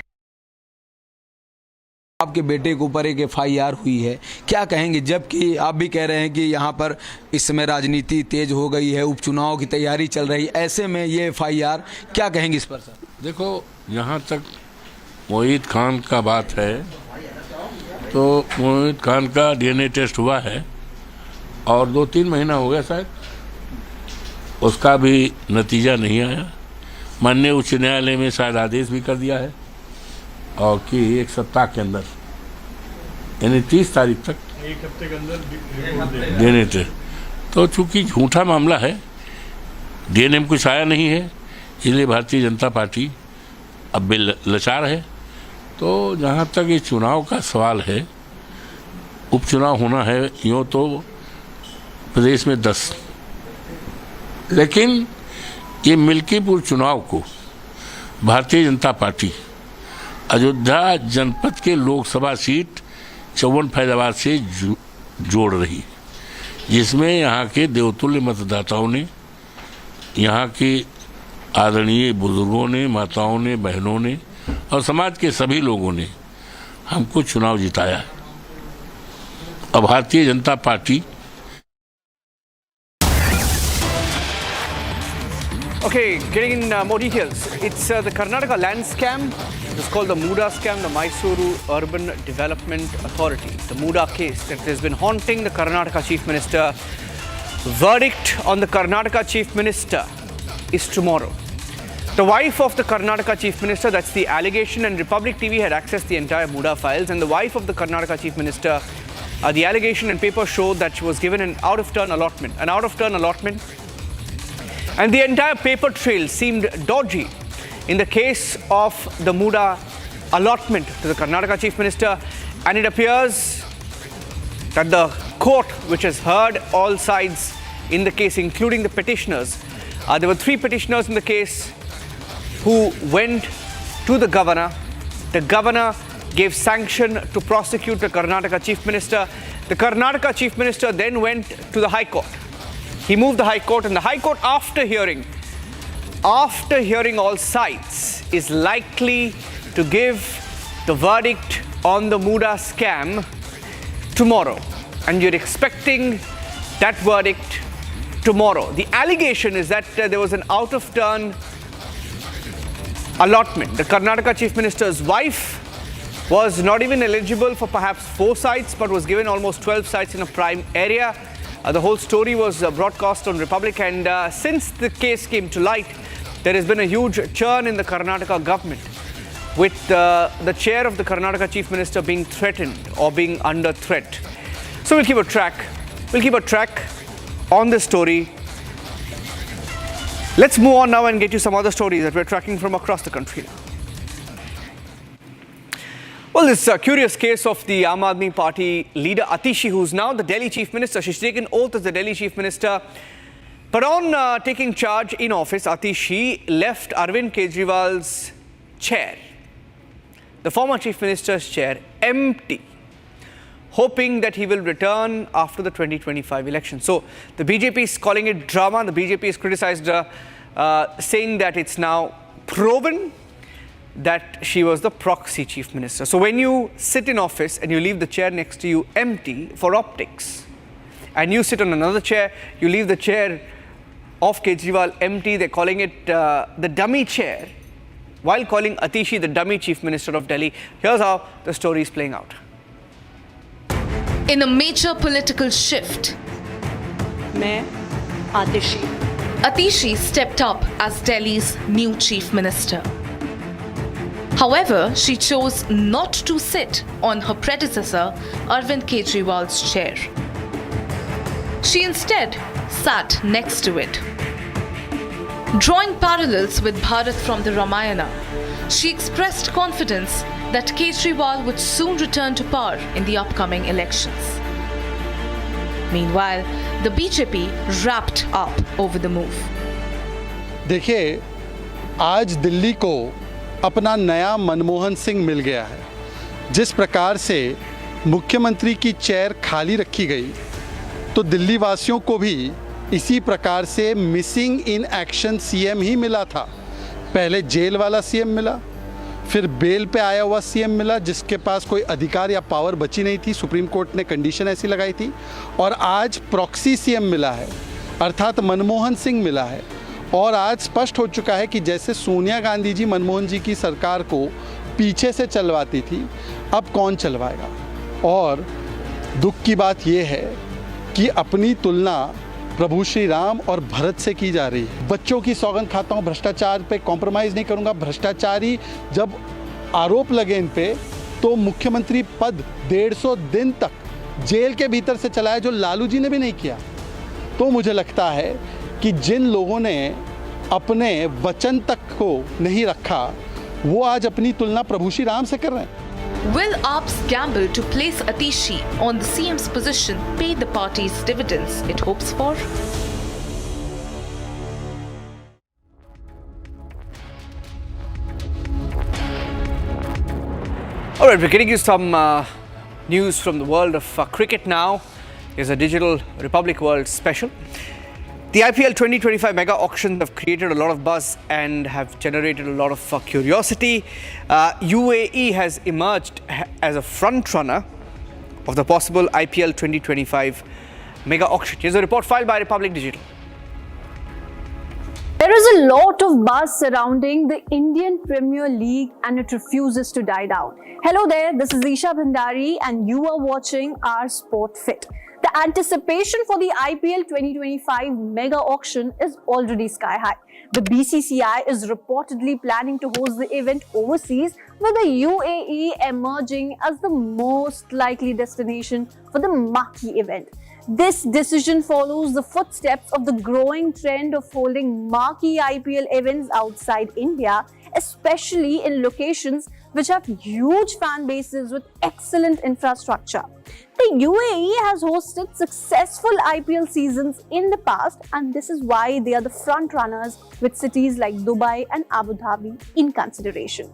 आपके बेटे के ऊपर एक FIR हुई है, क्या कहेंगे? जबकि आप भी कह रहे हैं कि यहाँ पर इस समय राजनीति तेज हो गई है, उपचुनाव की तैयारी चल रही है, ऐसे में ये FIR, क्या कहेंगे इस पर सर? देखो, यहाँ तक मोहित खान का बात है तो मोहित खान का DNA टेस्ट हुआ है और 2-3 महीना हो गया शायद, उसका भी नतीजा नहीं आया। माननीय उच्च न्यायालय में शायद आदेश भी कर दिया है और कि 1 सप्ताह के अंदर, यानी 30 तारीख तक, 1 हफ्ते के अंदर देने थे। तो चूंकि झूठा मामला है, DNA में कुछ आया नहीं है, इसलिए भारतीय जनता पार्टी अब भी लाचार है। तो जहाँ तक ये चुनाव का सवाल है, उपचुनाव होना है, यूँ तो प्रदेश में 10, लेकिन ये मिल्कीपुर चुनाव को भारतीय जनता पार्टी अयोध्या जनपद के लोकसभा सीट 54 फैजाबाद से जोड़ रही, जिसमें यहाँ के देवतुल्य मतदाताओं ने, यहाँ के आदरणीय बुजुर्गों ने, माताओं ने, बहनों ने और समाज के सभी लोगों ने हमको चुनाव जिताया है। अब Bharatiya Janata party Okay, getting in more details. It's the Karnataka land scam. It's called the Muda scam, the Mysuru Urban Development Authority. The Muda case that has been haunting the Karnataka Chief Minister. Verdict on the Karnataka Chief Minister is tomorrow. The wife of the Karnataka Chief Minister, that's the allegation, and Republic TV had accessed the entire Muda files, and the wife of the Karnataka Chief Minister, the allegation and paper showed that she was given an out-of-turn allotment. And the entire paper trail seemed dodgy in the case of the Muda allotment to the Karnataka Chief Minister. And it appears that the court, which has heard all sides in the case, including the petitioners, there were 3 petitioners in the case who went to the governor. The governor gave sanction to prosecute the Karnataka Chief Minister. The Karnataka Chief Minister then went to the High Court. He moved the High Court, and the High Court, after hearing all sides, is likely to give the verdict on the Muda scam tomorrow. And you're expecting that verdict tomorrow. The allegation is that there was an out-of-turn allotment. The Karnataka Chief Minister's wife was not even eligible for perhaps 4 sites, but was given almost 12 sites in a prime area. The whole story was broadcast on Republic, and since the case came to light, there has been a huge churn in the Karnataka government, with the chair of the Karnataka Chief Minister being threatened or being under threat. So we'll keep a track on this story. Let's move on now and get you some other stories that we're tracking from across the country now. Well, this curious case of the Aam Aadmi Party leader Atishi, who's now the Delhi Chief Minister. She's taken oath as the Delhi Chief Minister. But on taking charge in office, Atishi left Arvind Kejriwal's chair, the former Chief Minister's chair, empty, hoping that he will return after the 2025 election. So the BJP is calling it drama. The BJP is criticized, saying that it's now proven that she was the proxy Chief Minister. So when you sit in office and you leave the chair next to you empty for optics, and you sit on another chair, you leave the chair of Kejriwal empty, they're calling it the dummy chair, while calling Atishi the dummy Chief Minister of Delhi. Here's how the story is playing out. In a major political shift, Atishi stepped up as Delhi's new Chief Minister. However, she chose not to sit on her predecessor Arvind Kejriwal's chair. She instead sat next to it. Drawing parallels with Bharat from the Ramayana, she expressed confidence that Kejriwal would soon return to power in the upcoming elections. Meanwhile, the BJP wrapped up over the move. देखिए, आज दिल्ली को अपना नया मनमोहन सिंह मिल गया है। जिस प्रकार से मुख्यमंत्री की चेयर खाली रखी गई, तो दिल्ली वासियों को भी इसी प्रकार से मिसिंग इन एक्शन सीएम ही मिला था। पहले जेल वाला सीएम मिला, फिर बेल पे आया हुआ सीएम मिला जिसके पास कोई अधिकार या पावर बची नहीं थी, सुप्रीम कोर्ट ने कंडीशन ऐसी लगाई थी, और आज प्रॉक्सी सीएम मिला है, अर्थात मनमोहन सिंह मिला है। और आज स्पष्ट हो चुका है कि जैसे सोनिया गांधी जी मनमोहन जी की सरकार को पीछे से चलवाती थी, अब कौन चलवाएगा। और दुख की बात यह है कि अपनी तुलना प्रभु श्री राम और भरत से की जा रही है। बच्चों की सौगंध खाता हूँ, भ्रष्टाचार पे कॉम्प्रोमाइज़ नहीं करूँगा। भ्रष्टाचारी जब आरोप लगे इन पे, तो मुख्यमंत्री पद 150 दिन तक जेल के भीतर से चलाया, जो लालू जी ने भी नहीं किया। तो मुझे लगता है कि जिन लोगों ने अपने वचन तक को नहीं रखा, वो आज अपनी तुलना प्रभु श्री राम से कर रहे हैं। Will AAP's gamble to place Atishi on the CM's position pay the party's dividends it hopes for? All right, we're getting you some news from the world of cricket now. Here's a Digital Republic World special. The IPL 2025 mega auctions have created a lot of buzz and have generated a lot of curiosity. UAE has emerged as a front-runner of the possible IPL 2025 mega auction. Here's a report filed by Republic Digital. There is a lot of buzz surrounding the Indian Premier League and it refuses to die down. Hello there, this is Isha Bhandari and you are watching our Sport Fit. The anticipation for the IPL 2025 mega auction is already sky high. The BCCI is reportedly planning to host the event overseas, with the UAE emerging as the most likely destination for the marquee event. This decision follows the footsteps of the growing trend of holding marquee IPL events outside India, especially in locations which have huge fan bases with excellent infrastructure. The UAE has hosted successful IPL seasons in the past, and this is why they are the front runners, with cities like Dubai and Abu Dhabi in consideration.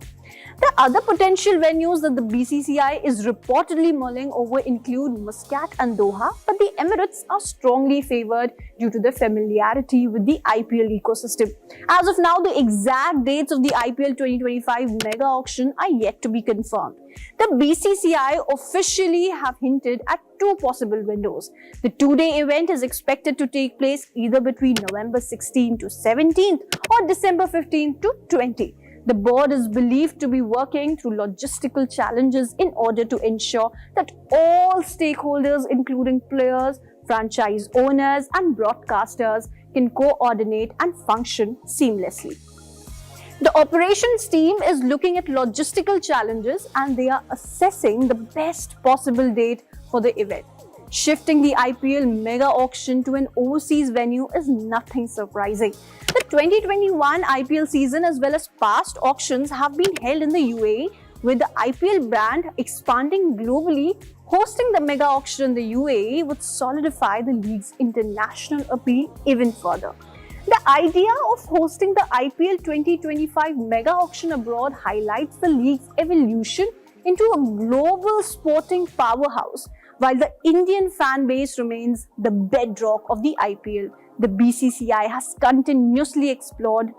The other potential venues that the BCCI is reportedly mulling over include Muscat and Doha, but the Emirates are strongly favoured due to their familiarity with the IPL ecosystem. As of now, the exact dates of the IPL 2025 mega auction are yet to be confirmed. The BCCI officially have hinted at two possible windows. The two-day event is expected to take place either between November 16 to 17th or December 15 to 20. The board is believed to be working through logistical challenges in order to ensure that all stakeholders, including players, franchise owners and broadcasters, can coordinate and function seamlessly. The operations team is looking at logistical challenges and they are assessing the best possible date for the event. Shifting the IPL mega auction to an overseas venue is nothing surprising. The 2021 IPL season as well as past auctions have been held in the UAE, with the IPL brand expanding globally. Hosting the mega auction in the UAE would solidify the league's international appeal even further. The idea of hosting the IPL 2025 mega auction abroad highlights the league's evolution into a global sporting powerhouse. While the Indian fan base remains the bedrock of the IPL, the BCCI has continuously explored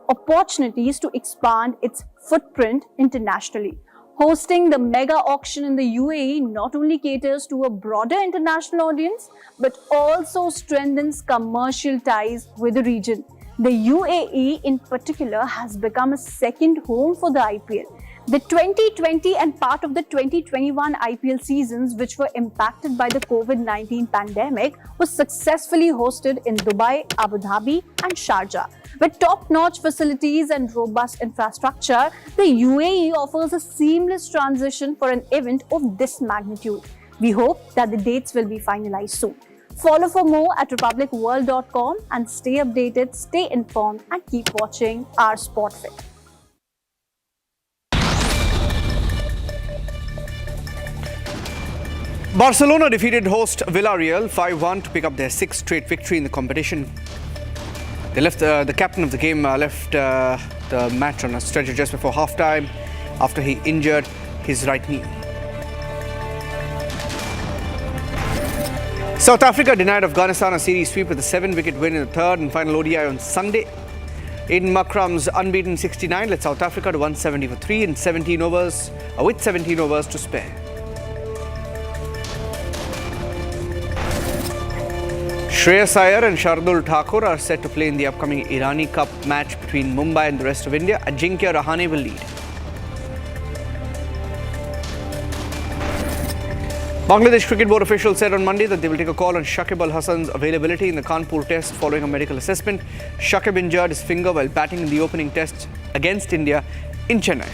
opportunities to expand its footprint internationally. Hosting the mega auction in the UAE not only caters to a broader international audience, but also strengthens commercial ties with the region. The UAE in particular has become a second home for the IPL. The 2020 and part of the 2021 IPL seasons, which were impacted by the COVID-19 pandemic, was successfully hosted in Dubai, Abu Dhabi and Sharjah. With top-notch facilities and robust infrastructure, the UAE offers a seamless transition for an event of this magnitude. We hope that the dates will be finalized soon. Follow for more at republicworld.com and stay updated, stay informed and keep watching our Sport Fit. Barcelona defeated host Villarreal 5-1 to pick up their sixth straight victory in the competition. They left the captain of the game left the match on a stretcher just before halftime after he injured his right knee. South Africa denied Afghanistan a series sweep with a 7-wicket win in the third and final ODI on Sunday. Aiden Markram's unbeaten 69 led South Africa to 170 for 3 in 17 overs, with 17 overs to spare. Shreyas Iyer and Shardul Thakur are set to play in the upcoming Irani Cup match between Mumbai and the rest of India. Ajinkya Rahane will lead. Bangladesh Cricket Board officials said on Monday that they will take a call on Shakib Al Hasan's availability in the Kanpur test following a medical assessment. Shakib injured his finger while batting in the opening test against India in Chennai.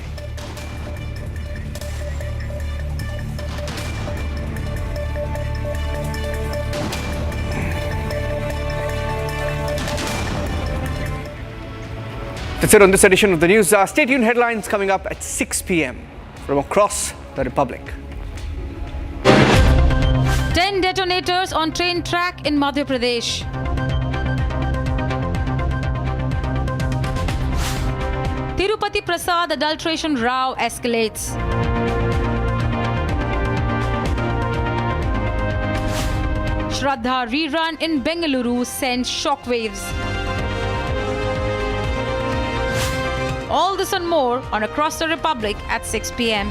That's it on this edition of the news. Stay tuned, headlines coming up at 6 p.m. from across the Republic. 10 detonators on train track in Madhya Pradesh. Tirupati Prasadam adulteration row escalates. Shraddha rerun in Bengaluru sends shockwaves. All this and more on Across the Republic at 6 p.m.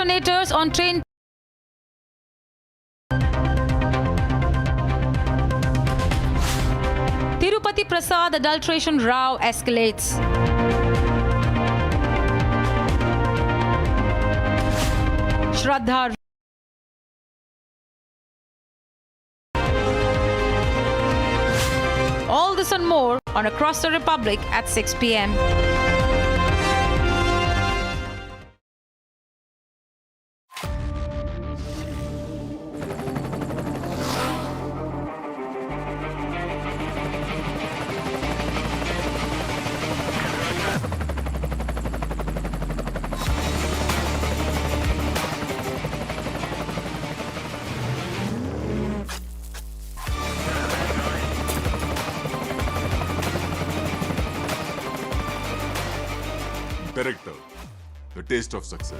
detonators on train. Tirupati Prasadam adulteration row escalates. Shraddha. All this and more on Across the Republic at 6 p.m. Director, the taste of success.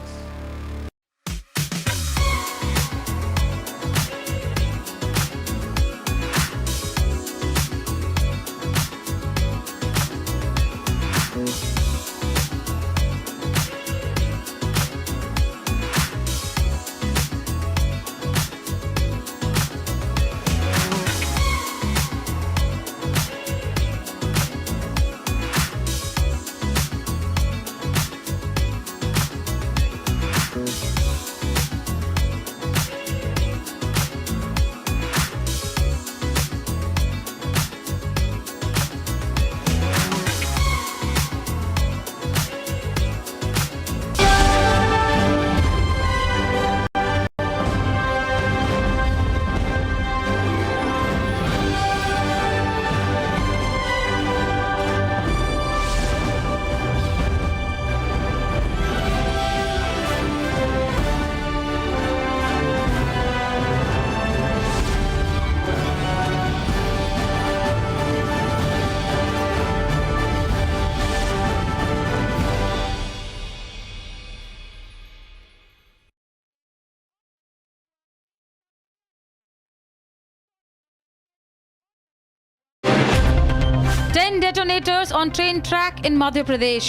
Detonators on train track in Madhya Pradesh.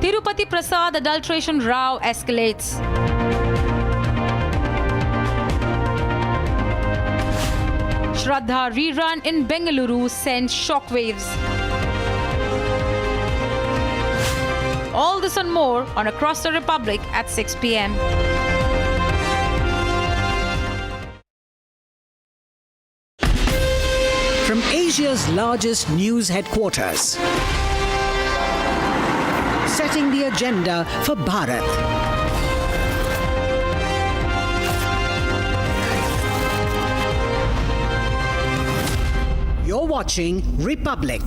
Tirupati Prasadam adulteration row escalates. Shraddha rerun in Bengaluru sends shockwaves. All this and more on Across the Republic at 6 p.m. From Asia's largest news headquarters, setting the agenda for Bharat. You're watching Republic.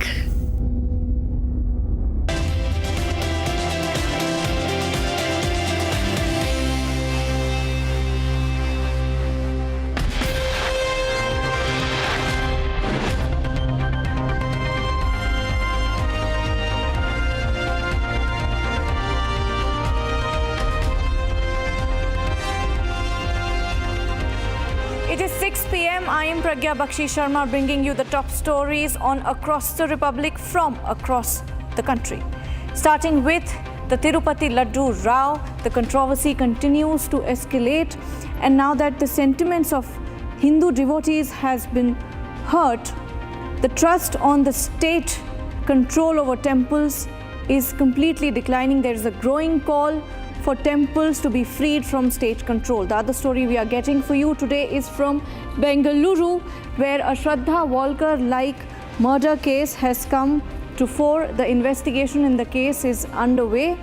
It is 6 p.m. I am Pragya Bakshi Sharma bringing you the top stories on Across the Republic from across the country. Starting with the Tirupati Laddu row, the controversy continues to escalate, and now that the sentiments of Hindu devotees has been hurt, the trust on the state control over temples is completely declining. There is a growing call for temples to be freed from state control. The other story we are getting for you today is from Bengaluru, where a Shraddha Walkar-like murder case has come to fore. The investigation in the case is underway.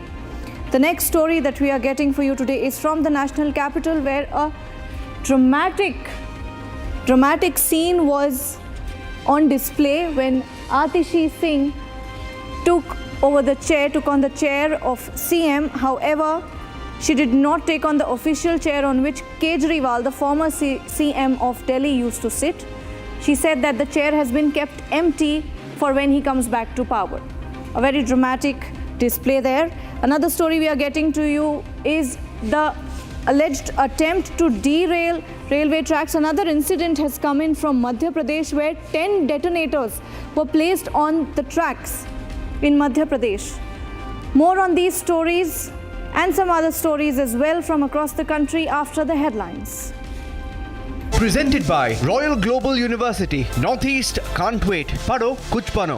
The next story that we are getting for you today is from the national capital, where a dramatic scene was on display when Atishi Singh took on the chair of CM. However, she did not take on the official chair on which Kejriwal, the former CM of Delhi, used to sit. She said that the chair has been kept empty for when he comes back to power. A very dramatic display there. Another story we are getting to you is the alleged attempt to derail railway tracks. Another incident has come in from Madhya Pradesh, where 10 detonators were placed on the tracks in Madhya Pradesh. More on these stories and some other stories as well from across the country after the headlines. Presented by Royal Global University. Northeast can't wait. Pado kuch bano.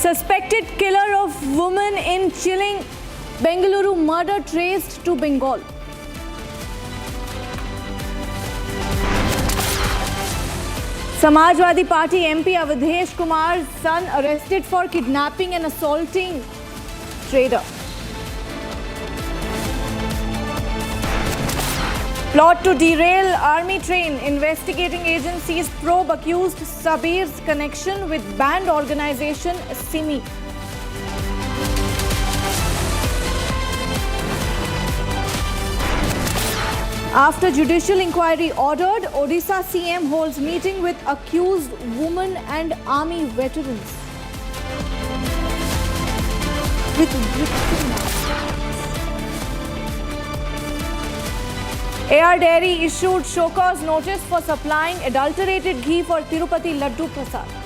Suspected killer of woman in chilling Bengaluru murder traced to Bengal. Samajwadi Party MP Avadhesh Kumar's son arrested for kidnapping and assaulting trader. Plot to derail army train. Investigating agencies probe accused Sabir's connection with banned organization Simi. After judicial inquiry ordered, Odisha CM holds meeting with accused women and army veterans. AR Dairy issued show cause notice for supplying adulterated ghee for Tirupati Laddu Prasad.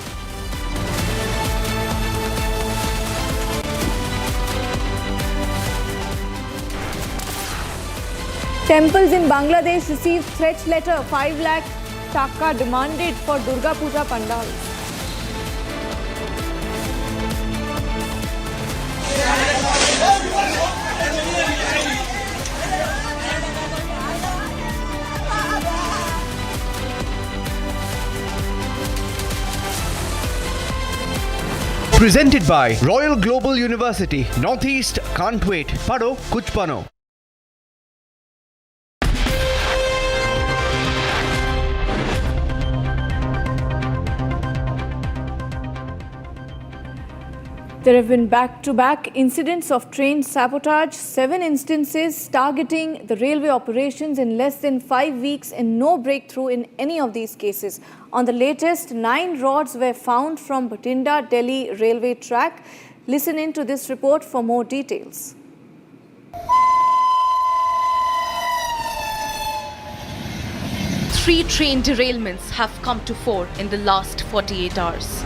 Temples in Bangladesh received threat letter. 5 lakh taka demanded for Durga Puja pandals. Presented by Royal Global University. Northeast can't wait. Pado kuch bano. There have been back-to-back incidents of train sabotage, 7 instances targeting the railway operations in less than 5 weeks and no breakthrough in any of these cases. On the latest, 9 rods were found from Bhatinda Delhi railway track. Listen in to this report for more details. Three train derailments have come to fore in the last 48 hours.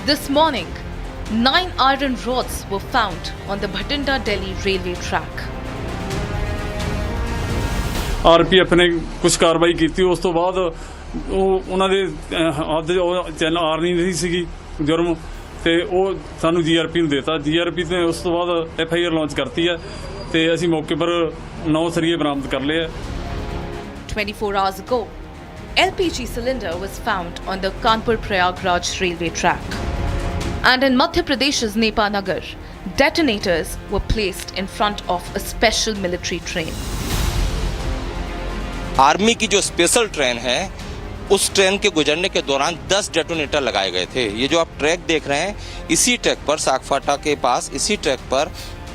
This morning, 9 iron rods were found on the Bhatinda Delhi railway track. RPF ने कुछ कार्रवाई की थी, उस तो बाद ਉਹਨਾਂ ਦੇ ਹੱਥ ਚੈਨ ਆਰਨੀ ਨਹੀਂ ਸੀਗੀ ਜੁਰਮ ਤੇ ਉਹ ਸਾਨੂੰ GRP ਨੂੰ ਦੇਤਾ। GRP ਨੇ ਉਸ ਤੋਂ ਬਾਅਦ FIR ਲਾਂਚ ਕਰਤੀ ਹੈ ਤੇ ਅਸੀਂ ਮੌਕੇ ਪਰ 9 ਸਰੀਏ ਬਰਾਮਦ ਕਰ ਲਏ। 24 hours ago, LPG cylinder was found on the Kanpur Prayagraj railway track. And in Madhya Pradesh's Nepanagar, detonators were placed in front of a special military train. Army की जो स्पेशल ट्रेन है उस ट्रेन के गुजरने के दौरान 10 detonator लगाए गए थे। ये जो आप ट्रैक देख रहे हैं, इसी ट्रैक पर सागफाटा के पास इसी ट्रैक पर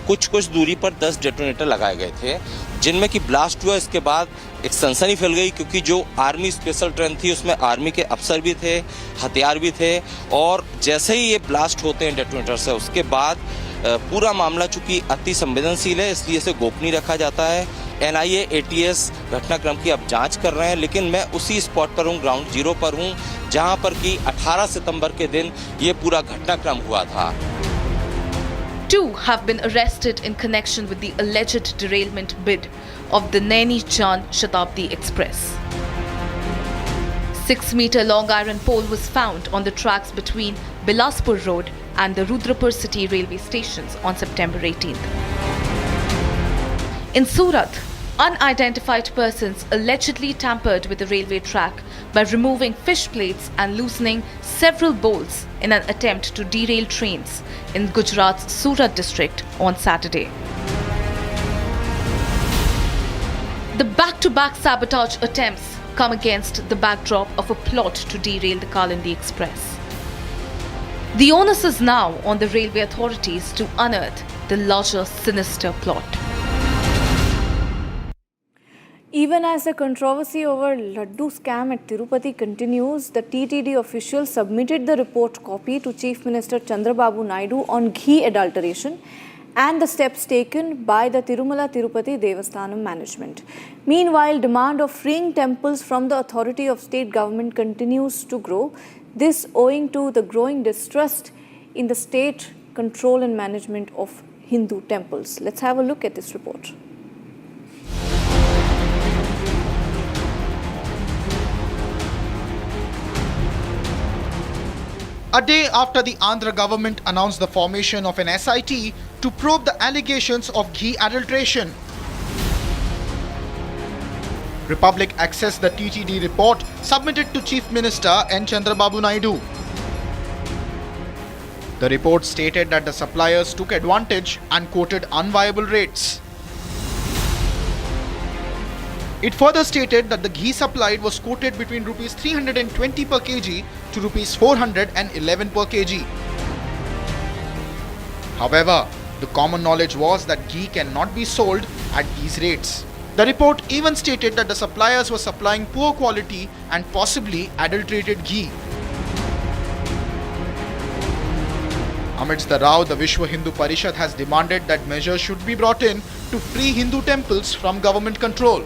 कुछ दूरी पर 10 डेटोनेटर लगाए गए थे, जिनमें कि ब्लास्ट हुआ। इसके बाद एक सनसनी फैल गई क्योंकि जो आर्मी स्पेशल ट्रेन थी उसमें आर्मी के अफसर भी थे, हथियार भी थे, और जैसे ही ये ब्लास्ट होते हैं डेटोनेटर से, उसके बाद पूरा मामला चूंकि अति संवेदनशील है इसलिए इसे गोपनीय रखा जाता है। NIA ATS घटनाक्रम की अब जांच कर रहे हैं, लेकिन मैं उसी स्पॉट पर हूँ, ग्राउंड जीरो पर हूँ, जहां पर कि 18 सितंबर के दिन ये पूरा घटनाक्रम हुआ था। 2 have been arrested in connection with the alleged derailment bid of the Naini-Jan Shatabdi Express. 6-meter long iron pole was found on the tracks between Bilaspur Road and the Rudrapur City railway stations on September 18th. In Surat, unidentified persons allegedly tampered with the railway track by removing fish plates and loosening several bolts in an attempt to derail trains in Gujarat's Surat district on Saturday. The back-to-back sabotage attempts come against the backdrop of a plot to derail the Kalindi Express. The onus is now on the railway authorities to unearth the larger sinister plot. Even as the controversy over Laddu scam at Tirupati continues, the TTD officials submitted the report copy to Chief Minister Chandrababu Naidu on ghee adulteration and the steps taken by the Tirumala Tirupati Devasthanam management. Meanwhile, demand of freeing temples from the authority of state government continues to grow. This owing to the growing distrust in the state control and management of Hindu temples. Let's have a look at this report. A day after the Andhra government announced the formation of an SIT to probe the allegations of ghee adulteration, Republic accessed the TTD report submitted to Chief Minister N. Chandrababu Naidu. The report stated that the suppliers took advantage and quoted unviable rates. It further stated that the ghee supplied was quoted between Rs 320 per kg to Rs 411 per kg. However, the common knowledge was that ghee cannot be sold at these rates. The report even stated that the suppliers were supplying poor quality and possibly adulterated ghee. Amidst the row, the Vishwa Hindu Parishad has demanded that measures should be brought in to free Hindu temples from government control.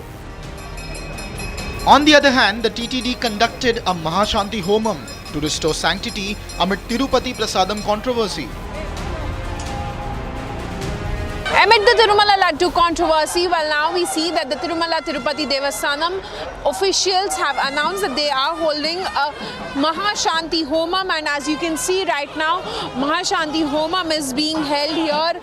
On the other hand, the TTD conducted a Mahashanti Homam to restore sanctity amid Tirupati Prasadam controversy. Amid the Tirumala Laddu controversy, well, now we see that the Tirumala Tirupati Devasthanam officials have announced that they are holding a Mahashanti Homam, and as you can see right now, Mahashanti Homam is being held here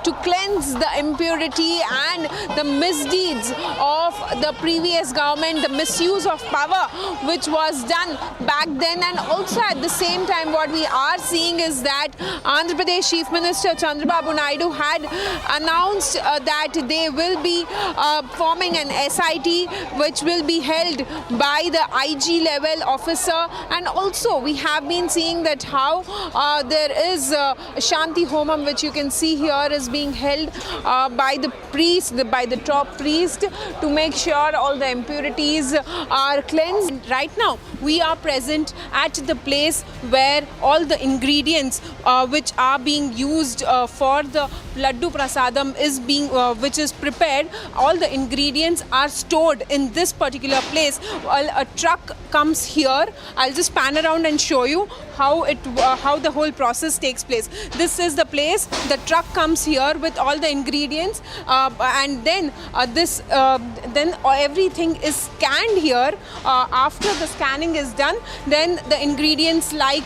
to cleanse the impurity and the misdeeds of the previous government, the misuse of power which was done back then. And also at the same time, what we are seeing is that Andhra Pradesh Chief Minister Chandrababu Naidu had announced that they will be forming an SIT which will be held by the IG level officer. And also we have been seeing that how there is Shanti Homam, which you can see here, is being held by the priest, by the top priest, to make sure all the impurities are cleansed. Right now we are present at the place where all the ingredients which are being used for the Laddu Prasadam is being which is prepared. All the ingredients are stored in this particular place. While a truck comes here, I'll just pan around and show you how the whole process takes place. This is the place. The truck comes here with all the ingredients, and then then everything is scanned here. After the scanning is done, then the ingredients like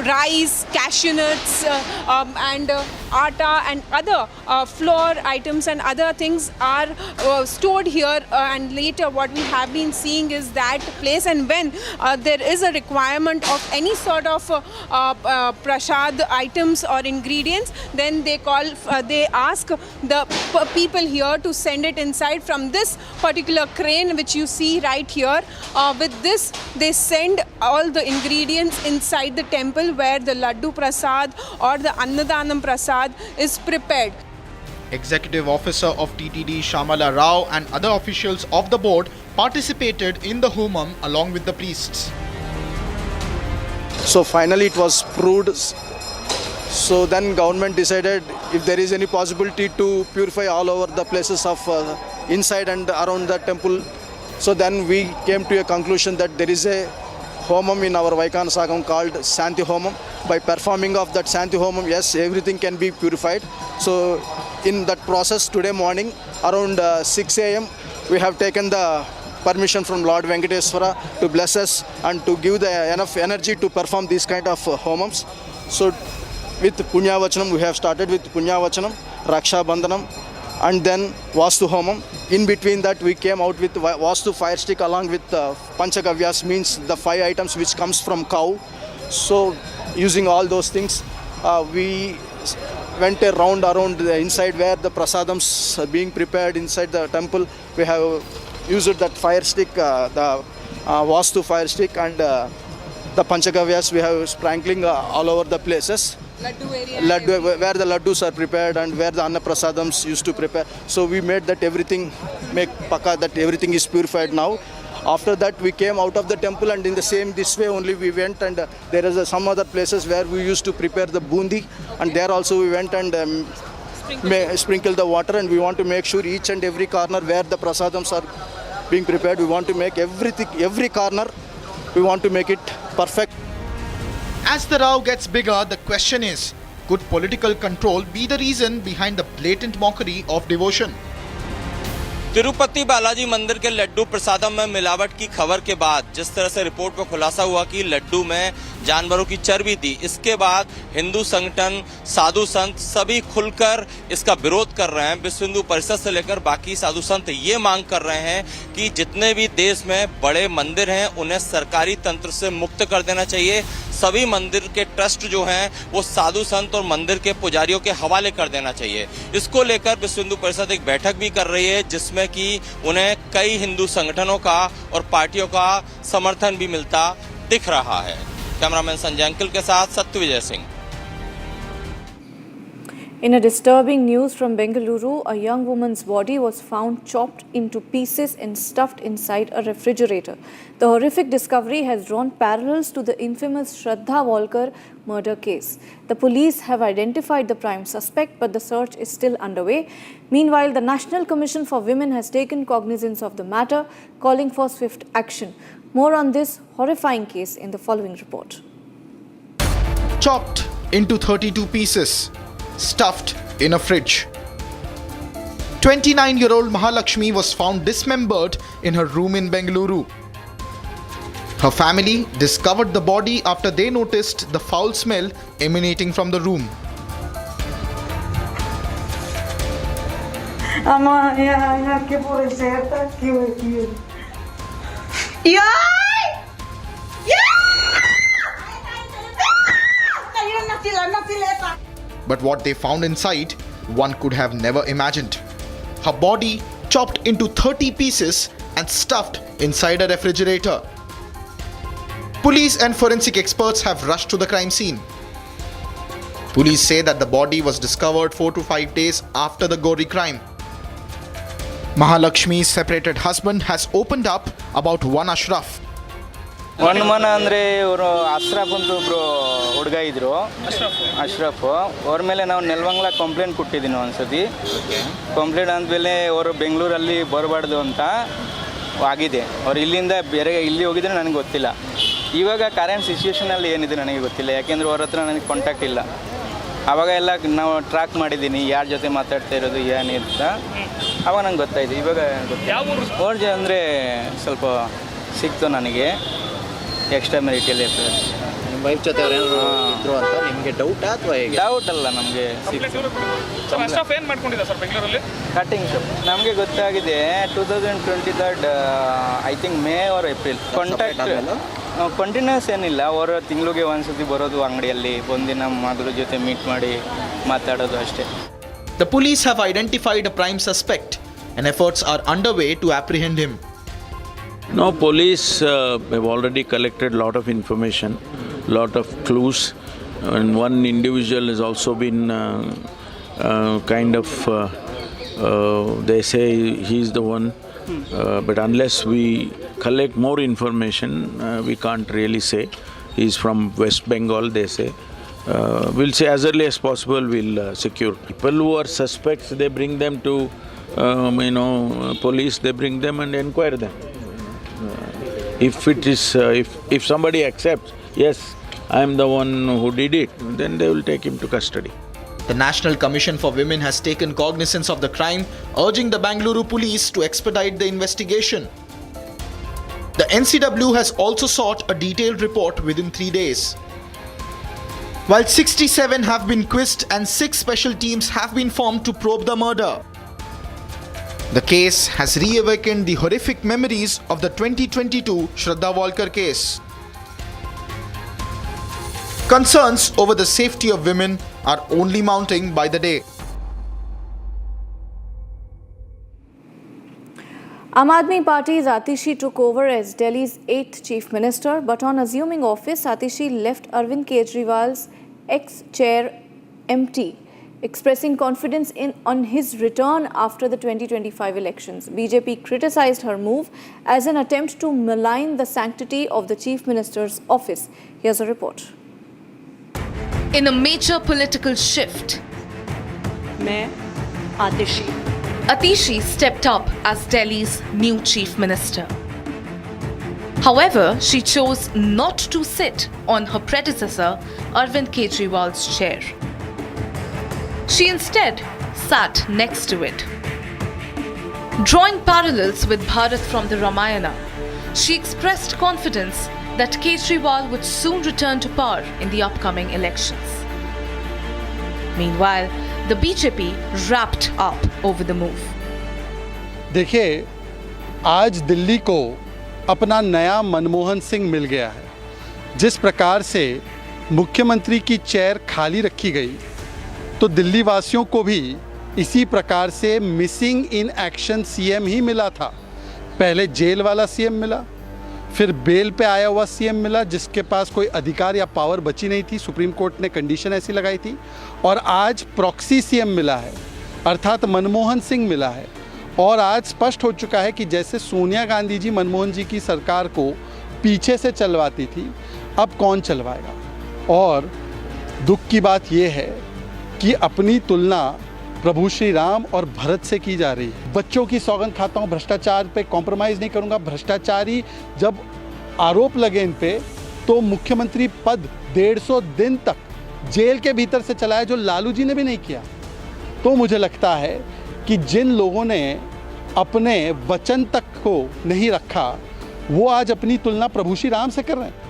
rice, cashew nuts, and atta and other flour items and other things are stored here, and later what we have been seeing is that place. And when there is a requirement of any sort of prasad items or ingredients, then they ask the people here to send it inside from this particular crane which you see right here. With this, they send all the ingredients inside the temple where the Laddu Prasad or the Annadanam Prasad is prepared. Executive Officer of TTD Shamala Rao and other officials of the board participated in the Homam along with the priests. So finally it was proved. So then government decided if there is any possibility to purify all over the places of inside and around the temple. So then we came to a conclusion that there is a Homam in our Vaikana Sagam called Santi Homam. By performing of that Santi Homam, yes, everything can be purified. So in that process, today morning around 6 a.m. we have taken the permission from Lord Venkateswara to bless us and to give the enough energy to perform these kind of homams. So with Punya Vachanam, we have started with Punya Vachanam, Raksha Bandhanam, and then Vastu Homam. In between that, we came out with Vastu fire stick along with Panchagavyas, means the 5 items which comes from cow. So using all those things, we went a round around the inside where the prasadams are being prepared inside the temple. We have used that fire stick, the Vastu fire stick, and the Panchagavyas we have sprinkling all over the places. Laddu area. Laddu, where the laddus are prepared and where the Anna Prasadams used to prepare. So we made that everything, make paka that everything is purified now. After that, we came out of the temple, and in the same this way only we went, and there is some other places where we used to prepare the bundi, and there also we went and sprinkle the water, and we want to make sure each and every corner where the prasadams are being prepared, we want to make every corner, we want to make it perfect. As the row gets bigger, the question is, could political control be the reason behind the blatant mockery of devotion? Tirupati Balaji मंदिर के लड्डू प्रसादम में मिलावट की खबर के बाद जिस तरह से रिपोर्ट में खुलासा हुआ कि लड्डू में जानवरों की चर्बी थी, इसके बाद हिंदू संगठन, साधु संत सभी खुलकर इसका विरोध कर रहे हैं। विश्व हिंदू परिषद से लेकर बाकी साधु संत ये मांग कर रहे हैं कि जितने भी देश में बड़े मंदिर हैं उन्हें सरकारी तंत्र से मुक्त कर देना चाहिए। सभी मंदिर के ट्रस्ट जो हैं वो साधु संत और मंदिर के पुजारियों के हवाले कर देना चाहिए। इसको लेकर विश्व हिंदू परिषद एक बैठक भी कर रही है जिसमें कि उन्हें कई हिंदू संगठनों का और पार्टियों का समर्थन भी मिलता दिख रहा है। कैमरामैन संजय अंकिल के साथ Satyavijay Singh. In a disturbing news from Bengaluru, a young woman's body was found chopped into pieces and stuffed inside a refrigerator. The horrific discovery has drawn parallels to the infamous Shraddha Walkar murder case. The police have identified the prime suspect, but the search is still underway. Meanwhile, the National Commission for Women has taken cognizance of the matter, calling for swift action. More on this horrifying case in the following report. Chopped into 32 pieces. Stuffed in a fridge. 29-year-old Mahalakshmi was found dismembered in her room in Bengaluru. Her family discovered the body after they noticed the foul smell emanating from the room. But what they found inside, one could have never imagined. Her body chopped into 30 pieces and stuffed inside a refrigerator. Police and forensic experts have rushed to the crime scene. Police say that the body was discovered 4 to 5 days after the gory crime. Mahalakshmi's separated husband has opened up about one Ashraf. ಒಂದು ಮನ ಅಂದರೆ ಇವರು ಅಶ್ರಫ್ ಅಂತ ಒಬ್ಬರು ಹುಡುಗ ಇದ್ದರು, ಅಶ್ರಫ್ ಅವ್ರ ಮೇಲೆ ನಾವು ನೆಲವಂಗ್ಲ ಕಂಪ್ಲೇಂಟ್ ಕೊಟ್ಟಿದ್ದೀನಿ ಒಂದ್ಸತಿ. ಕಂಪ್ಲೇಂಟ್ ಅಂದಮೇಲೆ ಅವರು ಬೆಂಗಳೂರಲ್ಲಿ ಬರಬಾರ್ದು ಅಂತ ಆಗಿದೆ. ಅವ್ರು ಇಲ್ಲಿಂದ ಬೇರೆ ಇಲ್ಲಿ ಹೋಗಿದ್ರೆ ನನಗೆ ಗೊತ್ತಿಲ್ಲ. ಇವಾಗ ಕರೆಂಟ್ ಸಿಚುವೇಷನಲ್ಲಿ ಏನಿದೆ ನನಗೆ ಗೊತ್ತಿಲ್ಲ, ಯಾಕೆಂದರೆ ಅವ್ರ ಹತ್ರ ನನಗೆ ಕಾಂಟ್ಯಾಕ್ಟ್ ಇಲ್ಲ. ಆವಾಗ ಎಲ್ಲ ನಾವು ಟ್ರ್ಯಾಕ್ ಮಾಡಿದ್ದೀನಿ ಯಾರ ಜೊತೆ ಮಾತಾಡ್ತಾ ಇರೋದು ಏನಿಂತ, ಆವಾಗ ನಂಗೆ ಗೊತ್ತಾಯಿತು. ಇವಾಗ ಗೊತ್ತಿಲ್ಲ ಅವ್ರ ಅಂದರೆ ಸ್ವಲ್ಪ ಸಿಕ್ತು ನನಗೆ ಎಕ್ಸ್ಟ್ರಾ ಮೆರಿಟಲ್ಲಿ. ನಿಮ್ಮ ವೈಫ್ ಜೊತೆ ಇದ್ರು ಅಂತ ನಿಮಗೆ ಡೌಟಾ ಅಥವಾ ಹೇಗೆ? ಡೌಟ್ ಅಲ್ಲ, ನಮಗೆ ಏನು ಮಾಡ್ಕೊಂಡಿದ್ದ ಸರ್ ಬೆಂಗಳೂರಲ್ಲಿ? Cutting shop. ನಮಗೆ ಗೊತ್ತಾಗಿದೆ 2023 I think May or April. Contact continues ಏನಿಲ್ಲ, ಅವರ ತಿಂಗಳಿಗೆ ಒಂದ್ಸತಿ ಬರೋದು ಅಂಗಡಿಯಲ್ಲಿ, ಒಂದಿನ ಅದ್ರ ಜೊತೆ ಮೀಟ್ ಮಾಡಿ ಮಾತಾಡೋದು ಅಷ್ಟೇ. The police have identified a prime suspect and efforts are underway to apprehend him. No, police have already collected a lot of information, lot of clues, and one individual has also been they say he's the one, but unless we collect more information, we can't really say. He's from West Bengal, they say. We'll say as early as possible we'll secure. People who are suspects, they bring them to police, they bring them and inquire them. If it is, if somebody accepts, yes, I am the one who did it, then they will take him to custody. The National Commission for Women has taken cognizance of the crime, urging the Bengaluru police to expedite the investigation. The NCW has also sought a detailed report within 3 days. While 67 have been quizzed and 6 special teams have been formed to probe the murder. The case has reawakened the horrific memories of the 2022 Shraddha Walkar case. Concerns over the safety of women are only mounting by the day. Aam Aadmi Party's Atishi took over as Delhi's 8th Chief Minister, but on assuming office, Atishi left Arvind Kejriwal's ex-chair empty. Expressing confidence on his return after the 2025 elections, BJP criticized her move as an attempt to malign the sanctity of the Chief Minister's office. Here's a report. In a major political shift, Atishi stepped up as Delhi's new Chief Minister. However, she chose not to sit on her predecessor Arvind Kejriwal's chair. She instead sat next to it. Drawing parallels with Bharat from the Ramayana, she expressed confidence that Kejriwal would soon return to power in the upcoming elections. Meanwhile, the BJP wrapped up over the move. देखिए, आज दिल्ली को अपना नया मनमोहन सिंह मिल गया है। जिस प्रकार से मुख्यमंत्री की चेयर खाली रखी गई, तो दिल्ली वासियों को भी इसी प्रकार से मिसिंग इन एक्शन सीएम ही मिला था। पहले जेल वाला सीएम मिला, फिर बेल पे आया हुआ सीएम मिला जिसके पास कोई अधिकार या पावर बची नहीं थी, सुप्रीम कोर्ट ने कंडीशन ऐसी लगाई थी, और आज प्रॉक्सी सीएम मिला है, अर्थात मनमोहन सिंह मिला है। और आज स्पष्ट हो चुका है कि जैसे सोनिया गांधी जी मनमोहन जी की सरकार को पीछे से चलवाती थी, अब कौन चलवाएगा। और दुख की बात यह है कि अपनी तुलना प्रभु श्री राम और भरत से की जा रही है। बच्चों की सौगंध खाता हूँ, भ्रष्टाचार पे कॉम्प्रोमाइज़ नहीं करूँगा। भ्रष्टाचारी जब आरोप लगे इन पे, तो मुख्यमंत्री पद 150 दिन तक जेल के भीतर से चलाया, जो लालू जी ने भी नहीं किया। तो मुझे लगता है कि जिन लोगों ने अपने वचन तक को नहीं रखा, वो आज अपनी तुलना प्रभु श्री राम से कर रहे हैं।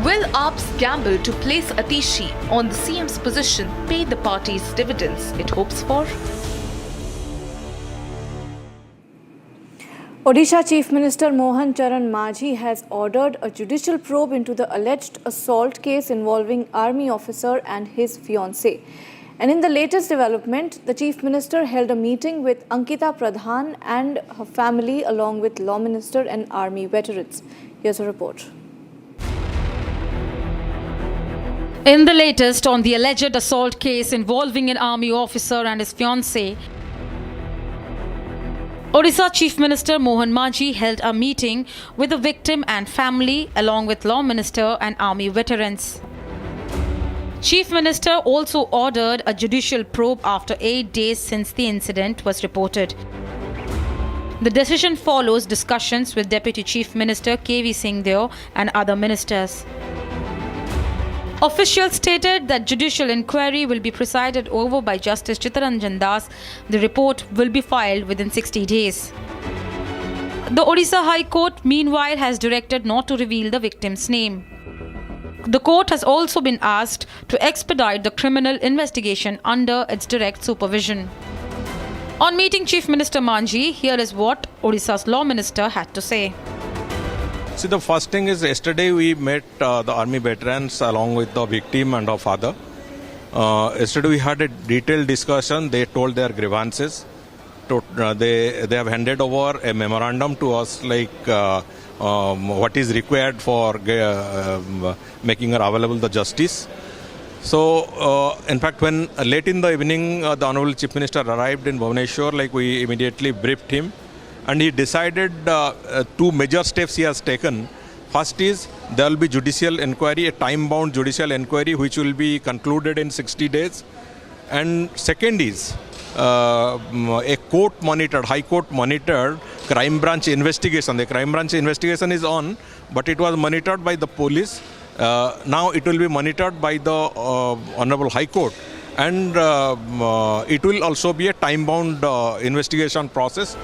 Will AAP's gamble to place Atishi on the CM's position pay the party's dividends it hopes for? Odisha Chief Minister Mohan Charan Majhi has ordered a judicial probe into the alleged assault case involving army officer and his fiancée. And in the latest development, the Chief Minister held a meeting with Ankita Pradhan and her family along with Law Minister and army veterans. Here's a report. In the latest on the alleged assault case involving an army officer and his fiancée, Odisha Chief Minister Mohan Majhi held a meeting with the victim and family along with Law Minister and army veterans. Chief Minister also ordered a judicial probe after 8 days since the incident was reported. The decision follows discussions with Deputy Chief Minister KV Singh Deo and other ministers. Officials stated that judicial inquiry will be presided over by Justice Chittaranjan Das. The report will be filed within 60 days. The Odisha High Court, meanwhile, has directed not to reveal the victim's name. The court has also been asked to expedite the criminal investigation under its direct supervision. On meeting Chief Minister Manji, here is what Odisha's Law Minister had to say. See, the first thing is yesterday we met the army veterans along with the victim and her father. Yesterday we had a detailed discussion. They told their grievances. They have handed over a memorandum to us like what is required for making her available the justice. So, in fact, when late in the evening the Honorable Chief Minister arrived in Bhubaneswar, like we immediately briefed him. And he decided 2 major steps he has taken. First is there will be judicial inquiry, a time-bound judicial inquiry which will be concluded in 60 days. And second is a court-monitored, High Court-monitored crime branch investigation. The crime branch investigation is on, but it was monitored by the police. Now it will be monitored by the Honorable High Court. And it will also be a time-bound investigation process.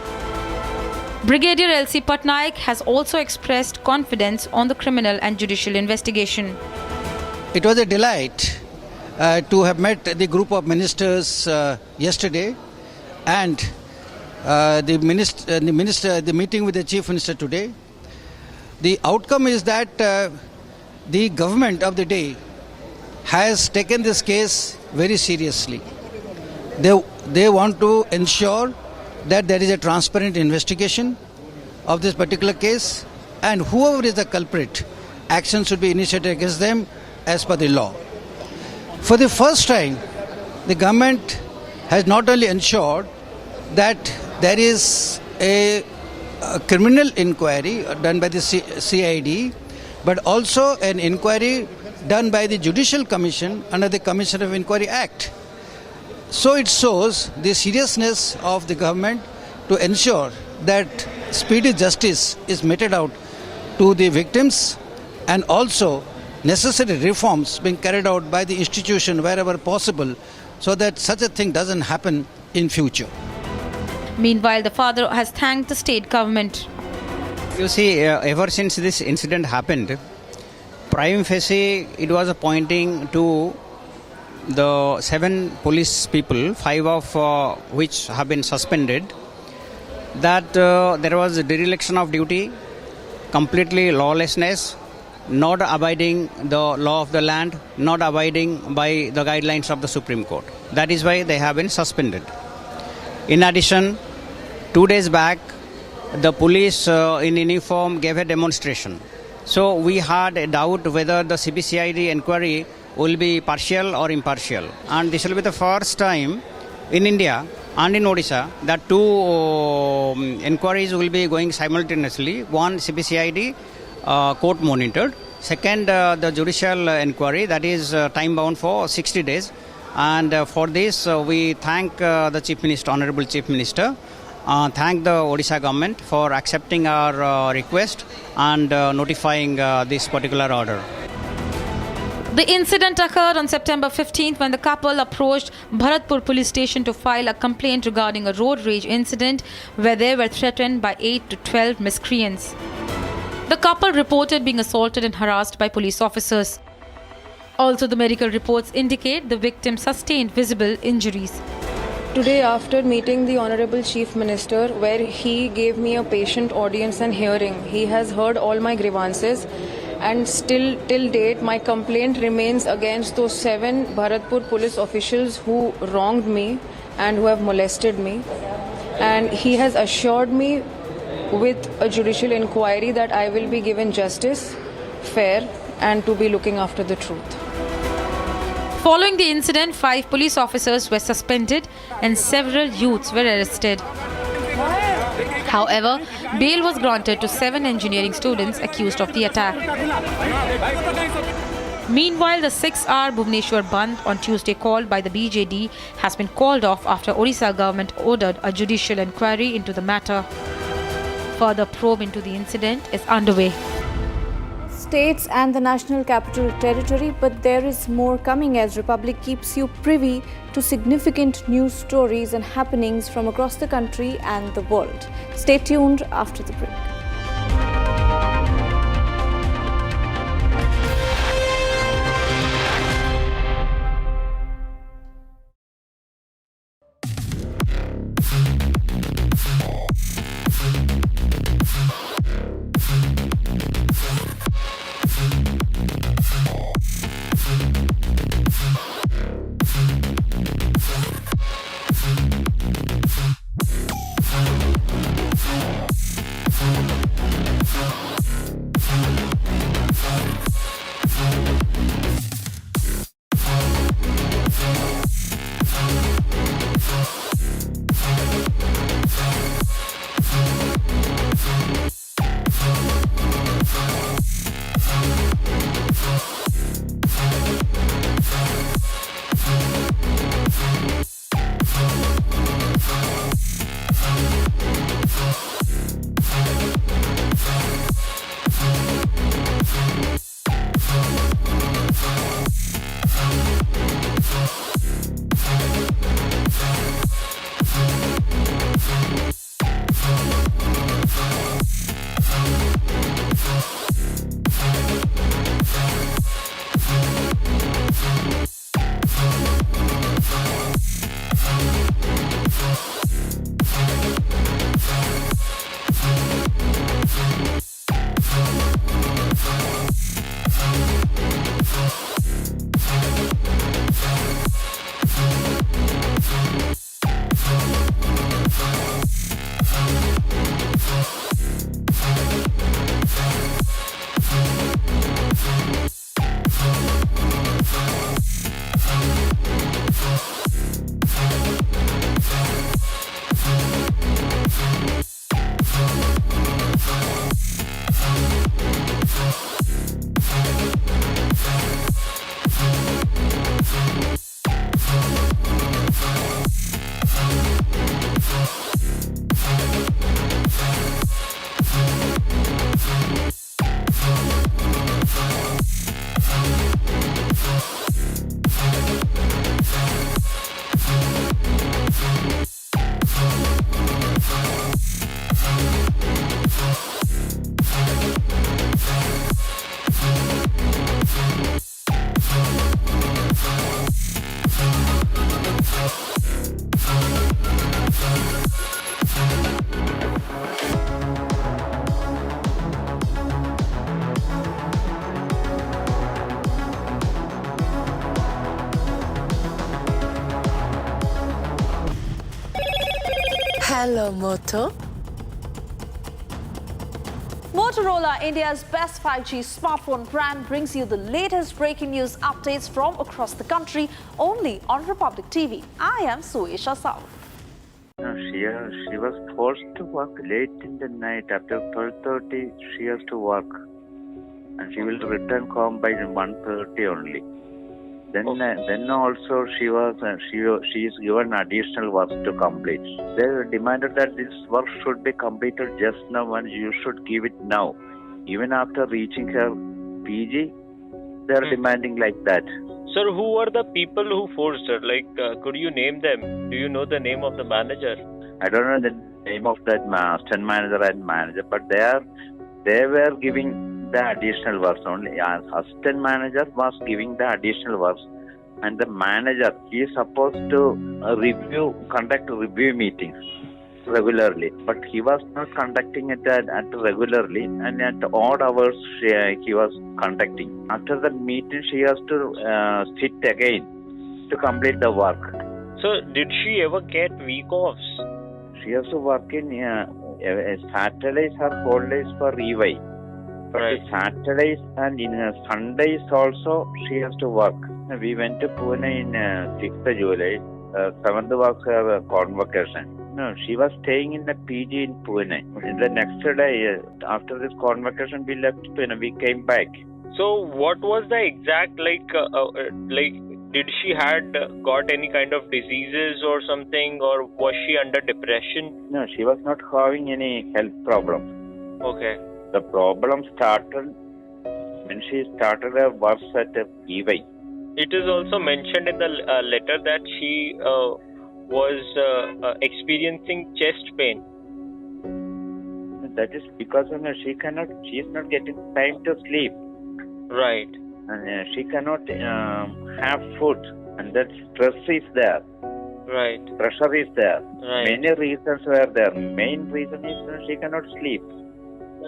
Brigadier L.C. Patnaik has also expressed confidence on the criminal and judicial investigation. It was a delight to have met the group of ministers yesterday and the meeting with the Chief Minister today. The outcome is that the government of the day has taken this case very seriously. They want to ensure that there is a transparent investigation of this particular case, and whoever is the culprit, action should be initiated against them as per the law. For the first time, the government has not only ensured that there is a criminal inquiry done by the CID, but also an inquiry done by the Judicial Commission under the Commission of Inquiry Act. So it shows the seriousness of the government to ensure that speedy justice is meted out to the victims, and also necessary reforms being carried out by the institution wherever possible, so that such a thing doesn't happen in future. Meanwhile, the father has thanked the state government. You see, ever since this incident happened, prima facie it was pointing to the 7 police people, 5 of which have been suspended, that there was a dereliction of duty, completely lawlessness, not abiding the law of the land, not abiding by the guidelines of the Supreme Court. That is why they have been suspended. In addition, 2 days back, the police in uniform gave a demonstration. So we had a doubt whether the CBCID inquiry will be partial or impartial. And this will be the first time in India and in Odisha that 2 inquiries will be going simultaneously. One CBCID court monitored. Second, the judicial inquiry, that is time bound for 60 days. And for this, we thank the Chief Minister, Honorable Chief Minister, thank the Odisha government for accepting our request and notifying this particular order. The incident occurred on September 15th when the couple approached Bharatpur police station to file a complaint regarding a road rage incident where they were threatened by 8 to 12 miscreants. The couple reported being assaulted and harassed by police officers. Also, the medical reports indicate the victim sustained visible injuries. Today, after meeting the Honorable Chief Minister, where he gave me a patient audience and hearing, he has heard all my grievances, and still till date my complaint remains against those 7 Bharatpur police officials who wronged me and who have molested me. And he has assured me with a judicial inquiry that I will be given justice, fair, and to be looking after the truth. Following the incident, 5 police officers were suspended and several youths were arrested. However, bail was granted to 7 engineering students accused of the attack. Meanwhile, the 6-hour Bhubaneswar Bandh on Tuesday called by the BJD has been called off after Odisha government ordered a judicial inquiry into the matter. Further probe into the incident is underway. States and the National Capital Territory, but there is more coming as Republic keeps you privy to significant news stories and happenings from across the country and the world. Stay tuned after the break. Hello, Moto. Motorola, India's best 5G smartphone brand, brings you the latest breaking news updates from across the country only on Republic TV. I am Suesha Saul. She was forced to work late in the night. After 12:30, she has to work, and she will return home by 1:30 only. Then also she is given additional work to complete. They demanded that this work should be completed just now, and you should give it now. Even after reaching her PG, they are demanding like that. Sir, who were the people who forced her? Could you name them? Do you know the name of the manager? I don't know the name of that assistant manager and manager, but they were giving the additional works only. Assistant manager was giving the additional works, and the manager, he is supposed to conduct review meetings regularly, but he was not conducting it at regularly, and at odd hours he was conducting. After the meeting, she has to sit again to complete the work. So, did she ever get week offs? She has to work in Saturdays or holidays for EY. But Saturdays and in Sundays also she has to work. We went to Pune in 6th July. 7th was her convocation. No, she was staying in the PG in Pune. The next day, after this convocation, we left Pune. We came back. So, what was the exact did she had got any kind of diseases or something, or was she under depression? No, she was not having any health problems. Okay. The problem started when she started her work at EY. It is also mentioned in the letter that she was experiencing chest pain. That is because she is not getting time to sleep. Right. And she cannot have food, and that stress is there. Right. Pressure is there. Right. Many reasons were there. Main reason is she cannot sleep.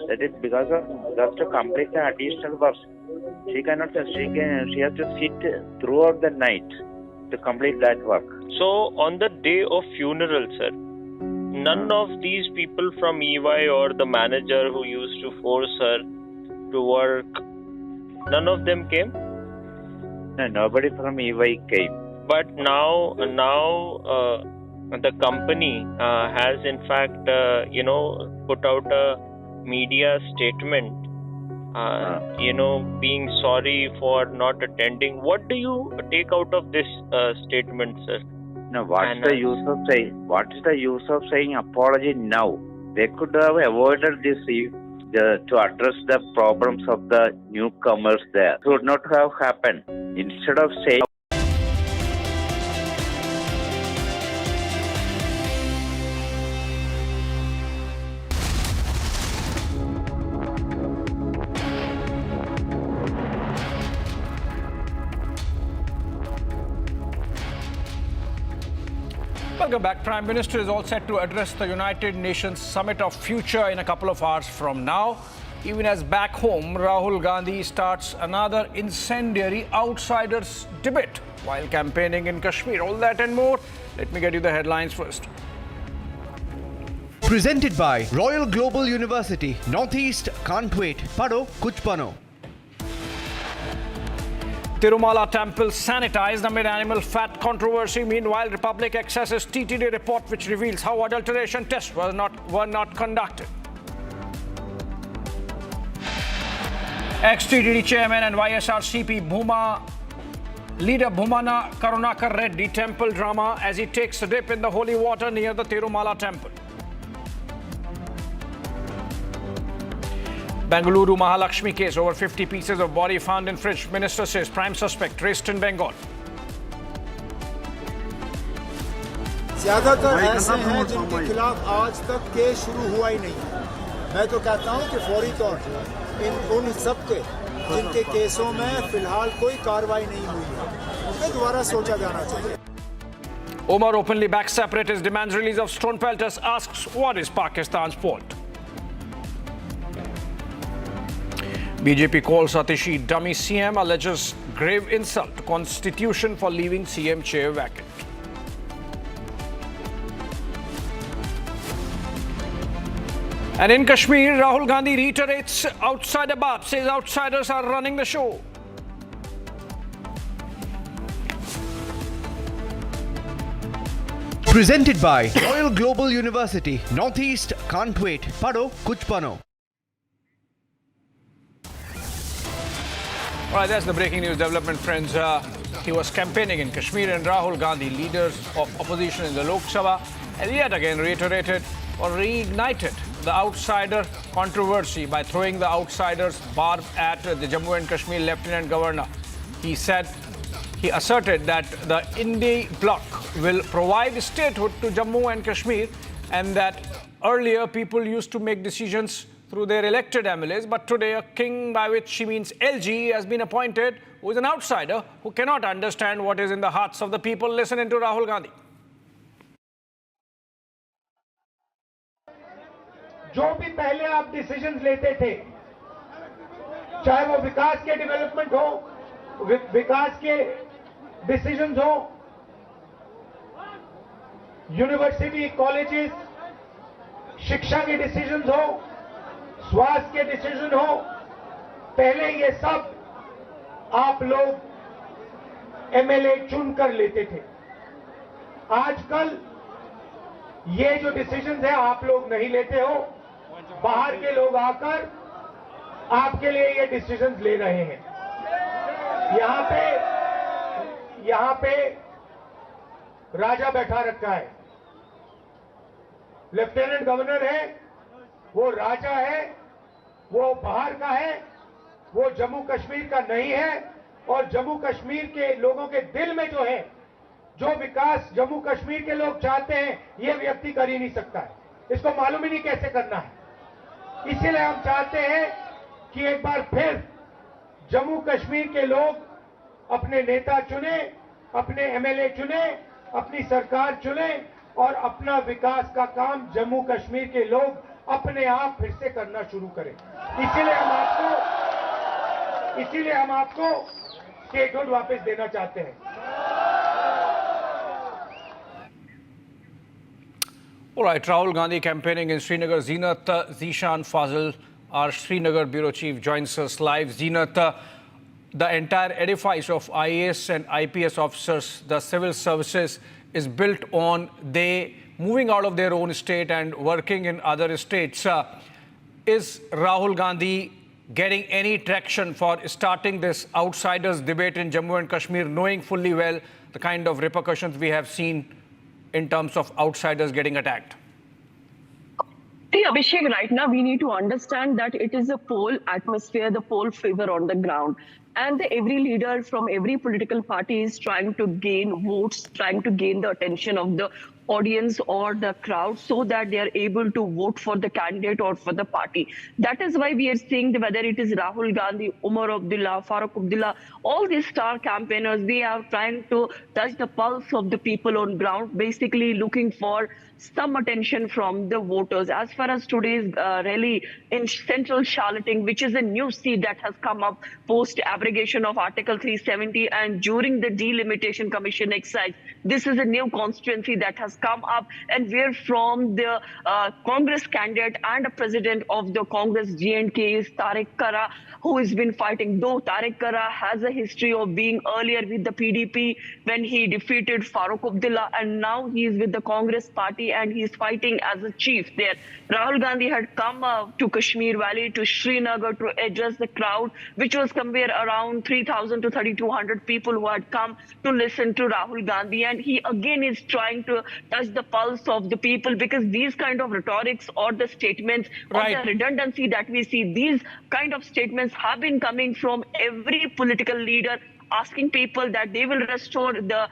That is because of just to complete the additional work. She has to sit throughout the night to complete that work. So on the day of funeral, sir, none of these people from EY or the manager who used to force her to work, none of them came? No, nobody from EY came. But now the company has in fact put out a media statement being sorry for not attending. What do you take out of this statement, sir? Now, what is the use of saying apology now? They could have avoided this to address the problems of the newcomers there. It would not have happened. Instead of saying Welcome back. Prime Minister is all set to address the United Nations Summit of Future in a couple of hours from now. Even as back home, Rahul Gandhi starts another incendiary outsiders debate while campaigning in Kashmir. All that and more. Let me get you the headlines first. Presented by Royal Global University. Northeast can't wait. Pado kuch bano. Tirumala temple sanitized amid animal fat controversy. Meanwhile, Republic accesses TTD report which reveals how adulteration tests were not conducted. Ex-TTD chairman and YSRCP leader Bhumana Karunakar Reddy temple drama as he takes a dip in the holy water near the Tirumala temple. Bengaluru Mahalakshmi case, over 50 pieces of body found in fridge. Minister says prime suspect traced in Bengal. ज्यादातर ऐसे हैं जिनके खिलाफ आज तक case शुरू हुआ ही नहीं। मैं तो कहता हूं कि फौरी तौर पर उन सब के जिनके केसों में फिलहाल कोई कार्रवाई नहीं हुई है, उनके दोबारा सोचा जाना चाहिए। Omar openly backs separatist, demands release of stone pelters, asks what is Pakistan's fault. BJP calls Atishi dummy CM, alleges grave insult to constitution for leaving CM chair vacant. And in Kashmir, Rahul Gandhi reiterates outsider bab, says outsiders are running the show. Presented by Royal Global University. Northeast can't wait. Pado kuch bano. All right, that's the breaking news development, friends. He was campaigning in Kashmir, and Rahul Gandhi, leaders of opposition in the Lok Sabha, has yet again reiterated or reignited the outsider controversy by throwing the outsider's barb at the Jammu and Kashmir Lieutenant Governor. He asserted that the Indie bloc will provide statehood to Jammu and Kashmir, and that earlier people used to make decisions through their elected MLAs, but today a king, by which she means LG, has been appointed, who is an outsider who cannot understand what is in the hearts of the people. Listen into Rahul Gandhi. जो भी पहले आप decisions लेते थे, चाहे वो विकास के development हो, विकास के डिसीजंस हो, यूनिवर्सिटी कॉलेजेस, शिक्षा के डिसीजंस हो, स्वास्थ्य के डिसीजन हो, पहले ये सब आप लोग एमएलए चुन कर लेते थे। आजकल ये जो डिसीजंस है आप लोग नहीं लेते हो, बाहर के लोग आकर आपके लिए ये डिसीजंस ले रहे हैं। यहाँ पे राजा बैठा रखा है, लेफ्टिनेंट गवर्नर है, वो राजा है, वो बाहर का है, वो जम्मू कश्मीर का नहीं है, और जम्मू कश्मीर के लोगों के दिल में जो है, जो विकास जम्मू कश्मीर के लोग चाहते हैं, ये व्यक्ति कर ही नहीं सकता है। इसको मालूम ही नहीं कैसे करना है। इसीलिए हम चाहते हैं कि एक बार फिर जम्मू कश्मीर के लोग अपने नेता चुने, अपने एमएलए चुने, अपनी सरकार चुने, और अपना विकास का काम जम्मू कश्मीर के लोग अपने आप फिर से करना शुरू करें। इसीलिए हम आपको स्टेटहुड वापस देना चाहते हैं। All right, Rahul Gandhi campaigning in Srinagar. Zeenat Zishan Fazil, our Srinagar bureau chief, joins us live. Zeenat, the entire edifice of IAS and IPS officers, the civil services, is built on they moving out of their own state and working in other states. Is Rahul Gandhi getting any traction for starting this outsiders debate in Jammu and Kashmir, knowing fully well the kind of repercussions we have seen in terms of outsiders getting attacked? See, Abhishek, right now we need to understand that it is a poll atmosphere, the poll fever on the ground. And every leader from every political party is trying to gain votes, trying to gain the attention of the audience or the crowd so that they are able to vote for the candidate or for the party. That is why we are seeing whether it is Rahul Gandhi, Umar Abdullah, Farooq Abdullah, all these star campaigners, they are trying to touch the pulse of the people on ground, basically looking for some attention from the voters. As far as today's rally in central Charlotting, which is a new seat that has come up post abrogation of Article 370 and during the Delimitation Commission exercise, this is a new constituency that has has come up, and we're from the Congress candidate and a president of the Congress J&K is Tariq Kara, who has been fighting. Though Tariq Kara has a history of being earlier with the PDP when he defeated Farooq Abdullah, and now he is with the Congress party and he is fighting as a chief there. Rahul Gandhi had come to Kashmir Valley, to Srinagar, to address the crowd, which was somewhere around 3,000 to 3,200 people who had come to listen to Rahul Gandhi. And he again is trying to touch the pulse of the people, because these kind of rhetorics or the statements or the redundancy that we see, these kind of statements have been coming from every political leader, asking people that they will restore the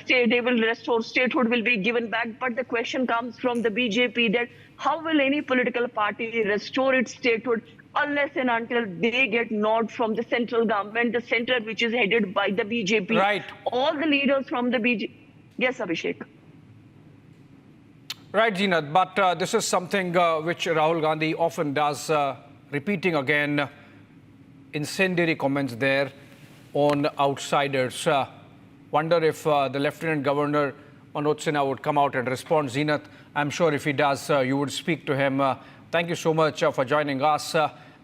state, they will restore statehood, will be given back. But the question comes from the BJP that how will any political party restore its statehood unless and until they get nod from the central government, the center which is headed by the BJP. Right. All the leaders from the BJP. Yes, Abhishek. Right, Zeenat, but this is something which Rahul Gandhi often does, repeating again incendiary comments there on outsiders. Wonder if the Lieutenant Governor Manoj Sinha would come out and respond. Zeenat, I'm sure if he does, you would speak to him. Thank you so much for joining us.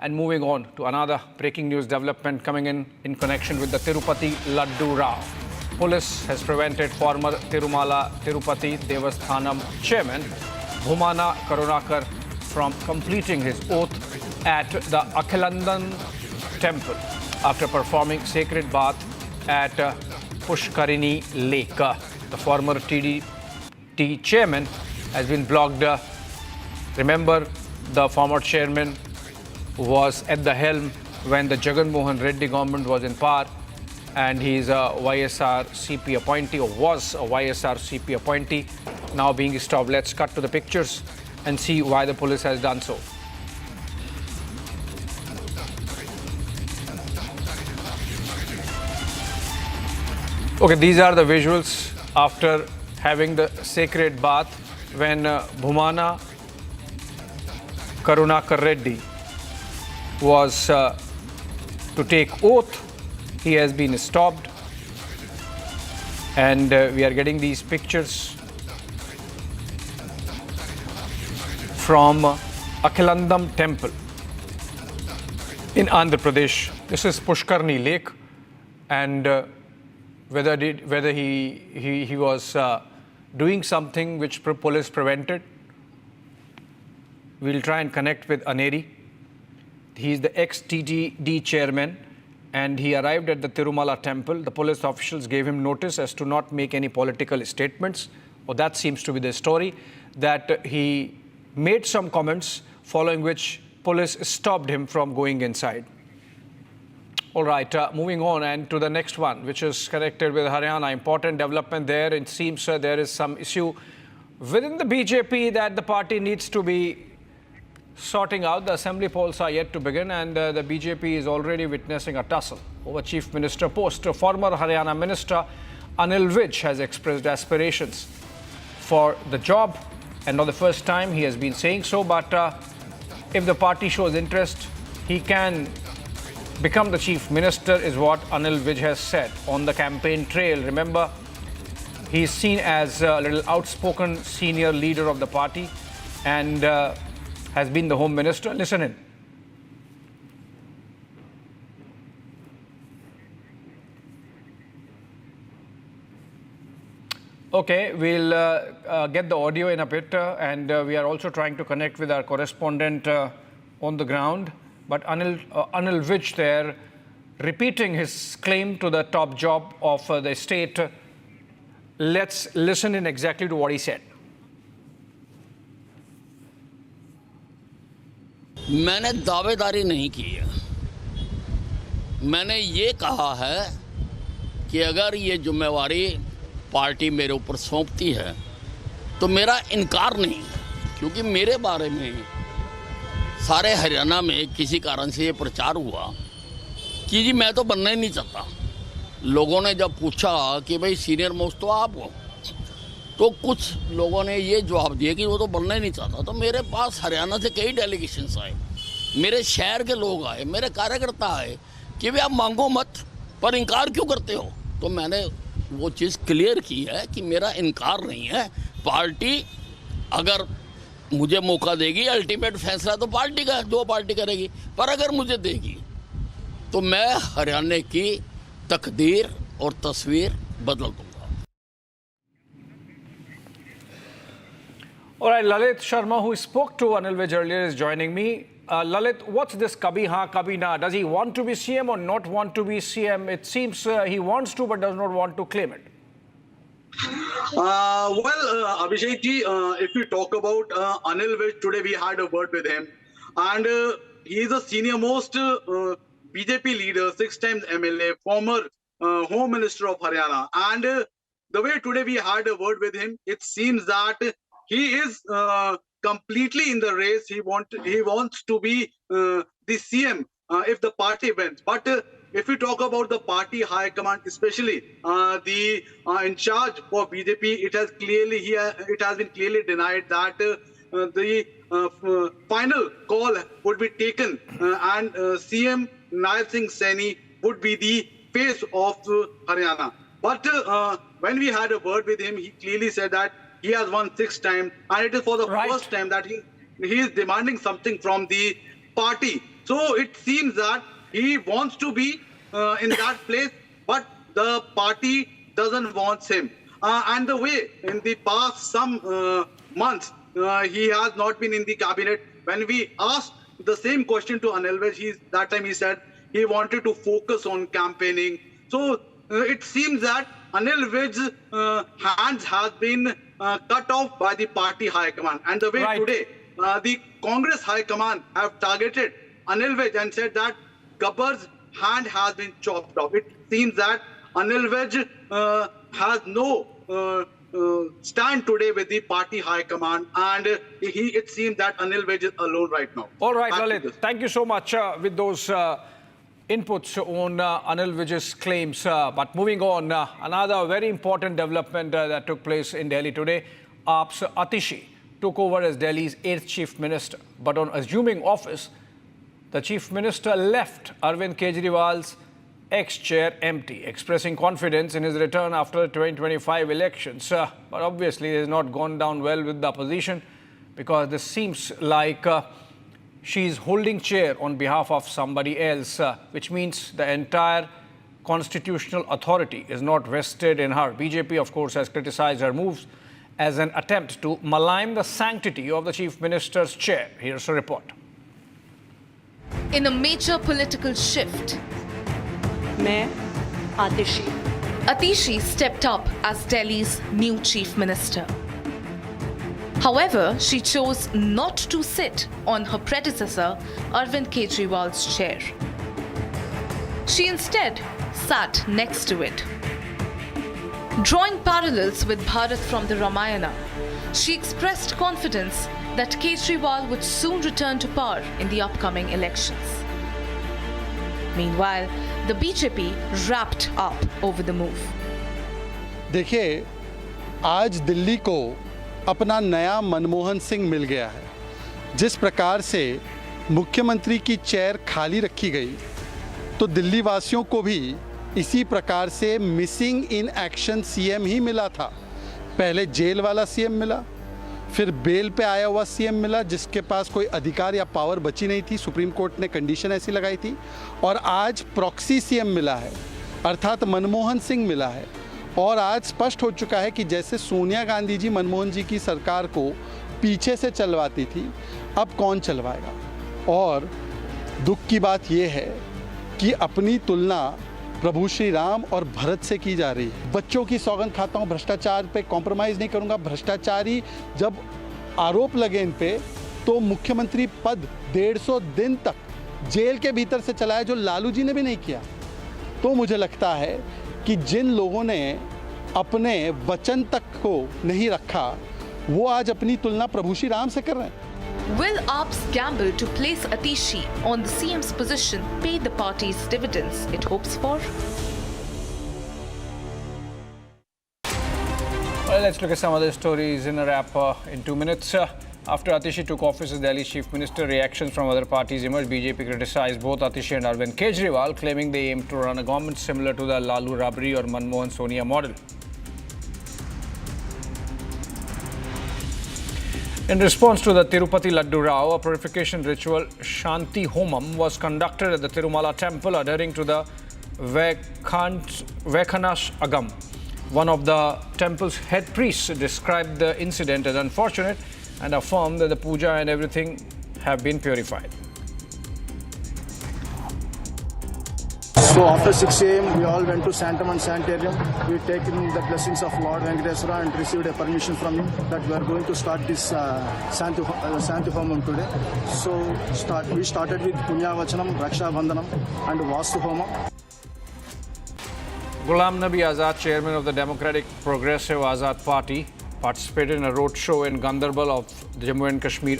And moving on to another breaking news development coming in connection with the Tirupati Laddu row. Police has prevented former Tirupati Devasthanam chairman Bhumana Karunakar from completing his oath at the Akhilandan temple after performing sacred bath at Pushkarini Lake. The former TDT chairman has been blocked. Remember, the former chairman was at the helm when the Jagan Mohan Reddy government was in power, and he is a YSR-CP appointee, or was a YSR-CP appointee, now being stopped. Let's cut to the pictures and see why the police has done so. Okay, these are the visuals after having the sacred bath when Bhumana Karunakar Reddy was to take oath. He has been stopped, and we are getting these pictures from Akhilandam temple in Andhra Pradesh. This is Pushkarni Lake, and whether he was doing something which police prevented. We'll try and connect with Aneri. He is the ex-TTD chairman, and he arrived at the Tirumala temple. The police officials gave him notice as to not make any political statements, or that seems to be the story, that he made some comments, following which police stopped him from going inside. All right, moving on and to the next one, which is connected with Haryana. Important development there. It seems there is some issue within the BJP that the party needs to be sorting out. The assembly polls are yet to begin, and the BJP is already witnessing a tussle over chief minister post. Former Haryana minister Anil Vij has expressed aspirations for the job, and not the first time he has been saying so, but if the party shows interest, he can become the chief minister, is what Anil Vij has said on the campaign trail. Remember, he is seen as a little outspoken senior leader of the party, and has been the home minister. Listen in. Okay, we'll get the audio in a bit, and we are also trying to connect with our correspondent on the ground. But Anil Vij there, repeating his claim to the top job of the state. Let's listen in exactly to what he said. मैंने दावेदारी नहीं की है। मैंने ये कहा है कि अगर ये जिम्मेवारी पार्टी मेरे ऊपर सौंपती है तो मेरा इनकार नहीं, क्योंकि मेरे बारे में सारे हरियाणा में किसी कारण से ये प्रचार हुआ कि जी मैं तो बनना ही नहीं चाहता। लोगों ने जब पूछा कि भाई सीनियर मोस्ट तो आप हो, तो कुछ लोगों ने ये जवाब दिया कि वो तो बनना ही नहीं चाहता। तो मेरे पास हरियाणा से कई डेलीगेशंस आए, मेरे शहर के लोग आए, मेरे कार्यकर्ता आए कि भाई आप मांगो मत, पर इनकार क्यों करते हो। तो मैंने वो चीज़ क्लियर की है कि मेरा इनकार नहीं है, पार्टी अगर मुझे मौका देगी, अल्टीमेट फैसला तो पार्टी का, जो पार्टी करेगी, पर अगर मुझे देगी तो मैं हरियाणा की तकदीर और तस्वीर बदल दूंगा। All right, Lalit Sharma, who spoke to Anil Vij earlier, is joining me. Lalit, what's this kabhi haan, kabhi na? Does he want to be CM or not want to be CM? It seems he wants to but does not want to claim it. Abhishek ji, if we talk about Anil Vij, today we had a word with him, and he is the senior most BJP leader, 6-time MLA, former Home Minister of Haryana, and the way today we had a word with him, it seems that he is completely in the race. He wants to be the CM if the party wins. But if we talk about the party high command, especially the in charge for BJP, it has been clearly denied that the final call would be taken and CM Nair Singh Saini would be the face of Haryana. But when we had a word with him, he clearly said that he has won 6 times, and it is for the first time that he is demanding something from the party. So it seems that he wants to be in that place, but the party doesn't want him. And the way in the past some months he has not been in the cabinet. When we asked the same question to Anil Vij, that time he said he wanted to focus on campaigning. So it seems that Anil Vij's hands has been cut off by the party high command. And the way today the Congress high command have targeted Anil Vij and said that Gabbar's hand has been chopped off. It seems that Anil Vij has no stand today with the party high command, and it seems that Anil Vij is alone right now. All right, Lalit, thank you so much with those inputs on Anil Vij's claims. But moving on, another very important development that took place in Delhi today. AAP's Atishi took over as Delhi's 8th Chief Minister. But on assuming office, the Chief Minister left Arvind Kejriwal's ex-chair empty, expressing confidence in his return after the 2025 elections. But obviously, it has not gone down well with the opposition, because this seems like she's holding chair on behalf of somebody else, which means the entire constitutional authority is not vested in her. BJP, of course, has criticized her moves as an attempt to malign the sanctity of the Chief Minister's chair. Here's a report. In a major political shift, Atishi stepped up as Delhi's new Chief Minister. However, she chose not to sit on her predecessor Arvind Kejriwal's chair. She instead sat next to it. Drawing parallels with Bharat from the Ramayana, she expressed confidence that Kejriwal would soon return to power in the upcoming elections. Meanwhile, the BJP wrapped up over the move. देखिए, आज दिल्ली को अपना नया मनमोहन सिंह मिल गया है। जिस प्रकार से मुख्यमंत्री की चेयर खाली रखी गई, तो दिल्ली वासियों को भी इसी प्रकार से मिसिंग इन एक्शन सीएम ही मिला था। पहले जेल वाला सीएम मिला, फिर बेल पे आया हुआ सीएम मिला जिसके पास कोई अधिकार या पावर बची नहीं थी, सुप्रीम कोर्ट ने कंडीशन ऐसी लगाई थी, और आज प्रॉक्सी सीएम मिला है, अर्थात मनमोहन सिंह मिला है। और आज स्पष्ट हो चुका है कि जैसे सोनिया गांधी जी मनमोहन जी की सरकार को पीछे से चलवाती थी, अब कौन चलवाएगा। और दुख की बात यह है कि अपनी तुलना प्रभु श्री राम और भरत से की जा रही है। बच्चों की सौगंध खाता हूँ, भ्रष्टाचार पे कॉम्प्रोमाइज़ नहीं करूँगा। भ्रष्टाचारी जब आरोप लगे इन पे, तो मुख्यमंत्री पद 150 दिन तक जेल के भीतर से चलाया, जो लालू जी ने भी नहीं किया। तो मुझे लगता है कि जिन लोगों ने अपने वचन तक को नहीं रखा, वो आज अपनी तुलना प्रभु श्री राम से कर रहे हैं। Will AAP's gamble to place Atishi on the CM's position pay the party's dividends it hopes for? Well, let's look at some other stories in a wrap in 2 minutes. After Atishi took office as Delhi's Chief Minister, reactions from other parties emerged. BJP criticized both Atishi and Arvind Kejriwal, claiming they aim to run a government similar to the Lalu Rabri or Manmohan Sonia model. In response to the Tirupati Laddu Rao, a purification ritual, Shanti Homam, was conducted at the Tirumala temple adhering to the Vaikhanash Agam. One of the temple's head priests described the incident as unfortunate and affirmed that the puja and everything have been purified. So after 6 a.m. we all went to Sanctum and Sanitarium. We taken the blessings of Lord Venkateswara and received a permission from him that we are going to start this Santi Homam today. So we started with Punya Vachanam, Raksha Bandhanam and Vastu Homam. Ghulam Nabi Azad, chairman of the Democratic Progressive Azad Party, participated in a roadshow in Gandarbal of the Jammu and Kashmir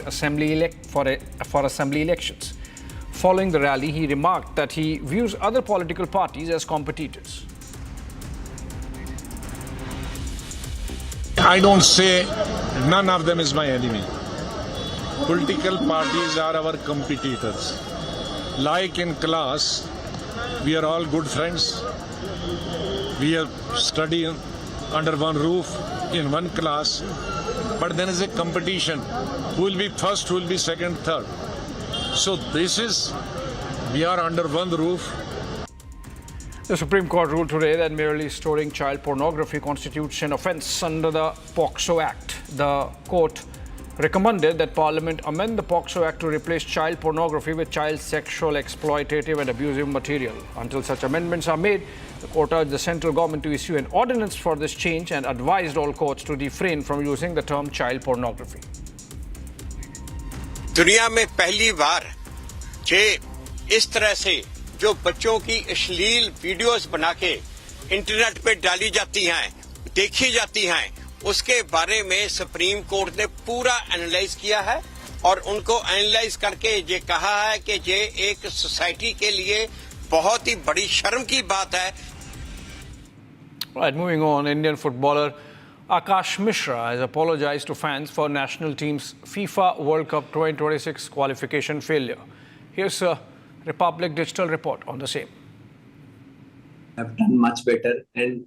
for assembly elections. Following the rally, he remarked that he views other political parties as competitors. I don't say none of them is my enemy. Political parties are our competitors. Like in class, we are all good friends. We are studying under one roof in one class, but there is a competition. Who will be first, who will be second, third. So we are under one roof. The Supreme Court ruled today that merely storing child pornography constitutes an offence under the POCSO Act. The court recommended that Parliament amend the POCSO Act to replace child pornography with child sexual, exploitative and abusive material. Until such amendments are made, the court urged the central government to issue an ordinance for this change and advised all courts to refrain from using the term child pornography. दुनिया में पहली बार इस तरह से जो बच्चों की अश्लील वीडियोस बना के इंटरनेट पे डाली जाती हैं, देखी जाती हैं, उसके बारे में सुप्रीम कोर्ट ने पूरा एनालाइज किया है और उनको एनालाइज करके ये कहा है कि ये एक सोसाइटी के लिए बहुत ही बड़ी शर्म की बात है. Right, moving on, Indian footballer Akash Mishra has apologized to fans for national team's FIFA World Cup 2026 qualification failure. Here's a Republic Digital report on the same. Have done much better, and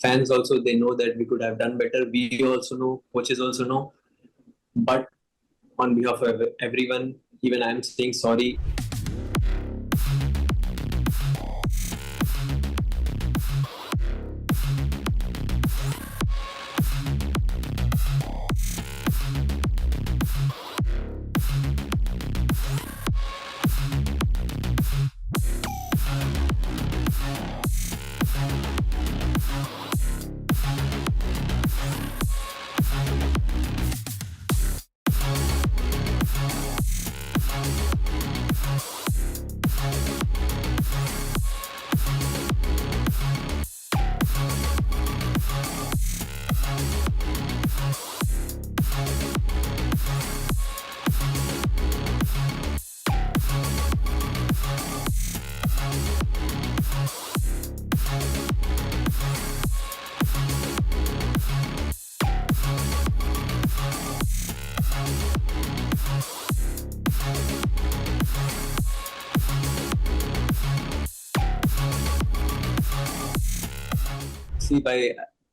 fans also, they know that we could have done better. We also know, coaches also know. But on behalf of everyone, even I am saying sorry.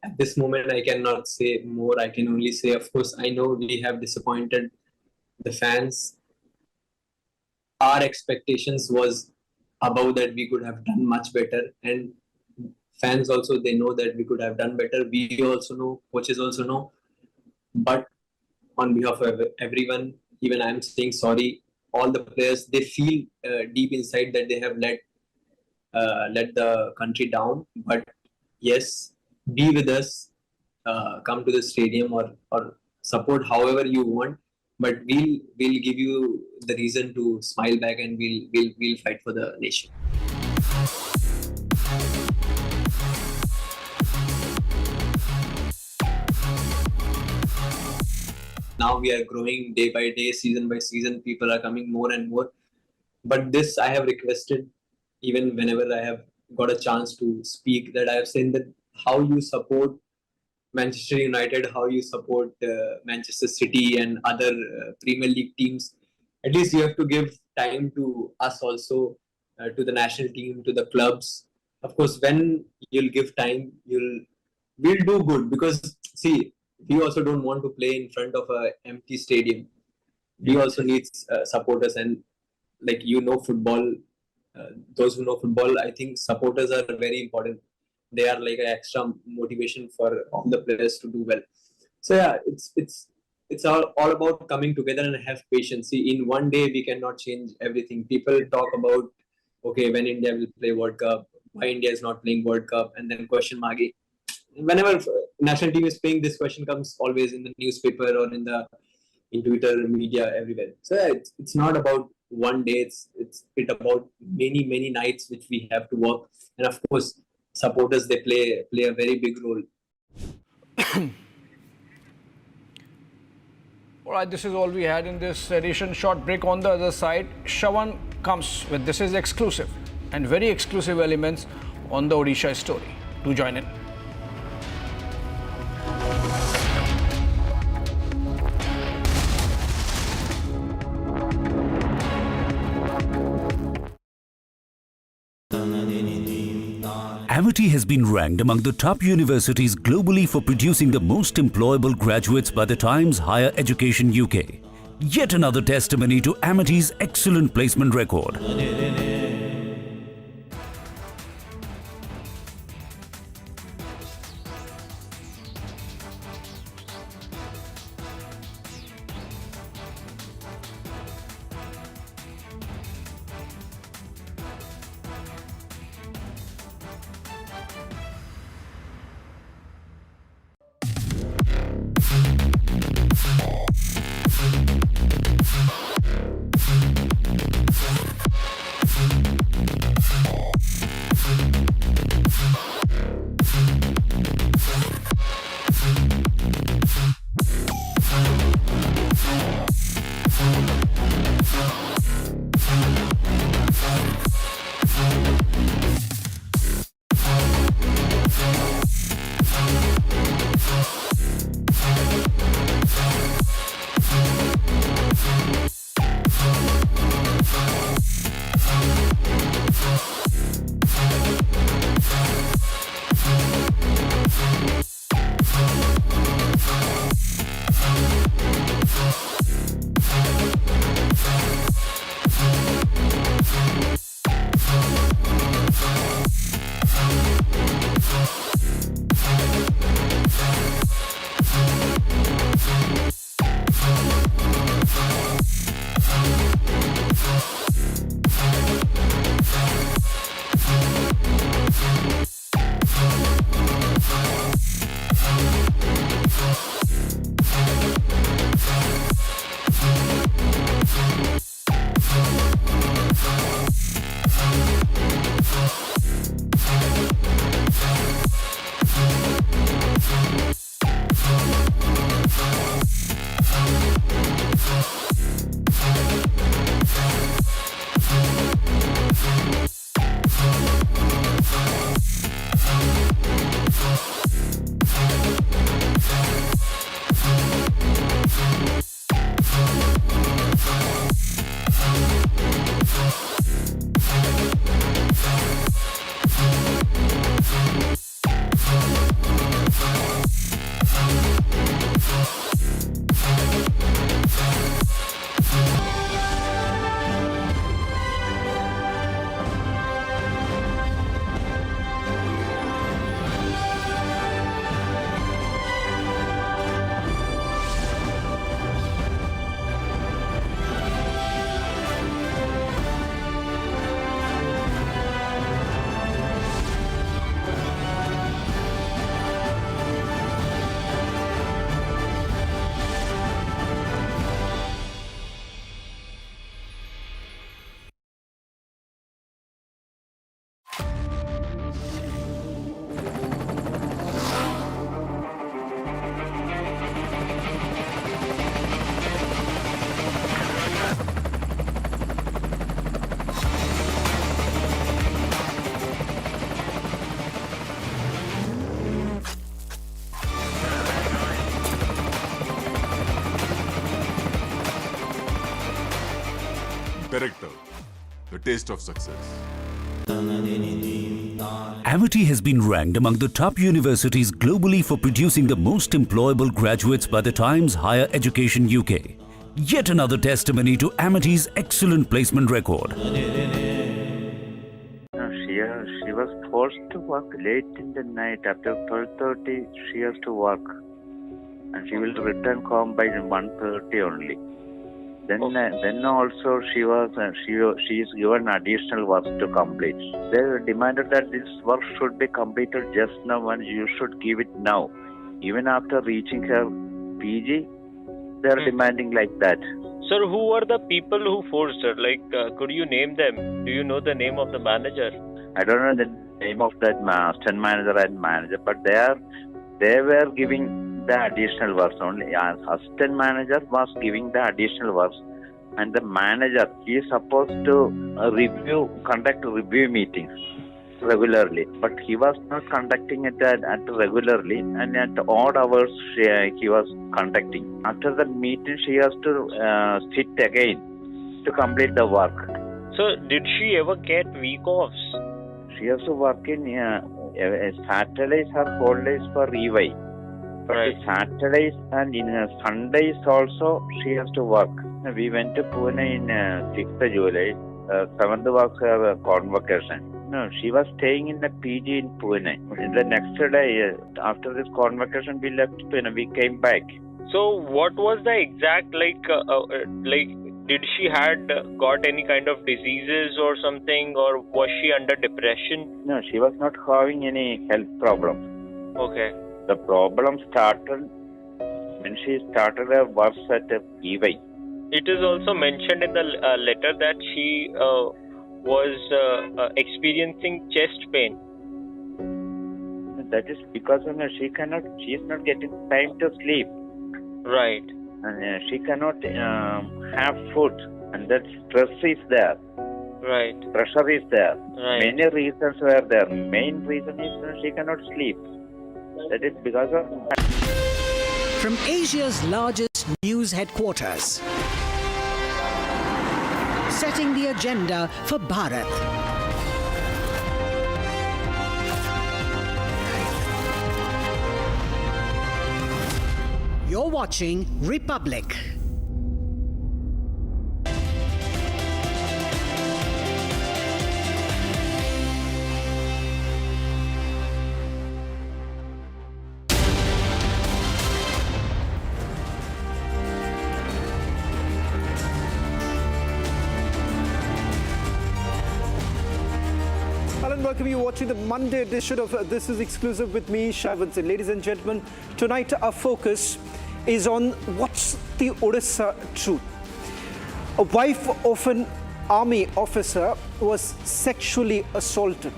At this moment, I cannot say more. I can only say, of course, I know we have disappointed the fans. Our expectations was above that we could have done much better. And fans also, they know that we could have done better. We also know, coaches also know. But on behalf of everyone, even I am saying sorry. All the players, they feel deep inside that they have let the country down. But yes, be with us, come to the stadium or support however you want, but we'll give you the reason to smile back, and we'll fight for the nation. Now we are growing day by day, season by season, people are coming more and more. But this I have requested, even whenever I have got a chance to speak, that I have said that how you support Manchester United, how you support Manchester City and other Premier League teams, at least you have to give time to us also, to the national team, to the clubs. Of course, when you'll give time, we'll do good, because see, we also don't want to play in front of an empty stadium. We also need supporters, and like football. Those who know football, I think supporters are very important. They are like an extra motivation for all the players to do well. So yeah, it's all about coming together and have patience. See, in one day we cannot change everything. People talk about, okay, when India will play World Cup, why India is not playing World Cup, and then question mark. Whenever national team is playing, this question comes always in the newspaper or in Twitter, media, everywhere. So yeah, it's not about one day. It's about many nights which we have to work, and of course, supporters, they play a very big role. All right, this is all we had in this edition. Short break. On the other side, Shravan comes with this is exclusive and very exclusive elements on the Odisha story. Do join in. Amity has been ranked among the top universities globally for producing the most employable graduates by the Times Higher Education UK. Yet another testimony to Amity's excellent placement record. Director, The Taste of Success. Amity has been ranked among the top universities globally for producing the most employable graduates by the Times Higher Education UK. Yet another testimony to Amity's excellent placement record. She was forced to work late in the night. After 12:30, she has to work, and she will return home by 1:30 only. Then also she is given additional work to complete. They demanded that this work should be completed just now, and you should give it now. Even after reaching her PG, they are demanding like that. Sir, who were the people who forced her? Like, could you name them? Do you know the name of the manager? I don't know the name of that assistant manager and manager, but they were giving the additional works only. Assistant manager was giving the additional works, and the manager, he is supposed to conduct review meetings regularly, but he was not conducting it at regularly, and at odd hours he was conducting. After the meeting, she has to sit again to complete the work. So, did she ever get week offs? She has to work in Saturdays or holidays for EY. But Right. Saturdays and in Sundays also she has to work. We went to Pune in 6th July. 7th was her convocation. No, she was staying in the PG in Pune. The next day, after this convocation, we left Pune. We came back. So, what was the exact did she had got any kind of diseases or something, or was she under depression? No, she was not having any health problems. Okay. The problem started when she started her work at EY. It is also mentioned in the letter that she was experiencing chest pain. That is because she is not getting time to sleep. Right. And she cannot have food, and that stress is there. Right. Pressure is there. Right. Many reasons were there. Main reason is she cannot sleep. That is because of. From Asia's largest news headquarters, setting the agenda for Bharat. You're watching Republic. Hello and welcome. You're watching the Monday edition of This is Exclusive with me, Shaivan. Ladies and gentlemen, tonight our focus is on what's the Odisha truth. A wife of an army officer was sexually assaulted,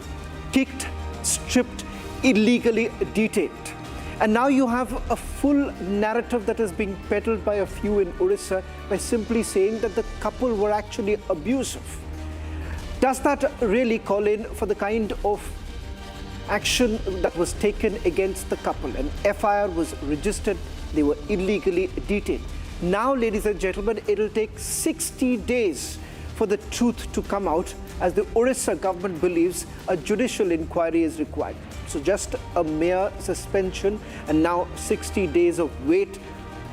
kicked, stripped, illegally detained. And now you have a full narrative that is being peddled by a few in Odisha by simply saying that the couple were actually abusive. Does that really call in for the kind of action that was taken against the couple? An FIR was registered, they were illegally detained. Now, ladies and gentlemen, it'll take 60 days for the truth to come out, as the Odisha government believes a judicial inquiry is required. So just a mere suspension and now 60 days of wait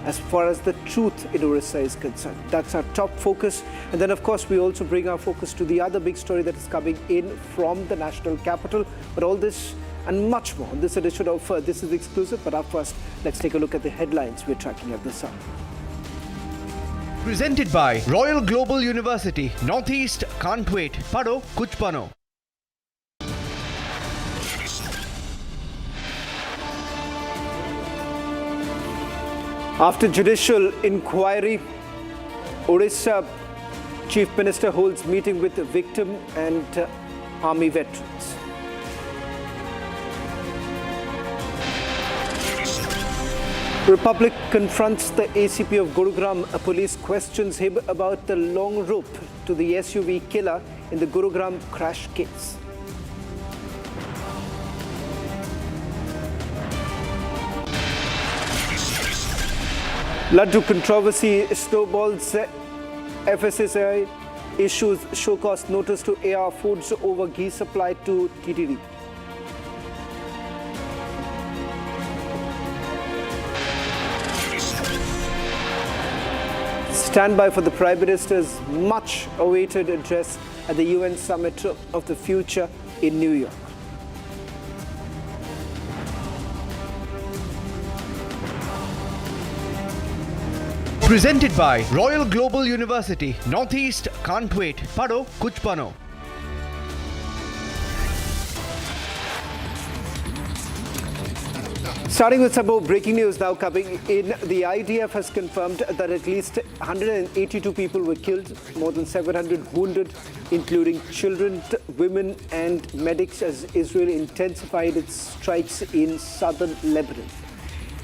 as far as the truth in Odisha is concerned. That's our top focus. And then, of course, we also bring our focus to the other big story that is coming in from the national capital. But all this and much more on this edition of This is Exclusive. But up first, let's take a look at the headlines we're tracking at this hour. Presented by Royal Global University. Northeast can't wait. Pado kuch bano. After judicial inquiry, Odisha Chief Minister holds meeting with the victim and army veterans. Republic confronts the ACP of Gurugram. Police questions him about the long rope to the SUV killer in the Gurugram crash case. Laddu controversy snowballs. FSSAI issues show cause notice to AR Foods over ghee supply to TTD. stand by for the Prime Minister's much awaited address at the UN Summit of the Future in New York. Presented by Royal Global University, Northeast can't wait. Pado, kuch bano. Starting with some more breaking news now coming in. The IDF has confirmed that at least 182 people were killed, more than 700 wounded, including children, women and medics, as Israel intensified its strikes in southern Lebanon.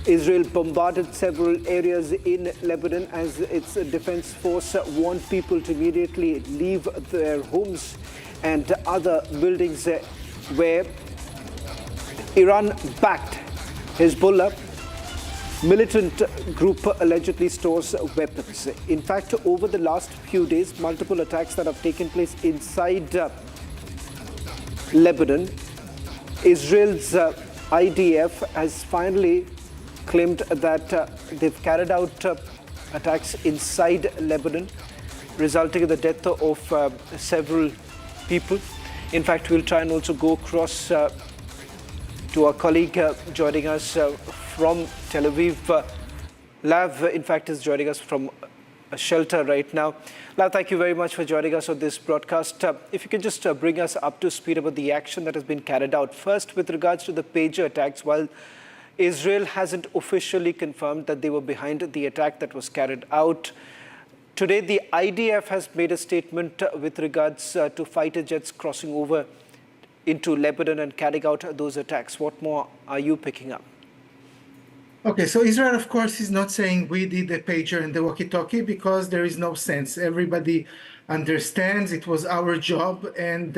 Israel bombarded several areas in Lebanon as its defense force warned people to immediately leave their homes and other buildings where Iran-backed Hezbollah militant group allegedly stores weapons. In fact, over the last few days, multiple attacks that have taken place inside Lebanon, Israel's IDF has finally claimed that they've carried out attacks inside Lebanon, resulting in the death of several people. In fact, we'll try and also go across to our colleague joining us from Tel Aviv. Lav, in fact, is joining us from a shelter right now. Lav, thank you very much for joining us on this broadcast. If you can just bring us up to speed about the action that has been carried out. First, with regards to the pager attacks, while Israel hasn't officially confirmed that they were behind the attack that was carried out, today the IDF has made a statement with regards to fighter jets crossing over into Lebanon and carrying out those attacks. What more are you picking up? Okay, so Israel, of course, is not saying we did the pager and the walkie-talkie because there is no sense. Everybody understands it was our job, and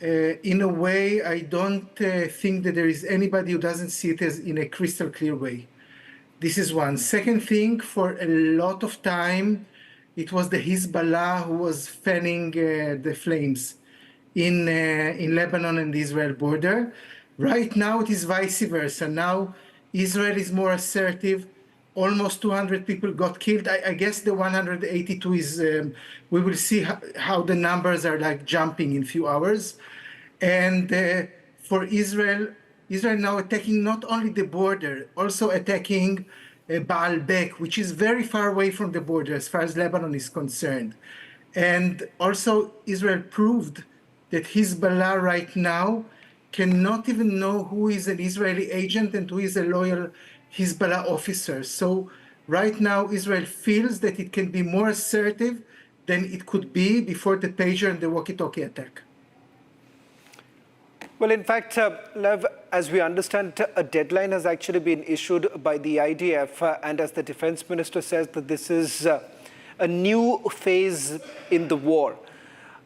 in a way, I don't think that there is anybody who doesn't see it as in a crystal clear way. This is one. Second thing, for a lot of time, it was the Hezbollah who was fanning the flames in Lebanon and the Israel border. Right now, it is vice versa. Now, Israel is more assertive. Almost 200 people got killed. I guess the 182 is, we will see how the numbers are like jumping in a few hours. And for Israel now attacking not only the border, also attacking Baalbek, which is very far away from the border as far as Lebanon is concerned. And also Israel proved that Hezbollah right now cannot even know who is an Israeli agent and who is a loyal Hezbollah officer. So right now, Israel feels that it can be more assertive than it could be before the pager and the walkie-talkie attack. Well, in fact, Lev, as we understand, a deadline has actually been issued by the IDF, and as the defense minister says, that this is a new phase in the war.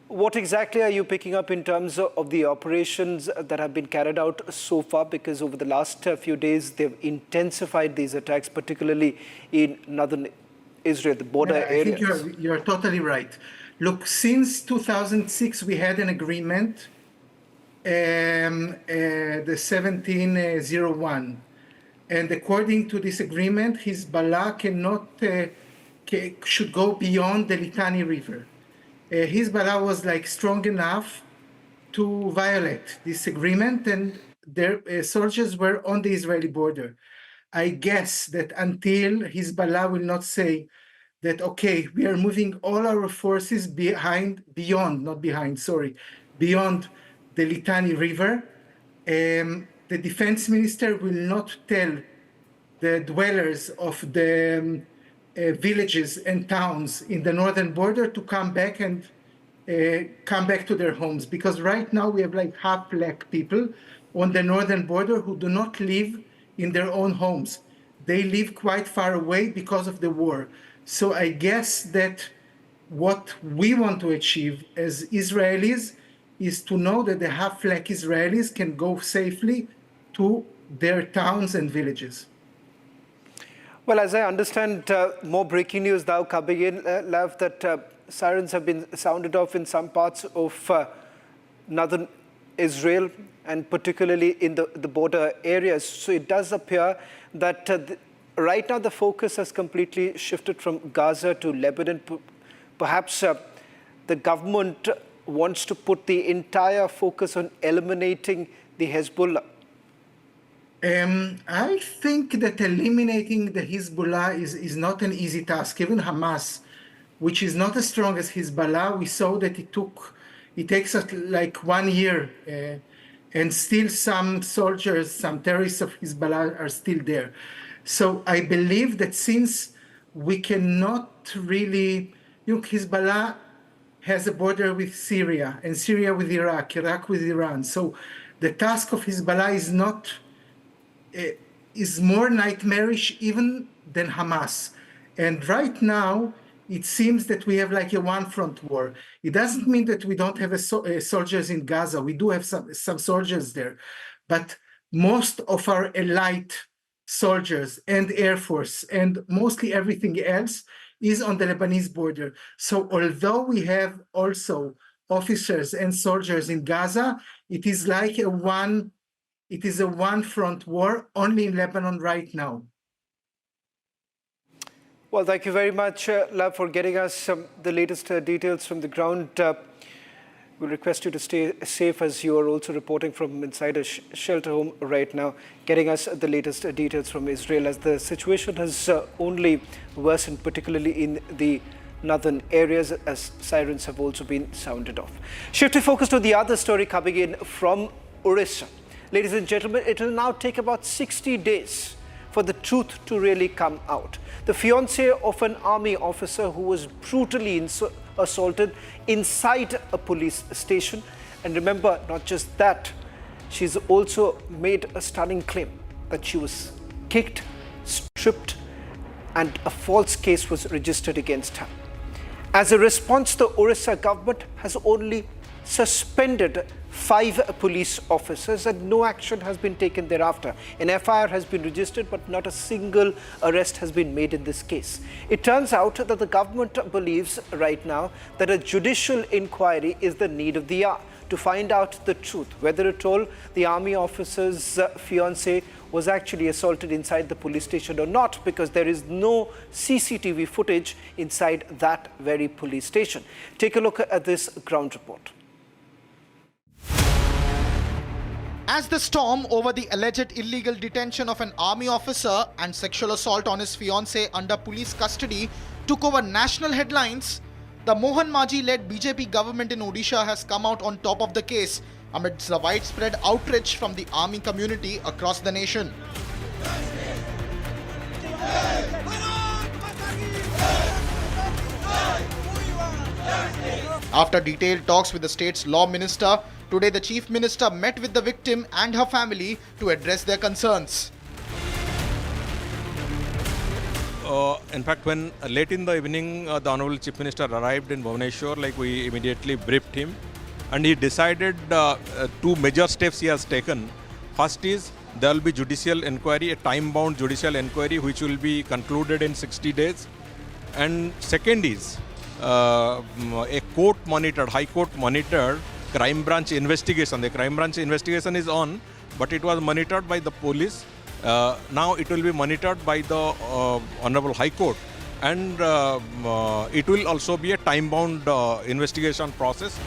What exactly are you picking up in terms of the operations that have been carried out so far? Because over the last few days, they've intensified these attacks, particularly in northern Israel, the border areas. I think you're totally right. Look, since 2006, we had an agreement, the 1701. And according to this agreement, Hezbollah should go beyond the Litani River. Hezbollah was like strong enough to violate this agreement, and their soldiers were on the Israeli border. I guess that until Hezbollah will not say that, okay, we are moving all our forces beyond the Litani River, the defense minister will not tell the dwellers of the villages and towns in the northern border to come back and come back to their homes, because right now we have like half black people on the northern border who do not live in their own homes. They live quite far away because of the war. So I guess that what we want to achieve as Israelis is to know that the half black Israelis can go safely to their towns and villages. Well, as I understand, more breaking news now coming in, Lav, that sirens have been sounded off in some parts of northern Israel and particularly in the border areas. So it does appear that right now the focus has completely shifted from Gaza to Lebanon. Perhaps the government wants to put the entire focus on eliminating the Hezbollah. I think that eliminating the Hezbollah is not an easy task. Even Hamas, which is not as strong as Hezbollah, we saw that it takes us like 1 year, and still some soldiers, some terrorists of Hezbollah are still there. So I believe that since we cannot really, Hezbollah has a border with Syria, and Syria with Iraq, Iraq with Iran. So the task of Hezbollah is more nightmarish even than Hamas. And right now, it seems that we have like a one-front war. It doesn't mean that we don't have soldiers in Gaza. We do have some soldiers there. But most of our elite soldiers and Air Force and mostly everything else is on the Lebanese border. So although we have also officers and soldiers in Gaza, it is like a one-front war only in Lebanon right now. Well, thank you very much, Lab, for getting us the latest details from the ground. We'll request you to stay safe as you are also reporting from inside a shelter home right now, getting us the latest details from Israel as the situation has only worsened, particularly in the northern areas as sirens have also been sounded off. Shifting focus to the other story coming in from Odisha. Ladies and gentlemen, it will now take about 60 days for the truth to really come out. The fiancé of an army officer who was brutally assaulted inside a police station. And remember, not just that, she's also made a stunning claim that she was kicked, stripped, and a false case was registered against her. As a response, the Odisha government has only suspended 5 police officers and no action has been taken thereafter. An FIR has been registered, but not a single arrest has been made in this case. It turns out that the government believes right now that a judicial inquiry is the need of the hour to find out the truth, whether at all the army officer's fiancé was actually assaulted inside the police station or not, because there is no CCTV footage inside that very police station. Take a look at this ground report. As the storm over the alleged illegal detention of an army officer and sexual assault on his fiancée under police custody took over national headlines, the Mohan Maji-led BJP government in Odisha has come out on top of the case amidst the widespread outrage from the army community across the nation. After detailed talks with the state's law minister, today the chief minister met with the victim and her family to address their concerns. In fact, when late in the evening the Honorable Chief Minister arrived in Bhubaneswar, we immediately briefed him, and he decided 2 major steps he has taken. First is there will be judicial inquiry, a time-bound judicial inquiry which will be concluded in 60 days. And second is a court-monitored, High Court-monitored crime branch investigation. The crime branch investigation is on, but it was monitored by the police. Now it will be monitored by the Honorable High Court, and it will also be a time-bound investigation process.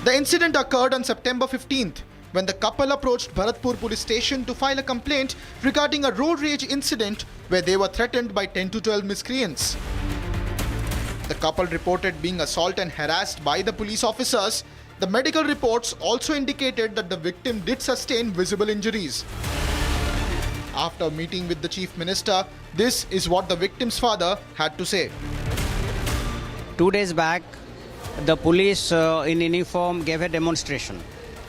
The incident occurred on September 15th when the couple approached Bharatpur police station to file a complaint regarding a road rage incident where they were threatened by 10 to 12 miscreants. The couple reported being assaulted and harassed by the police officers. The medical reports also indicated that the victim did sustain visible injuries. After meeting with the chief minister, this is what the victim's father had to say. 2 days back, the police in uniform gave a demonstration.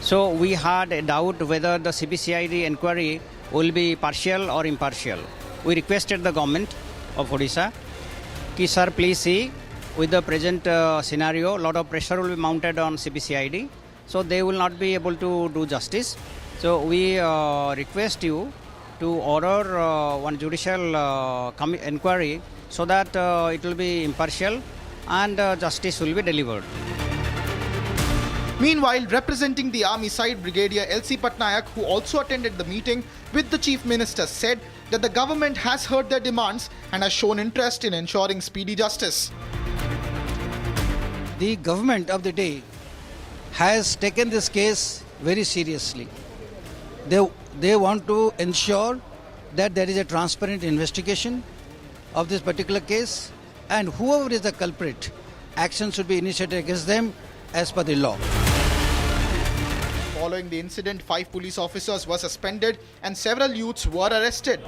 So we had a doubt whether the CBCID inquiry will be partial or impartial. We requested the government of Odisha, ki sir, please see, with the present scenario, a lot of pressure will be mounted on CBCID, so they will not be able to do justice. So we request you to order one judicial inquiry so that it will be impartial and justice will be delivered. Meanwhile, representing the army side, Brigadier L.C. Patnaik, who also attended the meeting with the chief minister, said that the government has heard their demands and has shown interest in ensuring speedy justice. The government of the day has taken this case very seriously. They want to ensure that there is a transparent investigation of this particular case, and whoever is the culprit, action should be initiated against them as per the law. Following the incident, 5 police officers were suspended and several youths were arrested. The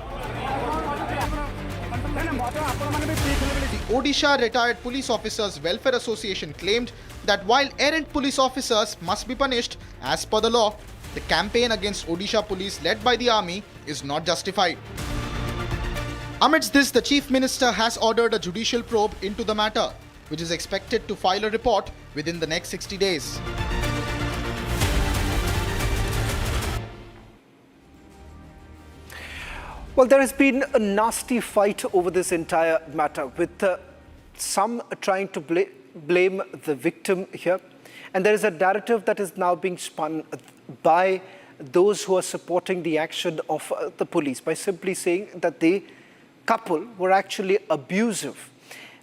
Odisha Retired Police Officers Welfare Association claimed that while errant police officers must be punished as per the law, the campaign against Odisha police led by the army is not justified. Amidst this, the Chief Minister has ordered a judicial probe into the matter, which is expected to file a report within the next 60 days. Well, there has been a nasty fight over this entire matter, with some trying to blame the victim here. And there is a narrative that is now being spun by those who are supporting the action of the police by simply saying that the couple were actually abusive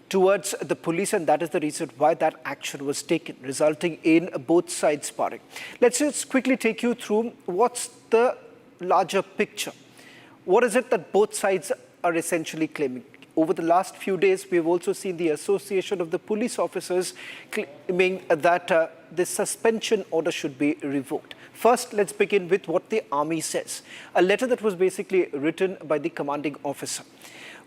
towards the police, and that is the reason why that action was taken, resulting in both sides sparring. Let's just quickly take you through what's the larger picture. What is it that both sides are essentially claiming? Over the last few days, we have also seen the Association of the Police Officers claiming that the suspension order should be revoked. First, let's begin with what the army says. A letter that was basically written by the commanding officer.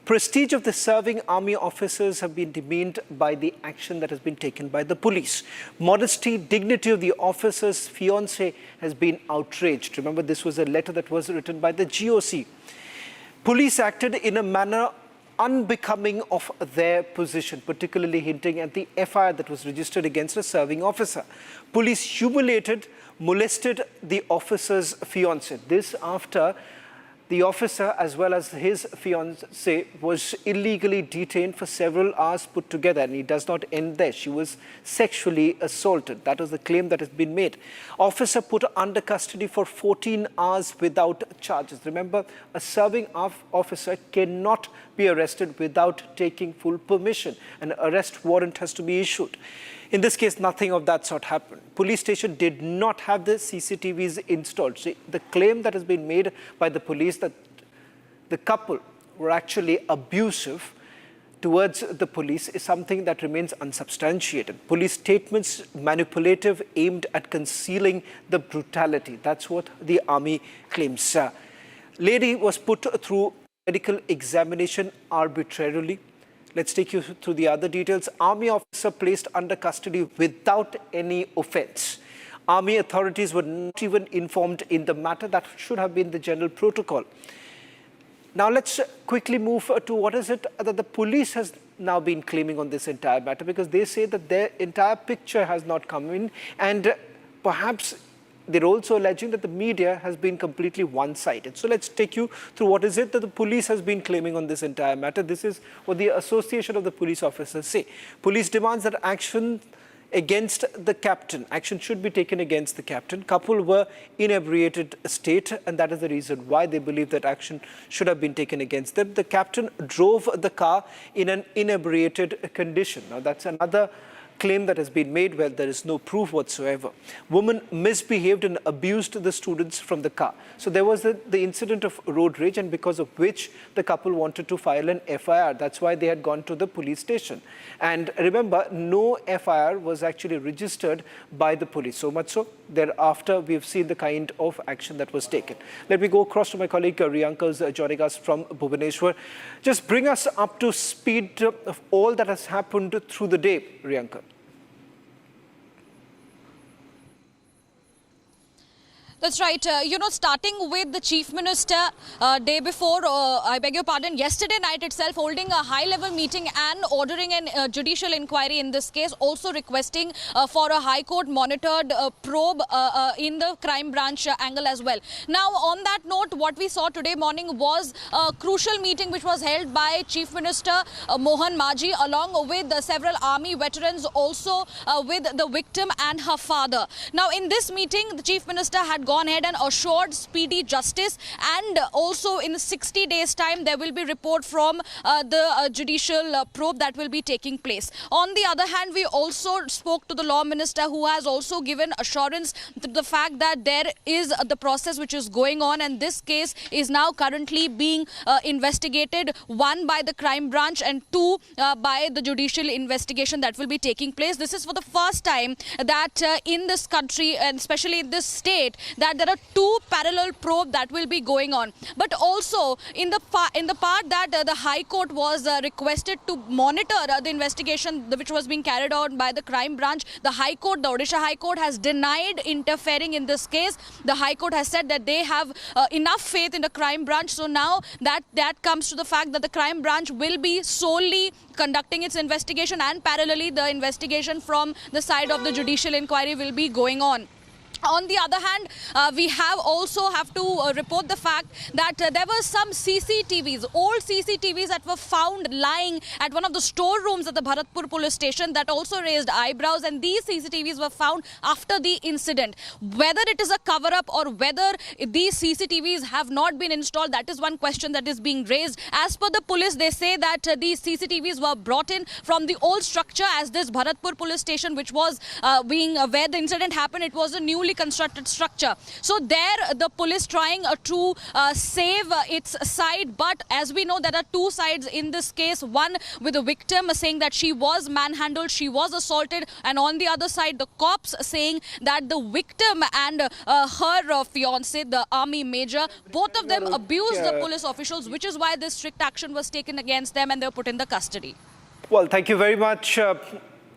Prestige of the serving army officers have been demeaned by the action that has been taken by the police. Modesty, dignity of the officer's fiancé has been outraged. Remember, this was a letter that was written by the GOC. Police acted in a manner unbecoming of their position, particularly hinting at the FIR that was registered against a serving officer. Police humiliated, molested the officer's fiancé. This after the officer, as well as his fiancée, was illegally detained for several hours put together, and it does not end there. She was sexually assaulted. That was the claim that has been made. Officer put under custody for 14 hours without charges. Remember, a serving officer cannot be arrested without taking full permission. An arrest warrant has to be issued. In this case, nothing of that sort happened. Police station did not have the CCTVs installed. So the claim that has been made by the police that the couple were actually abusive towards the police is something that remains unsubstantiated. Police statements manipulative, aimed at concealing the brutality. That's what the army claims. Lady was put through medical examination arbitrarily. Let's take you through the other details. Army officer placed under custody without any offense. Army authorities were not even informed in the matter. That should have been the general protocol. Now let's quickly move to what is it that the police has now been claiming on this entire matter, because they say that their entire picture has not come in, and perhaps they're also alleging that the media has been completely one-sided. So let's take you through what is it that the police has been claiming on this entire matter. This is what the Association of the Police Officers say. Police demands that action against the captain. Action should be taken against the captain. Couple were inebriated state, and that is the reason why they believe that action should have been taken against them. The captain drove the car in an inebriated condition. Now that's another claim that has been made where there is no proof whatsoever. Woman misbehaved and abused the students from the car. So there was the incident of road rage, and because of which the couple wanted to file an FIR. That's why they had gone to the police station. And remember, no FIR was actually registered by the police. So much so, thereafter we've seen the kind of action that was taken. Let me go across to my colleague Riyanka, who's joining us from Bhubaneswar. Just bring us up to speed of all that has happened through the day, Riyanka. That's right. Starting with the Chief Minister day before, I beg your pardon, yesterday night itself, holding a high-level meeting and ordering a judicial inquiry in this case, also requesting for a High Court monitored probe in the crime branch angle as well. Now, on that note, what we saw today morning was a crucial meeting which was held by Chief Minister Mohan Maji along with several army veterans, also with the victim and her father. Now, in this meeting, the Chief Minister had gone ahead and assured speedy justice, and also in 60 days time there will be report from the judicial probe that will be taking place. On the other hand, we also spoke to the law minister, who has also given assurance to the fact that there is the process which is going on, and this case is now currently being investigated, one by the crime branch and two by the judicial investigation that will be taking place. This is for the first time that in this country, and especially in this state, that there are two parallel probes that will be going on. But also in the part that the High Court was requested to monitor the investigation which was being carried out by the crime branch, the High Court, the Odisha High Court, has denied interfering in this case. The High Court has said that they have enough faith in the crime branch. So now that comes to the fact that the crime branch will be solely conducting its investigation, and parallelly the investigation from the side of the judicial inquiry will be going on. On the other hand, we have to report the fact that there were some CCTVs, old CCTVs that were found lying at one of the storerooms at the Bharatpur police station, that also raised eyebrows, and these CCTVs were found after the incident. Whether it is a cover-up or whether these CCTVs have not been installed, that is one question that is being raised. As per the police, they say that these CCTVs were brought in from the old structure, as this Bharatpur police station, which was where the incident happened, it was a newly constructed structure. So there the police trying to save its side, but as we know, there are two sides in this case. One with the victim saying that she was manhandled, she was assaulted, and on the other side the cops saying that the victim and her fiance, the army major, both of them abused the police officials, which is why this strict action was taken against them and they were put in the custody. Well, thank you very much,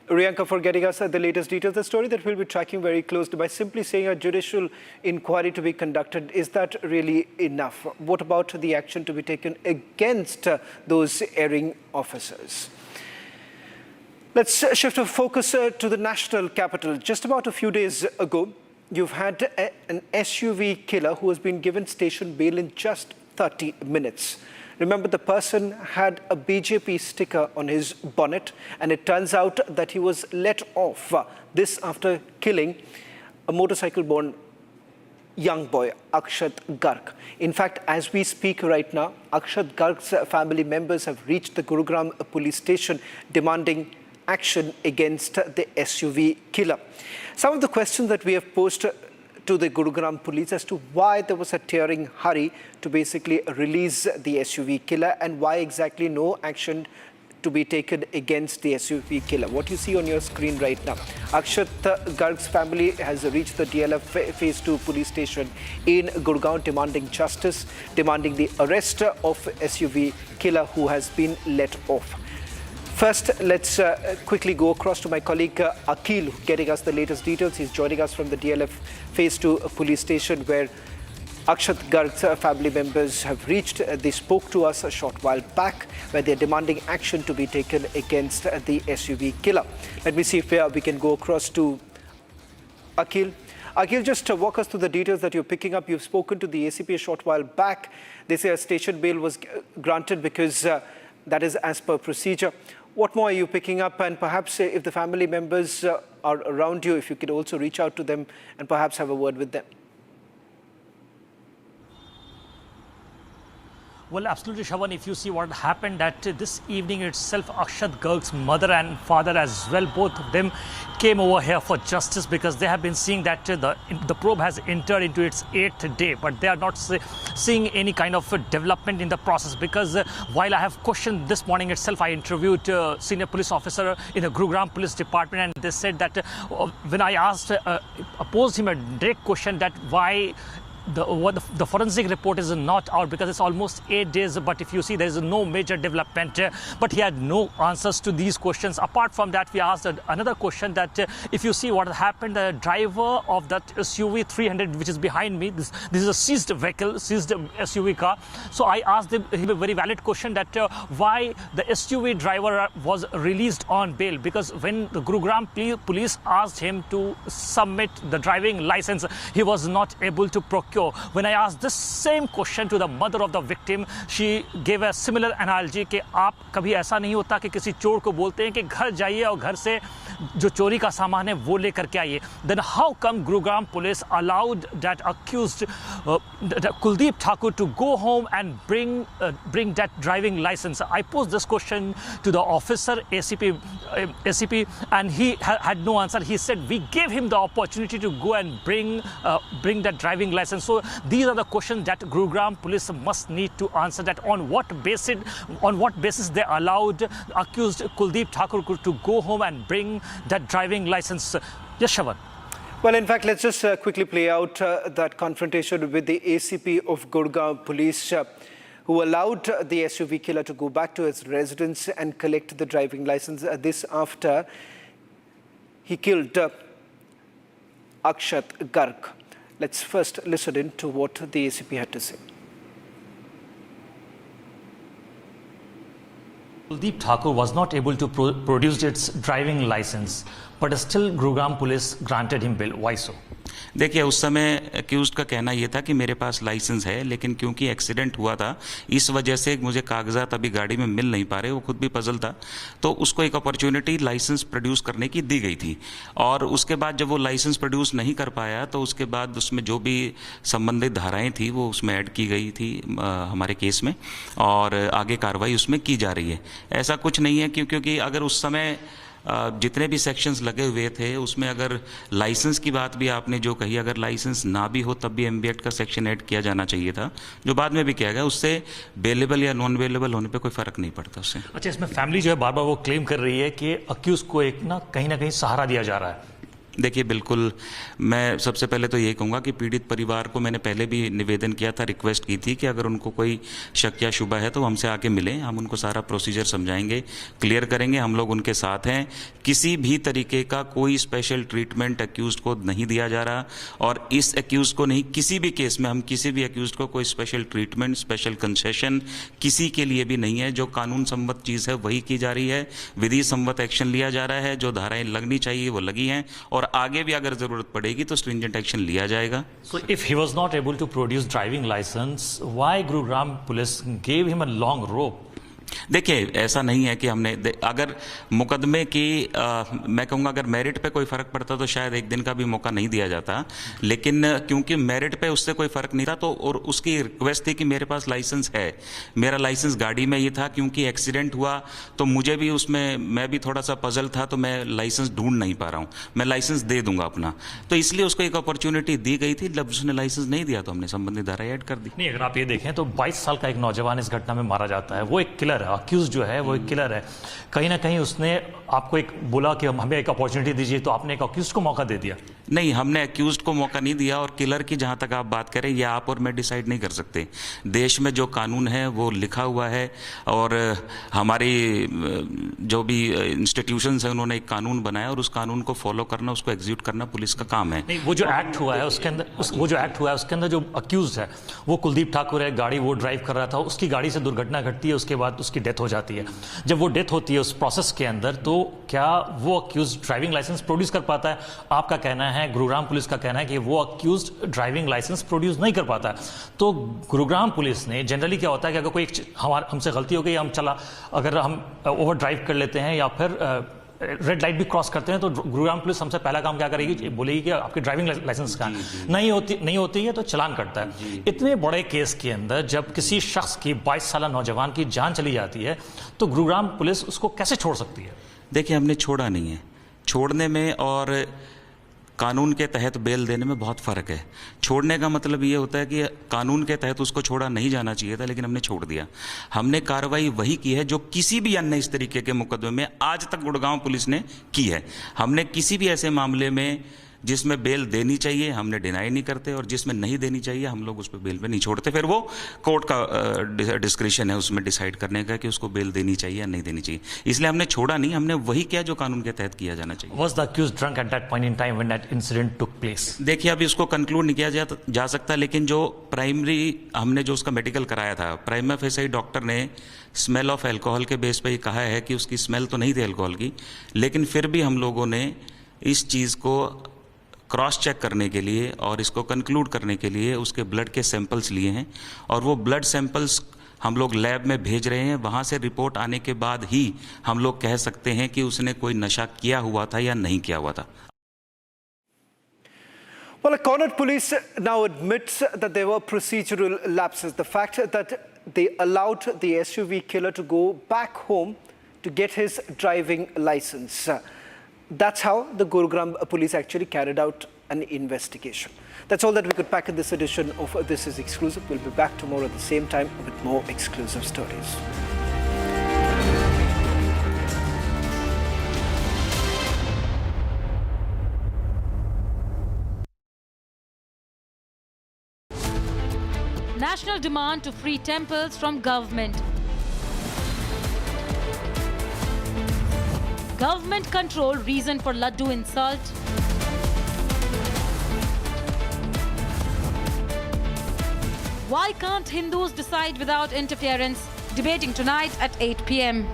Riyanka, for getting us the latest details. The story that we'll be tracking very closely by simply saying a judicial inquiry to be conducted, is that really enough? What about the action to be taken against those erring officers? Let's shift our focus to the national capital. Just about a few days ago, you've had an SUV killer who has been given station bail in just 30 minutes. Remember, the person had a BJP sticker on his bonnet, and it turns out that he was let off. This after killing a motorcycle-borne young boy, Akshat Garg. In fact, as we speak right now, Akshat Garg's family members have reached the Gurugram police station demanding action against the SUV killer. Some of the questions that we have posed to the Gurugram police as to why there was a tearing hurry to basically release the SUV killer, and why exactly no action to be taken against the SUV killer. What you see on your screen right now, Akshat Garg's family has reached the DLF Phase 2 police station in Gurgaon demanding justice, demanding the arrest of SUV killer who has been let off. First, let's quickly go across to my colleague Akhil, getting us the latest details. He's joining us from the DLF Phase 2 police station, where Akshat Garg's family members have reached. They spoke to us a short while back, where they're demanding action to be taken against the SUV killer. Let me see if we can go across to Akhil. Akhil, just walk us through the details that you're picking up. You've spoken to the ACP a short while back. They say a station bail was granted because that is as per procedure. What more are you picking up? And perhaps if the family members are around you, if you could also reach out to them and perhaps have a word with them. Well, absolutely, Shavan. If you see what happened, that this evening itself, Akshat Garg's mother and father as well, both of them came over here for justice, because they have been seeing that the probe has entered into its 8th day, but they are not seeing any kind of development in the process. Because while I have questioned this morning itself, I interviewed a senior police officer in the Gurugram Police Department, and they said that when I posed him a direct question that why the forensic report is not out, because it's almost 8 days, but if you see, there is no major development. But he had no answers to these questions. Apart from that, we asked another question that if you see what happened, the driver of that SUV 300, which is behind me, this is a seized vehicle, seized SUV car. So I asked him a very valid question that why the SUV driver was released on bail, because when the Gurugram police asked him to submit the driving license, he was not able to procure cure. When I asked this same question to the mother of the victim, she gave a similar analogy कि आप कभी ऐसा नहीं होता कि किसी चोर को बोलते हैं कि घर जाइए और घर से जो चोरी का सामान है वो लेकर के आइए. Then how come Gurugram police allowed that accused Kuldeep Thakur to go home and bring that driving license? I posed this question to the officer ACP, and he had no answer. He said we gave him the opportunity to go and bring that driving license. So these are the questions that Gurugram police must need to answer. That on what basis they allowed accused Kuldeep Thakur to go home and bring that driving license. Yes, Shravan. Well, in fact, let's just quickly play out that confrontation with the ACP of Gurgaon police, who allowed the SUV killer to go back to his residence and collect the driving license. This after he killed Akshat Garg. Let's first listen in to what the ACP had to say. Kuldeep Thakur was not able to produce its driving license, but still Gurugram police granted him bail. Why so? देखिए, उस समय accused का कहना ये था कि मेरे पास licence है, लेकिन क्योंकि एक्सीडेंट हुआ था इस वजह से मुझे कागजात अभी गाड़ी में मिल नहीं पा रहे, वो खुद भी पजल था, तो उसको एक अपॉर्चुनिटी लाइसेंस प्रोड्यूस करने की दी गई थी. और उसके बाद जब वो लाइसेंस प्रोड्यूस नहीं कर पाया तो उसके बाद उसमें जो भी संबंधित धाराएं थी वो उसमें ऐड की गई थी हमारे केस में, और आगे कार्रवाई उसमें की जा रही है. ऐसा कुछ नहीं है क्योंकि अगर उस समय जितने भी सेक्शंस लगे हुए थे उसमें अगर लाइसेंस की बात भी आपने जो कही, अगर लाइसेंस ना भी हो तब भी एमबी एक्ट का सेक्शन ऐड किया जाना चाहिए था, जो बाद में भी किया गया. उससे बेलेबल या नॉन बेलेबल होने पे कोई फर्क नहीं पड़ता उससे. अच्छा, इसमें फैमिली जो है बार बार वो क्लेम कर रही है कि अक्यूज को एक ना कहीं सहारा दिया जा रहा है. देखिए, बिल्कुल मैं सबसे पहले तो यही कहूँगा कि पीड़ित परिवार को मैंने पहले भी निवेदन किया था, रिक्वेस्ट की थी कि अगर उनको कोई शक या शुबा है तो हमसे आके मिलें, हम उनको सारा प्रोसीजर समझाएंगे, क्लियर करेंगे. हम लोग उनके साथ हैं. किसी भी तरीके का कोई स्पेशल ट्रीटमेंट एक्यूज को नहीं दिया जा रहा, और इस एक्यूज को नहीं, किसी भी केस में हम किसी भी एक्यूज को कोई स्पेशल ट्रीटमेंट, स्पेशल कंसेशन किसी के लिए भी नहीं है. जो कानून सम्मत चीज़ है वही की जा रही है, विधि सम्मत एक्शन लिया जा रहा है, जो धाराएं लगनी चाहिए वो लगी हैं, और आगे भी अगर जरूरत पड़ेगी तो स्ट्रिंजेंट एक्शन लिया जाएगा. So if he was not able to produce driving license, why Gurugram police gave him a long rope? देखिए, ऐसा नहीं है कि हमने अगर मुकदमे की मैं कहूँगा अगर मेरिट पे कोई फ़र्क पड़ता तो शायद एक दिन का भी मौका नहीं दिया जाता, लेकिन क्योंकि मेरिट पे उससे कोई फ़र्क नहीं था तो, और उसकी रिक्वेस्ट थी कि मेरे पास लाइसेंस है, मेरा लाइसेंस गाड़ी में ही था, क्योंकि एक्सीडेंट हुआ तो मुझे भी उसमें मैं भी थोड़ा सा पजल था, तो मैं लाइसेंस ढूंढ नहीं पा रहा हूँ, मैं लाइसेंस दे दूंगा अपना, तो इसलिए उसको एक अपॉर्चुनिटी दी गई थी. जब उसने लाइसेंस नहीं दिया तो हमने संबंधित धारा ऐड कर दी. नहीं, अगर आप ये देखें तो 22 साल का एक नौजवान इस घटना में मारा जाता है, वो एक किलर है, अक्यूज जो है वो एक किलर है. कहीं ना कहीं उसने आपको एक बोला कि हमें एक अपॉर्चुनिटी दीजिए, तो आपने एक अक्यूज को मौका दे दिया. नहीं, हमने अक्यूज को मौका नहीं दिया, और किलर की जहां तक आप बात करें, ये आप और मैं डिसाइड नहीं कर सकते. देश में जो कानून है वो लिखा हुआ है, और हमारी जो भी इंस्टीट्यूशंस हैं उन्होंने एक कानून बनाया, और उस कानून को फॉलो करना, उसको एग्जीक्यूट करना पुलिस का काम है. नहीं, वो जो एक्ट हुआ है उसके अंदर जो अक्यूज है वो कुलदीप ठाकुर है, गाड़ी वो ड्राइव कर रहा था, उसकी गाड़ी से दुर्घटना घटती है, उसके बाद उसकी डेथ हो जाती है. जब वो डेथ होती है उस प्रोसेस के अंदर, तो क्या वो अक्यूज ड्राइविंग लाइसेंस प्रोड्यूस कर पाता है? आपका कहना है, गुरुग्राम पुलिस का कहना है कि वो अक्यूज ड्राइविंग लाइसेंस प्रोड्यूस नहीं कर पाता है. तो गुरुग्राम पुलिस ने जनरली क्या होता है कि अगर कोई हमसे गलती हो गई, अगर हम ओवर ड्राइव कर लेते हैं या फिर रेड लाइट भी क्रॉस करते हैं, तो गुरुग्राम पुलिस हमसे पहला काम क्या करेगी, बोलेगी कि आपकी ड्राइविंग लाइसेंस कहाँ है. नहीं होती है तो चलान करता है. इतने बड़े केस के अंदर जब किसी शख्स की 22 साल नौजवान की जान चली जाती है, तो गुरुग्राम पुलिस उसको कैसे छोड़ सकती है? देखिए, हमने छोड़ा नहीं है. छोड़ने में और कानून के तहत बेल देने में बहुत फ़र्क है. छोड़ने का मतलब ये होता है कि कानून के तहत उसको छोड़ा नहीं जाना चाहिए था, लेकिन हमने छोड़ दिया. हमने कार्रवाई वही की है जो किसी भी अन्य इस तरीके के मुकदमे में आज तक गुड़गांव पुलिस ने की है. हमने किसी भी ऐसे मामले में जिसमें बेल देनी चाहिए हमने डिनाई नहीं करते, और जिसमें नहीं देनी चाहिए हम लोग उस पर बेल पे नहीं छोड़ते. फिर वो कोर्ट का डिस्क्रिप्शन है उसमें डिसाइड करने का कि उसको बेल देनी चाहिए या नहीं देनी चाहिए. इसलिए हमने छोड़ा नहीं, हमने वही किया जो कानून के तहत किया जाना चाहिए. Was the accused drunk at that point in time when that incident took place? देखिए, अभी उसको कंक्लूड नहीं किया जा सकता, लेकिन जो प्राइमरी हमने जो उसका मेडिकल कराया था, प्राइमा फेसाई डॉक्टर ने स्मेल ऑफ एल्कोहल के बेस पे ये कहा है कि उसकी स्मेल तो नहीं थी एल्कोहल की, लेकिन फिर भी हम लोगों ने इस चीज़ को क्रॉस चेक करने के लिए और इसको कंक्लूड करने के लिए उसके ब्लड के सैंपल्स लिए हैं और वो ब्लड सैंपल्स हम लोग लैब में भेज रहे हैं। वहाँ से रिपोर्ट आने के बाद ही हम लोग कह सकते हैं कि उसने कोई नशा किया हुआ था या नहीं किया हुआ था। Well, Connaught police now admits that there were procedural lapses. The fact that they allowed the SUV killer to go back home to get his driving license. That's how the Gurugram police actually carried out an investigation. That's all that we could pack in this edition of This Is Exclusive. We'll be back tomorrow at the same time with more exclusive stories. National demand to free temples from government. Government control reason for Laddu insult. Why can't Hindus decide without interference? Debating tonight at 8 p.m.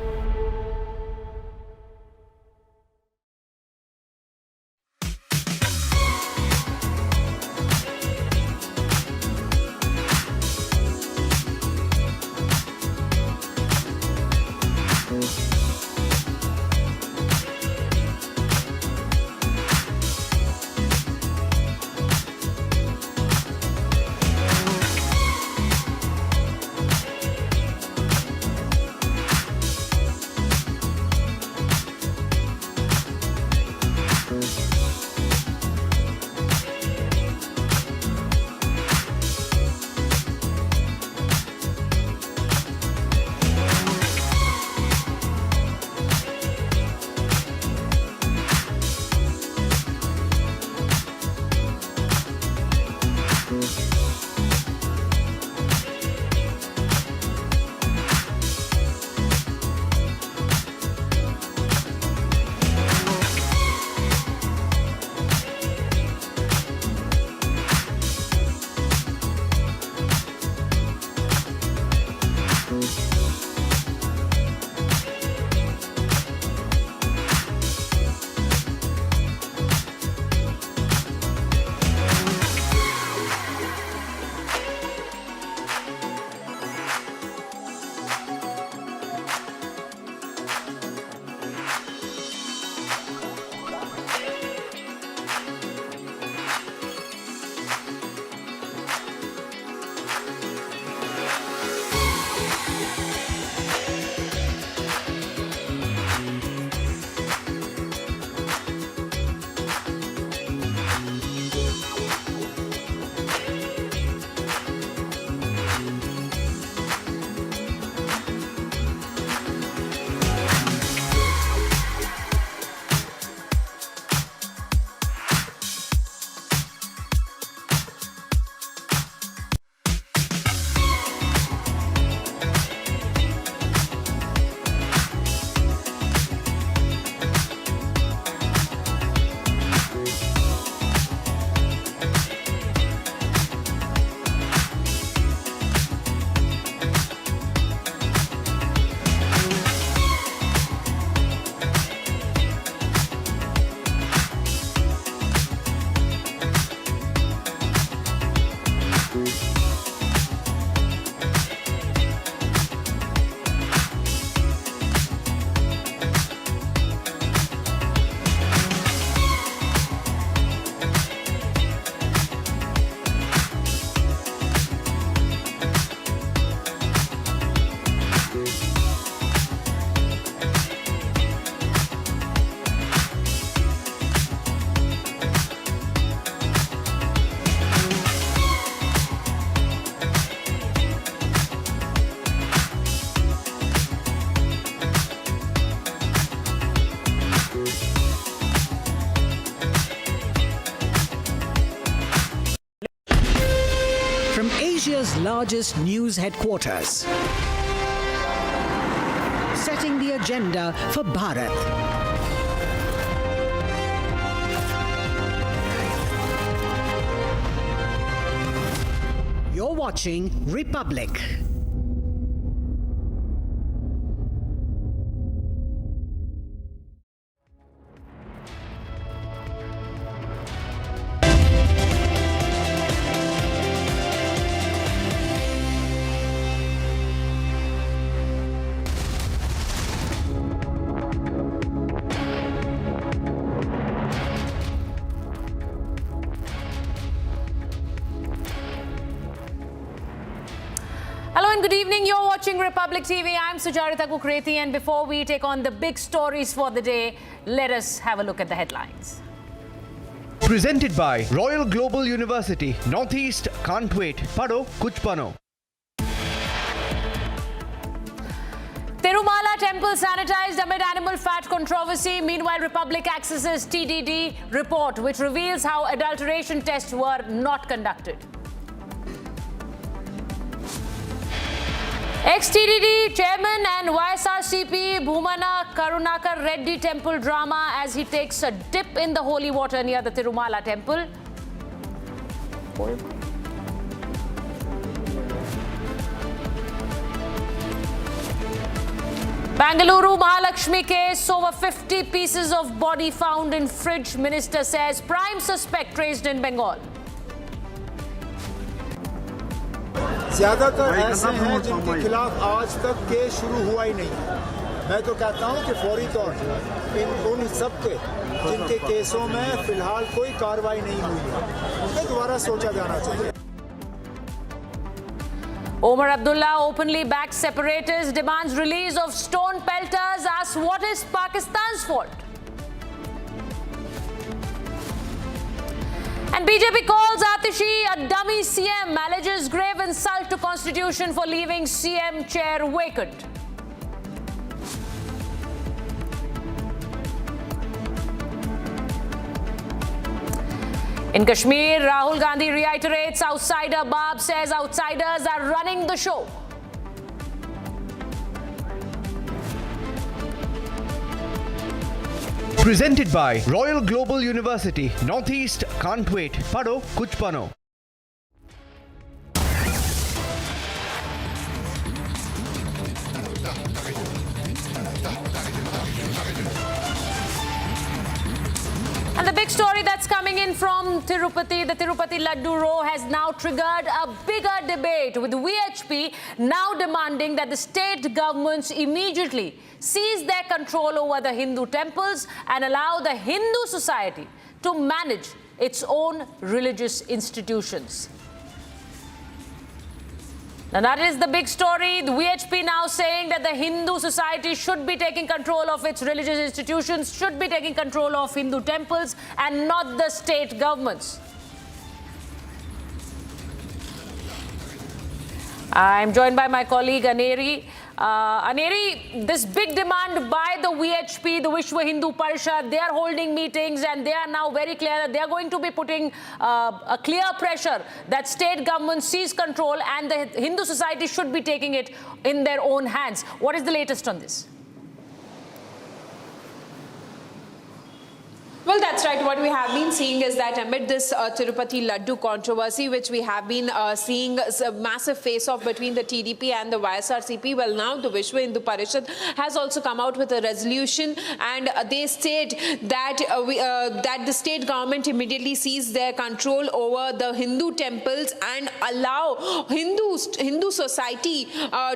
Asia's largest news headquarters. Setting the agenda for Bharat. You're watching Republic. Hello and good evening. You're watching Republic TV. I'm Sujarita Kukreti, and before we take on the big stories for the day, let us have a look at the headlines. Presented by Royal Global University. Northeast can't wait. Pado kuch pano. Tirumala temple sanitized amid animal fat controversy. Meanwhile, Republic accesses TDD report, which reveals how adulteration tests were not conducted. Ex-TDD chairman and YSRCP Bhumana Karunakar Reddy temple drama as he takes a dip in the holy water near the Tirumala temple. Bengaluru Mahalakshmi case, over 50 pieces of body found in fridge. Minister says prime suspect traced in Bengal. ज्यादातर ऐसे हैं जिनके खिलाफ आज तक case शुरू हुआ ही नहीं। मैं तो कहता हूं कि फौरी तौर पर उन सब के जिनके केसों में फिलहाल कोई कार्रवाई नहीं हुई है, उन पर दोबारा सोचा जाना चाहिए। Omar Abdullah openly backs separatists, demands release of stone pelters, asks what is Pakistan's fault. And BJP calls Atishi a dummy CM, alleges grave insult to Constitution for leaving CM chair vacant. In Kashmir, Rahul Gandhi reiterates outsider. Bab says outsiders are running the show. Presented by Royal Global University. Northeast can't wait. Pado kuch pano. And the big story that's coming in from Tirupati, the Tirupati Laddu row has now triggered a bigger debate, with VHP now demanding that the state governments immediately seize their control over the Hindu temples and allow the Hindu society to manage its own religious institutions. Now that is the big story. The VHP now saying that the Hindu society should be taking control of its religious institutions, should be taking control of Hindu temples and not the state governments. I'm joined by my colleague Aneri. Aneri, this big demand by the VHP, the Vishwa Hindu Parishad, they are holding meetings and they are now very clear that they are going to be putting a clear pressure that state governments seize control and the Hindu society should be taking it in their own hands. What is the latest on this? Well, that's right. What we have been seeing is that amid this Tirupati Laddu controversy, which we have been seeing a massive face-off between the TDP and the YSRCP, well, now the Vishwa Hindu Parishad has also come out with a resolution, and they state that that the state government immediately seize their control over the Hindu temples and allow Hindu society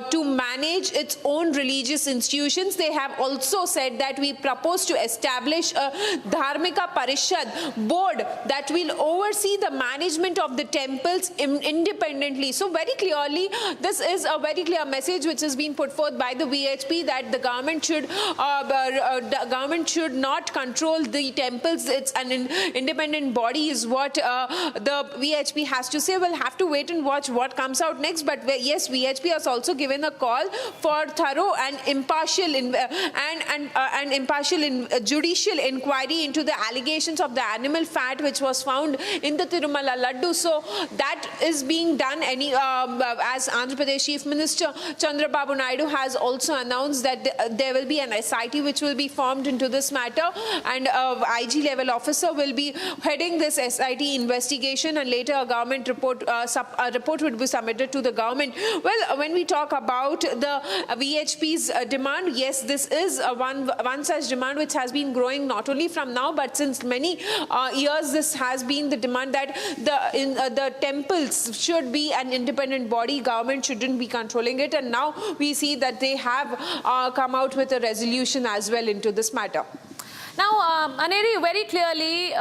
to manage its own religious institutions. They have also said that we propose to establish a Dharmika Parishad board that will oversee the management of the temples independently. So very clearly, this is a very clear message which has been put forth by the VHP that the government should not control the temples. It's an independent body is what the VHP has to say. We'll have to wait and watch what comes out next. But yes, VHP has also given a call for thorough and impartial judicial inquiry into the allegations of the animal fat which was found in the Tirumala Laddu. So that is being done. As Andhra Pradesh Chief Minister Chandrababu Naidu has also announced that there will be an SIT which will be formed into this matter, and IG level officer will be heading this SIT investigation, and later a government report would be submitted to the government. Well, when we talk about the VHP's demand, yes, this is one such demand which has been growing not only from now but since many years. This has been the demand that the temples should be an independent body, government shouldn't be controlling it, and now we see that they have come out with a resolution as well into this matter. Now, Aneri, very clearly,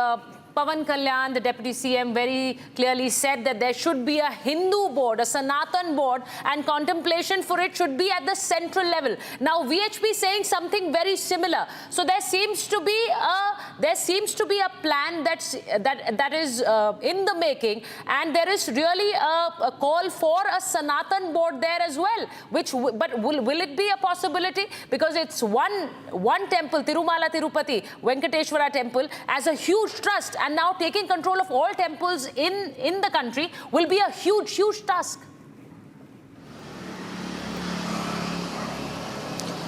Pawan Kalyan, the Deputy CM, very clearly said that there should be a Hindu board, a Sanatan board, and contemplation for it should be at the central level. Now, VHP is saying something very similar. So there seems to be a plan that is in the making, and there is really a call for a Sanatan board there as well. But will it be a possibility? Because it's one temple, Tirumala Tirupati Venkateshwara temple, as a huge trust, and now taking control of all temples in the country will be a huge task.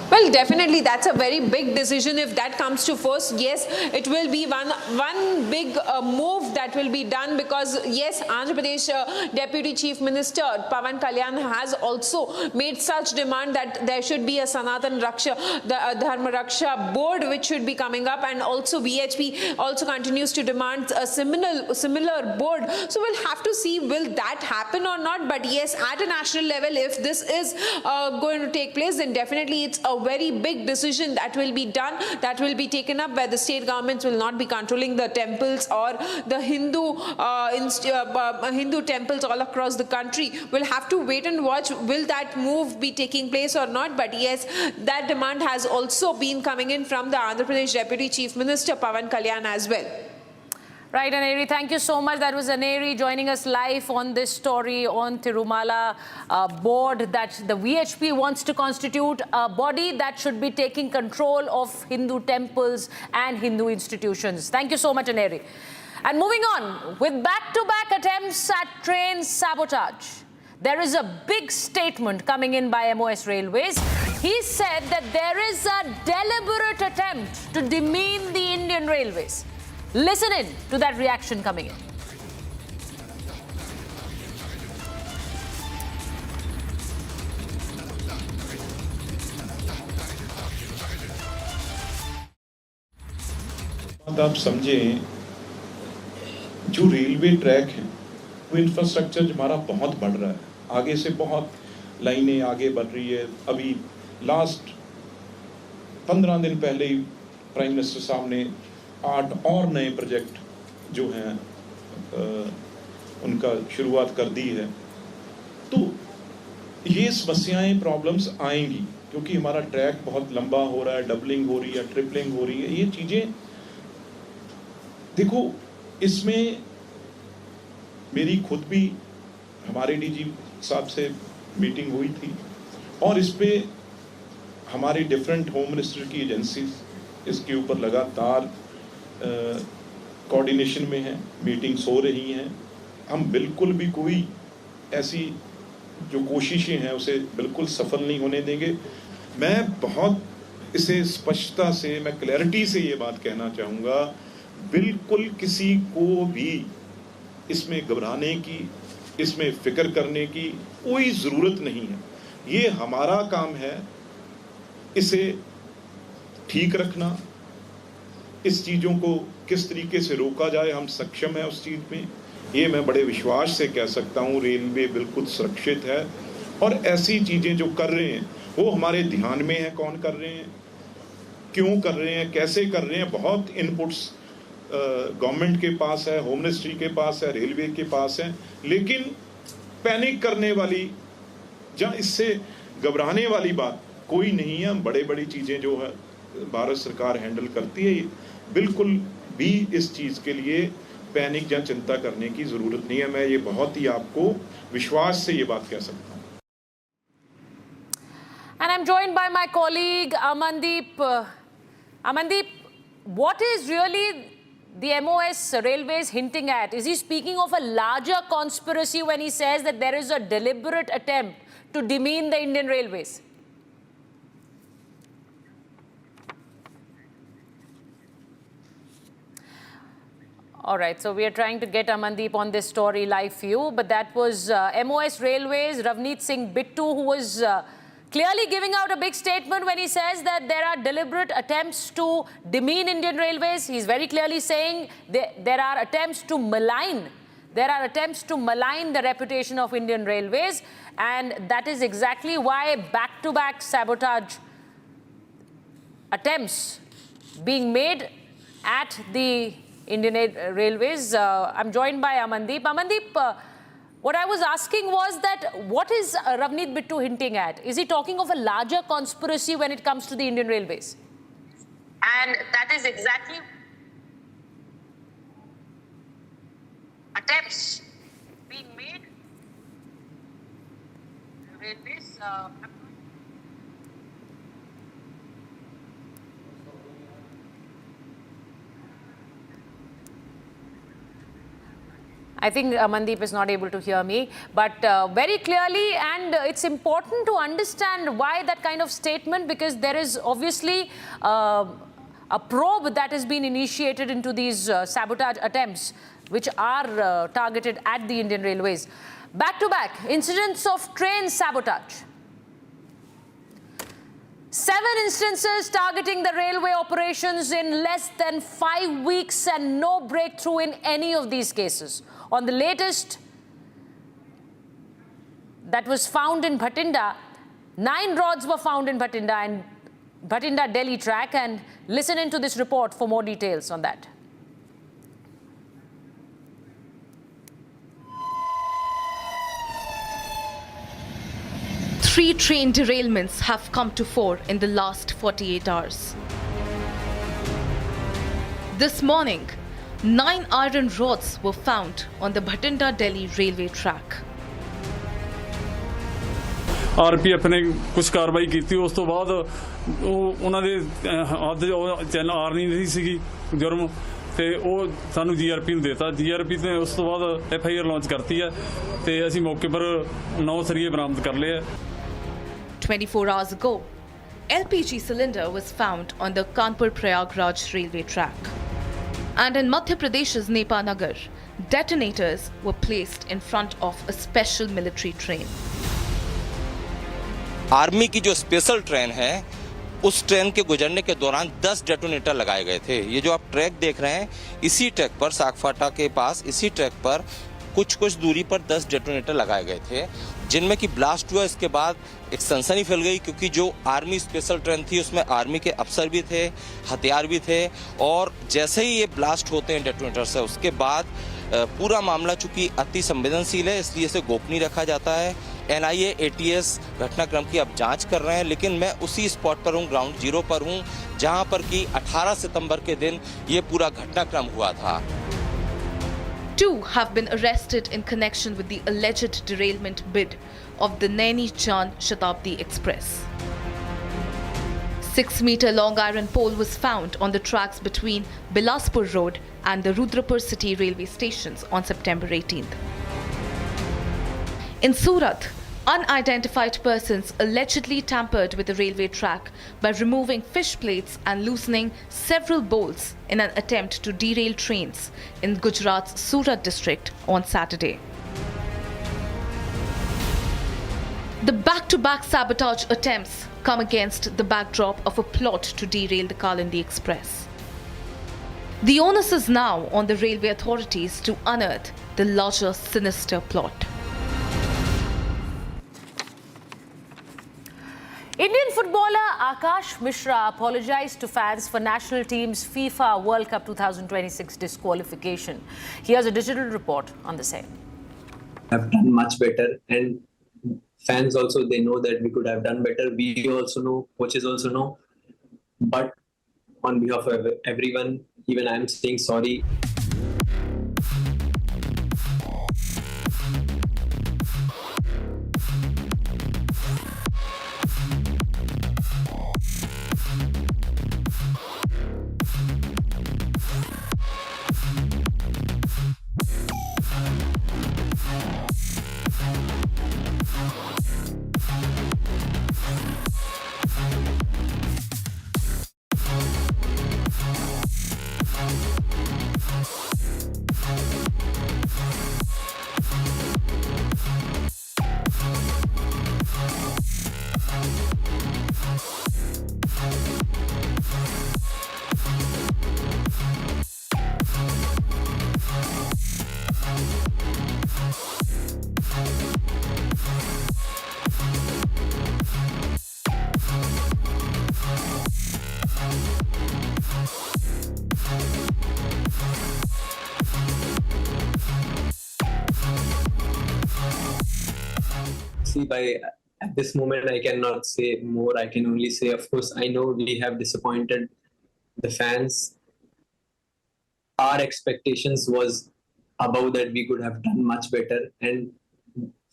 Well, definitely that's a very big decision if that comes to force. Yes, it will be one big move that will be done, because yes, Andhra Pradesh Deputy Chief Minister Pawan Kalyan has also made such demand that there should be a Sanatan Raksha, the Dharma Raksha board which should be coming up, and also VHP also continues to demand a similar board. So we'll have to see will that happen or not. But yes, at a national level, if this is going to take place, then definitely it's a very big decision that will be done, that will be taken up, where the state governments will not be controlling the temples or the Hindu temples all across the country. We'll have to wait and watch will that move be taking place or not. But yes, that demand has also been coming in from the Andhra Pradesh Deputy Chief Minister Pawan Kalyan as well. Right, Aneri, thank you so much. That was Aneri joining us live on this story on Tirumala board that the VHP wants to constitute a body that should be taking control of Hindu temples and Hindu institutions. Thank you so much, Aneri. And moving on, with back-to-back attempts at train sabotage, there is a big statement coming in by MOS Railways. He said that there is a deliberate attempt to demean the Indian Railways. Listen in to that reaction coming in. आप समझें, जो railway track है वो infrastructure हमारा बहुत बढ़ रहा है, आगे से बहुत लाइनें आगे बढ़ रही है। अभी लास्ट 15 दिन पहले ही प्राइम मिनिस्टर साहब ने 8 और नए प्रोजेक्ट जो हैं उनका शुरुआत कर दी है। तो ये समस्याएं, प्रॉब्लम्स आएंगी क्योंकि हमारा ट्रैक बहुत लंबा हो रहा है, डबलिंग हो रही है, ट्रिपलिंग हो रही है। ये चीज़ें देखो, इसमें मेरी खुद भी हमारे डीजी साहब से मीटिंग हुई थी और इस पे हमारे डिफरेंट होम मिनिस्टर की एजेंसीज इसके ऊपर लगातार कोऑर्डिनेशन में हैं, मीटिंग्स हो रही हैं। हम बिल्कुल भी कोई ऐसी जो कोशिशें हैं उसे बिल्कुल सफल नहीं होने देंगे। मैं बहुत इसे स्पष्टता से, मैं क्लैरिटी से ये बात कहना चाहूँगा, बिल्कुल किसी को भी इसमें घबराने की, इसमें फिक्र करने की कोई ज़रूरत नहीं है। ये हमारा काम है इसे ठीक रखना, इस चीज़ों को किस तरीके से रोका जाए, हम सक्षम हैं उस चीज़ में। ये मैं बड़े विश्वास से कह सकता हूँ, रेलवे बिल्कुल सुरक्षित है और ऐसी चीज़ें जो कर रहे हैं वो हमारे ध्यान में है, कौन कर रहे हैं, क्यों कर रहे हैं, कैसे कर रहे हैं। बहुत इनपुट्स गवर्नमेंट के पास है, होम मिनिस्ट्री के पास है, रेलवे के पास है, लेकिन पैनिक करने वाली या इससे घबराने वाली बात कोई नहीं है। बड़े बड़ी चीज़ें जो है भारत सरकार हैंडल करती है, बिल्कुल भी इस चीज़ के लिए पैनिक या चिंता करने की ज़रूरत नहीं है। मैं ये बहुत ही आपको विश्वास से ये बात कह सकता हूँ। And I'm joined by my colleague Amandeep. Amandeep, what is really the MOS Railways hinting at? Is he speaking of a larger conspiracy when he says that there is a deliberate attempt to demean the Indian Railways? All right, so we are trying to get Amandeep on this story live for you, but that was MOS Railways, Ravneet Singh Bittu, who was clearly giving out a big statement when he says that there are deliberate attempts to demean Indian Railways. He's very clearly saying there are attempts to malign. There are attempts to malign the reputation of Indian Railways, and that is exactly why back-to-back sabotage attempts being made at the Indian Railways. I'm joined by Amandeep. Amandeep, what I was asking was that what is Ravneet Bittu hinting at? Is he talking of a larger conspiracy when it comes to the Indian Railways? And that is exactly attempts being made. Railways. I think Amandeep is not able to hear me, but very clearly, and it's important to understand why that kind of statement, because there is obviously a probe that has been initiated into these sabotage attempts, which are targeted at the Indian Railways. Back-to-back incidents of train sabotage. 7 instances targeting the railway operations in less than 5 weeks and no breakthrough in any of these cases. On the latest, that was found in Bhatinda, 9 rods were found in Bhatinda and Bhatinda Delhi track, and listen into this report for more details on that. Three train derailments have come to fore in the last 48 hours. This morning, 9 iron rods were found on the Bhatinda-Delhi railway track. RPF ਨੇ ਕੁਝ ਕਾਰਵਾਈ ਕੀਤੀ ਉਸ ਤੋਂ ਬਾਅਦ ਉਹਨਾਂ ਦੇ ਹੱਦ ਚੈਨਲ ਆਰਨੀ ਨਹੀਂ ਸੀਗੀ ਜੁਰਮ ਤੇ ਉਹ ਸਾਨੂੰ GRP ਨੂੰ ਦੇਤਾ GRP ਤੇ ਉਸ ਤੋਂ ਬਾਅਦ FIR ਲਾਂਚ ਕਰਤੀ ਹੈ ਤੇ ਅਸੀਂ ਮੌਕੇ ਪਰ 9 ਸਰੀਏ ਬਰਾਮਦ ਕਰ ਲਏ 24 hours ago, LPG cylinder was found on the Kanpur-Prayagraj railway track. And in Madhya Pradesh's Nepanagar, detonators were placed in front of a special military train. Army की जो स्पेशल ट्रेन है उस ट्रेन के गुजरने के दौरान 10 डेटोनेटर लगाए गए थे। ये जो आप ट्रैक देख रहे हैं इसी ट्रैक पर सागफाटा के पास इसी ट्रैक पर कुछ दूरी पर 10 डेटोनेटर लगाए गए थे जिनमें कि ब्लास्ट हुआ। इसके बाद एक सनसनी फैल गई क्योंकि जो आर्मी स्पेशल ट्रेन थी उसमें आर्मी के अफसर भी थे, हथियार भी थे और जैसे ही ये ब्लास्ट होते हैं डेटोनेटर से उसके बाद पूरा मामला चूंकि अति संवेदनशील है इसलिए इसे गोपनीय रखा जाता है। NIA ATS घटनाक्रम की अब जांच कर रहे हैं लेकिन मैं उसी स्पॉट पर हूँ, ग्राउंड जीरो पर हूँ जहाँ पर कि 18 सितंबर के दिन ये पूरा घटनाक्रम हुआ था। 2 have been arrested in connection with the alleged derailment bid of the Naini-Jan Shatabdi Express. 6-meter long iron pole was found on the tracks between Bilaspur Road and the Rudrapur City railway stations on September 18th. In Surat, unidentified persons allegedly tampered with the railway track by removing fish plates and loosening several bolts in an attempt to derail trains in Gujarat's Surat district on Saturday. The back-to-back sabotage attempts come against the backdrop of a plot to derail the Kalindi Express. The onus is now on the railway authorities to unearth the larger sinister plot. Indian footballer Akash Mishra apologized to fans for national team's FIFA World Cup 2026 disqualification. Here's a digital report on the same. Have done much better, and fans also, they know that we could have done better. We also know, coaches also know. But on behalf of everyone, even I'm saying sorry. See, at this moment, I cannot say more. I can only say, of course, I know we have disappointed the fans. Our expectations was above that we could have done much better, and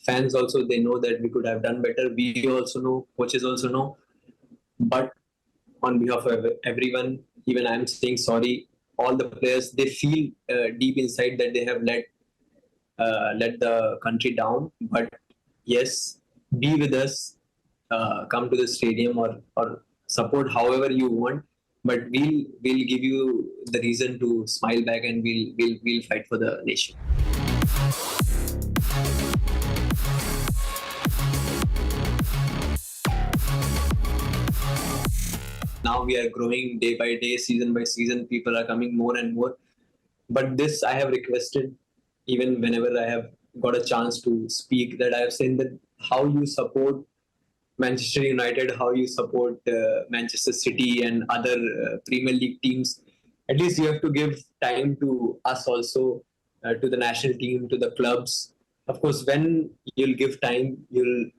fans also, they know that we could have done better. We also know, coaches also know. But on behalf of everyone, even I'm saying sorry. All the players, they feel deep inside that they have let the country down. But yes, be with us. Come to the stadium or support however you want. But we'll give you the reason to smile back, and we'll fight for the nation. Now we are growing day by day, season by season. People are coming more and more. But this I have requested, even whenever I have got a chance to speak, that I have said that how you support Manchester United, how you support Manchester City and other Premier League teams, at least you have to give time to us also, to the national team, to the clubs. Of course, when you'll give time, we'll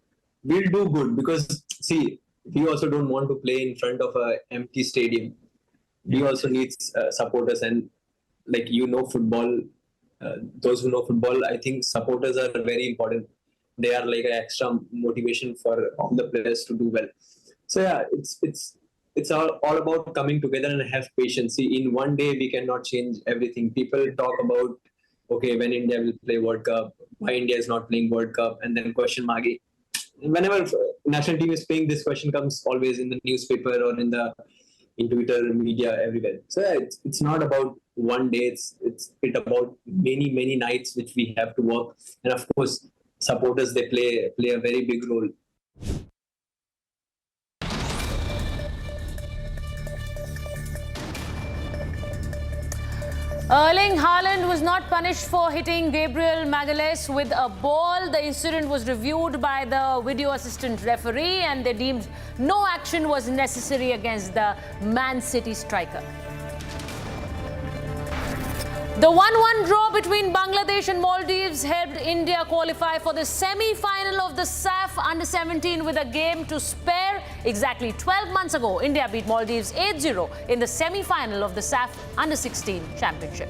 do good, because see, we also don't want to play in front of an empty stadium. We also need supporters, and like football, those who know football, I think supporters are very important. They are like an extra motivation for all the players to do well. So yeah, it's all about coming together and have patience. See, in one day we cannot change everything. People talk about, okay, when India will play World Cup, why India is not playing World Cup, and then question mark. Whenever national team is playing, this question comes always in the newspaper or in Twitter, media, everywhere. So yeah, it's not about one day. It's about many nights which we have to work, and of course, supporters, they play a very big role. Erling Haaland was not punished for hitting Gabriel Magalhaes with a ball. The incident was reviewed by the video assistant referee, and they deemed no action was necessary against the Man City striker. The 1-1 draw between Bangladesh and Maldives helped India qualify for the semi-final of the SAF Under-17 with a game to spare. Exactly 12 months ago, India beat Maldives 8-0 in the semi-final of the SAF Under-16 Championship.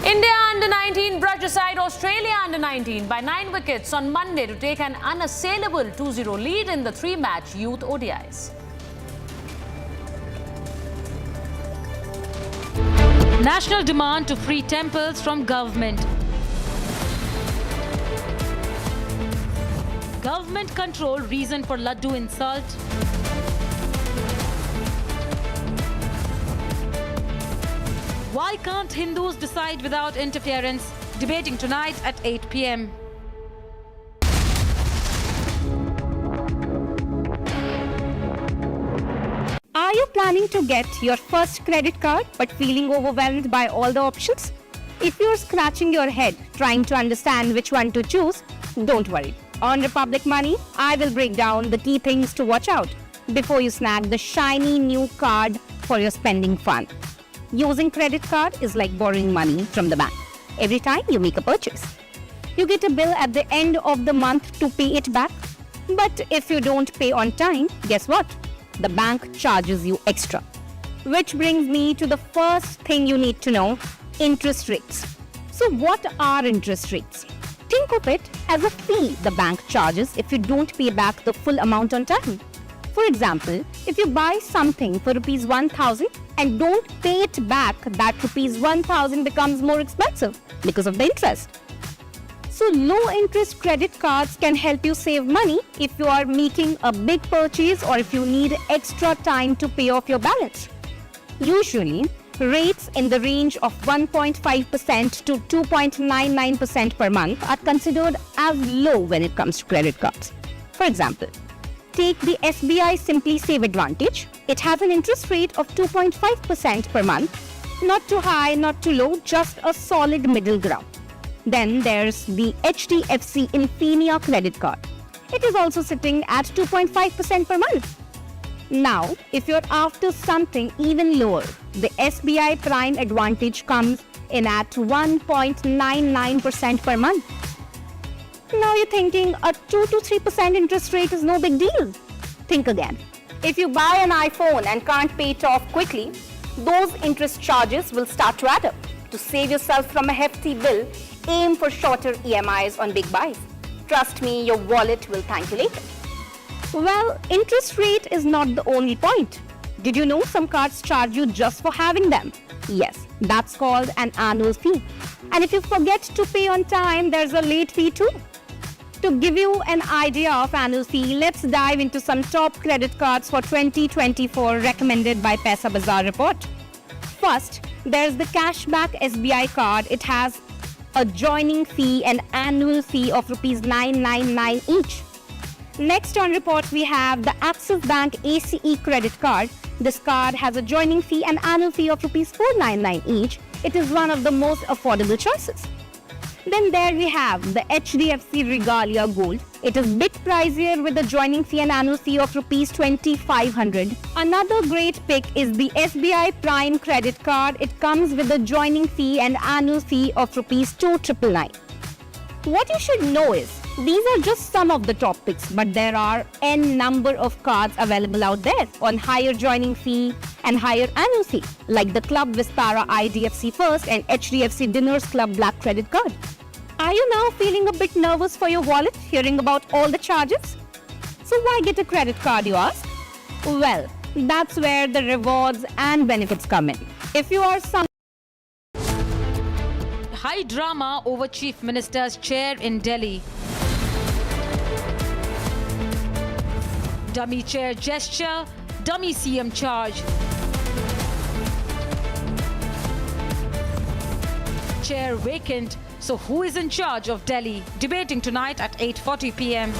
India Under-19 brushed aside Australia Under-19 by 9 wickets on Monday to take an unassailable 2-0 lead in the 3-match youth ODIs. National demand to free temples from government. Government control reason for Laddu insult. Why can't Hindus decide without interference? Debating tonight at 8 p.m. Are you planning to get your first credit card but feeling overwhelmed by all the options? If you're scratching your head trying to understand which one to choose, don't worry. On Republic Money, I will break down the key things to watch out before you snag the shiny new card for your spending fun. Using credit card is like borrowing money from the bank. Every time you make a purchase, you get a bill at the end of the month to pay it back. But if you don't pay on time, guess what? The bank charges you extra. Which brings me to the first thing you need to know, interest rates. So what are interest rates? Think of it as a fee the bank charges if you don't pay back the full amount on time. For example, if you buy something for rupees 1,000 and don't pay it back, that rupees 1,000 becomes more expensive because of the interest. So low interest credit cards can help you save money if you are making a big purchase or if you need extra time to pay off your balance. Usually, rates in the range of 1.5% to 2.99% per month are considered as low when it comes to credit cards. For example, take the SBI Simply Save Advantage. It has an interest rate of 2.5% per month. Not too high, not too low, just a solid middle ground. Then there's the HDFC Infinia credit card. It is also sitting at 2.5% per month. Now, if you're after something even lower, the SBI Prime Advantage comes in at 1.99% per month. Now you're thinking a 2 to 3% interest rate is no big deal. Think again. If you buy an iPhone and can't pay it off quickly, those interest charges will start to add up. To save yourself from a hefty bill, aim for shorter EMIs on big buys. Trust me, your wallet will thank you later. Well, interest rate is not the only point. Did you know some cards charge you just for having them? Yes, that's called an annual fee. And if you forget to pay on time, there's a late fee too. To give you an idea of annual fee, let's dive into some top credit cards for 2024 recommended by Paisa Bazaar report. First, there's the Cashback SBI card. It has a joining fee and annual fee of Rs 999 each. Next on report, we have the Axis Bank ACE credit card. This card has a joining fee and annual fee of Rs 499 each. It is one of the most affordable choices. Then there we have the HDFC Regalia Gold. It is bit pricier with a joining fee and annual fee of Rs 2,500. Another great pick is the SBI Prime credit card. It comes with a joining fee and annual fee of Rs 2,999. What you should know is, these are just some of the top picks, but there are n number of cards available out there on higher joining fee and higher annual fee, like the Club Vistara IDFC First and HDFC Dinners Club Black credit card. Are you now feeling a bit nervous for your wallet, hearing about all the charges? So why get a credit card, you ask? Well, that's where the rewards and benefits come in. If you are some High drama over Chief Minister's chair in Delhi. Dummy chair gesture, dummy CM charge. Chair vacant, so who is in charge of Delhi? Debating tonight at 8:40 p.m.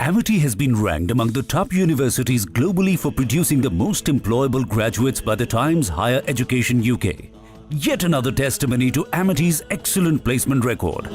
Amity has been ranked among the top universities globally for producing the most employable graduates by the Times Higher Education UK. Yet another testimony to Amity's excellent placement record.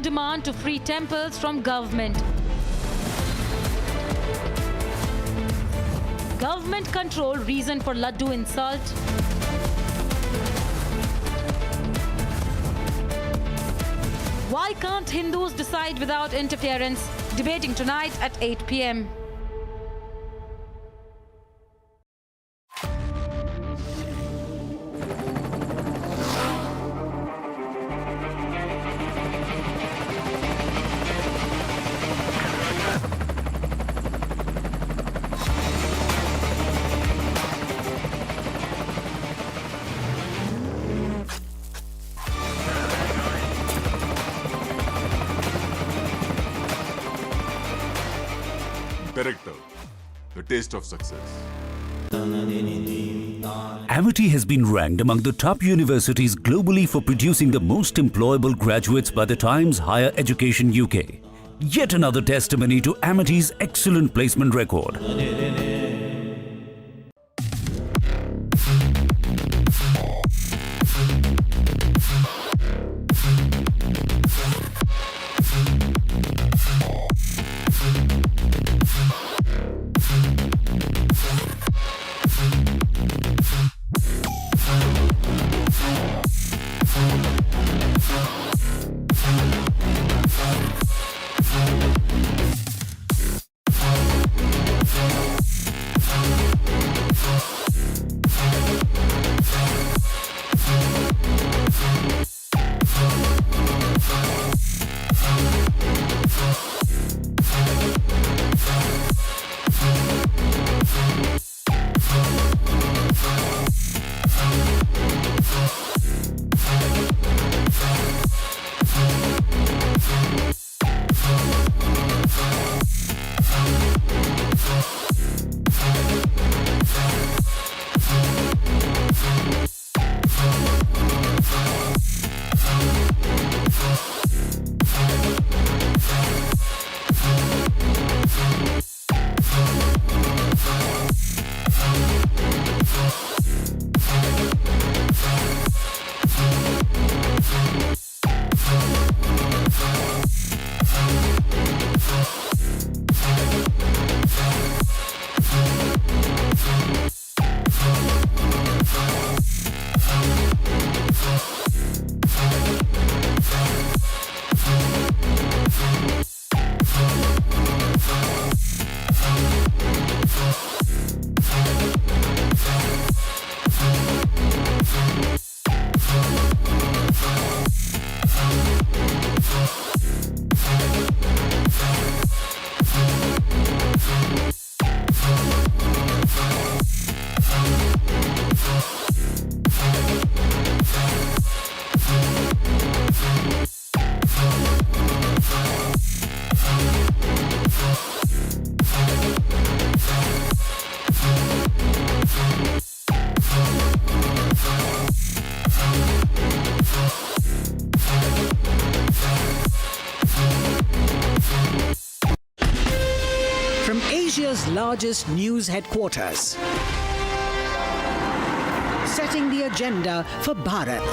demand to free temples from government. Government control reason for Laddu insult. Why can't Hindus decide without interference? Debating tonight at 8 p.m. Director, the taste of success. Amity has been ranked among the top universities globally for producing the most employable graduates by the Times Higher Education UK. Yet another testimony to Amity's excellent placement record. Asia's largest news headquarters. Setting the agenda for Bharat.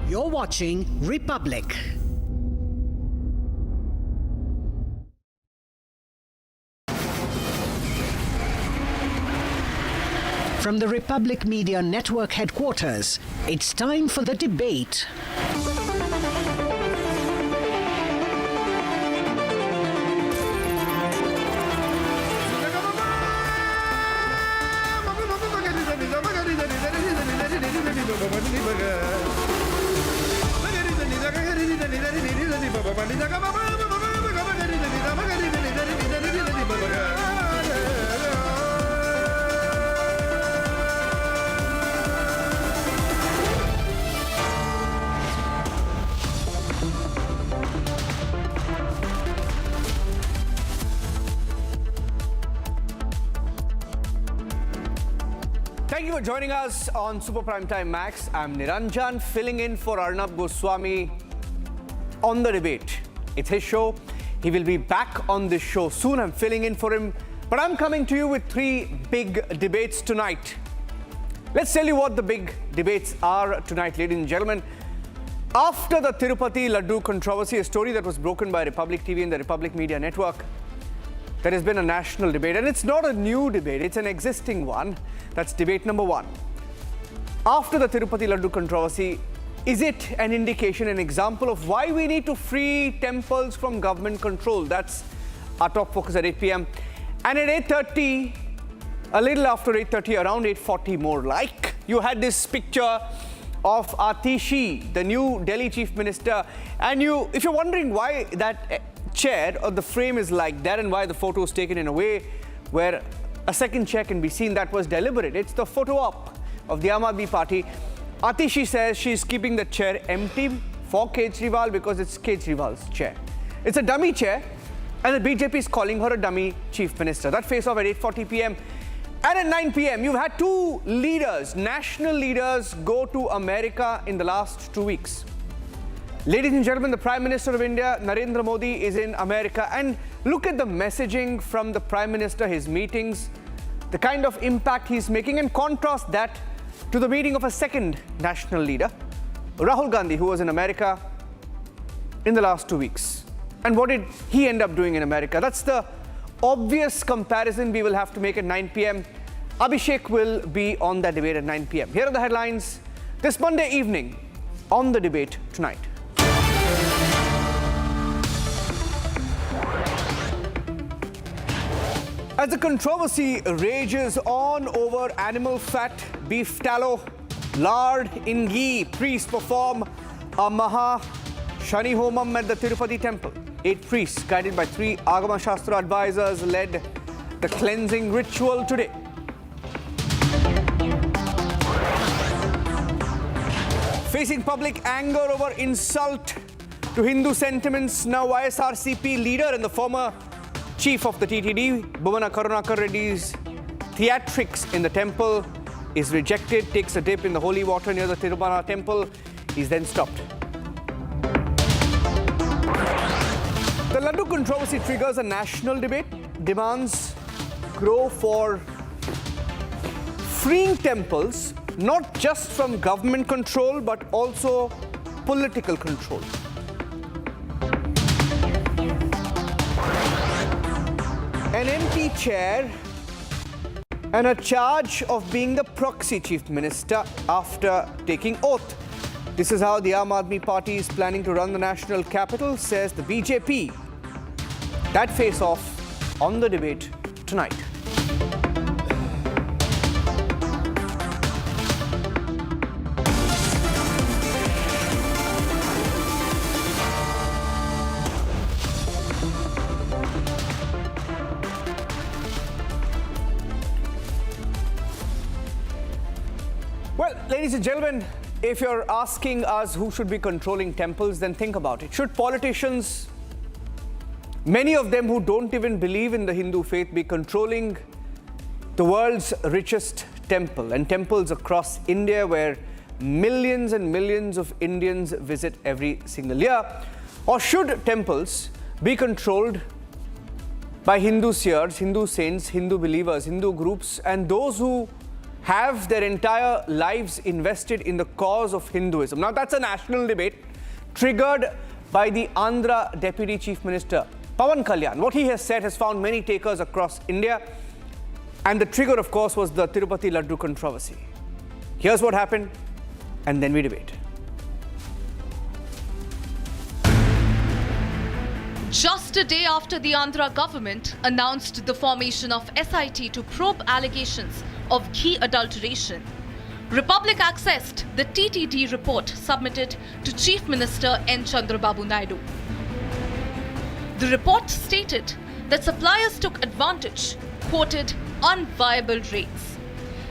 You're watching Republic. From the Republic Media Network headquarters, it's time for the debate. Thank you for joining us on Super Prime Time Max. I'm Niranjan, filling in for Arnab Goswami on the debate. It's his show. He will be back on this show soon. I'm filling in for him. But I'm coming to you with three big debates tonight. Let's tell you what the big debates are tonight, ladies and gentlemen. After the Tirupati Laddu controversy, a story that was broken by Republic TV and the Republic Media Network, there has been a national debate, and it's not a new debate, it's an existing one. That's debate number one. After the Tirupati Laddu controversy, is it an indication, an example of why we need to free temples from government control? That's our top focus at 8 p.m. And at 8:30, a little after 8:30, around 8:40 more like, you had this picture of Atishi, the new Delhi Chief Minister. And if you're wondering why that chair or the frame is like that and why the photo is taken in a way where a second chair can be seen, that was deliberate. It's the photo op of the Aam Aadmi Party. Atishi says she's keeping the chair empty for Kejriwal because it's Kejriwal's chair. It's a dummy chair, and the BJP is calling her a dummy chief minister. That face off at 8:40 p.m. And at 9 p.m., you've had two leaders, national leaders, go to America in the last 2 weeks. Ladies and gentlemen, the Prime Minister of India, Narendra Modi, is in America. And look at the messaging from the Prime Minister, his meetings, the kind of impact he's making, and contrast that to the meeting of a second national leader, Rahul Gandhi, who was in America in the last 2 weeks. And what did he end up doing in America? That's the obvious comparison we will have to make at 9 p.m. Abhishek will be on that debate at 9 p.m. Here are the headlines this Monday evening on the debate tonight. As the controversy rages on over animal fat, beef tallow, lard in ghee, priests perform a Maha Shani Homam at the Tirupati temple. 8 priests, guided by 3 Agama Shastra advisors, led the cleansing ritual today. Facing public anger over insult to Hindu sentiments, now YSRCP leader and the former chief of the TTD, Bhuvana Karunakar Reddy's theatrics in the temple is rejected, takes a dip in the holy water near the Tirumala temple. He's then stopped. The Laddu controversy triggers a national debate. Demands grow for freeing temples, not just from government control, but also political control. An empty chair and a charge of being the proxy chief minister after taking oath. This is how the Aam Aadmi Party is planning to run the national capital, says the BJP. That face-off on the debate tonight. Well, ladies and gentlemen, if you're asking us who should be controlling temples, then think about it. Should politicians, many of them who don't even believe in the Hindu faith, be controlling the world's richest temple and temples across India where millions and millions of Indians visit every single year? Or should temples be controlled by Hindu seers, Hindu saints, Hindu believers, Hindu groups, and those who have their entire lives invested in the cause of Hinduism? Now, that's a national debate triggered by the Andhra Deputy Chief Minister, Pawan Kalyan. What he has said has found many takers across India. And the trigger, of course, was the Tirupati Laddu controversy. Here's what happened, and then we debate. Just a day after the Andhra government announced the formation of SIT to probe allegations of ghee adulteration, Republic accessed the TTD report submitted to Chief Minister N. Chandrababu Naidu. The report stated that suppliers took advantage, quoted unviable rates.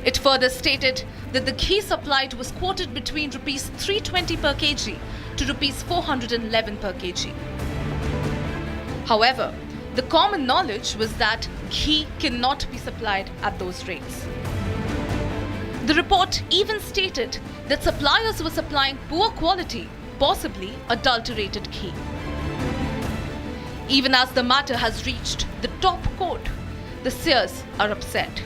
It further stated that the ghee supplied was quoted between rupees 320 per kg to rupees 411 per kg. However, the common knowledge was that ghee cannot be supplied at those rates. The report even stated that suppliers were supplying poor quality, possibly adulterated ghee. Even as the matter has reached the top court, the seers are upset.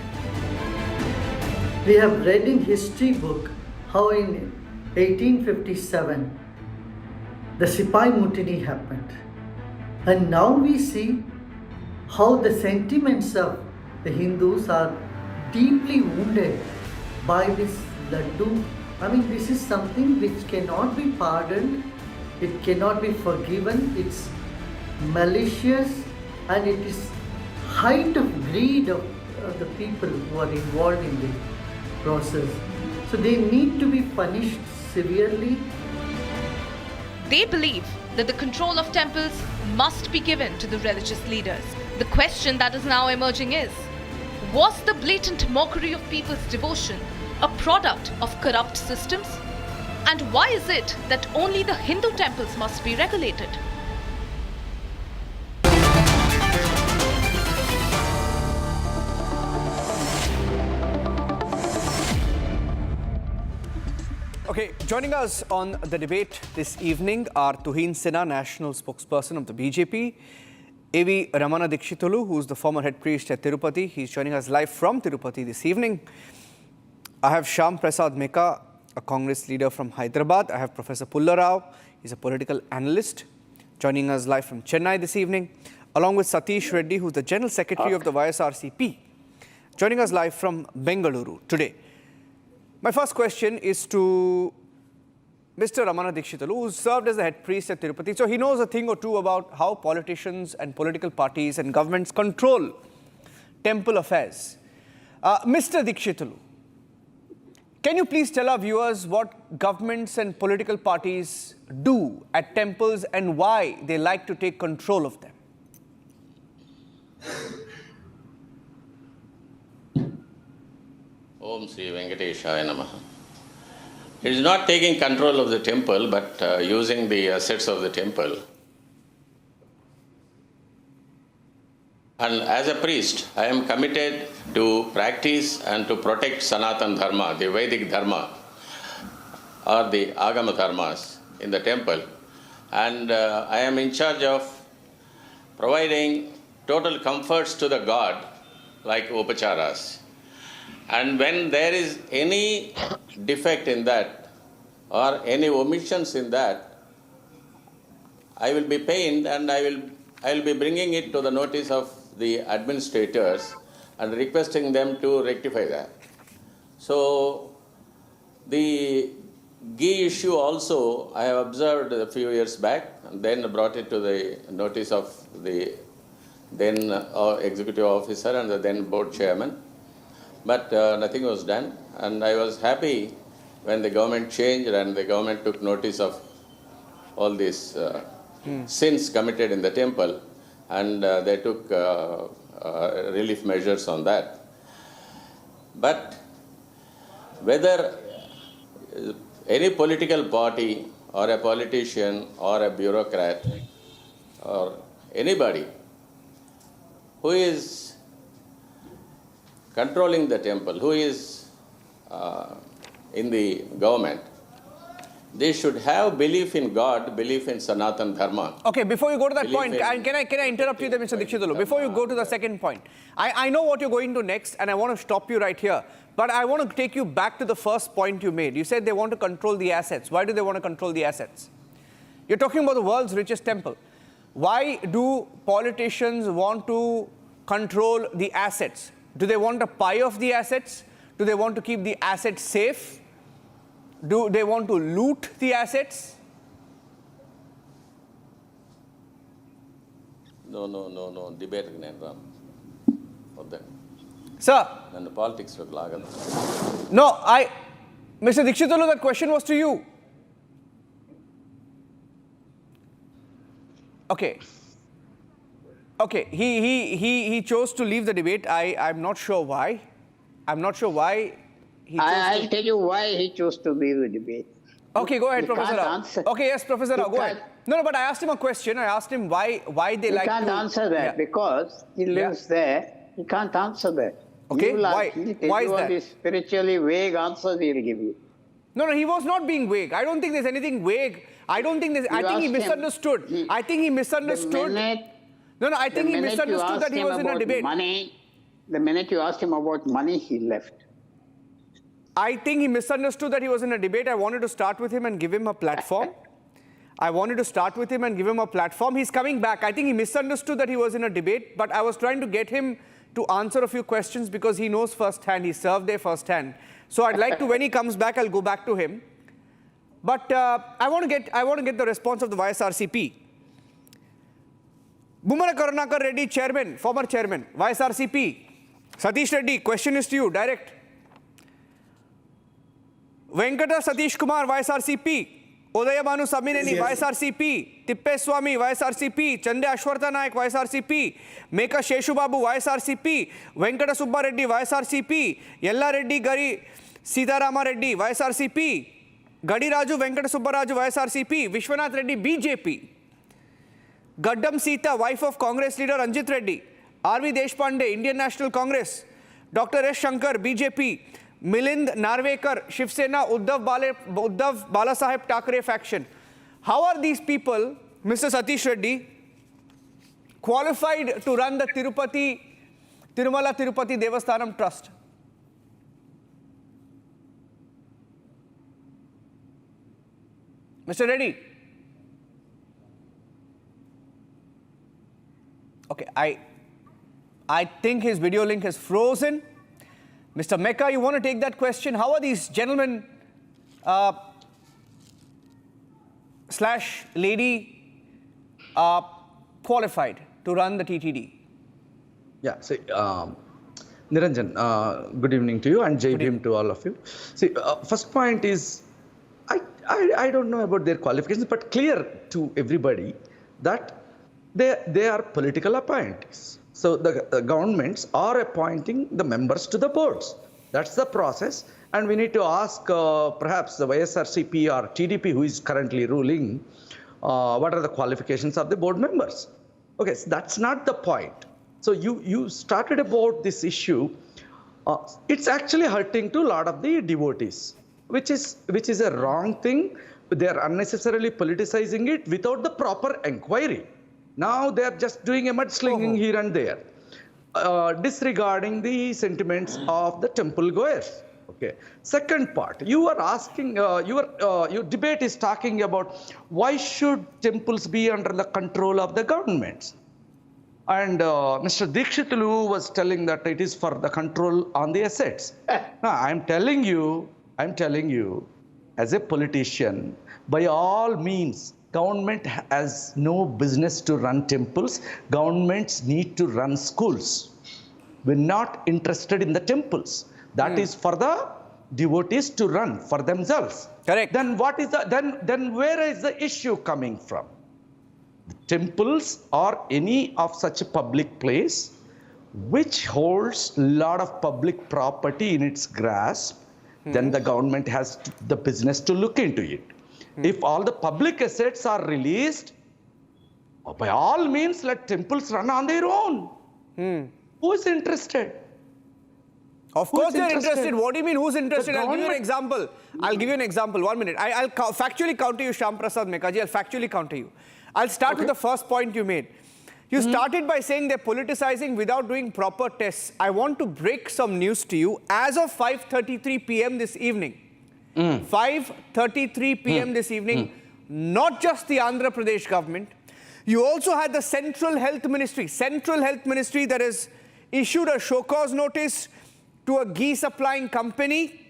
We have read in history book how in 1857 the Sipai Mutiny happened. And now we see how the sentiments of the Hindus are deeply wounded by this laddu. I mean, this is something which cannot be pardoned, it cannot be forgiven, it's malicious, and it is height of greed of the people who are involved in this process. So they need to be punished severely. They believe that the control of temples must be given to the religious leaders. The question that is now emerging is, was the blatant mockery of people's devotion a product of corrupt systems? And why is it that only the Hindu temples must be regulated? Okay, joining us on the debate this evening are Tuhin Sinha, National Spokesperson of the BJP, A.V. Ramana Dikshitulu, who is the former head priest at Tirupati. He's joining us live from Tirupati this evening. I have Shyam Prasad Meka, a Congress leader from Hyderabad. I have Professor Pulla Rao, he's a political analyst, joining us live from Chennai this evening, along with Satish Reddy, who's the General Secretary of the YSRCP, joining us live from Bengaluru today. My first question is to Mr. Ramana Dikshitulu, who served as the head priest at Tirupati. So he knows a thing or two about how politicians and political parties and governments control temple affairs. Mr. Dikshitulu, can you please tell our viewers what governments and political parties do at temples and why they like to take control of them? Om Sri Venkateshaya Namaha. It is not taking control of the temple, but using the assets of the temple. And as a priest, I am committed to practice and to protect Sanatan Dharma, the Vedic Dharma, or the Agama Dharmas in the temple. And I am in charge of providing total comforts to the god, like upacharas. And when there is any defect in that or any omissions in that, I will be pained and I will be bringing it to the notice of the administrators and requesting them to rectify that. So the ghee issue also I have observed a few years back and then brought it to the notice of the then executive officer and the then board chairman. But nothing was done, and I was happy when the government changed and the government took notice of all these sins committed in the temple, and they took relief measures on that. But whether any political party or a politician or a bureaucrat or anybody who is controlling the temple, who is in the government, they should have belief in God, belief in Sanatan Dharma. Okay, before you go to that point, can I interrupt you there, Mr. Dikshitulu? Before you go to the second point, I know what you're going to next, and I want to stop you right here. But I want to take you back to the first point you made. You said they want to control the assets. Why do they want to control the assets? You're talking about the world's richest temple. Why do politicians want to control the assets? Do they want a pie of the assets? Do they want to keep the assets safe? Do they want to loot the assets? No. Debate for them. Sir. And the politics look like No, Mr. Dikshitulu, that question was to you. Okay. Okay, he chose to leave the debate. I'm not sure why. I'm not sure why he chose I'll tell you why he chose to leave the debate. Okay, go ahead, You Professor can't Rao. answer. Okay, yes, Professor Rao, go ahead. No, but I asked him a question. I asked him why they He like to... can't answer that because he lives there. He can't answer that. Okay, why? Why is that? These spiritually vague answers he'll give you. No, he was not being vague. I don't think there's anything vague. I think he misunderstood. I think he misunderstood. I think he misunderstood that he was in a debate. The minute you asked him about money, he left. I think he misunderstood that he was in a debate. I wanted to start with him and give him a platform. He's coming back. I think he misunderstood that he was in a debate, but I was trying to get him to answer a few questions because he knows firsthand. He served there firsthand. So I'd like to, when he comes back, I'll go back to him. But I want to get the response of the YSRCP. Bumana Karunakar Reddy, chairman, former chairman, YSRCP. Satish Reddy, question is to you, direct. Venkata Satish Kumar, YSRCP. Udayabanu Samineni, YSRCP. Tippeswamy, YSRCP. Chande Ashwartha Naik, YSRCP. Meka Sheshubabu, YSRCP. Venkata Subba Reddy, YSRCP. Yella Reddy Gari Sitarama Reddy, YSRCP. Gadi Raju Venkata Subbaraju, YSRCP. Vishwanath Reddy, BJP. Gaddam Sita, wife of Congress leader Ranjit Reddy. R.V. Deshpande, Indian National Congress. Dr. S. Shankar, BJP. Milind Narvekar, Shiv Sena, Uddhav Balasaheb Thackeray faction. How are these people, Mr. Satish Reddy, qualified to run the Tirumala Tirupati Devasthanam Trust? Mr. Reddy? Okay, I think his video link is frozen. Mr. Mecca, you want to take that question? How are these gentlemen slash lady qualified to run the TTD? Yeah, see, Niranjan, good evening to you and Jai Bhim to all of you. See, first point is, I don't know about their qualifications, but clear to everybody that they are political appointees. So the governments are appointing the members to the boards. That's the process. And we need to ask perhaps the YSRCP or TDP, who is currently ruling, what are the qualifications of the board members? Okay, so that's not the point. So you started about this issue. It's actually hurting to a lot of the devotees, which is a wrong thing. They're unnecessarily politicizing it without the proper inquiry. Now they are just doing a mudslinging here and there, disregarding the sentiments of the temple goers. Okay. Second part, you are asking, your debate is talking about why should temples be under the control of the governments? And Mr. Dikshitulu was telling that it is for the control on the assets. Now, I'm telling you, as a politician, by all means, government has no business to run temples. Governments need to run schools. We're not interested in the temples. That is for the devotees to run for themselves. Correct. Then what is then where is the issue coming from? The temples or any of such a public place which holds a lot of public property in its grasp, then the government has the business to look into it. If all the public assets are released, by all means, let temples run on their own. Who is interested? Of course they're interested. What do you mean, who's interested? I'll give you an example. 1 minute. I'll factually counter you, Shyam Prasad Mekaji. I'll factually counter you. I'll start with the first point you made. You started by saying they're politicizing without doing proper tests. I want to break some news to you. As of 5:33 p.m. this evening, 5:33 p.m. this evening, not just the Andhra Pradesh government, you also had the Central Health Ministry that has issued a show cause notice to a ghee supplying company.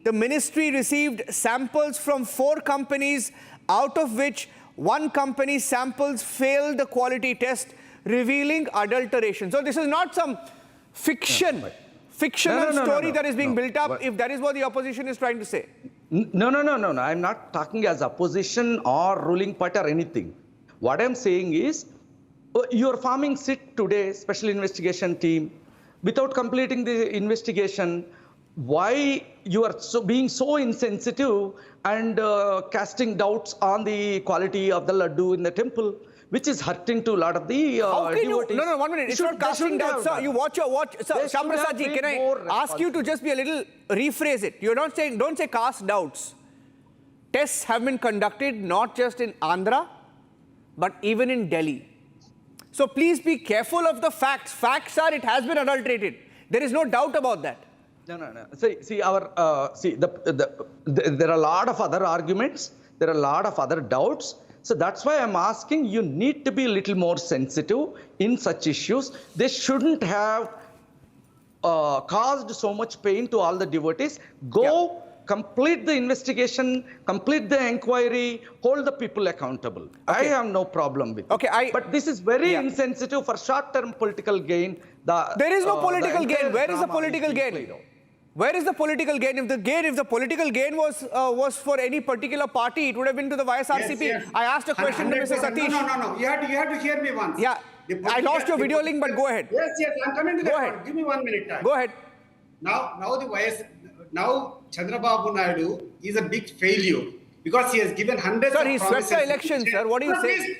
The ministry received samples from 4 companies, out of which 1 company's samples failed the quality test, revealing adulteration. So this is not some fictional story that is being built up, if that is what the opposition is trying to say. No. I'm not talking as opposition or ruling party or anything. What I'm saying is, you're forming SIT today, Special Investigation Team, without completing the investigation. Why you are being so insensitive and casting doubts on the quality of the laddu in the temple, which is hurting to a lot of the devotees. No, 1 minute. It's not casting doubts, sir. You watch. Sir, Shyam Prasad ji, can I ask you to just be a little, rephrase it? You're not saying, don't say cast doubts. Tests have been conducted not just in Andhra, but even in Delhi. So please be careful of the facts. Facts are, it has been adulterated. There is no doubt about that. No. There are a lot of other arguments. There are a lot of other doubts. So that's why I'm asking, you need to be a little more sensitive in such issues. They shouldn't have caused so much pain to all the devotees. Go complete the investigation, complete the inquiry, hold the people accountable. I have no problem with it. But this is very insensitive for short-term political gain. There is no political gain. Where is the political gain? Where is the political gain? If the political gain was for any particular party, it would have been to the YSRCP. Yes. I asked a question to Mr. Satish. No. You have to hear me once. Yeah. I lost your video link, but go ahead. Yes. I'm coming to that point. Give me 1 minute time. Go ahead. Now Chandrababu Naidu is a big failure because he has given hundreds of promises. Sir, he swept the elections, sir. What do you say?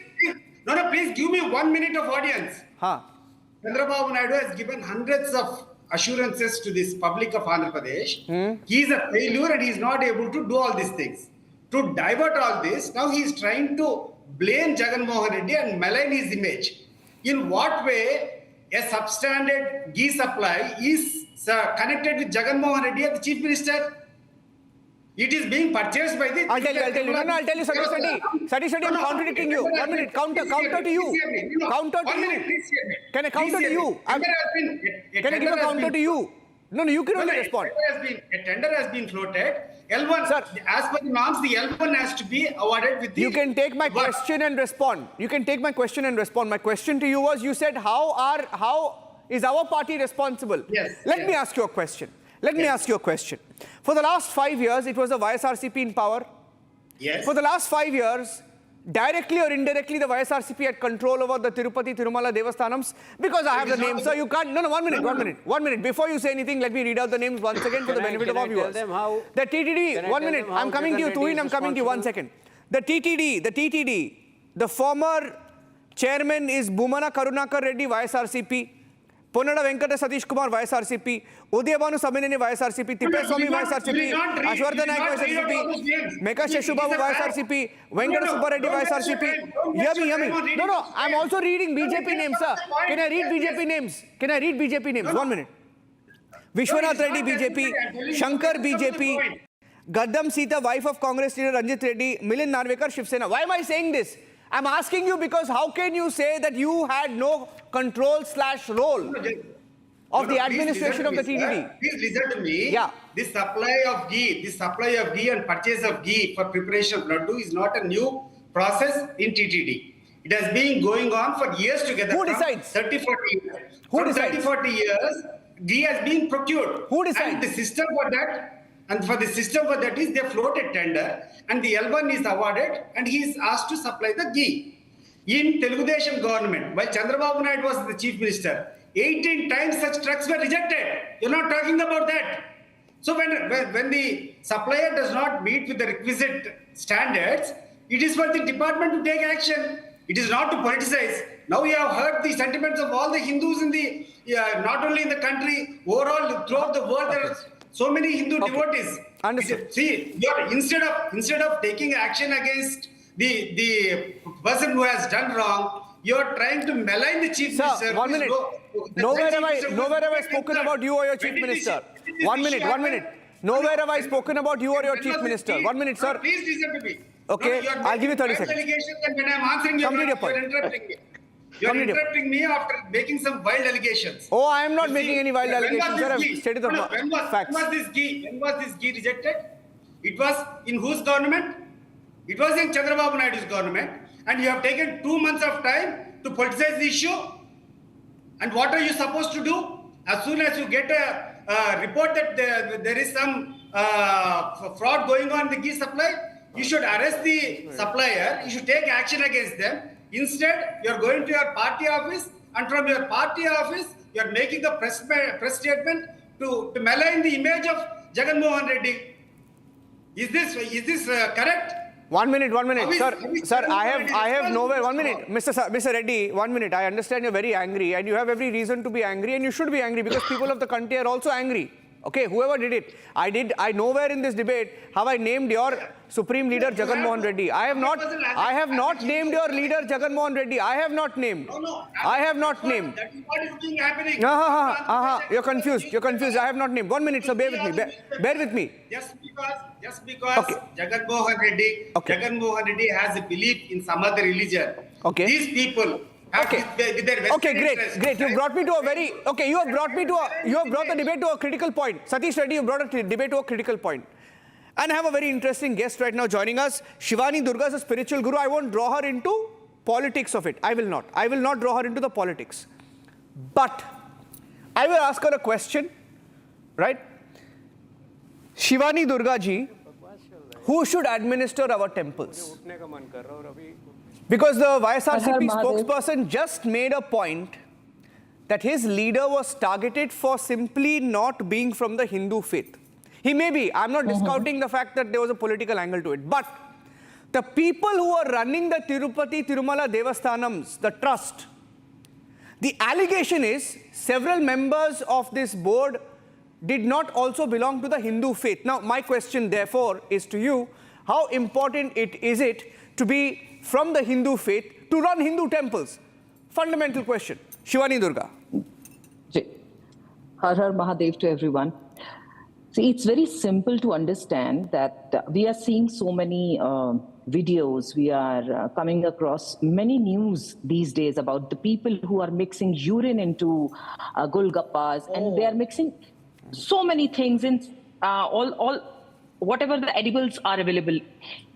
Please give me 1 minute of audience. Chandrababu Naidu has given hundreds of assurances to this public of Andhra Pradesh. He is a failure and he is not able to do all these things. To divert all this, now he is trying to blame Jagan Mohan Reddy and malign his image. In what way a substandard ghee supply is connected with Jagan Mohan Reddy as the Chief Minister? It is being purchased by the... I'll tell you. I'll tell you, Satish Reddy, I'm contradicting you. 1 minute, counter to you. Counter to you. Can I counter to you? Can I give a counter to you? No, you can only respond. A tender has been floated. L1, sir, as per the norms, the L1 has to be awarded with the... You can take my question and respond. My question to you was, you said, how is our party responsible? Yes. Let me ask you a question. For the last 5 years, it was the YSRCP in power. Yes. For the last 5 years, directly or indirectly, the YSRCP had control over the Tirupati, Tirumala Devasthanams. Because I have the names, sir, you can't... No, 1 minute. Before you say anything, let me read out the names once again for the benefit of our viewers. The TTD, 1 minute, I'm coming to you, Tuhin, I'm coming to you, 1 second. The TTD, the former chairman is Bhumana Karunakar Reddy, YSRCP. Ponada Venkata Satish Kumar, YSRCP. Udayabanu Samineni, YSRCP. Tippeswamy, YSRCP. Ashwardhan Naik, YSRCP. Meka Sheshubabu, YSRCP. Venkata Subbareddy, YSRCP. Hear me. No, I'm also reading BJP names, sir. Can I read BJP names? 1 minute. Vishwanath Reddy, BJP. Shankar, BJP. Gaddam Sita, wife of Congress leader Ranjit Reddy. Milind Narvekar, Shiv Sena. Why am I saying this? I'm asking you because how can you say that you had no control/role of the administration of the TTD? Please listen to me. Yeah. This supply of ghee and purchase of ghee for preparation of laddu is not a new process in TTD. It has been going on for years together. Who decides? 30, 40 years. Who decides? 30, 40 years, ghee has been procured. Who decides? And the system for that is they float a tender and the L1 is awarded and he is asked to supply the ghee. In Telugu Desam government, while Chandrababu Naidu was the chief minister, 18 times such trucks were rejected. You're not talking about that. So when the supplier does not meet with the requisite standards, it is for the department to take action. It is not to politicize. Now you have heard the sentiments of all the Hindus in the, not only in the country, overall throughout the world, there are so many Hindu devotees. Understood. See, instead of taking action against the person who has done wrong, you are trying to malign the chief minister. Sir, 1 minute. Nowhere have I spoken about you or your chief minister. 1 minute. Nowhere have I spoken about you or your chief minister. 1 minute, sir. Please listen to me. Okay, I'll give you 30 seconds. And when I'm answering you, you're interrupting me. You're interrupting me after making some wild allegations. Oh, I am not making any wild allegations. Sir, I've stated the facts. When was this ghee rejected? It was in whose government? It was in Chandrababu Naidu's government. And you have taken 2 months of time to politicize the issue. And what are you supposed to do? As soon as you get a report that there is some fraud going on in the ghee supply, you should arrest the supplier. You should take action against them. Instead, you are going to your party office, and from your party office, you are making a press statement to malign the image of Jagan Mohan Reddy. Is this correct? 1 minute. Sir, I have nowhere. 1 minute. Mr. Reddy, 1 minute. I understand you're very angry and you have every reason to be angry and you should be angry because people of the country are also angry. Okay, whoever did it. I nowhere in this debate have I named your Supreme Leader Jagan Mohan Reddy. I have not named your leader Jagan Mohan Reddy. I have not named. I have not named. That is what is being happening. You're confused. I have not named. 1 minute, so bear with me. Bear with me. Just because Jagan Mohan Reddy has a belief in some other religion. Okay. These people have with their Okay, great. You brought me to a very you have brought the debate to a critical point. Satish Reddy, you brought a debate to a critical point. And I have a very interesting guest right now joining us. Shivani Durga is a spiritual guru. I won't draw her into politics of it. I will not draw her into the politics. But I will ask her a question, right? Shivani Durga ji, who should administer our temples? Because the YSRCP spokesperson just made a point that his leader was targeted for simply not being from the Hindu faith. He may be. I'm not discounting the fact that there was a political angle to it. But the people who are running the Tirupati Tirumala Devasthanams, the trust, the allegation is several members of this board did not also belong to the Hindu faith. Now, my question, therefore, is to you, how important is it to be from the Hindu faith to run Hindu temples? Fundamental question. Shivani Durga. Har Har Mahadev to everyone. See, it's very simple to understand that we are seeing so many videos, we are coming across many news these days about the people who are mixing urine into golgappas, and they are mixing so many things in whatever the edibles are available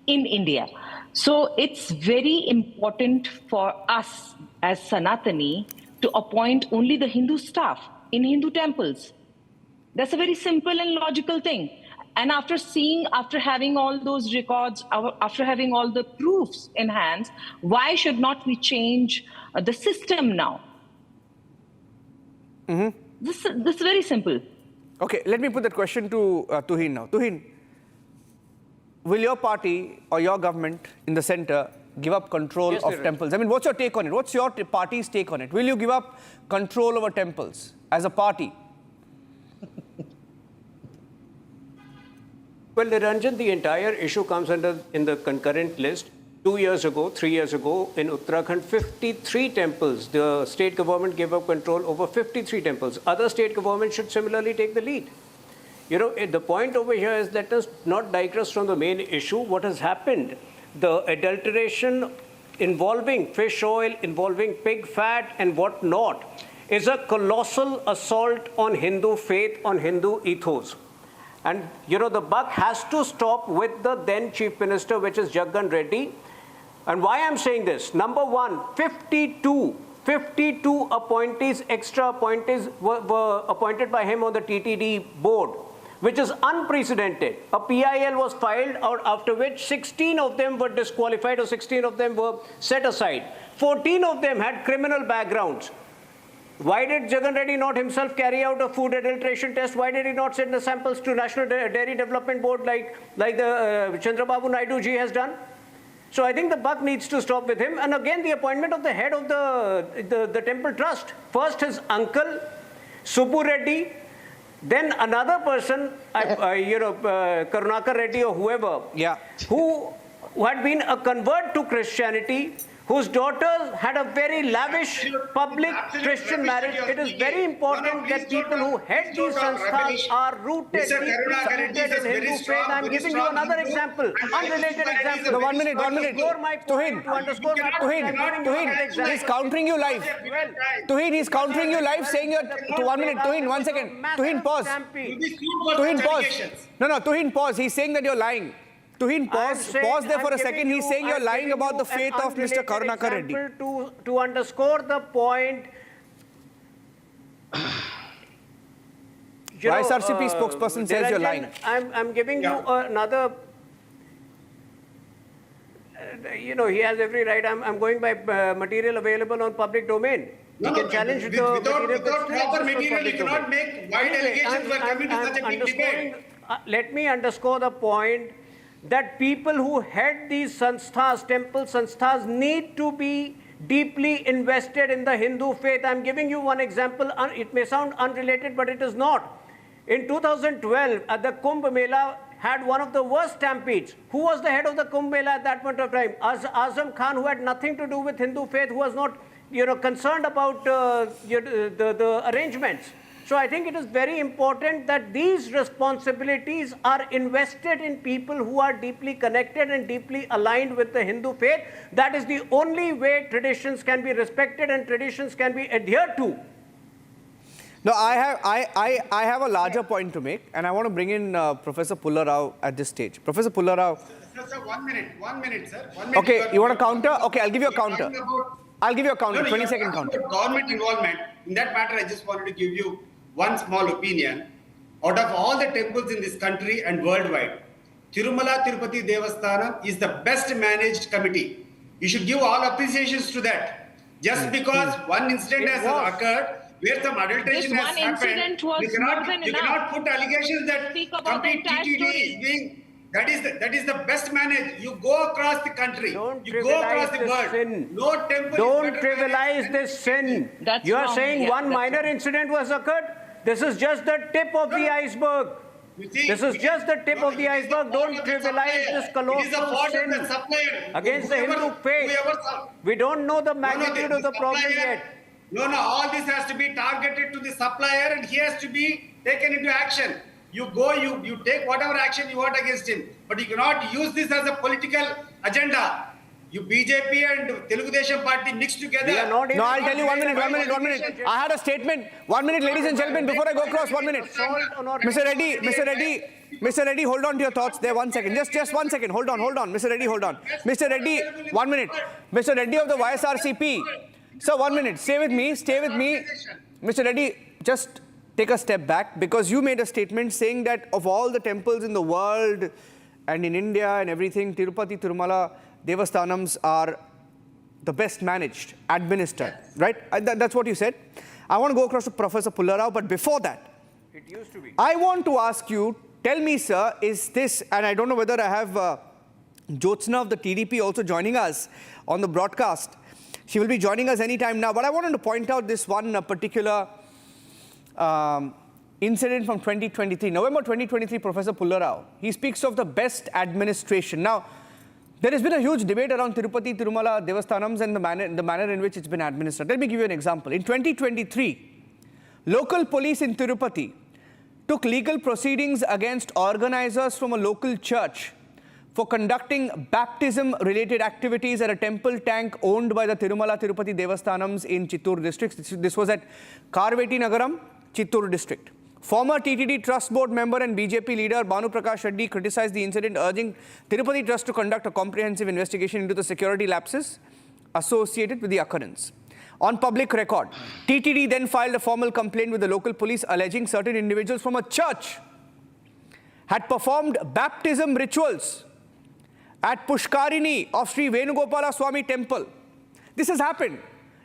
in India. So it's very important for us as Sanatani to appoint only the Hindu staff in Hindu temples. That's a very simple and logical thing. And after having all those records, after having all the proofs in hand, why should not we change the system now? This is very simple. Okay, let me put that question to Tuhin now. Tuhin, will your party or your government in the center give up control of temples? I mean, what's your take on it? What's your party's take on it? Will you give up control over temples as a party? Well, Niranjan, the entire issue comes in the concurrent list. 2 years ago, 3 years ago, in Uttarakhand, 53 temples. The state government gave up control over 53 temples. Other state governments should similarly take the lead. You know, the point over here is, let us not digress from the main issue. What has happened? The adulteration involving fish oil, involving pig fat and whatnot, is a colossal assault on Hindu faith, on Hindu ethos. And, you know, the buck has to stop with the then Chief Minister, which is Jagan Reddy. And why I'm saying this? Number one, 52 appointees, extra appointees were appointed by him on the TTD board, which is unprecedented. A PIL was filed, after which 16 of them were disqualified, or 16 of them were set aside. 14 of them had criminal backgrounds. Why did Jagan Reddy not himself carry out a food adulteration test? Why did he not send the samples to National Dairy Development Board like the Chandrababu Naidu ji has done? So I think the buck needs to stop with him. And again, the appointment of the head of the temple trust. First his uncle, Subbu Reddy, then another person, Karunakar Reddy or whoever, who had been a convert to Christianity, whose daughters had a very lavish public Christian marriage. It is very important that people who head these sanस्थाs are rooted in Hindu faith. I'm giving you another example, unrelated example. No, 1 minute. Tuhin, he's countering you live. Tuhin, he's countering you live, saying you're... 1 minute, Tuhin, 1 second. Tuhin, pause. Tuhin, pause. No, Tuhin, pause. He's saying that you're lying. Tuhin, pause there for a second. He's saying you're lying about the faith of Mr. Karunakar Reddy. To underscore the point, YSRCP spokesperson says you're lying. I'm giving you another... he has every right. I'm going by material available on public domain. He can challenge the material. Without proper material, you cannot make wide allegations for coming to such a big debate. Let me underscore the point that people who head these sanस्थाs, temple sanस्थाs, need to be deeply invested in the Hindu faith. I'm giving you one example. It may sound unrelated, but it is not. In 2012, at the Kumbh Mela, had one of the worst stampedes. Who was the head of the Kumbh Mela at that point of time? Azam Khan, who had nothing to do with Hindu faith, who was not, concerned about the arrangements. So I think it is very important that these responsibilities are invested in people who are deeply connected and deeply aligned with the Hindu faith. That is the only way traditions can be respected and traditions can be adhered to. No, I have a larger point to make, and I want to bring in Professor Pulla Rao at this stage. Professor Pulla Rao. Sir, 1 minute, sir. 1 minute. Okay, you want a counter? Okay, I'll give you a counter. I'll give you a counter, 20-second counter. Government involvement. In that matter, I just wanted to give you one small opinion. Out of all the temples in this country and worldwide, Tirumala Tirupati Devasthanam is the best managed committee. You should give all appreciations to that. Just because one incident has occurred, where some adulteration has happened, you cannot put allegations that complete TTD is being, that is the best managed. You go across the country, you go across the world. No temple. Don't trivialize this sin. You are saying one minor incident was occurred. This is just the tip of the iceberg. This is just the tip of the iceberg. Don't trivialize this colossal sin against the Hindu faith. We don't know the magnitude of the problem yet. No, all this has to be targeted to the supplier and he has to be taken into action. You go, you take whatever action you want against him. But you cannot use this as a political agenda. You BJP and Telugu Desam party mixed together. No, I'll tell you 1 minute. I had a statement. 1 minute, ladies and gentlemen, before I go across, 1 minute. Mr. Reddy, hold on to your thoughts there 1 second. Just 1 second. Hold on. Mr. Reddy, hold on. Mr. Reddy, 1 minute. Mr. Reddy of the YSRCP. Sir, 1 minute. Stay with me. Mr. Reddy, just take a step back because you made a statement saying that of all the temples in the world and in India and everything, Tirupati, Tirumala, Devasthanams are the best managed, administered, right? That's what you said. I want to go across to Professor Pulla Rao, but before that, it used to be. I want to ask you, tell me, sir, is this, and I don't know whether I have Jyotsna of the TDP also joining us on the broadcast. She will be joining us anytime now. But I wanted to point out this one particular incident from 2023. November 2023, Professor Pulla Rao. He speaks of the best administration. Now, there has been a huge debate around Tirupati, Tirumala, Devasthanams and the manner in which it's been administered. Let me give you an example. In 2023, local police in Tirupati took legal proceedings against organizers from a local church for conducting baptism-related activities at a temple tank owned by the Tirumala Tirupati Devasthanams in Chittoor district. This was at Karveti Nagaram, Chittoor district. Former TTD Trust Board member and BJP leader Banu Prakash Reddy criticized the incident, urging Tirupati Trust to conduct a comprehensive investigation into the security lapses associated with the occurrence. On public record, TTD then filed a formal complaint with the local police alleging certain individuals from a church had performed baptism rituals at Pushkarini of Sri Venugopala Swami temple. This has happened.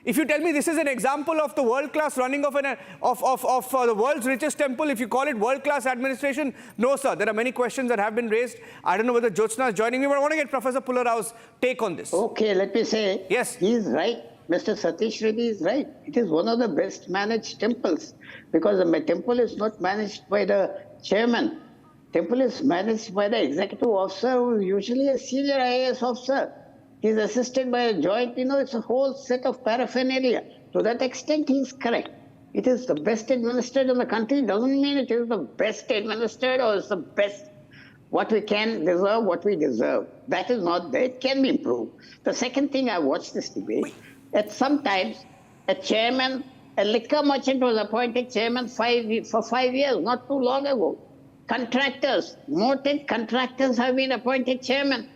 If you tell me this is an example of the world-class running of the world's richest temple, if you call it world-class administration, no, sir. There are many questions that have been raised. I don't know whether Jyotsna is joining me, but I want to get Professor Pulla Rao's take on this. Okay, let me say, yes, he is right. Mr. Satish Reddy is right. It is one of the best managed temples because the temple is not managed by the chairman. Temple is managed by the executive officer, who is usually a senior IAS officer. He is assisted by a joint, it's a whole set of paraphernalia. To that extent, he is correct. It is the best administered in the country. Doesn't mean it is the best administered or it's the best, what we can deserve, what we deserve. That is not there. It can be improved. The second thing, I watched this debate. At some times, a liquor merchant was appointed chairman for 5 years, not too long ago. Contractors, noted contractors have been appointed chairman.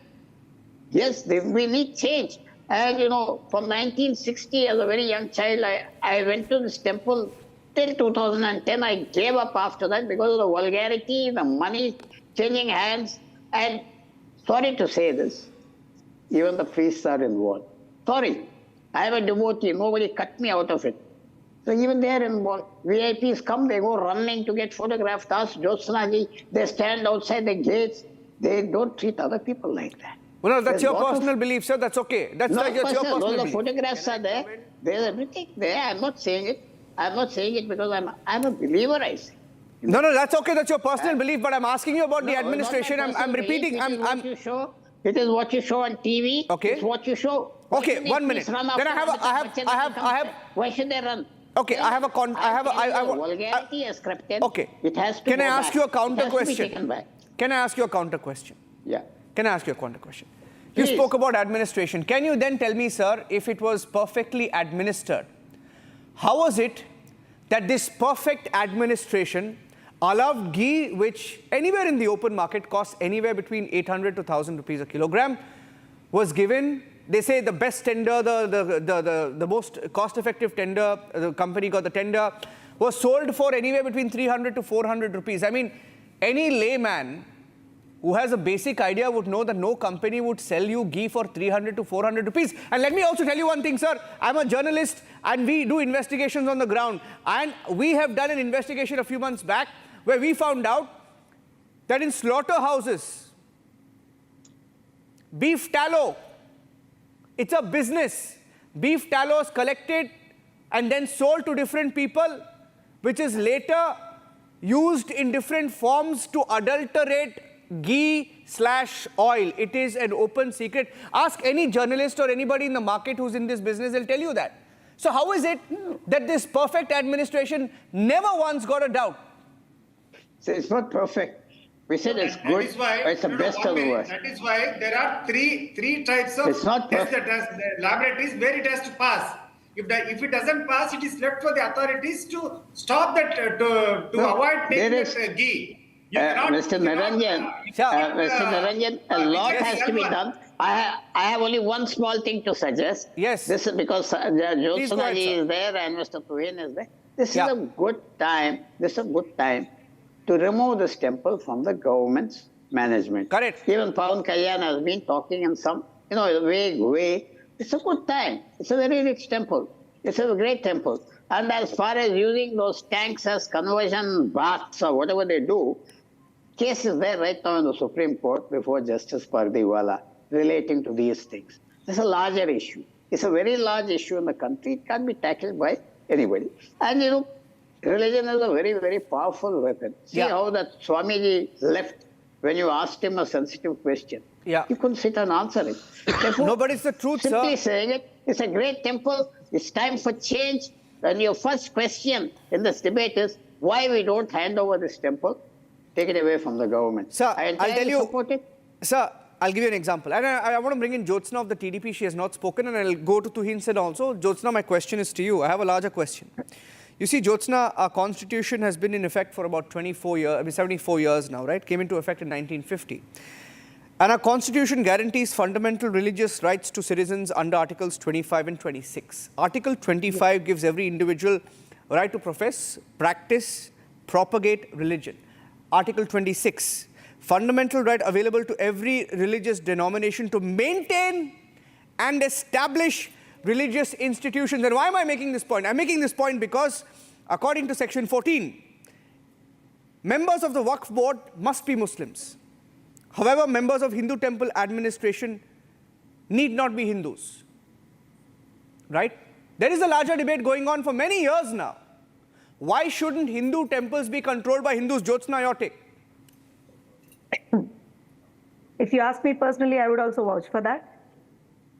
Yes, we need change. And, from 1960, as a very young child, I went to this temple till 2010. I gave up after that because of the vulgarity, the money changing hands. And sorry to say this, even the priests are involved. Sorry, I am a devotee. Nobody cut me out of it. So even they are involved. VIPs come, they go running to get photographed. Ask Jyotsna ji, they stand outside the gates. They don't treat other people like that. Well, no, that's your personal belief, sir. That's okay. That's your personal belief. The photographs are there. There's everything there. I'm not saying it. I'm not saying it because I'm a believer, I say. document. No, that's okay. That's your personal belief. But I'm asking you about the administration. I'm repeating. It is what you show on TV. Okay. It's what you show. Okay, 1 minute. Then I have. Why should they run? Okay, I have a vulgarity is crept in. Okay. It has to. Can I ask you a counter question? Can I ask you a counter question? Yeah. Can I ask you a counter question? You spoke about administration. Can you then tell me, sir, if it was perfectly administered, how was it that this perfect administration allowed ghee, which anywhere in the open market costs anywhere between 800 to 1,000 rupees a kilogram, was given? They say the best tender, the most cost-effective tender, the company got the tender, was sold for anywhere between 300 to 400 rupees. I mean, any layman who has a basic idea would know that no company would sell you ghee for 300 to 400 rupees. And let me also tell you one thing, sir. I'm a journalist and we do investigations on the ground. And we have done an investigation a few months back where we found out that in slaughterhouses, beef tallow, it's a business. Beef tallow is collected and then sold to different people, which is later used in different forms to adulterate ghee/oil. It is an open secret. Ask any journalist or anybody in the market who's in this business, they'll tell you that. So how is it that this perfect administration never once got a doubt? So it's not perfect. We said it's good, but it's the best of the worst. That is why there are three types of tests that the laboratories where it has to pass. If it doesn't pass, it is left for the authorities to stop that, to avoid taking that ghee. Mr. Naranjan, a lot has to be done. I have only one small thing to suggest. Yes. This is because Jyotsna ji is there and Mr. Praveen is there. This is a good time. This is a good time to remove this temple from the government's management. Correct. Even Pawan Kalyan has been talking in some, vague way. It's a good time. It's a very rich temple. It's a great temple. And as far as using those tanks as conversion baths or whatever they do, case is there right now in the Supreme Court before Justice Pardiwala relating to these things. It's a larger issue. It's a very large issue in the country. It can't be tackled by anybody. And religion is a very, very powerful weapon. See how that Swamiji left when you asked him a sensitive question. Yeah. He couldn't sit and answer it. Therefore, no, but it's the truth, simply sir. saying it, it's a great temple. It's time for change. And your first question in this debate is why we don't hand over this temple, take it away from the government. Sir, I'll tell you, support it. Sir, I'll give you an example. And I want to bring in Jyotsna of the TDP. She has not spoken, and I'll go to Tuhin Sen also. Jyotsna, my question is to you. I have a larger question. You see, Jyotsna, our constitution has been in effect for about 74 years now, right? Came into effect in 1950. And our constitution guarantees fundamental religious rights to citizens under Articles 25 and 26. Article 25 gives every individual a right to profess, practice, propagate religion. Article 26, fundamental right available to every religious denomination to maintain and establish religious institutions. And why am I making this point? I'm making this point because, according to Section 14, members of the Waqf Board must be Muslims. However, members of Hindu temple administration need not be Hindus. Right? There is a larger debate going on for many years now. Why shouldn't Hindu temples be controlled by Hindus? Jyotsna, your take. If you ask me personally, I would also vouch for that.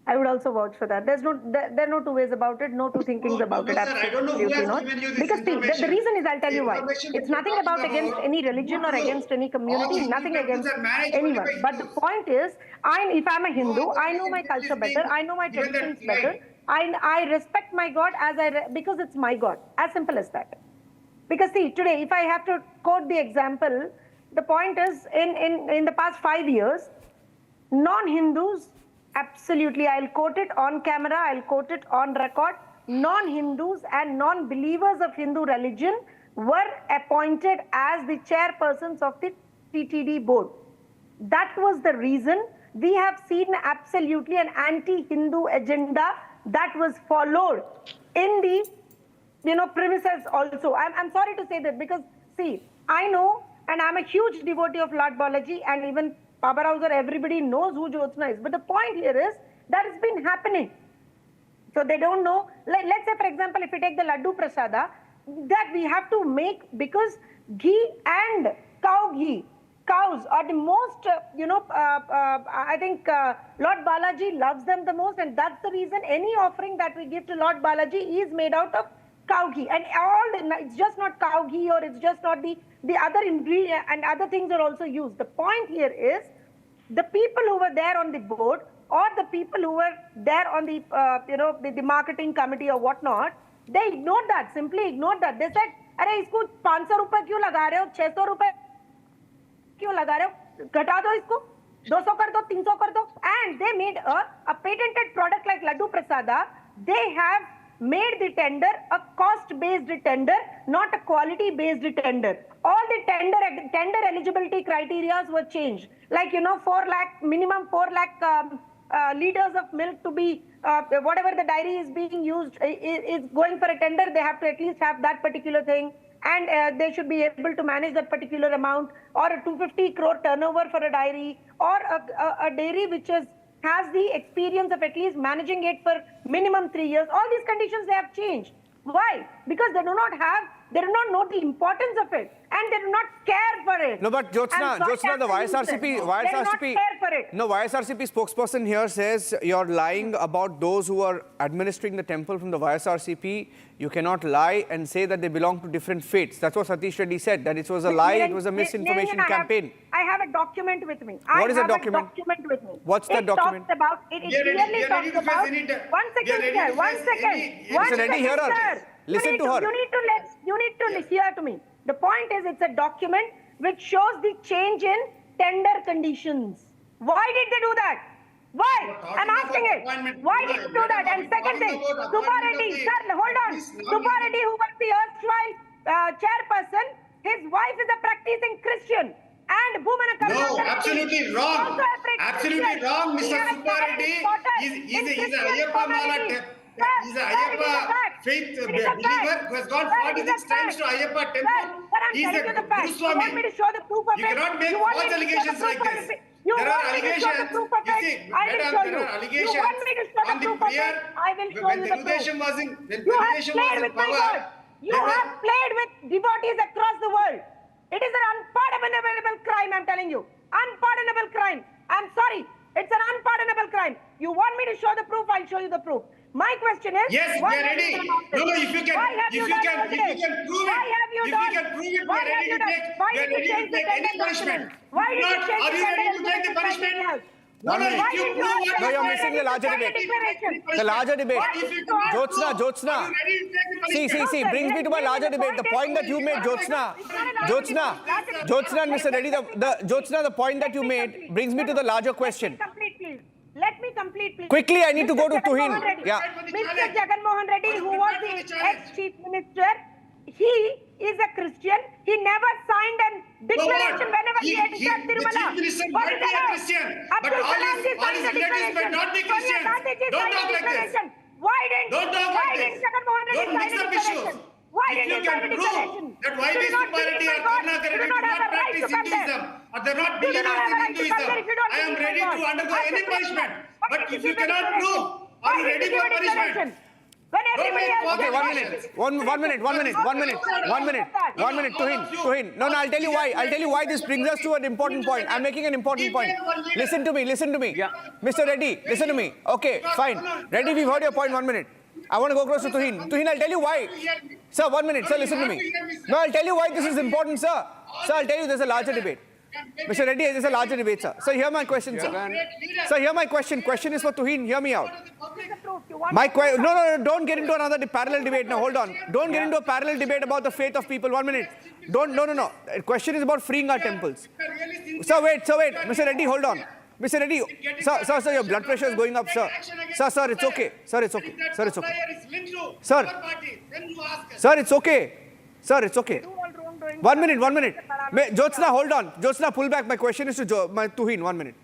There are no two ways about it, no two thinkings about it. Absolutely not. Because the reason is, I'll tell you why. It's nothing about against any religion or against any community, nothing against anyone. But the point is, if I'm a Hindu, I know my culture better, I know my traditions better. I respect my God because it's my God. As simple as that. Because see, today, if I have to quote the example, the point is, in the past 5 years, non-Hindus, absolutely, I'll quote it on camera, I'll quote it on record, non-Hindus and non-believers of Hindu religion were appointed as the chairpersons of the TTD board. That was the reason we have seen absolutely an anti-Hindu agenda that was followed in the premises also. I'm sorry to say that because, see, I know, and I'm a huge devotee of Lord Balaji, and even Baba Rauser, everybody knows who Jyotsna is. But the point here is that it's been happening. So they don't know. Let's say, for example, if you take the Laddu Prasada, that we have to make, because ghee and cows are the most, I think Lord Balaji loves them the most, and that's the reason any offering that we give to Lord Balaji is made out of cow ghee. And it's just not cow ghee, or it's just not the other ingredient, and other things are also used. The point here is the people who were there on the board, or the people who were there on the, the marketing committee or whatnot, they ignored that, simply ignored that. They said, "Arey, isko 500 rupees क्यों लगा रहे हो? 600 रुपए क्यों लगा रहे हो? घटा दो इसको, 200 कर दो, 300 कर दो." And they made a patented product like Laddu Prasada. They have made the tender a cost-based tender, not a quality-based tender. All the tender eligibility criteria were changed. Like, 4 lakh, minimum 4 lakh liters of milk to be, whatever the dairy is being used, is going for a tender, they have to at least have that particular thing. And they should be able to manage that particular amount, or a 250 crore turnover for a dairy, or a dairy which has the experience of at least managing it for minimum 3 years. All these conditions they have changed. Why? Because they do not know the importance of it, and they do not care for it. No, but Jyotsna, the YSRCP spokesperson here says you're lying about those who are administering the temple from the YSRCP. You cannot lie and say that they belong to different faiths. That's what Satish Reddy said, that it was a lie, it was a misinformation campaign. I have a document with me. What is the document? What's the document? It clearly talks about... One second. Mr. Reddy, hear her. Listen to her. You need to hear to me. The point is, it's a document which shows the change in tender conditions. Why did they do that? Why? I'm asking it. Why did they do that? And second thing, Subba Reddy, sir, hold on. Subba Reddy, who was the erstwhile chairperson, his wife is a practicing Christian. And no, absolutely wrong. Absolutely wrong, Mr. Subba Reddy. He's a Ayyappa Mala. He's a Ayyappa faith believer who has gone 46 times to Ayyappa temple. He's a Goswami. You cannot make false allegations like this. There are allegations. You see, madam, there are allegations on the prayer. When Telugu was in power, you have played with devotees across the world. It is an unpardonable crime, I'm telling you. Unpardonable crime. I'm sorry. It's an unpardonable crime. You want me to show the proof? I'll show you the proof. My question is, yes, we are ready. No, if you can prove it, we are ready to take any punishment. Why did you change are you ready to take the punishment? No, you're missing the larger debate. The larger debate. Jyotsna. See, brings me to my larger debate. The point that you made, Jyotsna and Mr. Reddy, the point that you made brings me to the larger question. Let me complete, please. Quickly, I need to go to Tuhin. Yeah. Mr. Jagan Mohan Reddy, who was the ex-chief minister, he is a Christian. He never signed a declaration whenever he entered Tirumala. The chief minister might be a Christian, but all his relatives might not be Christians. Don't talk like this. Don't talk like this. Don't mix up issues. If you can prove that why these Tirupati or Karnataka do not practice Hinduism, or they are not believers in Hinduism, I am ready to undergo any punishment. But if you cannot prove, are you ready for punishment? Okay, 1 minute. Tuhin. No, I'll tell you why. I'll tell you why this brings us to an important point. I'm making an important point. Listen to me. Yeah. Mr. Reddy, listen to me. Okay, fine. Reddy, we've heard your point. 1 minute. I want to go across to Tuhin. Tuhin, I'll tell you why. Sir, 1 minute. Sir, listen to me. No, I'll tell you why this is important, sir. Sir, I'll tell you there's a larger debate. Mr. Reddy, there's a larger debate, sir. Sir, hear my question, sir. Sir, hear my question. Question is for Tuhin. Hear me out. No, don't get into another parallel debate now. Hold on. Don't get into a parallel debate about the faith of people. 1 minute. No. The question is about freeing our temples. Sir, wait. Mr. Reddy, hold on. Mr. Reddy, sir, your blood pressure is going up, sir. Sir, it's okay. Sir, it's okay. Sir, it's okay. 1 minute. Jyotsna, hold on. Jyotsna, pull back. My question is to Tuhin. 1 minute.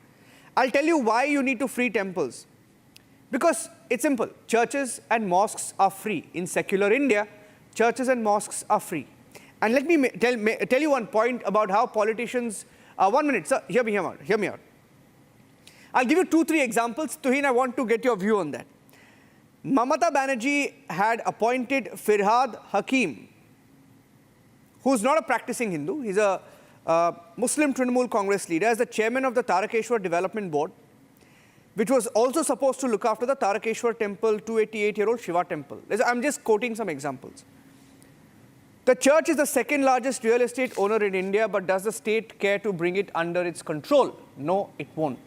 I'll tell you why you need to free temples. Because it's simple. Churches and mosques are free. In secular India, churches and mosques are free. And let me tell you one point about how politicians... 1 minute, sir. Hear me out. I'll give you 2-3 examples. Tuhin, I want to get your view on that. Mamata Banerjee had appointed Firhad Hakim who's not a practicing Hindu. He's a Muslim Trinamool Congress leader, as the chairman of the Tarakeshwar Development Board, which was also supposed to look after the Tarakeshwar temple, 288-year-old Shiva temple. I'm just quoting some examples. The church is the second largest real estate owner in India, but does the state care to bring it under its control? No, it won't.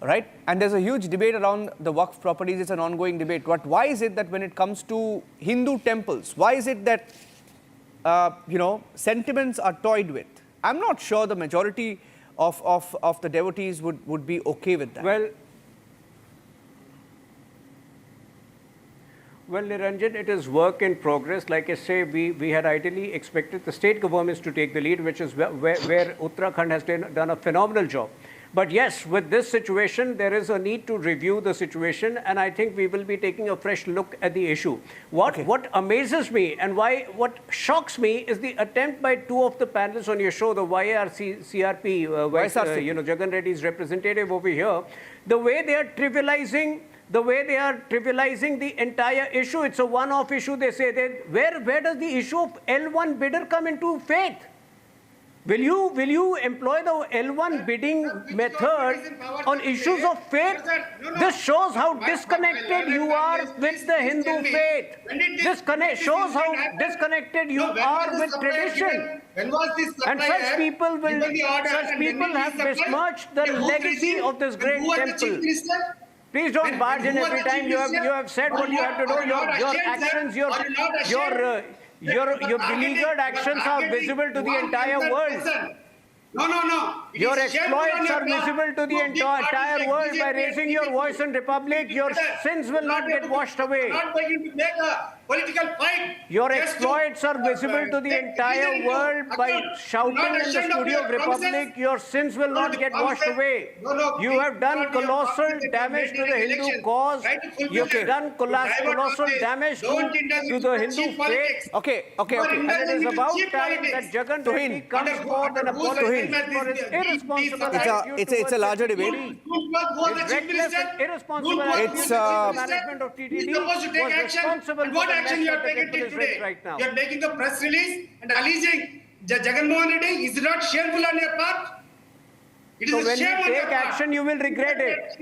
Right? And there's a huge debate around the Waqf properties. It's an ongoing debate. But why is it that when it comes to Hindu temples, why is it that, sentiments are toyed with? I'm not sure the majority of the devotees would be okay with that. Well, Niranjan, it is work in progress. Like I say, we had ideally expected the state governments to take the lead, which is where Uttarakhand has done a phenomenal job. But yes, with this situation, there is a need to review the situation, and I think we will be taking a fresh look at the issue. What amazes me and what shocks me is the attempt by two of the panelists on your show, the YRCRP, Jagan Reddy's representative over here, the way they are trivializing the entire issue. It's a one-off issue. They say that where does the issue of L1 bidder come into faith? Will you employ the L1 bidding method on issues of faith? This shows how disconnected you are with the Hindu faith. This shows how disconnected you are with tradition. And such people have besmirched the legacy of this great temple. Please don't barge in every time. You have said what you have to do. Your actions, your beleaguered actions are visible to the entire world. No. Your exploits are visible to the entire world. By raising your voice in Republic, your sins will not get washed away. Political fight. Your exploits are visible to the entire world. By shouting in the studio of Republic, your sins will not get washed away. You have done colossal damage to the Hindu cause. You have done colossal damage to the Hindu faith. Okay. And it is about time that Jagan Reddy comes forth and apologizes for his irresponsible attitude. It's a larger debate. His reckless and irresponsible attitude to the management of TTD was responsible for the action you are taking today. Right now. You are making a press release and alleging Jagan Mohan Reddy. Is it not shameful on your part? It is so a when shame you take action, you will regret it.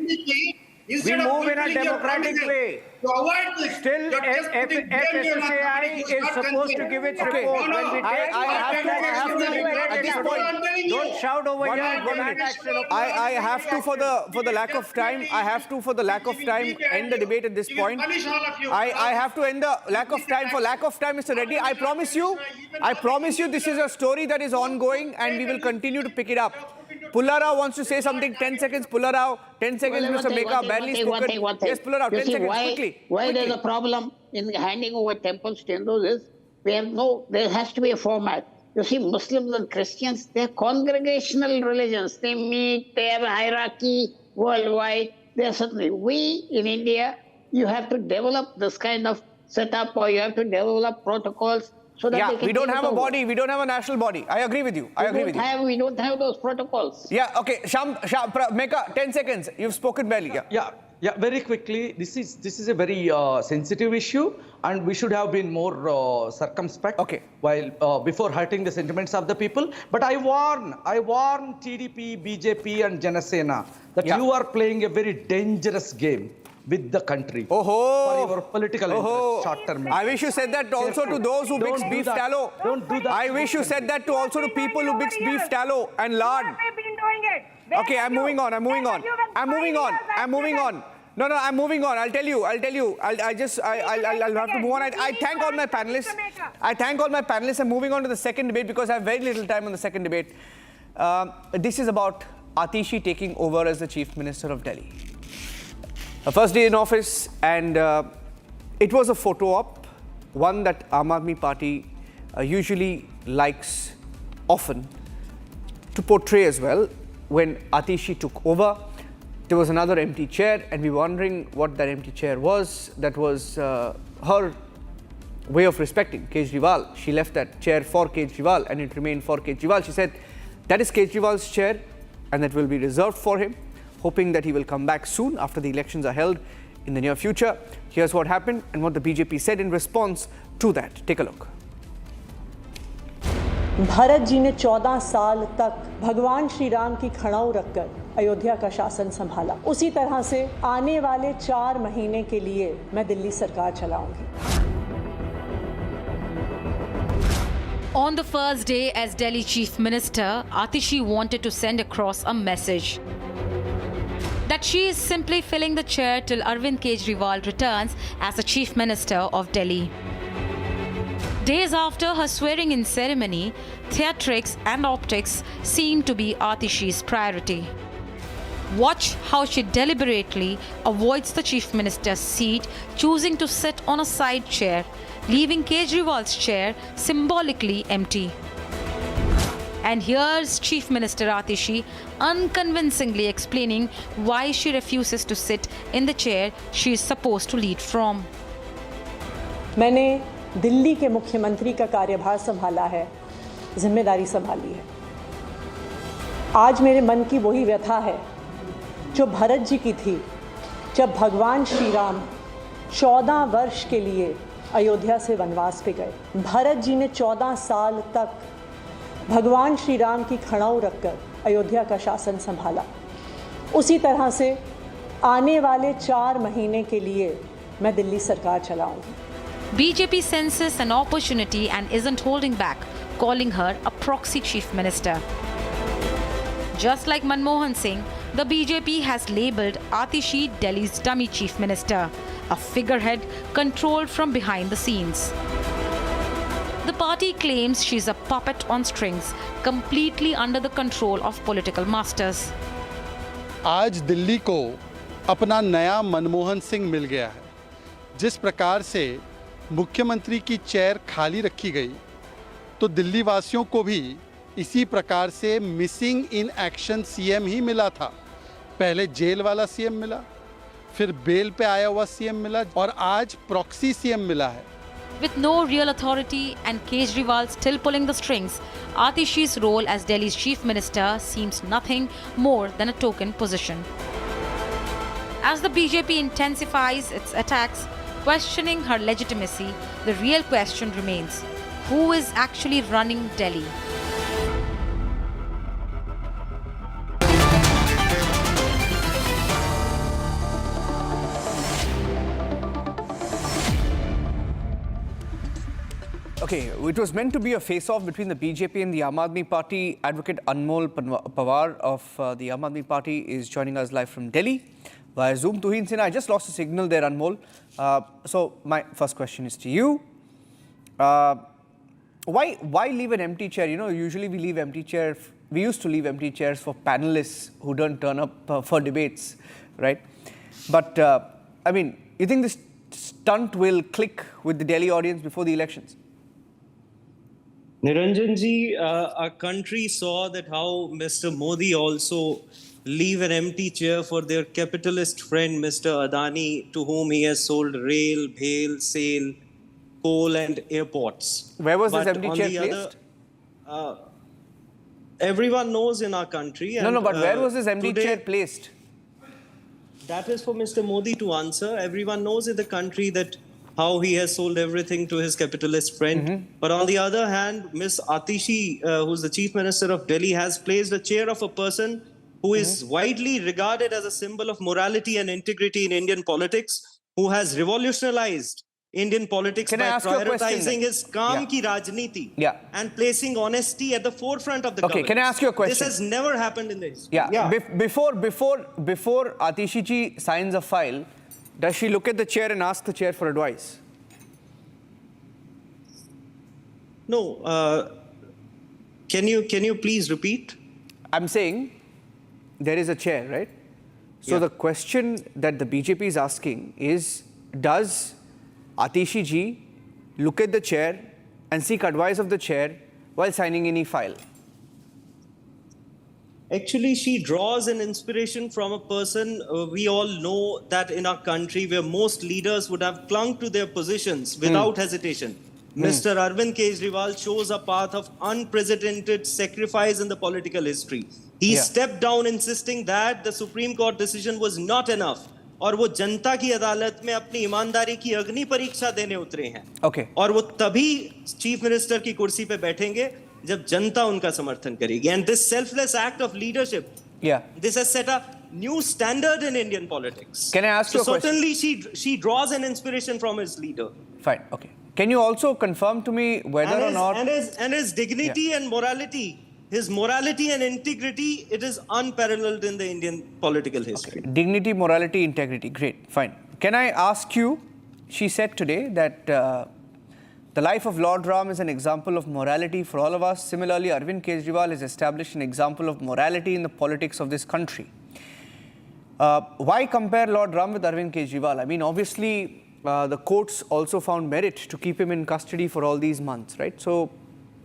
We move in a democratic way. Still, FSSAI is supposed to give its report. When we take action, we regret it. Don't shout over here and demand action. I have to, for the lack of time, end the debate at this point. I have to end the lack of time. For lack of time, Mr. Reddy, I promise you, this is a story that is ongoing and we will continue to pick it up. Pullarao wants to say something. 10 seconds, Pullarao. 10 seconds, Mr. Meka, barely spoken. Yes, Pullarao, 10 seconds, quickly. Why there's a problem in handing over temples to Hindus is there has to be a format. You see, Muslims and Christians, they're congregational religions. They meet, they have a hierarchy worldwide. We in India, you have to develop this kind of setup, or you have to develop protocols. So that we don't have a body, we don't have a national body. I agree with you. We don't have those protocols. Yeah, okay. Meka, 10 seconds. You've spoken barely. Yeah, very quickly. This is a very sensitive issue, and we should have been more circumspect. While before hurting the sentiments of the people. But I warn TDP, BJP, and Janasena that you are playing a very dangerous game with the country for your political interest, short-term. I wish you said that also to those who mix beef tallow. Don't do that. I wish you said that to also to people who mix beef tallow and lard. Okay, I'm moving on. No, I'm moving on. I'll tell you. I'll have to move on. I thank all my panelists. I'm moving on to the second debate because I have very little time on the second debate. This is about Atishi taking over as the Chief Minister of Delhi. Her first day in office, and it was a photo op, one that Aam Aadmi Party usually likes often to portray as well. When Atishi took over, there was another empty chair, and we were wondering what that empty chair was. That was her way of respecting Kejriwal. She left that chair for Kejriwal, and it remained for Kejriwal. She said that is Kejriwal's chair, and that will be reserved for him, hoping that he will come back soon after the elections are held in the near future. Here's what happened and what the BJP said in response to that. Take a look. Bharat ji ने 14 साल तक भगवान श्री राम की खड़ाऊ रखकर अयोध्या का शासन संभाला। उसी तरह से आने वाले 4 महीने के लिए मैं दिल्ली सरकार चलाऊंगी। On the first day as Delhi Chief Minister, Atishi wanted to send across a message that she is simply filling the chair till Arvind Kejriwal returns as the Chief Minister of Delhi. Days after her swearing-in ceremony, theatrics and optics seem to be Atishi's priority. Watch how she deliberately avoids the Chief Minister's seat, choosing to sit on a side chair, leaving Kejriwal's chair symbolically empty. And here's Chief Minister Atishi unconvincingly explaining why she refuses to sit in the chair she is supposed to lead from. मैंने दिल्ली के मुख्यमंत्री का कार्यभार संभाला है, जिम्मेदारी संभाली है। आज मेरे मन की वही व्यथा है जो भरत जी की थी जब भगवान श्री राम 14 वर्ष के लिए अयोध्या से वनवास पे गए। भरत जी ने 14 साल तक भगवान श्री राम की खड़ाऊ रखकर अयोध्या का शासन संभाला। उसी तरह से आने वाले 4 महीने के लिए मैं दिल्ली सरकार चलाऊंगी। BJP senses an opportunity and isn't holding back, calling her a proxy chief minister. Just like Manmohan Singh, the BJP has labelled Atishi Delhi's dummy chief minister, a figurehead controlled from behind the scenes. The party claims she's a puppet on strings, completely under the control of political masters. आज दिल्ली को अपना नया मनमोहन सिंह मिल गया है। जिस प्रकार से मुख्यमंत्री की चेयर खाली रखी गई, तो दिल्ली वासियों को भी इसी प्रकार से मिसिंग इन एक्शन सीएम ही मिला था। पहले जेल वाला सीएम मिला, फिर बेल पे आया हुआ सीएम मिला और आज प्रॉक्सी सीएम मिला है। With no real authority and Kejriwal still pulling the strings, Atishi's role as Delhi's chief minister seems nothing more than a token position. As the BJP intensifies its attacks, questioning her legitimacy, the real question remains: who is actually running Delhi? Okay, it was meant to be a face-off between the BJP and the Aam Aadmi Party. Advocate Anmol Pawar of the Aam Aadmi Party is joining us live from Delhi via Zoom. Tuhin Sinha, I just lost a signal there, Anmol. So my first question is to you. Why leave an empty chair? You know, usually we leave empty chairs. We used to leave empty chairs for panelists who don't turn up for debates, right? But I mean, you think this stunt will click with the Delhi audience before the elections? Niranjan ji, our country saw that how Mr. Modi also leave an empty chair for their capitalist friend Mr. Adani, to whom he has sold rail, bhel, sail, coal and airports. Where was this empty chair placed? Everyone knows in our country. No, but where was this empty chair placed? That is for Mr. Modi to answer. Everyone knows in the country that how he has sold everything to his capitalist friend. But on the other hand, Ms. Atishi, who's the Chief Minister of Delhi, has placed a chair of a person who is widely regarded as a symbol of morality and integrity in Indian politics, who has revolutionized Indian politics by prioritizing his Kaam ki Rajniti and placing honesty at the forefront of the government. Can I ask you a question? This has never happened in the history. Before Atishi ji signs a file, does she look at the chair and ask the chair for advice? No. Can you please repeat? I'm saying there is a chair, right? So the question that the BJP is asking is, does Atishi ji look at the chair and seek advice of the chair while signing any file? Actually, she draws an inspiration from a person we all know that in our country where most leaders would have clung to their positions without hesitation. Mr. Arvind Kejriwal chose a path of unprecedented sacrifice in the political history. He stepped down insisting that the Supreme Court decision was not enough. और वो जनता की अदालत में अपनी ईमानदारी की अग्नि परीक्षा देने उतरे हैं। और वो तभी चीफ मिनिस्टर की कुर्सी पे बैठेंगे जब जनता उनका समर्थन करेगी. And this selfless act of leadership, this has set a new standard in Indian politics. Can I ask you a question? Certainly she draws an inspiration from his leader. Fine, okay. Can you also confirm to me whether or not... And his dignity and morality, his morality and integrity, it is unparalleled in the Indian political history. Okay. Dignity, morality, integrity. Great, fine. Can I ask you, she said today that the life of Lord Ram is an example of morality for all of us. Similarly, Arvind Kejriwal has established an example of morality in the politics of this country. Why compare Lord Ram with Arvind Kejriwal? I mean, obviously, the courts also found merit to keep him in custody for all these months, right? So,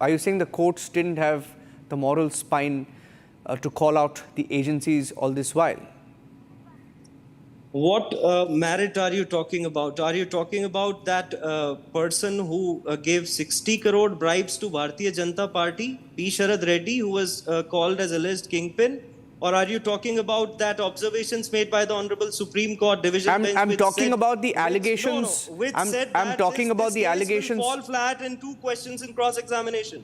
are you saying the courts didn't have the moral spine to call out the agencies all this while? What merit are you talking about? Are you talking about that person who gave 60 crore bribes to Bharatiya Janata Party, P. Sharad Reddy, who was called as alleged kingpin? Or are you talking about that observations made by the Honorable Supreme Court Division Bench? I'm talking about the allegations. I'm talking about the allegations. Fall flat in 2 questions in cross-examination.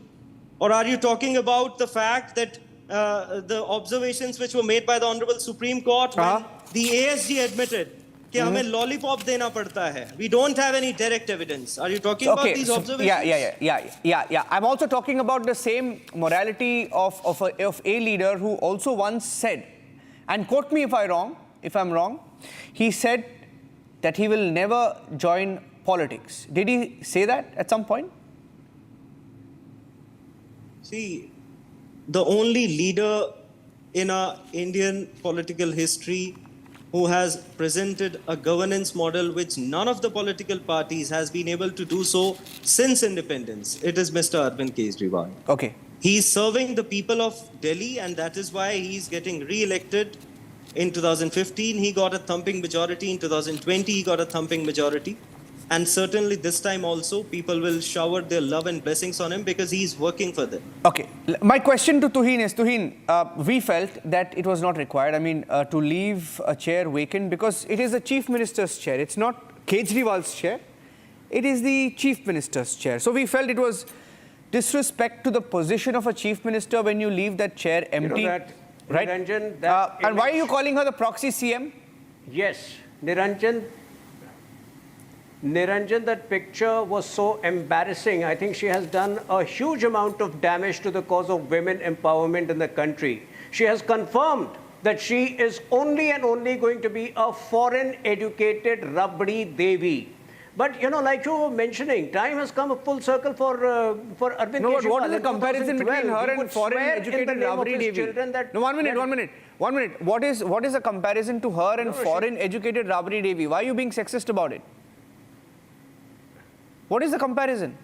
Or are you talking about the fact that the observations which were made by the Honorable Supreme Court when the ASG admitted कि हमें lollipop देना पड़ता है. We don't have any direct evidence. Are you talking about these observations? Yeah. I'm also talking about the same morality of a leader who also once said, and quote me if I'm wrong, he said that he will never join politics. Did he say that at some point? See, the only leader in our Indian political history who has presented a governance model which none of the political parties has been able to do so since independence, it is Mr. Arvind Kejriwal. Okay. He's serving the people of Delhi, and that is why he's getting re-elected. In 2015, he got a thumping majority. In 2020, he got a thumping majority. And certainly this time also, people will shower their love and blessings on him because he's working for them. Okay. My question to Tuhin is, we felt that it was not required, to leave a chair vacant because it is the Chief Minister's chair. It's not Kejriwal's chair. It is the Chief Minister's chair. So we felt it was disrespect to the position of a Chief Minister when you leave that chair empty. You know that, right? Niranjan, and why are you calling her the proxy CM? Yes. Niranjan, that picture was so embarrassing. I think she has done a huge amount of damage to the cause of women empowerment in the country. She has confirmed that she is only and only going to be a foreign-educated Rabdi Devi. But, like you were mentioning, time has come a full circle for Arvind Kejriwal. But what is the comparison between her and foreign-educated Rabdi Devi? No, one minute. What is the comparison to her and foreign-educated Rabdi Devi? Why are you being sexist about it? What is the comparison?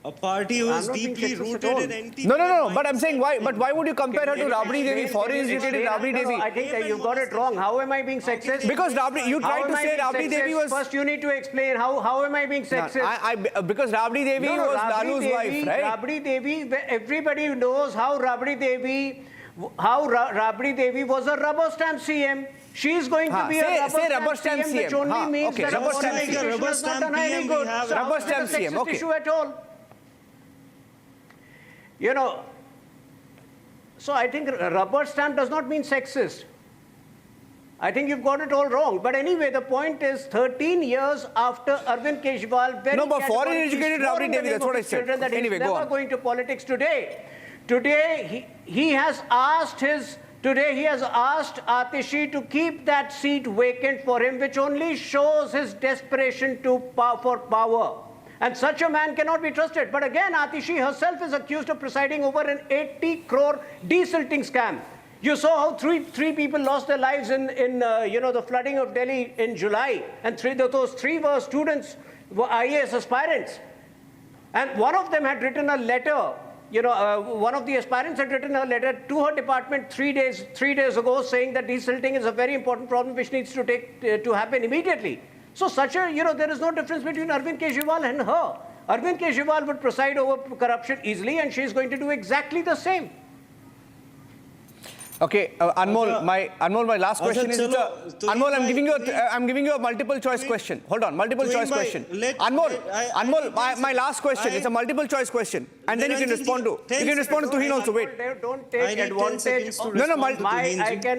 A party who is deeply rooted in NTP. No. But I'm saying why? But why would you compare her to Rabdi Devi, foreign-educated Rabdi Devi? I think you got it wrong. How am I being sexist? Because you tried to say Rabdi Devi was. First, you need to explain how am I being sexist? Because Rabdi Devi was Lalu's wife, right? Rabdi Devi. Everybody knows how Rabdi Devi was a rubber stamp CM. She is going to be a rubber stamp CM, which only means that rubber stamp CM, rubber stamp CM, okay. Issue at all. So I think rubber stamp does not mean sexist. I think you've got it all wrong. But anyway, the point is 13 years after Arvind Kejriwal, but foreign-educated Rabdi Devi, that's what I said. That anyway, he's never going to politics today. Today, he has asked Atishi to keep that seat vacant for him, which only shows his desperation for power. And such a man cannot be trusted. But again, Atishi herself is accused of presiding over an 80 crore desilting scam. You saw how three people lost their lives in the flooding of Delhi in July. And those 3 were students, were IAS aspirants. And one of them had written a letter. One of the aspirants had written a letter to her department 3 days ago saying that desilting is a very important problem which needs to happen immediately. So there is no difference between Arvind Kejriwal and her. Arvind Kejriwal would preside over corruption easily, and she is going to do exactly the same. Okay, Anmol, my last question is, Anmol, I'm giving you a multiple choice question. Hold on, multiple choice question. Anmol, my last question, it's a multiple choice question. And then you can respond to Tuhin also. Wait. Don't take advantage.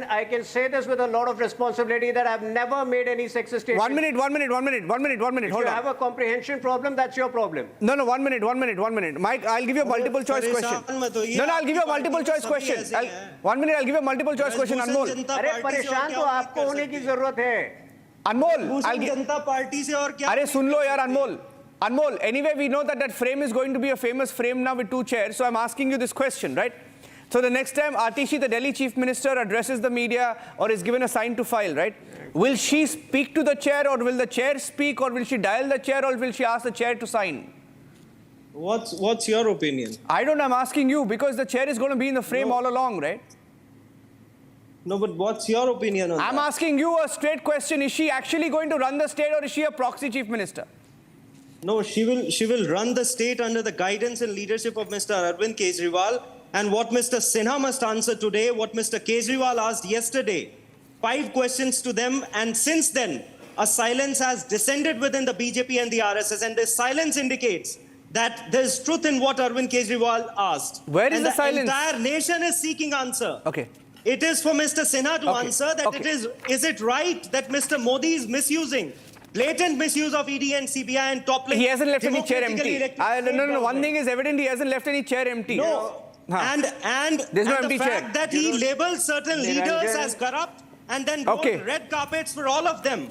I can say this with a lot of responsibility that I've never made any sexist statement. 1 minute. If you have a comprehension problem, that's your problem. No, 1 minute. Mike, I'll give you a multiple choice question. No, I'll give you a multiple choice question. 1 minute, I'll give you a multiple choice question, Anmol. अरे परेशान तो आपको होने की जरूरत है. Anmol, जनता party से और क्या? अरे सुन लो यार Anmol, anyway, we know that frame is going to be a famous frame now with 2 chairs. So I'm asking you this question, right? So the next time Atishi, the Delhi Chief Minister, addresses the media or is given a sign to file, right? Will she speak to the chair, or will the chair speak, or will she dial the chair, or will she ask the chair to sign? What's your opinion? I don't know, I'm asking you because the chair is going to be in the frame all along, right? No, but what's your opinion on that? I'm asking you a straight question. Is she actually going to run the state, or is she a proxy Chief Minister? No, she will run the state under the guidance and leadership of Mr. Arvind Kejriwal. And what Mr. Sinha must answer today, what Mr. Kejriwal asked yesterday, 5 questions to them, and since then, a silence has descended within the BJP and the RSS, and this silence indicates that there is truth in what Arvind Kejriwal asked. Where is the silence? The entire nation is seeking answer. Okay. It is for Mr. Sinha to answer that is it right that Mr. Modi is misusing, blatant misuse of ED and CBI and toppling. He hasn't left any chair empty. No. One thing is evident, he hasn't left any chair empty. No. And there's no the empty fact chair. that he labels certain leaders as corrupt and then rolled red carpets for all of them.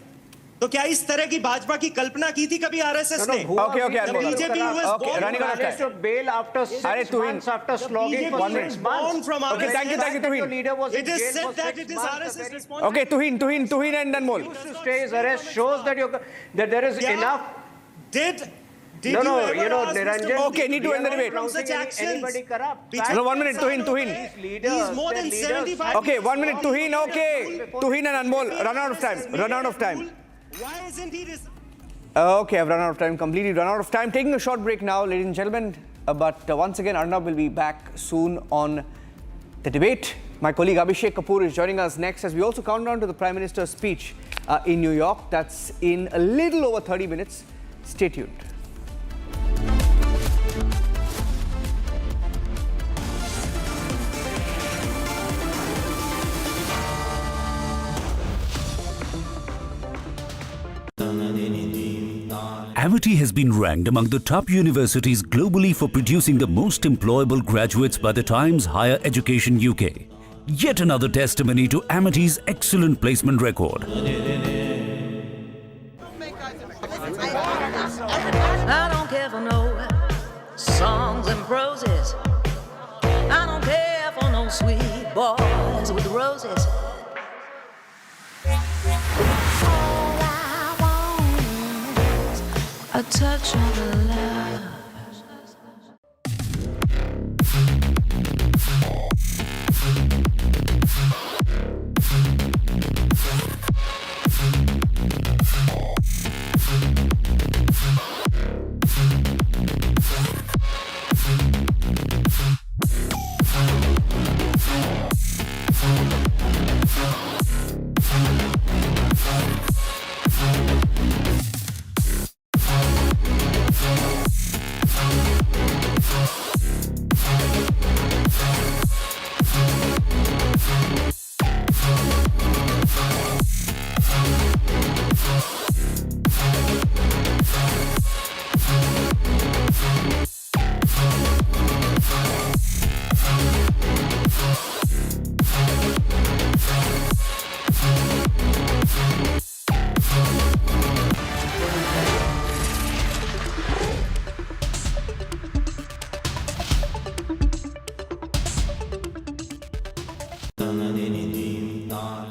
तो क्या इस तरह की भाजपा की कल्पना की थी कभी RSS ने? Okay. The BJP was born running out of time. To bail after 6 months after slogging for 6 months. From okay, thank you, Tuhin. It is said that it is RSS responsibility. Okay, Tuhin and Anmol. Used to stay his arrest shows that there is enough. Did No, you know, Niranjan. Okay, need to end the debate. Such actions. Anybody corrupt? No, 1 minute, Tuhin. He's more than 75. Okay, 1 minute, Tuhin. Okay, Tuhin and Anmol. Run out of time. Why isn't he? Okay, I've run out of time. Completely run out of time. Taking a short break now, ladies and gentlemen. But once again, Arnab will be back soon on the debate. My colleague Abhishek Kapoor is joining us next as we also count down to the Prime Minister's speech in New York. That's in a little over 30 minutes. Stay tuned. Amity has been ranked among the top universities globally for producing the most employable graduates by the Times Higher Education UK. Yet another testimony to Amity's excellent placement record. I don't care for no songs and proses. I don't care for no sweet boys with roses. A touch of love.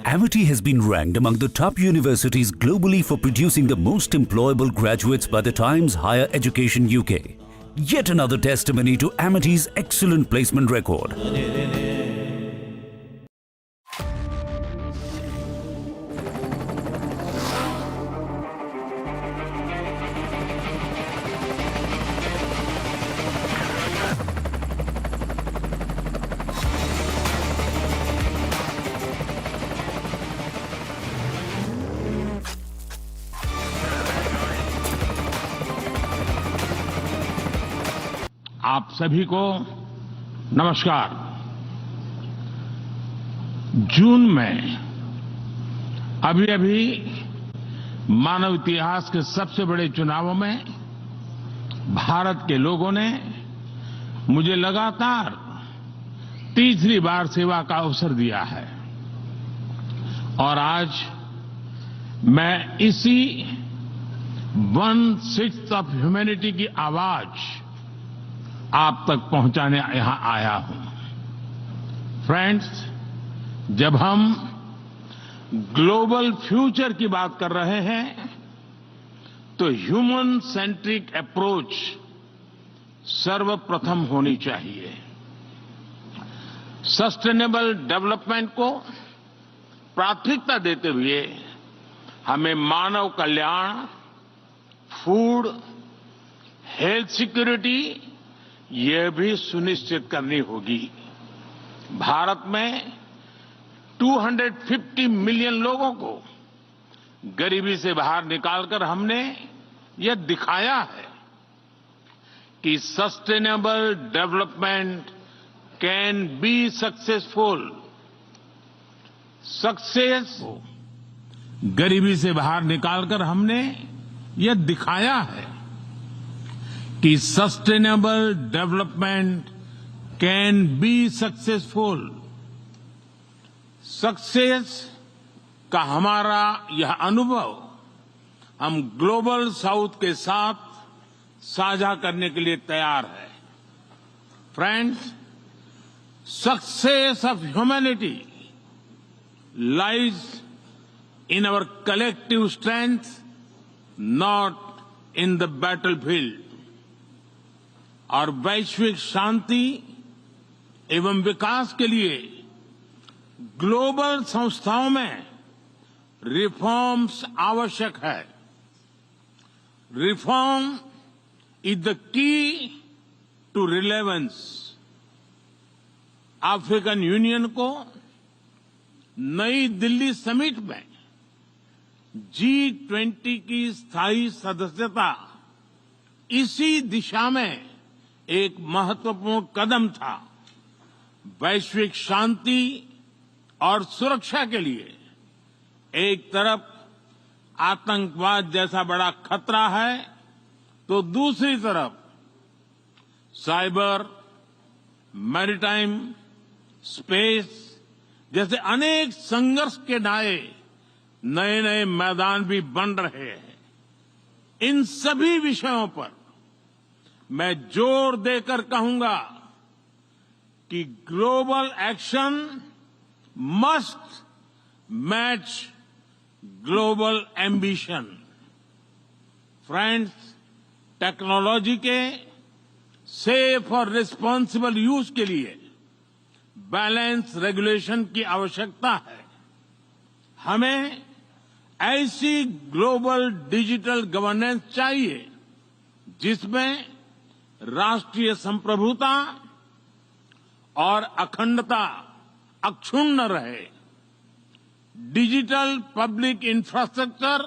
Amity has been ranked among the top universities globally for producing the most employable graduates by the Times Higher Education UK. Yet another testimony to Amity's excellent placement record. आप सभी को नमस्कार। जून में अभी मानव इतिहास के सबसे बड़े चुनावों में भारत के लोगों ने मुझे लगातार तीसरी बार सेवा का अवसर दिया है और आज मैं इसी 1/6 ऑफ ह्यूमैनिटी की आवाज आप तक पहुंचाने यहां आया हूं। फ्रेंड्स, जब हम ग्लोबल फ्यूचर की बात कर रहे हैं तो ह्यूमन सेंट्रिक अप्रोच सर्वप्रथम होनी चाहिए। सस्टेनेबल डेवलपमेंट को प्राथमिकता देते हुए हमें मानव कल्याण, फूड, हेल्थ सिक्योरिटी ये भी सुनिश्चित करनी होगी। भारत में 250 मिलियन लोगों को गरीबी से बाहर निकालकर हमने यह दिखाया है कि sustainable development can be successful. Success गरीबी से बाहर निकालकर हमने यह दिखाया है कि sustainable development can be successful. Success का हमारा यह अनुभव हम ग्लोबल साउथ के साथ साझा करने के लिए तैयार है। Friends, success of humanity lies in our collective strength, not in the battlefield. और वैश्विक शांति एवं विकास के लिए ग्लोबल संस्थाओं में रिफॉर्म्स आवश्यक है। Reform is the key to relevance. African Union को नई दिल्ली समिट में G20 की स्थायी सदस्यता इसी दिशा में एक महत्वपूर्ण कदम था। वैश्विक शांति और सुरक्षा के लिए एक तरफ आतंकवाद जैसा बड़ा खतरा है तो दूसरी तरफ साइबर, मैरीटाइम, स्पेस जैसे अनेक संघर्ष के नए नए मैदान भी बन रहे हैं। इन सभी विषयों पर मैं जोर देकर कहूंगा कि global action must match global ambition. Friends, technology के सेफ और रिस्पॉन्सिबल यूज के लिए बैलेंस रेगुलेशन की आवश्यकता है। हमें ऐसी ग्लोबल डिजिटल गवर्नेंस चाहिए जिसमें राष्ट्रीय संप्रभुता और अखंडता अक्षुण्ण रहे। Digital public infrastructure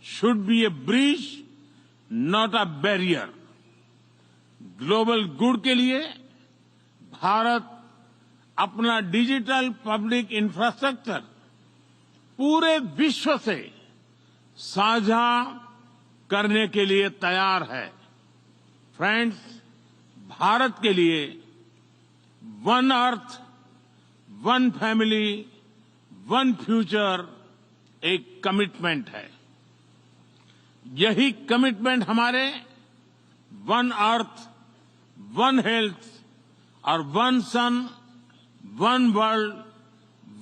should be A bridge, not a barrier. Global good के लिए भारत अपना डिजिटल पब्लिक इंफ्रास्ट्रक्चर पूरे विश्व से साझा करने के लिए तैयार है। फ्रेंड्स, भारत के लिए one earth, one family, one future एक कमिटमेंट है। यही कमिटमेंट हमारे वन अर्थ, वन हेल्थ और वन सन, वन वर्ल्ड,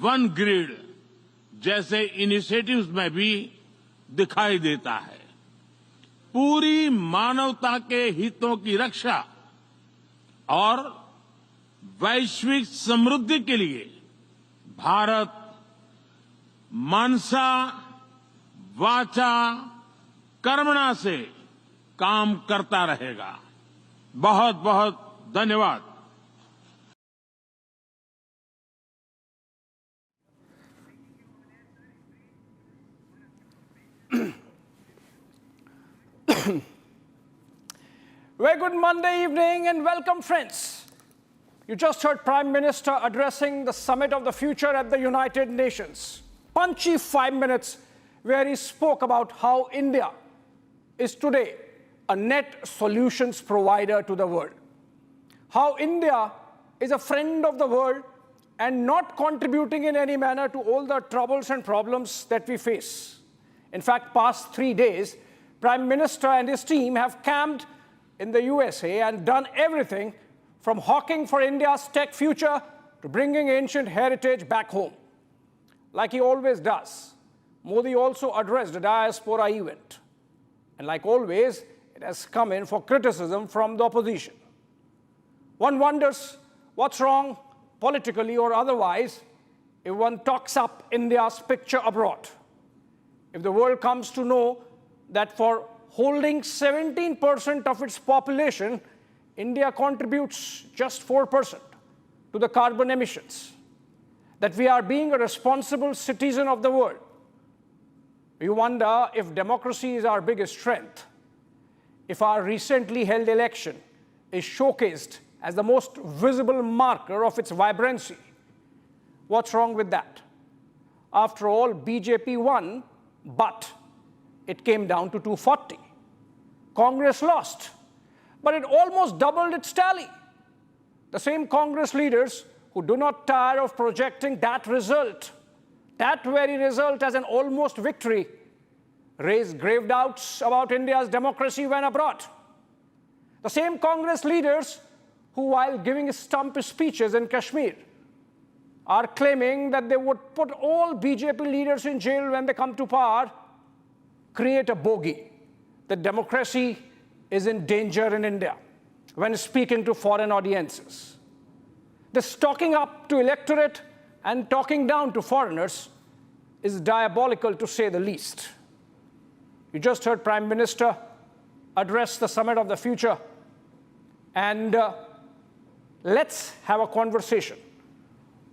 वन ग्रिड जैसे इनिशिएटिव्स में भी दिखाई देता है। पूरी मानवता के हितों की रक्षा और वैश्विक समृद्धि के लिए भारत मनसा वाचा कर्मणा से काम करता रहेगा। बहुत बहुत धन्यवाद। Very good Monday evening and welcome, friends. You just heard Prime Minister addressing the Summit of the Future at the United Nations. Punchy 5 minutes where he spoke about how India is today a net solutions provider to the world. How India is a friend of the world and not contributing in any manner to all the troubles and problems that we face. In fact, past 3 days, Prime Minister and his team have camped in the USA and done everything from hawking for India's tech future to bringing ancient heritage back home. Like he always does, Modi also addressed a diaspora event. And like always, it has come in for criticism from the opposition. One wonders what's wrong, politically or otherwise, if one talks up India's picture abroad. If the world comes to know that for holding 17% of its population, India contributes just 4% to the carbon emissions, that we are being a responsible citizen of the world. You wonder if democracy is our biggest strength, if our recently held election is showcased as the most visible marker of its vibrancy. What's wrong with that? After all, BJP won, but it came down to 240. Congress lost, but it almost doubled its tally. The same Congress leaders who do not tire of projecting that very result as an almost victory, raised grave doubts about India's democracy when abroad. The same Congress leaders who, while giving stump speeches in Kashmir, are claiming that they would put all BJP leaders in jail when they come to power, create a bogey that democracy is in danger in India when speaking to foreign audiences. This talking up to electorate and talking down to foreigners is diabolical, to say the least. You just heard Prime Minister address the Summit of the Future, and let's have a conversation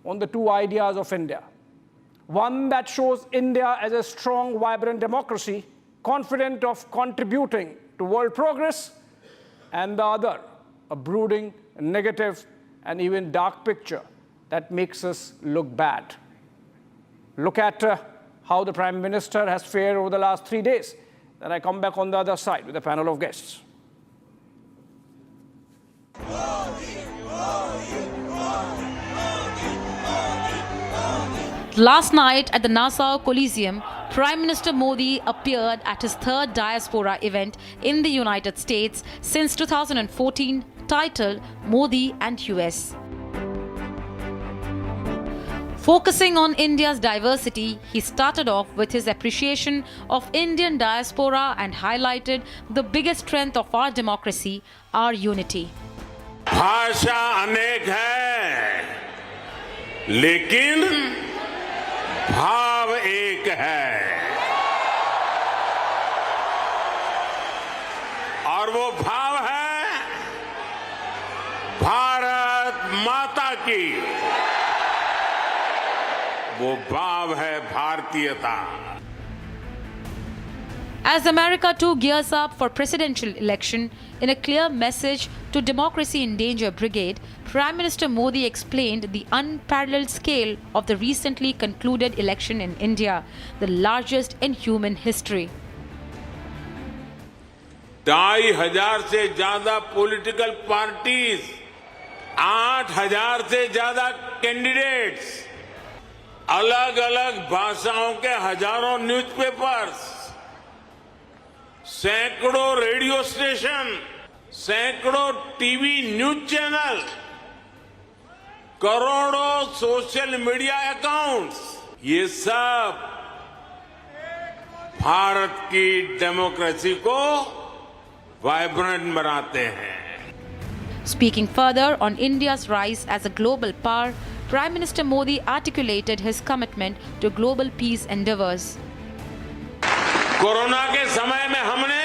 on the two ideas of India. One that shows India as a strong, vibrant democracy, confident of contributing to world progress, and the other, a brooding, negative, and even dark picture that makes us look bad. Look at how the Prime Minister has fared over the last 3 days. Then I come back on the other side with a panel of guests. Last night at the Nassau Coliseum, Prime Minister Modi appeared at his third diaspora event in the United States since 2014, titled Modi and US. Focusing on India's diversity, he started off with his appreciation of Indian diaspora and highlighted the biggest strength of our democracy, our unity. भाषा अनेक है, लेकिन भाव एक है, और वो भाव है भारत माता की, वो भाव है भारतीयता. As America too gears up for presidential election, in a clear message to Democracy in Danger Brigade, Prime Minister Modi explained the unparalleled scale of the recently concluded election in India, the largest in human history. 2,500 से ज्यादा political parties, 8,000 से ज्यादा candidates, अलग अलग भाषाओं के हजारों newspapers, सैकड़ों रेडियो स्टेशन, सैकड़ों टीवी न्यूज चैनल, करोड़ों सोशल मीडिया अकाउंट्स, ये सब भारत की डेमोक्रेसी को वाइब्रेंट बनाते हैं. Speaking further on India's rise as a global power, Prime Minister Modi articulated his commitment to global peace endeavors. Corona के समय में हमने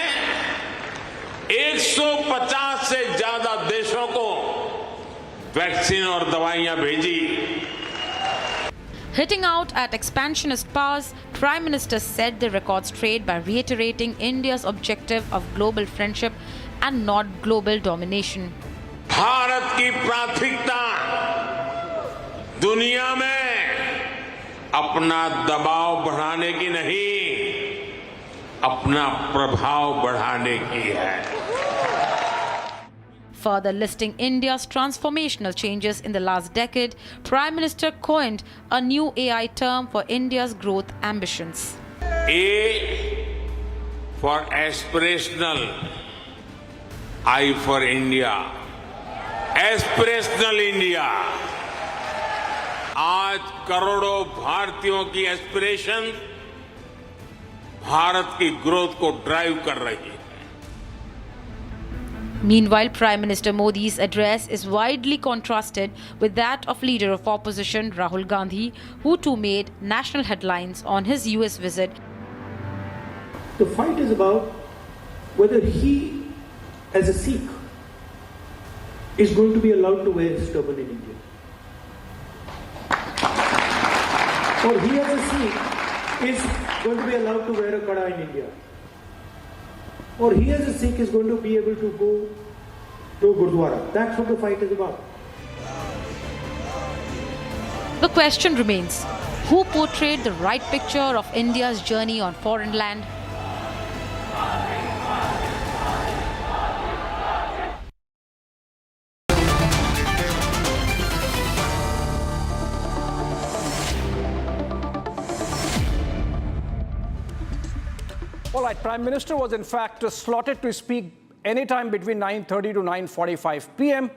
150 से ज्यादा देशों को वैक्सीन और दवाइयां भेजी. Hitting out at expansionist powers, Prime Minister set the records straight by reiterating India's objective of global friendship and not global domination. Bharat की प्राथमिकता दुनिया में अपना दबाव बढ़ाने की नहीं, अपना प्रभाव बढ़ाने की है. Further listing India's transformational changes in the last decade, Prime Minister coined a new AI term for India's growth ambitions. A for aspirational, I for India. Aspirational India. आज करोड़ों भारतीयों की एस्पिरेशन भारत की ग्रोथ को ड्राइव कर रही है. Meanwhile, Prime Minister Modi's address is widely contrasted with that of leader of opposition Rahul Gandhi, who too made national headlines on his US visit. The fight is about whether he, as a Sikh, is going to be allowed to wear his turban in India. Or he, as a Sikh, is going to be allowed to wear a kada in India. Or he, as a Sikh, is going to be able to go to Gurdwara. That's what the fight is about. The question remains, who portrayed the right picture of India's journey on foreign land? All right, Prime Minister was in fact slotted to speak anytime between 9:30 to 9:45 p.m.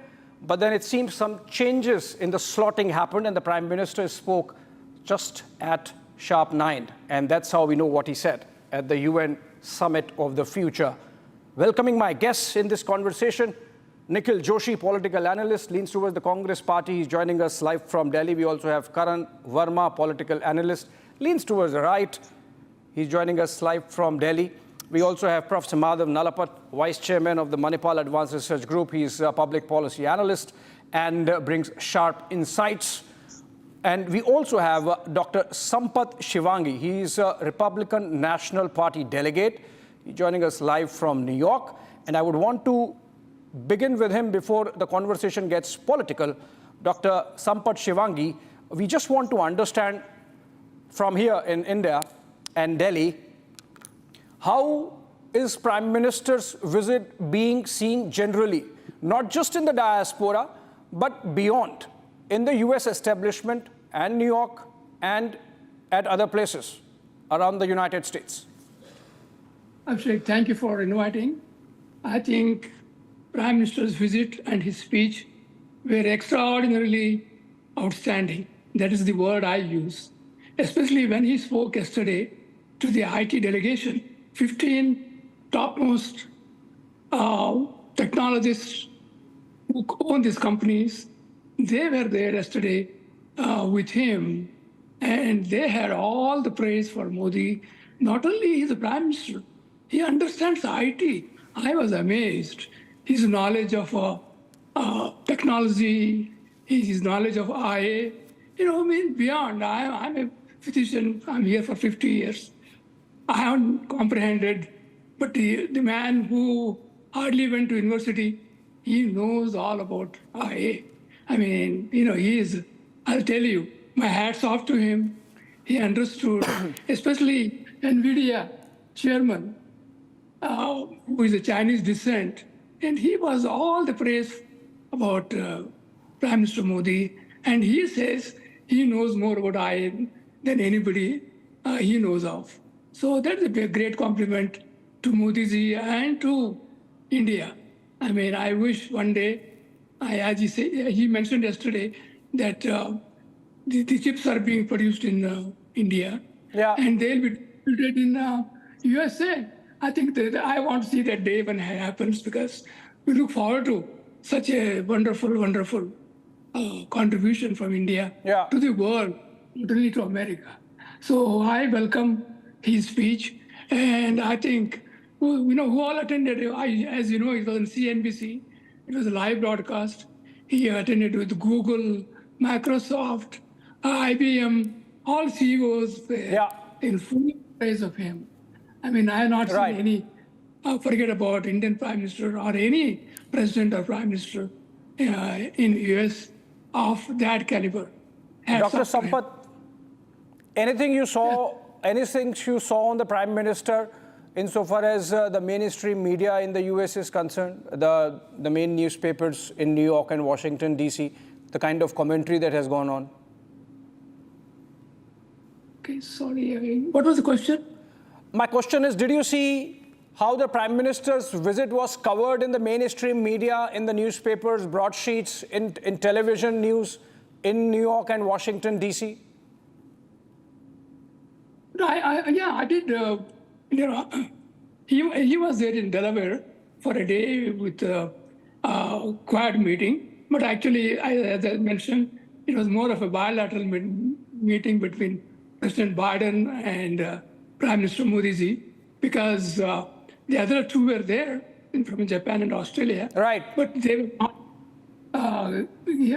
But then it seems some changes in the slotting happened and the Prime Minister spoke just at sharp 9. And that's how we know what he said at the UN Summit of the Future. Welcoming my guests in this conversation, Nikhil Joshi, political analyst, leans towards the Congress party. He's joining us live from Delhi. We also have Karan Verma, political analyst, leans towards the right. He's joining us live from Delhi. We also have Professor Madhav Nalapat, Vice Chairman of the Manipal Advanced Research Group. He's a public policy analyst and brings sharp insights. And we also have Dr. Sampath Shivangi. He's a Republican National Party delegate. He's joining us live from New York. And I would want to begin with him before the conversation gets political. Dr. Sampath Shivangi, we just want to understand from here in India and Delhi, how is Prime Minister's visit being seen generally, not just in the diaspora, but beyond, in the US establishment and New York and at other places around the United States? Abhishek, thank you for inviting. I think Prime Minister's visit and his speech were extraordinarily outstanding. That is the word I use, especially when he spoke yesterday to the IT delegation. 15 topmost technologists who own these companies, they were there yesterday with him, and they had all the praise for Modi. Not only he's the Prime Minister, he understands IT. I was amazed. His knowledge of technology, his knowledge of IA, beyond. I'm a physician, I'm here for 50 years. I haven't comprehended, but the man who hardly went to university, he knows all about IA. I'll tell you, my hat's off to him. He understood, especially NVIDIA chairman, who is a Chinese descent, and he was all the praise about Prime Minister Modi, and he says he knows more about IA than anybody he knows of. So that's a great compliment to Modi ji and to India. I wish one day, as he mentioned yesterday, that the chips are being produced in India, and they'll be built in USA. I think that I want to see that day when it happens, because we look forward to such a wonderful, wonderful contribution from India to the world, not only to America. So I welcome his speech, and I think, who all attended, as you know, it was on CNBC, it was a live broadcast. He attended with Google, Microsoft, IBM, all CEOs in full praise of him. I have not seen any forget about Indian Prime Minister or any President or Prime Minister in US of that caliber. Dr. Sampath, anything you saw on the Prime Minister insofar as the mainstream media in the US is concerned, the main newspapers in New York and Washington, D.C., the kind of commentary that has gone on? Okay, sorry, what was the question? My question is, did you see how the Prime Minister's visit was covered in the mainstream media, in the newspapers, broadsheets, in television news in New York and Washington, D.C.? Yeah, I did. He was there in Delaware for a day with a Quad meeting, but actually, as I mentioned, it was more of a bilateral meeting between President Biden and Prime Minister Modi, because the other two were there from Japan and Australia. Right. But they were not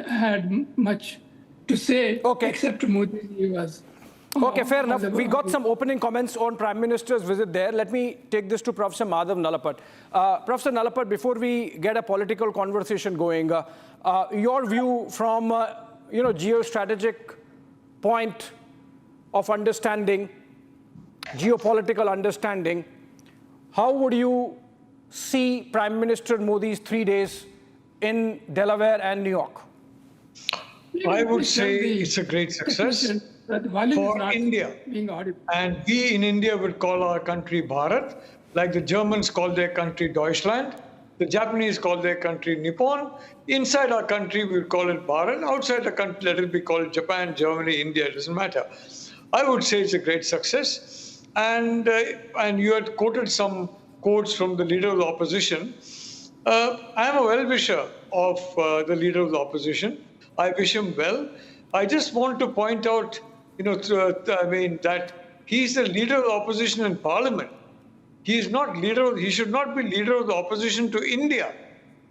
had much to say, except Modi was. Okay, fair enough. We got some opening comments on Prime Minister's visit there. Let me take this to Professor Madhav Nalapat. Professor Nalapat, before we get a political conversation going, your view from geostrategic point of understanding, geopolitical understanding, how would you see Prime Minister Modi's 3 days in Delaware and New York? I would say it's a great success for India. And we in India would call our country Bharat, like the Germans call their country Deutschland, the Japanese call their country Nippon. Inside our country, we would call it Bharat. Outside the country, let it be called Japan, Germany, India, it doesn't matter. I would say it's a great success. And you had quoted some quotes from the leader of the opposition. I am a well-wisher of the leader of the opposition. I wish him well. I just want to point out, that he's the leader of the opposition in Parliament. He should not be leader of the opposition to India.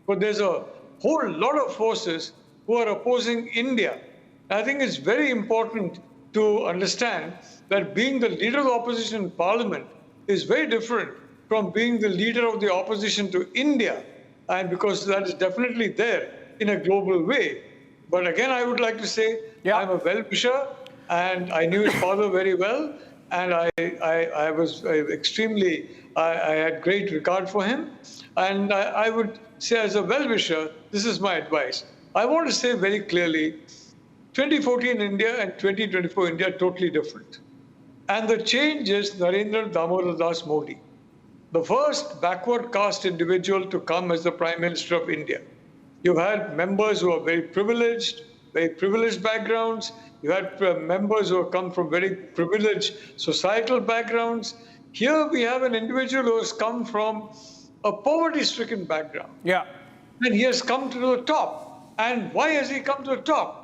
But there's a whole lot of forces who are opposing India. I think it's very important to understand that being the leader of the opposition in Parliament is very different from being the leader of the opposition to India, and because that is definitely there in a global way. But again, I would like to say I'm a well-wisher, and I knew his father very well, and I was extremely, I had great regard for him. And I would say, as a well-wisher, this is my advice. I want to say very clearly, 2014 India and 2024 India are totally different. And the change is Narendra Damodar Das Modi, the first backward caste individual to come as the Prime Minister of India. You've had members who are very privileged backgrounds. You had members who have come from very privileged societal backgrounds. Here we have an individual who has come from a poverty-stricken background. Yeah. And he has come to the top. And why has he come to the top?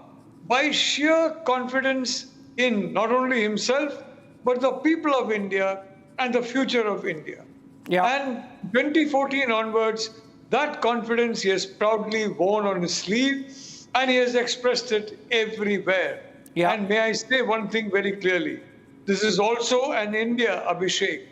By sheer confidence in not only himself, but the people of India and the future of India. Yeah. And 2014 onwards, that confidence he has proudly worn on his sleeve, and he has expressed it everywhere. Yeah. And may I say one thing very clearly? This is also an India, Abhishek,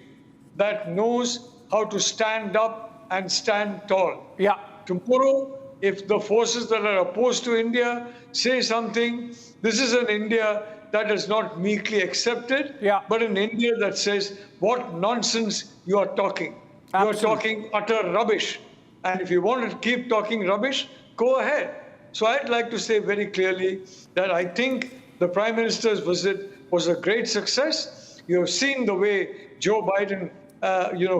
that knows how to stand up and stand tall. Yeah. Tomorrow, if the forces that are opposed to India say something, this is an India that is not meekly accepted, but an India that says, what nonsense you are talking. You are talking utter rubbish. And if you want to keep talking rubbish, go ahead. So I'd like to say very clearly that I think the Prime Minister's visit was a great success. You have seen the way Joe Biden,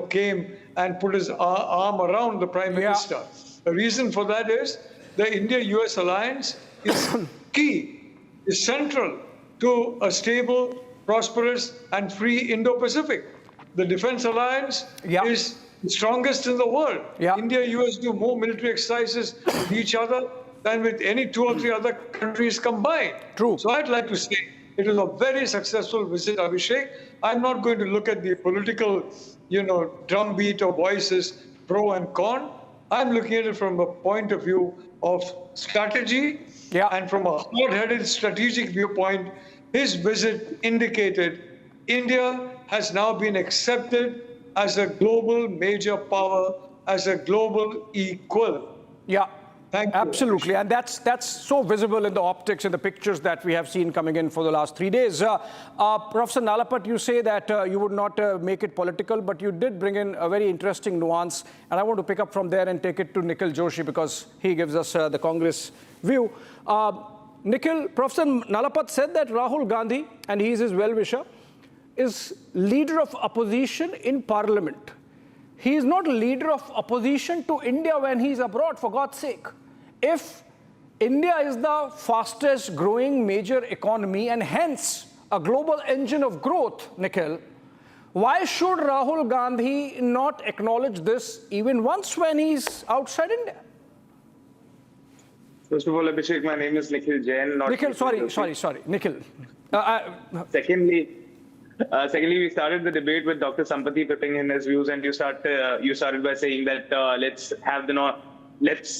came and put his arm around the Prime Minister. The reason for that is the India-US alliance is key, is central to a stable, prosperous, and free Indo-Pacific. The defense alliance is the strongest in the world. India-US do more military exercises with each other than with any 2 or 3 other countries combined. True. So I'd like to say it was a very successful visit, Abhishek. I'm not going to look at the political, drumbeat of voices pro and con. I'm looking at it from a point of view of strategy, and from a hard-headed strategic viewpoint, his visit indicated India has now been accepted as a global major power, as a global equal. Yeah. Thank you. Absolutely, and that's so visible in the optics and the pictures that we have seen coming in for the last 3 days. Professor Nalapat, you say that you would not make it political, but you did bring in a very interesting nuance, and I want to pick up from there and take it to Nikhil Joshi because he gives us the Congress view. Nikhil, Professor Nalapat said that Rahul Gandhi, and he is his well-wisher, is leader of opposition in parliament. He is not a leader of opposition to India when he is abroad, for God's sake. If India is the fastest growing major economy and hence a global engine of growth, Nikhil, why should Rahul Gandhi not acknowledge this even once when he's outside India? First of all, Abhishek, my name is Nikhil Jain. Nikhil, sorry, Nikhil. Secondly, we started the debate with Dr. Sampati putting in his views, and you started by saying that let's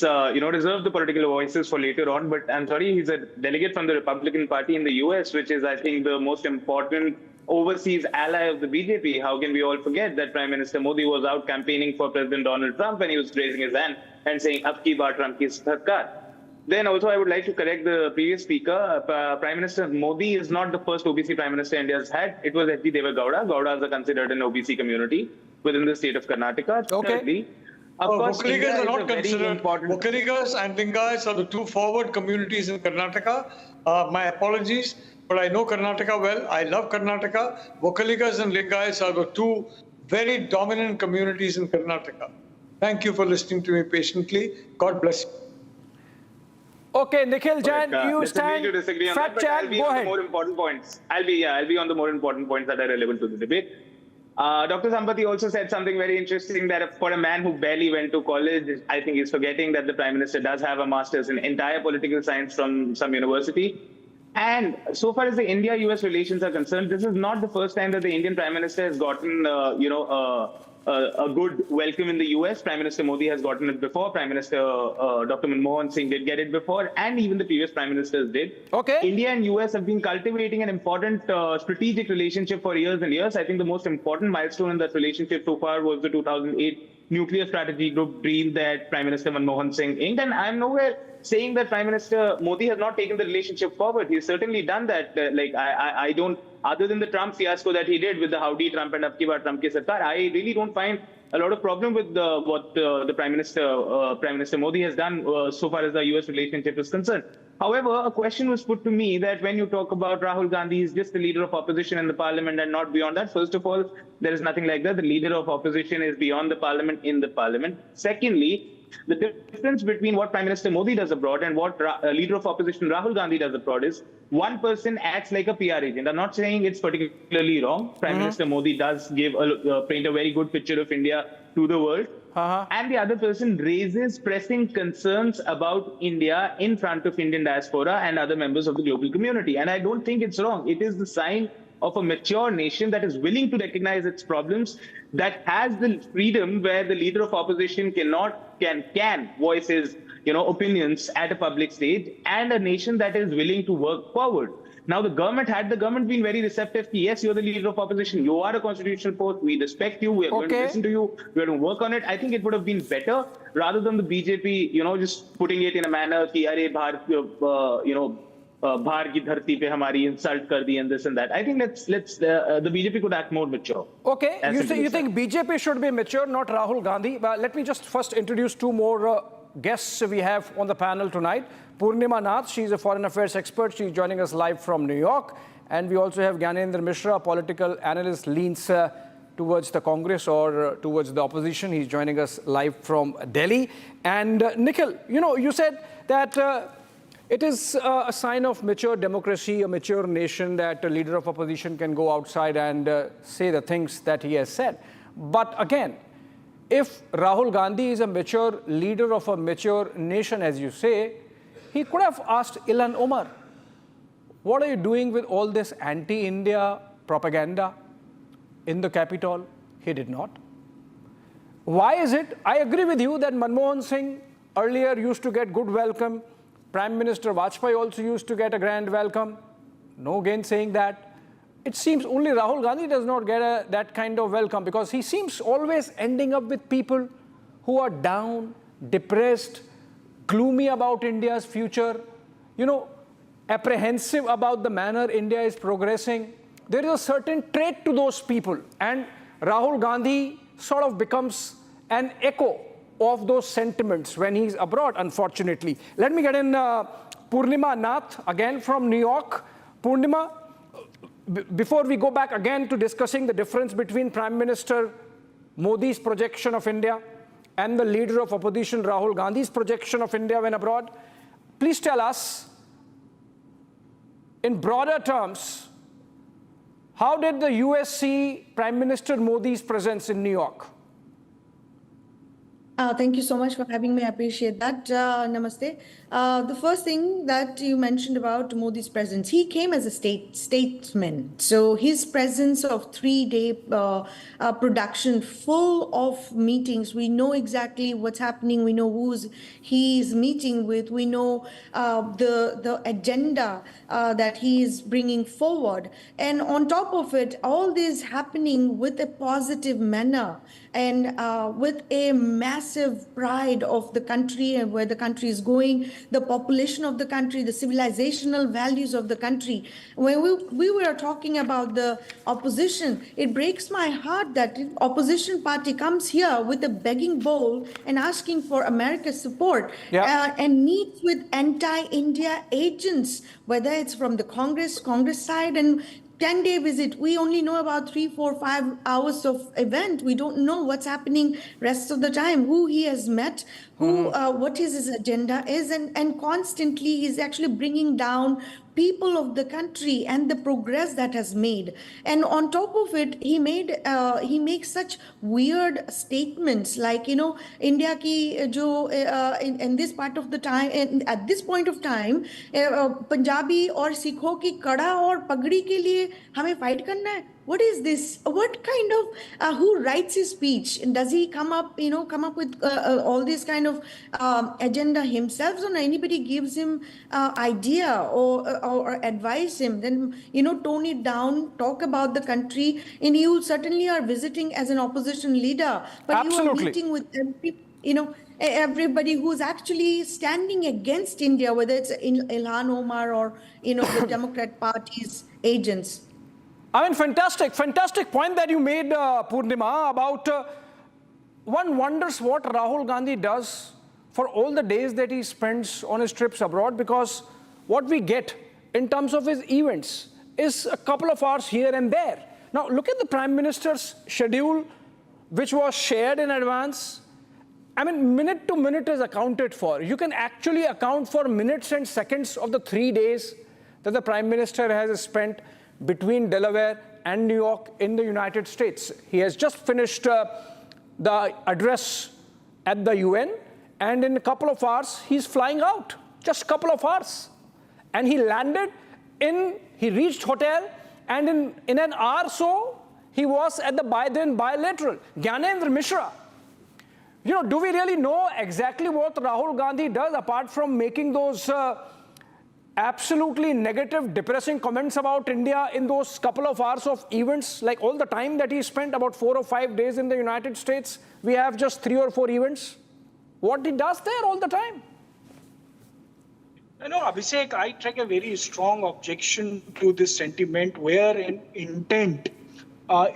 reserve the political voices for later on. But I'm sorry, he's a delegate from the Republican Party in the US, which is, I think, the most important overseas ally of the BJP. How can we all forget that Prime Minister Modi was out campaigning for President Donald Trump and he was raising his hand and saying, "Ab ki baar Trump ki sarkar." Then also, I would like to correct the previous speaker. Prime Minister Modi is not the first OBC Prime Minister India has had. It was H.D. Deve Gowda. Gowdas are considered an OBC community within the state of Karnataka. Okay. Thirdly, of course, Vokkaligas India are is a not very considered. important... Vokkaligas and Lingayats are the two forward communities in Karnataka. My apologies, but I know Karnataka well. I love Karnataka. Vokkaligas and Lingayats are the two very dominant communities in Karnataka. Thank you for listening to me patiently. God bless you. Okay, Nikhil Jain, you stand. To disagree on fact that, check, I'll be go on ahead. the more important points. I'll be on the more important points that are relevant to the debate. Dr. Sampati also said something very interesting, that for a man who barely went to college, I think he's forgetting that the Prime Minister does have a master's in entire political science from some university. And so far as the India-US relations are concerned, this is not the first time that the Indian Prime Minister has gotten, a good welcome in the US. Prime Minister Modi has gotten it before. Prime Minister Dr. Manmohan Singh did get it before, and even the previous Prime Ministers did. Okay. India and US have been cultivating an important strategic relationship for years and years. I think the most important milestone in that relationship so far was the 2008 nuclear strategy group deal that Prime Minister Manmohan Singh inked. And I'm nowhere saying that Prime Minister Modi has not taken the relationship forward. He's certainly done that. I don't, other than the Trump fiasco that he did with the howdy Trump and ab ki baar Trump ki sarkar, I really don't find a lot of problem with what the Prime Minister Modi has done so far as the US relationship is concerned. However, a question was put to me that when you talk about Rahul Gandhi is just the leader of opposition in the parliament and not beyond that. First of all, there is nothing like that. The leader of opposition is beyond the parliament, in the parliament. Secondly, the difference between what Prime Minister Modi does abroad and what leader of opposition Rahul Gandhi does abroad is one person acts like a PR agent. I'm not saying it's particularly wrong. Prime Minister Modi does give paint a very good picture of India to the world. And the other person raises pressing concerns about India in front of Indian diaspora and other members of the global community. And I don't think it's wrong. It is the sign of a mature nation that is willing to recognize its problems, that has the freedom where the leader of opposition can voice his opinions at a public stage, and a nation that is willing to work forward. Now, had the government been very receptive, yes, you're the leader of opposition, you are a constitutional post, we respect you, we're going to listen to you, we're going to work on it, I think it would have been better rather than the BJP, just putting it in a manner ki Bhar ki dharti pe hamari insult kar di and this and that. I think the BJP could act more mature. Okay, you think BJP should be mature, not Rahul Gandhi. But let me just first introduce two more guests we have on the panel tonight. Purnima Nath, she's a foreign affairs expert. She's joining us live from New York. And we also have Gyanendra Mishra, a political analyst, leans towards the Congress or towards the opposition. He's joining us live from Delhi. And Nikhil, you said that it is a sign of mature democracy, a mature nation, that a leader of opposition can go outside and say the things that he has said. But again, if Rahul Gandhi is a mature leader of a mature nation, as you say, he could have asked Ilhan Omar, what are you doing with all this anti-India propaganda in the capital? He did not. Why is it? I agree with you that Manmohan Singh earlier used to get good welcome. Prime Minister Vajpayee also used to get a grand welcome. No gainsaying that. it seems only Rahul Gandhi does not get that kind of welcome, because he seems always ending up with people who are down, depressed, gloomy about India's future, apprehensive about the manner India is progressing. There is a certain trait to those people, and Rahul Gandhi sort of becomes an echo of those sentiments when he's abroad, unfortunately. Let me get in Purnima Nath, again from New York. Purnima, before we go back again to discussing the difference between Prime Minister Modi's projection of India and the leader of opposition Rahul Gandhi's projection of India when abroad, please tell us, in broader terms, how did the US see Prime Minister Modi's presence in New York? Thank you so much for having me. I appreciate that. Namaste. The first thing that you mentioned about Modi's presence, he came as a statesman. So his presence of 3-day production full of meetings, we know exactly what's happening. We know who's he's meeting with. We know the agenda that he is bringing forward. And on top of it, all this happening with a positive manner and with a massive pride of the country and where the country is going, the population of the country, the civilizational values of the country. When we were talking about the opposition, it breaks my heart that the opposition party comes here with a begging bowl and asking for America's support and meets with anti-India agents, whether it's from the Congress side, and 10-day visit. We only know about 3, 4, 5 hours of event. We don't know what's happening rest of the time, who he has met, what his agenda is, and constantly he's actually bringing down people of the country and the progress that has made. And on top of it, he makes such weird statements like, India ki jo in this part of the time, at this point of time, Punjabi or Sikho ki kada aur pagdi ke liye hame fight karna hai. What is this? What kind of, who writes his speech? Does he come up with all this kind of agenda himself, or anybody gives him idea or advise him? Then, tone it down, talk about the country, and you certainly are visiting as an opposition leader, but you are meeting with everybody who's actually standing against India, whether it's Ilhan Omar or, the Democrat Party's agents. I mean, fantastic point that you made, Purnima, about one wonders what Rahul Gandhi does for all the days that he spends on his trips abroad, because what we get in terms of his events is a couple of hours here and there. Now, look at the Prime Minister's schedule, which was shared in advance. I mean, minute to minute is accounted for. You can actually account for minutes and seconds of the 3 days that the Prime Minister has spent between Delaware and New York in the United States. He has just finished the address at the UN, and in a couple of hours, he's flying out, just a couple of hours. And he landed he reached hotel, and in an hour or so, he was at the Biden bilateral. Gyanendra Mishra, do we really know exactly what Rahul Gandhi does apart from making those absolutely negative, depressing comments about India in those couple of hours of events? Like all the time that he spent, about 4 or 5 days in the United States, we have just 3 or 4 events. What he does there all the time? Abhishek, I take a very strong objection to this sentiment where an intent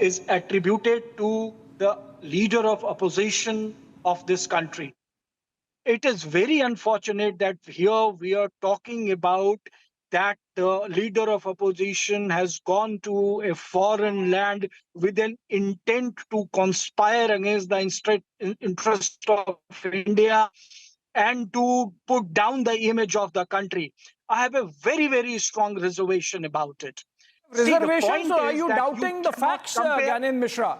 is attributed to the leader of opposition of this country. It is very unfortunate that here we are talking about that the leader of opposition has gone to a foreign land with an intent to conspire against the interest of India and to put down the image of the country. I have a very, very strong reservation about it. Reservations, or are you doubting the facts, Gyanendra Mishra?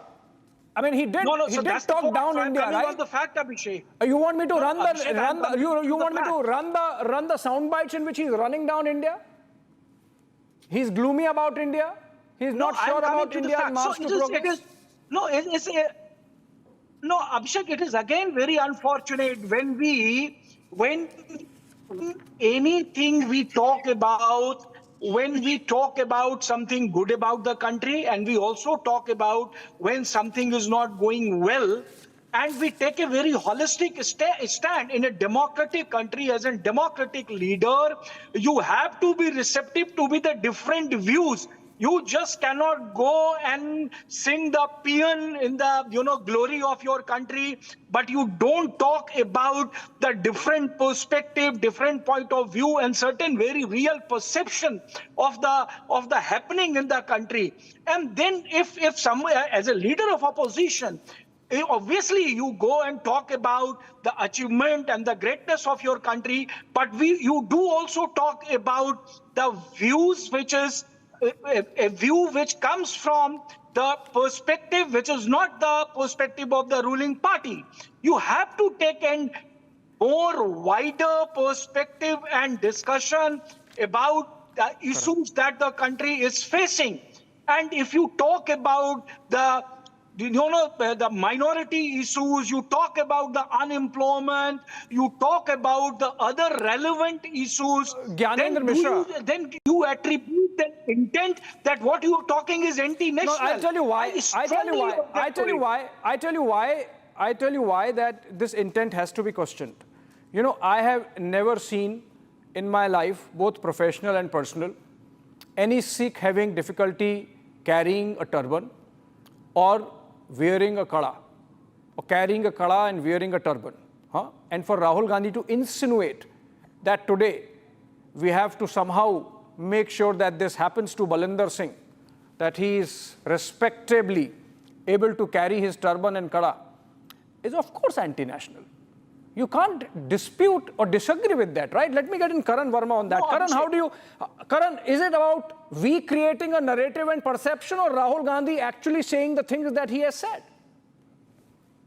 I mean, he did talk down India, right? On the fact, Abhishek. You want me to run the sound bites in which he's running down India? He's gloomy about India. He's not sure about India and march to progress. No, Abhishek, it is again very unfortunate when anything we talk about when we talk about something good about the country, and we also talk about when something is not going well, and we take a very holistic stand in a democratic country. As a democratic leader, you have to be receptive to the different views. You just cannot go and sing the paean in the glory of your country, but you don't talk about the different perspective, different point of view, and certain very real perception of the happening in the country. And then if some as a leader of opposition, obviously you go and talk about the achievement and the greatness of your country, but you do also talk about the views, which is a view which comes from the perspective which is not the perspective of the ruling party. You have to take a more wider perspective and discussion about the issues that the country is facing. And if you talk about the minority issues, you talk about the unemployment, you talk about the other relevant issues, then you attribute the intent that what you are talking is anti-national. No, I'll tell you why. I tell you why that this intent has to be questioned. I have never seen in my life, both professional and personal, any Sikh having difficulty carrying a turban or wearing a kada, or carrying a kada and wearing a turban. And for Rahul Gandhi to insinuate that today we have to somehow make sure that this happens to Balinder Singh, that he is respectably able to carry his turban and kada, is of course anti-national. You can't dispute or disagree with that, right? Let me get in Karan Verma on that. No, Karan, is it about we creating a narrative and perception, or Rahul Gandhi actually saying the things that he has said?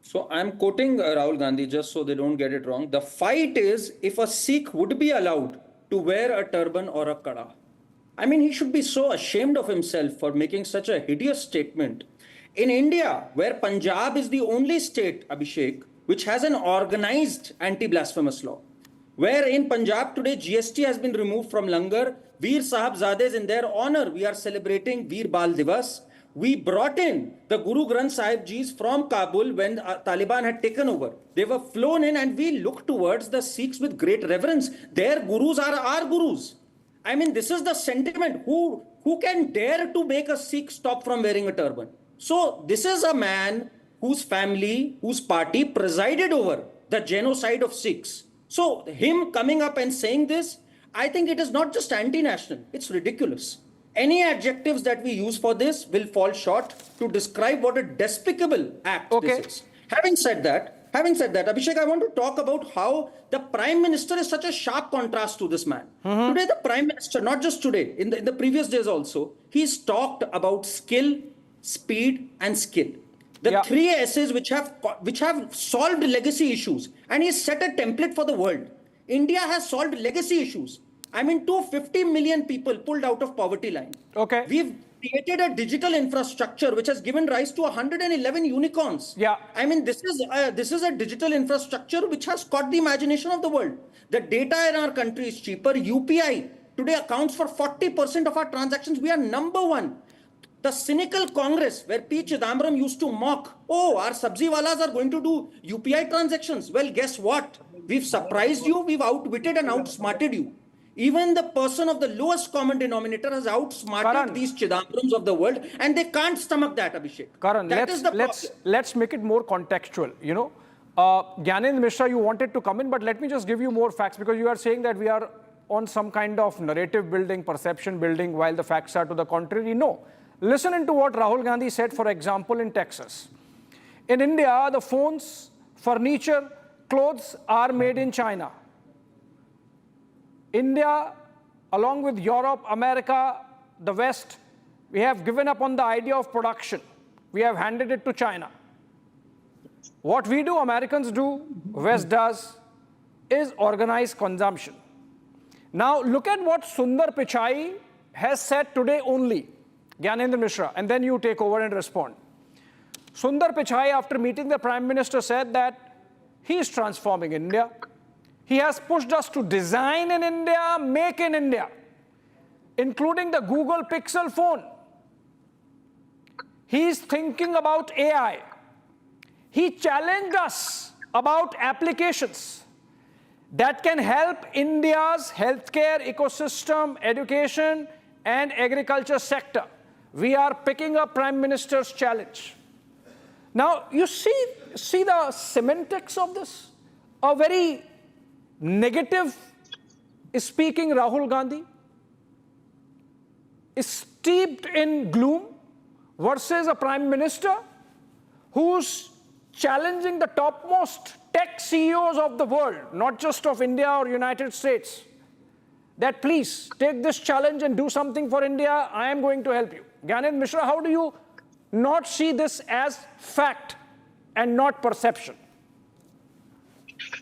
So I'm quoting Rahul Gandhi just so they don't get it wrong. The fight is if a Sikh would be allowed to wear a turban or a kada. I mean, he should be so ashamed of himself for making such a hideous statement. In India, where Punjab is the only state, Abhishek, which has an organized anti-blasphemous law, where in Punjab today GST has been removed from Langar, Veer Sahibzades in their honor, we are celebrating Veer Bal Divas. We brought in the Guru Granth Sahib Jis from Kabul when Taliban had taken over. They were flown in, and we look towards the Sikhs with great reverence. Their gurus are our gurus. I mean, this is the sentiment. Who can dare to make a Sikh stop from wearing a turban? So this is a man whose family, whose party presided over the genocide of Sikhs. So him coming up and saying this, I think it is not just anti-national, it's ridiculous. Any adjectives that we use for this will fall short to describe what a despicable act this is. Having said that, Abhishek, I want to talk about how the Prime Minister is such a sharp contrast to this man. Today, the Prime Minister, not just today, in the previous days also, he's talked about skill, speed, and skill. The three S's which have solved legacy issues, and he's set a template for the world. India has solved legacy issues. I mean, 250 million people pulled out of poverty line. We've created a digital infrastructure which has given rise to 111 unicorns. I mean, this is a digital infrastructure which has caught the imagination of the world. The data in our country is cheaper. UPI today accounts for 40% of our transactions. We are number one. The cynical Congress where P. Chidambaram used to mock, our sabziwalas are going to do UPI transactions. Well, guess what? We've surprised you. We've outwitted and outsmarted you. Even the person of the lowest common denominator has outsmarted these Chidambarams of the world, and they can't stomach that, Abhishek. Karan, let's make it more contextual. Gyanendra Mishra, you wanted to come in, but let me just give you more facts, because you are saying that we are on some kind of narrative building, perception building, while the facts are to the contrary. No. Listen to what Rahul Gandhi said, for example, in Texas. In India, the phones, furniture, clothes are made in China. India, along with Europe, America, the West, we have given up on the idea of production. We have handed it to China. What we do, Americans do, West does, is organized consumption. Now, look at what Sundar Pichai has said today only, Gyanendra Mishra, and then you take over and respond. Sundar Pichai, after meeting the Prime Minister, said that he is transforming India. He has pushed us to design in India, make in India. including the Google Pixel phone. He's thinking about AI. He challenged us about applications that can help India's healthcare ecosystem, education, and agriculture sector. We are picking up Prime Minister's challenge. Now, you see the semantics of this? A very negative speaking Rahul Gandhi is steeped in gloom versus a Prime Minister who's challenging the topmost tech CEOs of the world, not just of India or United States, that please take this challenge and do something for India. I am going to help you. Gyanendra Mishra, how do you not see this as fact and not perception?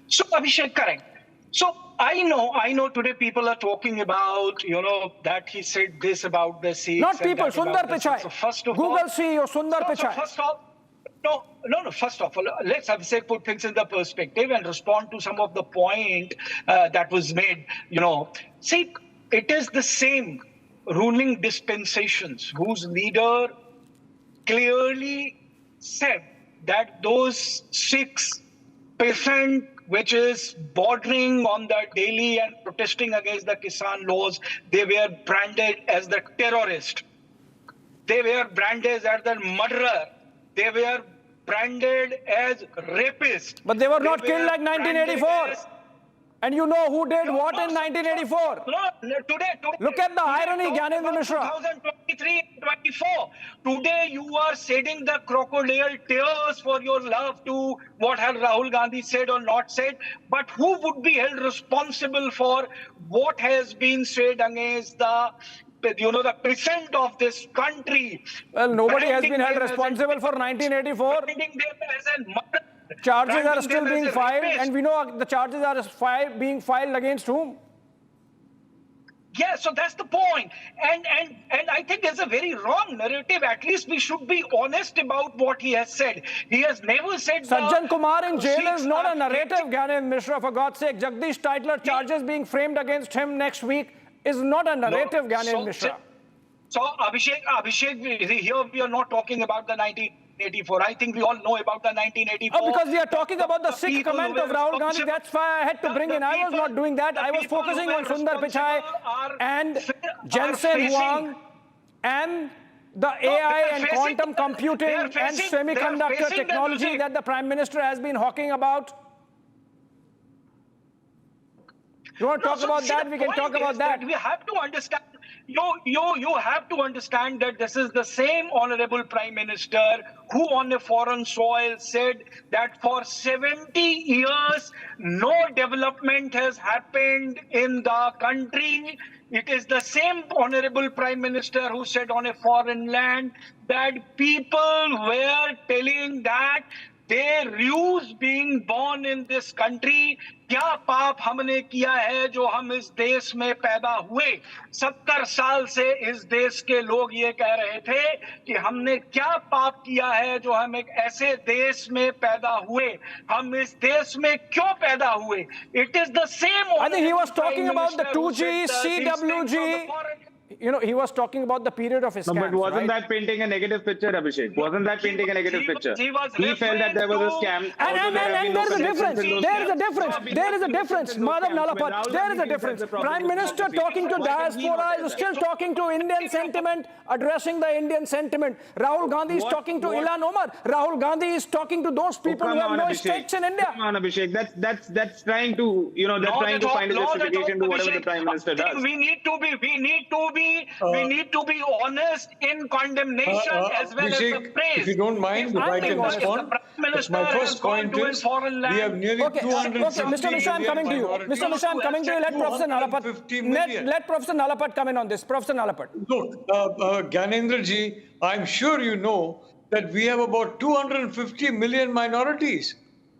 So, Abhishek, correct. So I know today people are talking about, that he said this about the Sikhs. Not people, Sundar Pichai. So first of Google all, CEO Sundar Pichai. First of all, let's Abhishek put things in the perspective and respond to some of the point that was made. See, it is the same ruling dispensations whose leader clearly said that those 6% which is bordering on the Delhi and protesting against the Kisan laws, they were branded as the terrorist. They were branded as the murderer. They were branded as rapist. But they were not killed like 1984. And you know who did what in 1984? Today, look at the irony, Gyanendra Mishra. 2023 and 24. Today you are shedding the crocodile tears for your love to what has Rahul Gandhi said or not said. But who would be held responsible for what has been said against the president of this country? Well, nobody has been held responsible for 1984. Charges are still being filed, and we know the charges are being filed against whom? Yeah, so that's the point. And I think there's a very wrong narrative. At least we should be honest about what he has said. He has never said Sajjan Kumar in jail is not a narrative, Gyanendra Mishra, for God's sake. Jagdish Titler charges being framed against him next week is not a narrative, Gyanendra Mishra. So Abhishek, here we are not talking about the 1984. I think we all know about the 1984. Oh, because we are talking about the Sikh comment of Rahul Gandhi. That's why I had to bring in. I was not doing that. I was focusing on Sundar Pichai and Jensen Huang and the AI and quantum computing and semiconductor technology that the Prime Minister has been hawking about. You want to talk about that? We can talk about that. We have to understand. You have to understand that this is the same honorable Prime Minister who on a foreign soil said that for 70 years no development has happened in the country. It is the same honorable Prime Minister who said on a foreign land that people were telling that they refuse being born in this country. क्या पाप हमने किया है जो हम इस देश में पैदा हुए? 70 साल से इस देश के लोग ये कह रहे थे कि हमने क्या पाप किया है जो हम एक ऐसे देश में पैदा हुए? हम इस देश में क्यों पैदा हुए? It is the same. I think he was talking about the 2G, CWG. He was talking about the period of his scams, but wasn't that painting a negative picture, Abhishek? Wasn't that painting a negative picture? He felt that there was a scam. And there is a difference. There is a difference. There is a difference. Madhav Nalapat, there is a difference. Prime Minister talking to diaspora is still talking to Indian sentiment, addressing the Indian sentiment. Rahul Gandhi is talking to Ilan Omar. Rahul Gandhi is talking to those people who have no stakes in India. Come on, Abhishek. That's trying to, that's trying to find a justification to whatever the Prime Minister does. We need to be honest in condemnation as well Abhishek, as the praise. If you don't mind, if I can respond. My first point is, we have nearly 250 Mr. Mishra, I'm coming to you. Mr. Mishra, I'm coming to you. Let Professor Nalapat, let Professor Nalapat come in on this. Professor Nalapat. Look, Gyanendra ji, I'm sure you know that we have about 250 million minorities.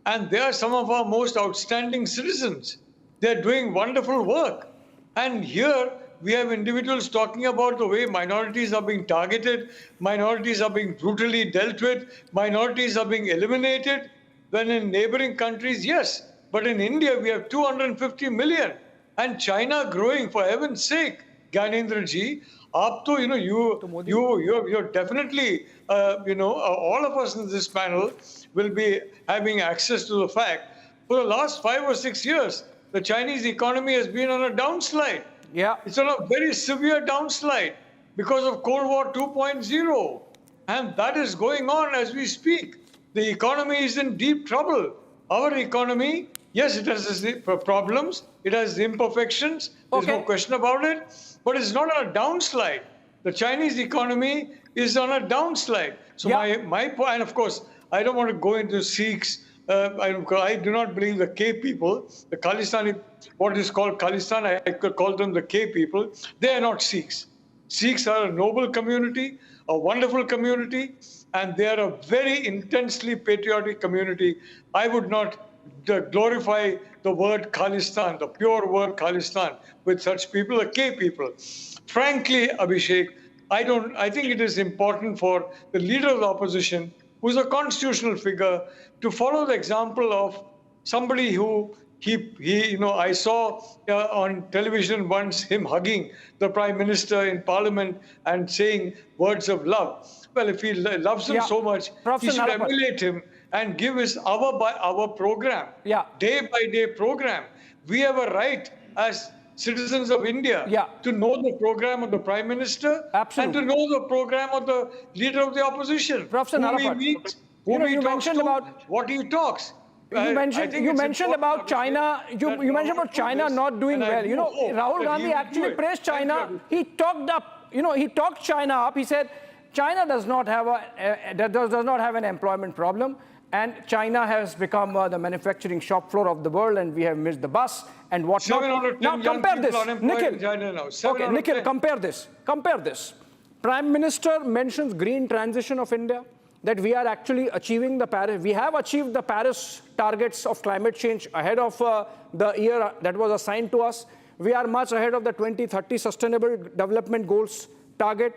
And they are some of our most outstanding citizens. They're doing wonderful work. And here, we have individuals talking about the way minorities are being targeted, minorities are being brutally dealt with, minorities are being eliminated. When in neighboring countries, yes. But in India, we have 250 million. And China growing, for heaven's sake. Gyanendra ji, aap to, you're definitely, all of us in this panel will be having access to the fact for the last 5 or 6 years, the Chinese economy has been on a downslide. Yeah. It's on a very severe downslide because of Cold War 2.0. And that is going on as we speak. The economy is in deep trouble. Our economy, yes, it has problems, it has imperfections, there's no question about it, but it's not on a downslide. The Chinese economy is on a downslide. So my point, and of course, I don't want to go into Sikhs. I do not believe the K people, the Khalistani, what is called Khalistan, I could call them the K people. They are not Sikhs. Sikhs are a noble community, a wonderful community, and they are a very intensely patriotic community. I would not glorify the word Khalistan, the pure word Khalistan, with such people, the K people. Frankly, Abhishek, I think it is important for the leader of the opposition, who is a constitutional figure, to follow the example of somebody who I saw on television once him hugging the Prime Minister in Parliament and saying words of love. Well, if he loves him so much, he should emulate him and give his hour by hour program, day by day program. We have a right as citizens of India to know the program of the Prime Minister and to know the program of the leader of the opposition. Professor Whom he meets, whom he talks to, what he talks. You mentioned about China. You mentioned about China not doing well. Rahul Gandhi actually praised China. He talked up. He talked China up. He said China does not have an employment problem, and China has become the manufacturing shop floor of the world, and we have missed the bus and whatnot. 7 out of 10 now compare this, in China now. Okay, Nikhil, compare this. Compare this. Prime Minister mentions green transition of India, that we are actually achieving the Paris. We have achieved the Paris targets of climate change ahead of the year that was assigned to us. We are much ahead of the 2030 Sustainable Development Goals target.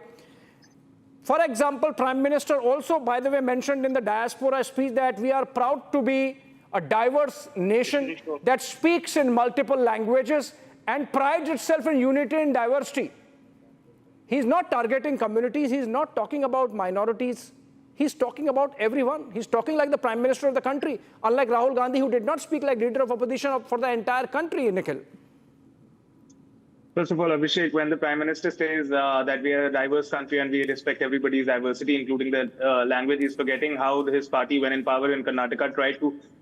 For example, Prime Minister also, by the way, mentioned in the diaspora speech that we are proud to be a diverse nation that speaks in multiple languages and prides itself in unity and diversity. He's not targeting communities. He's not talking about minorities. He's talking about everyone. He's talking like the Prime Minister of the country, unlike Rahul Gandhi, who did not speak like leader of opposition for the entire country, Nikhil. First of all, Abhishek, when the Prime Minister says that we are a diverse country and we respect everybody's diversity, including the language, he's forgetting how his party, when in power in Karnataka, tried to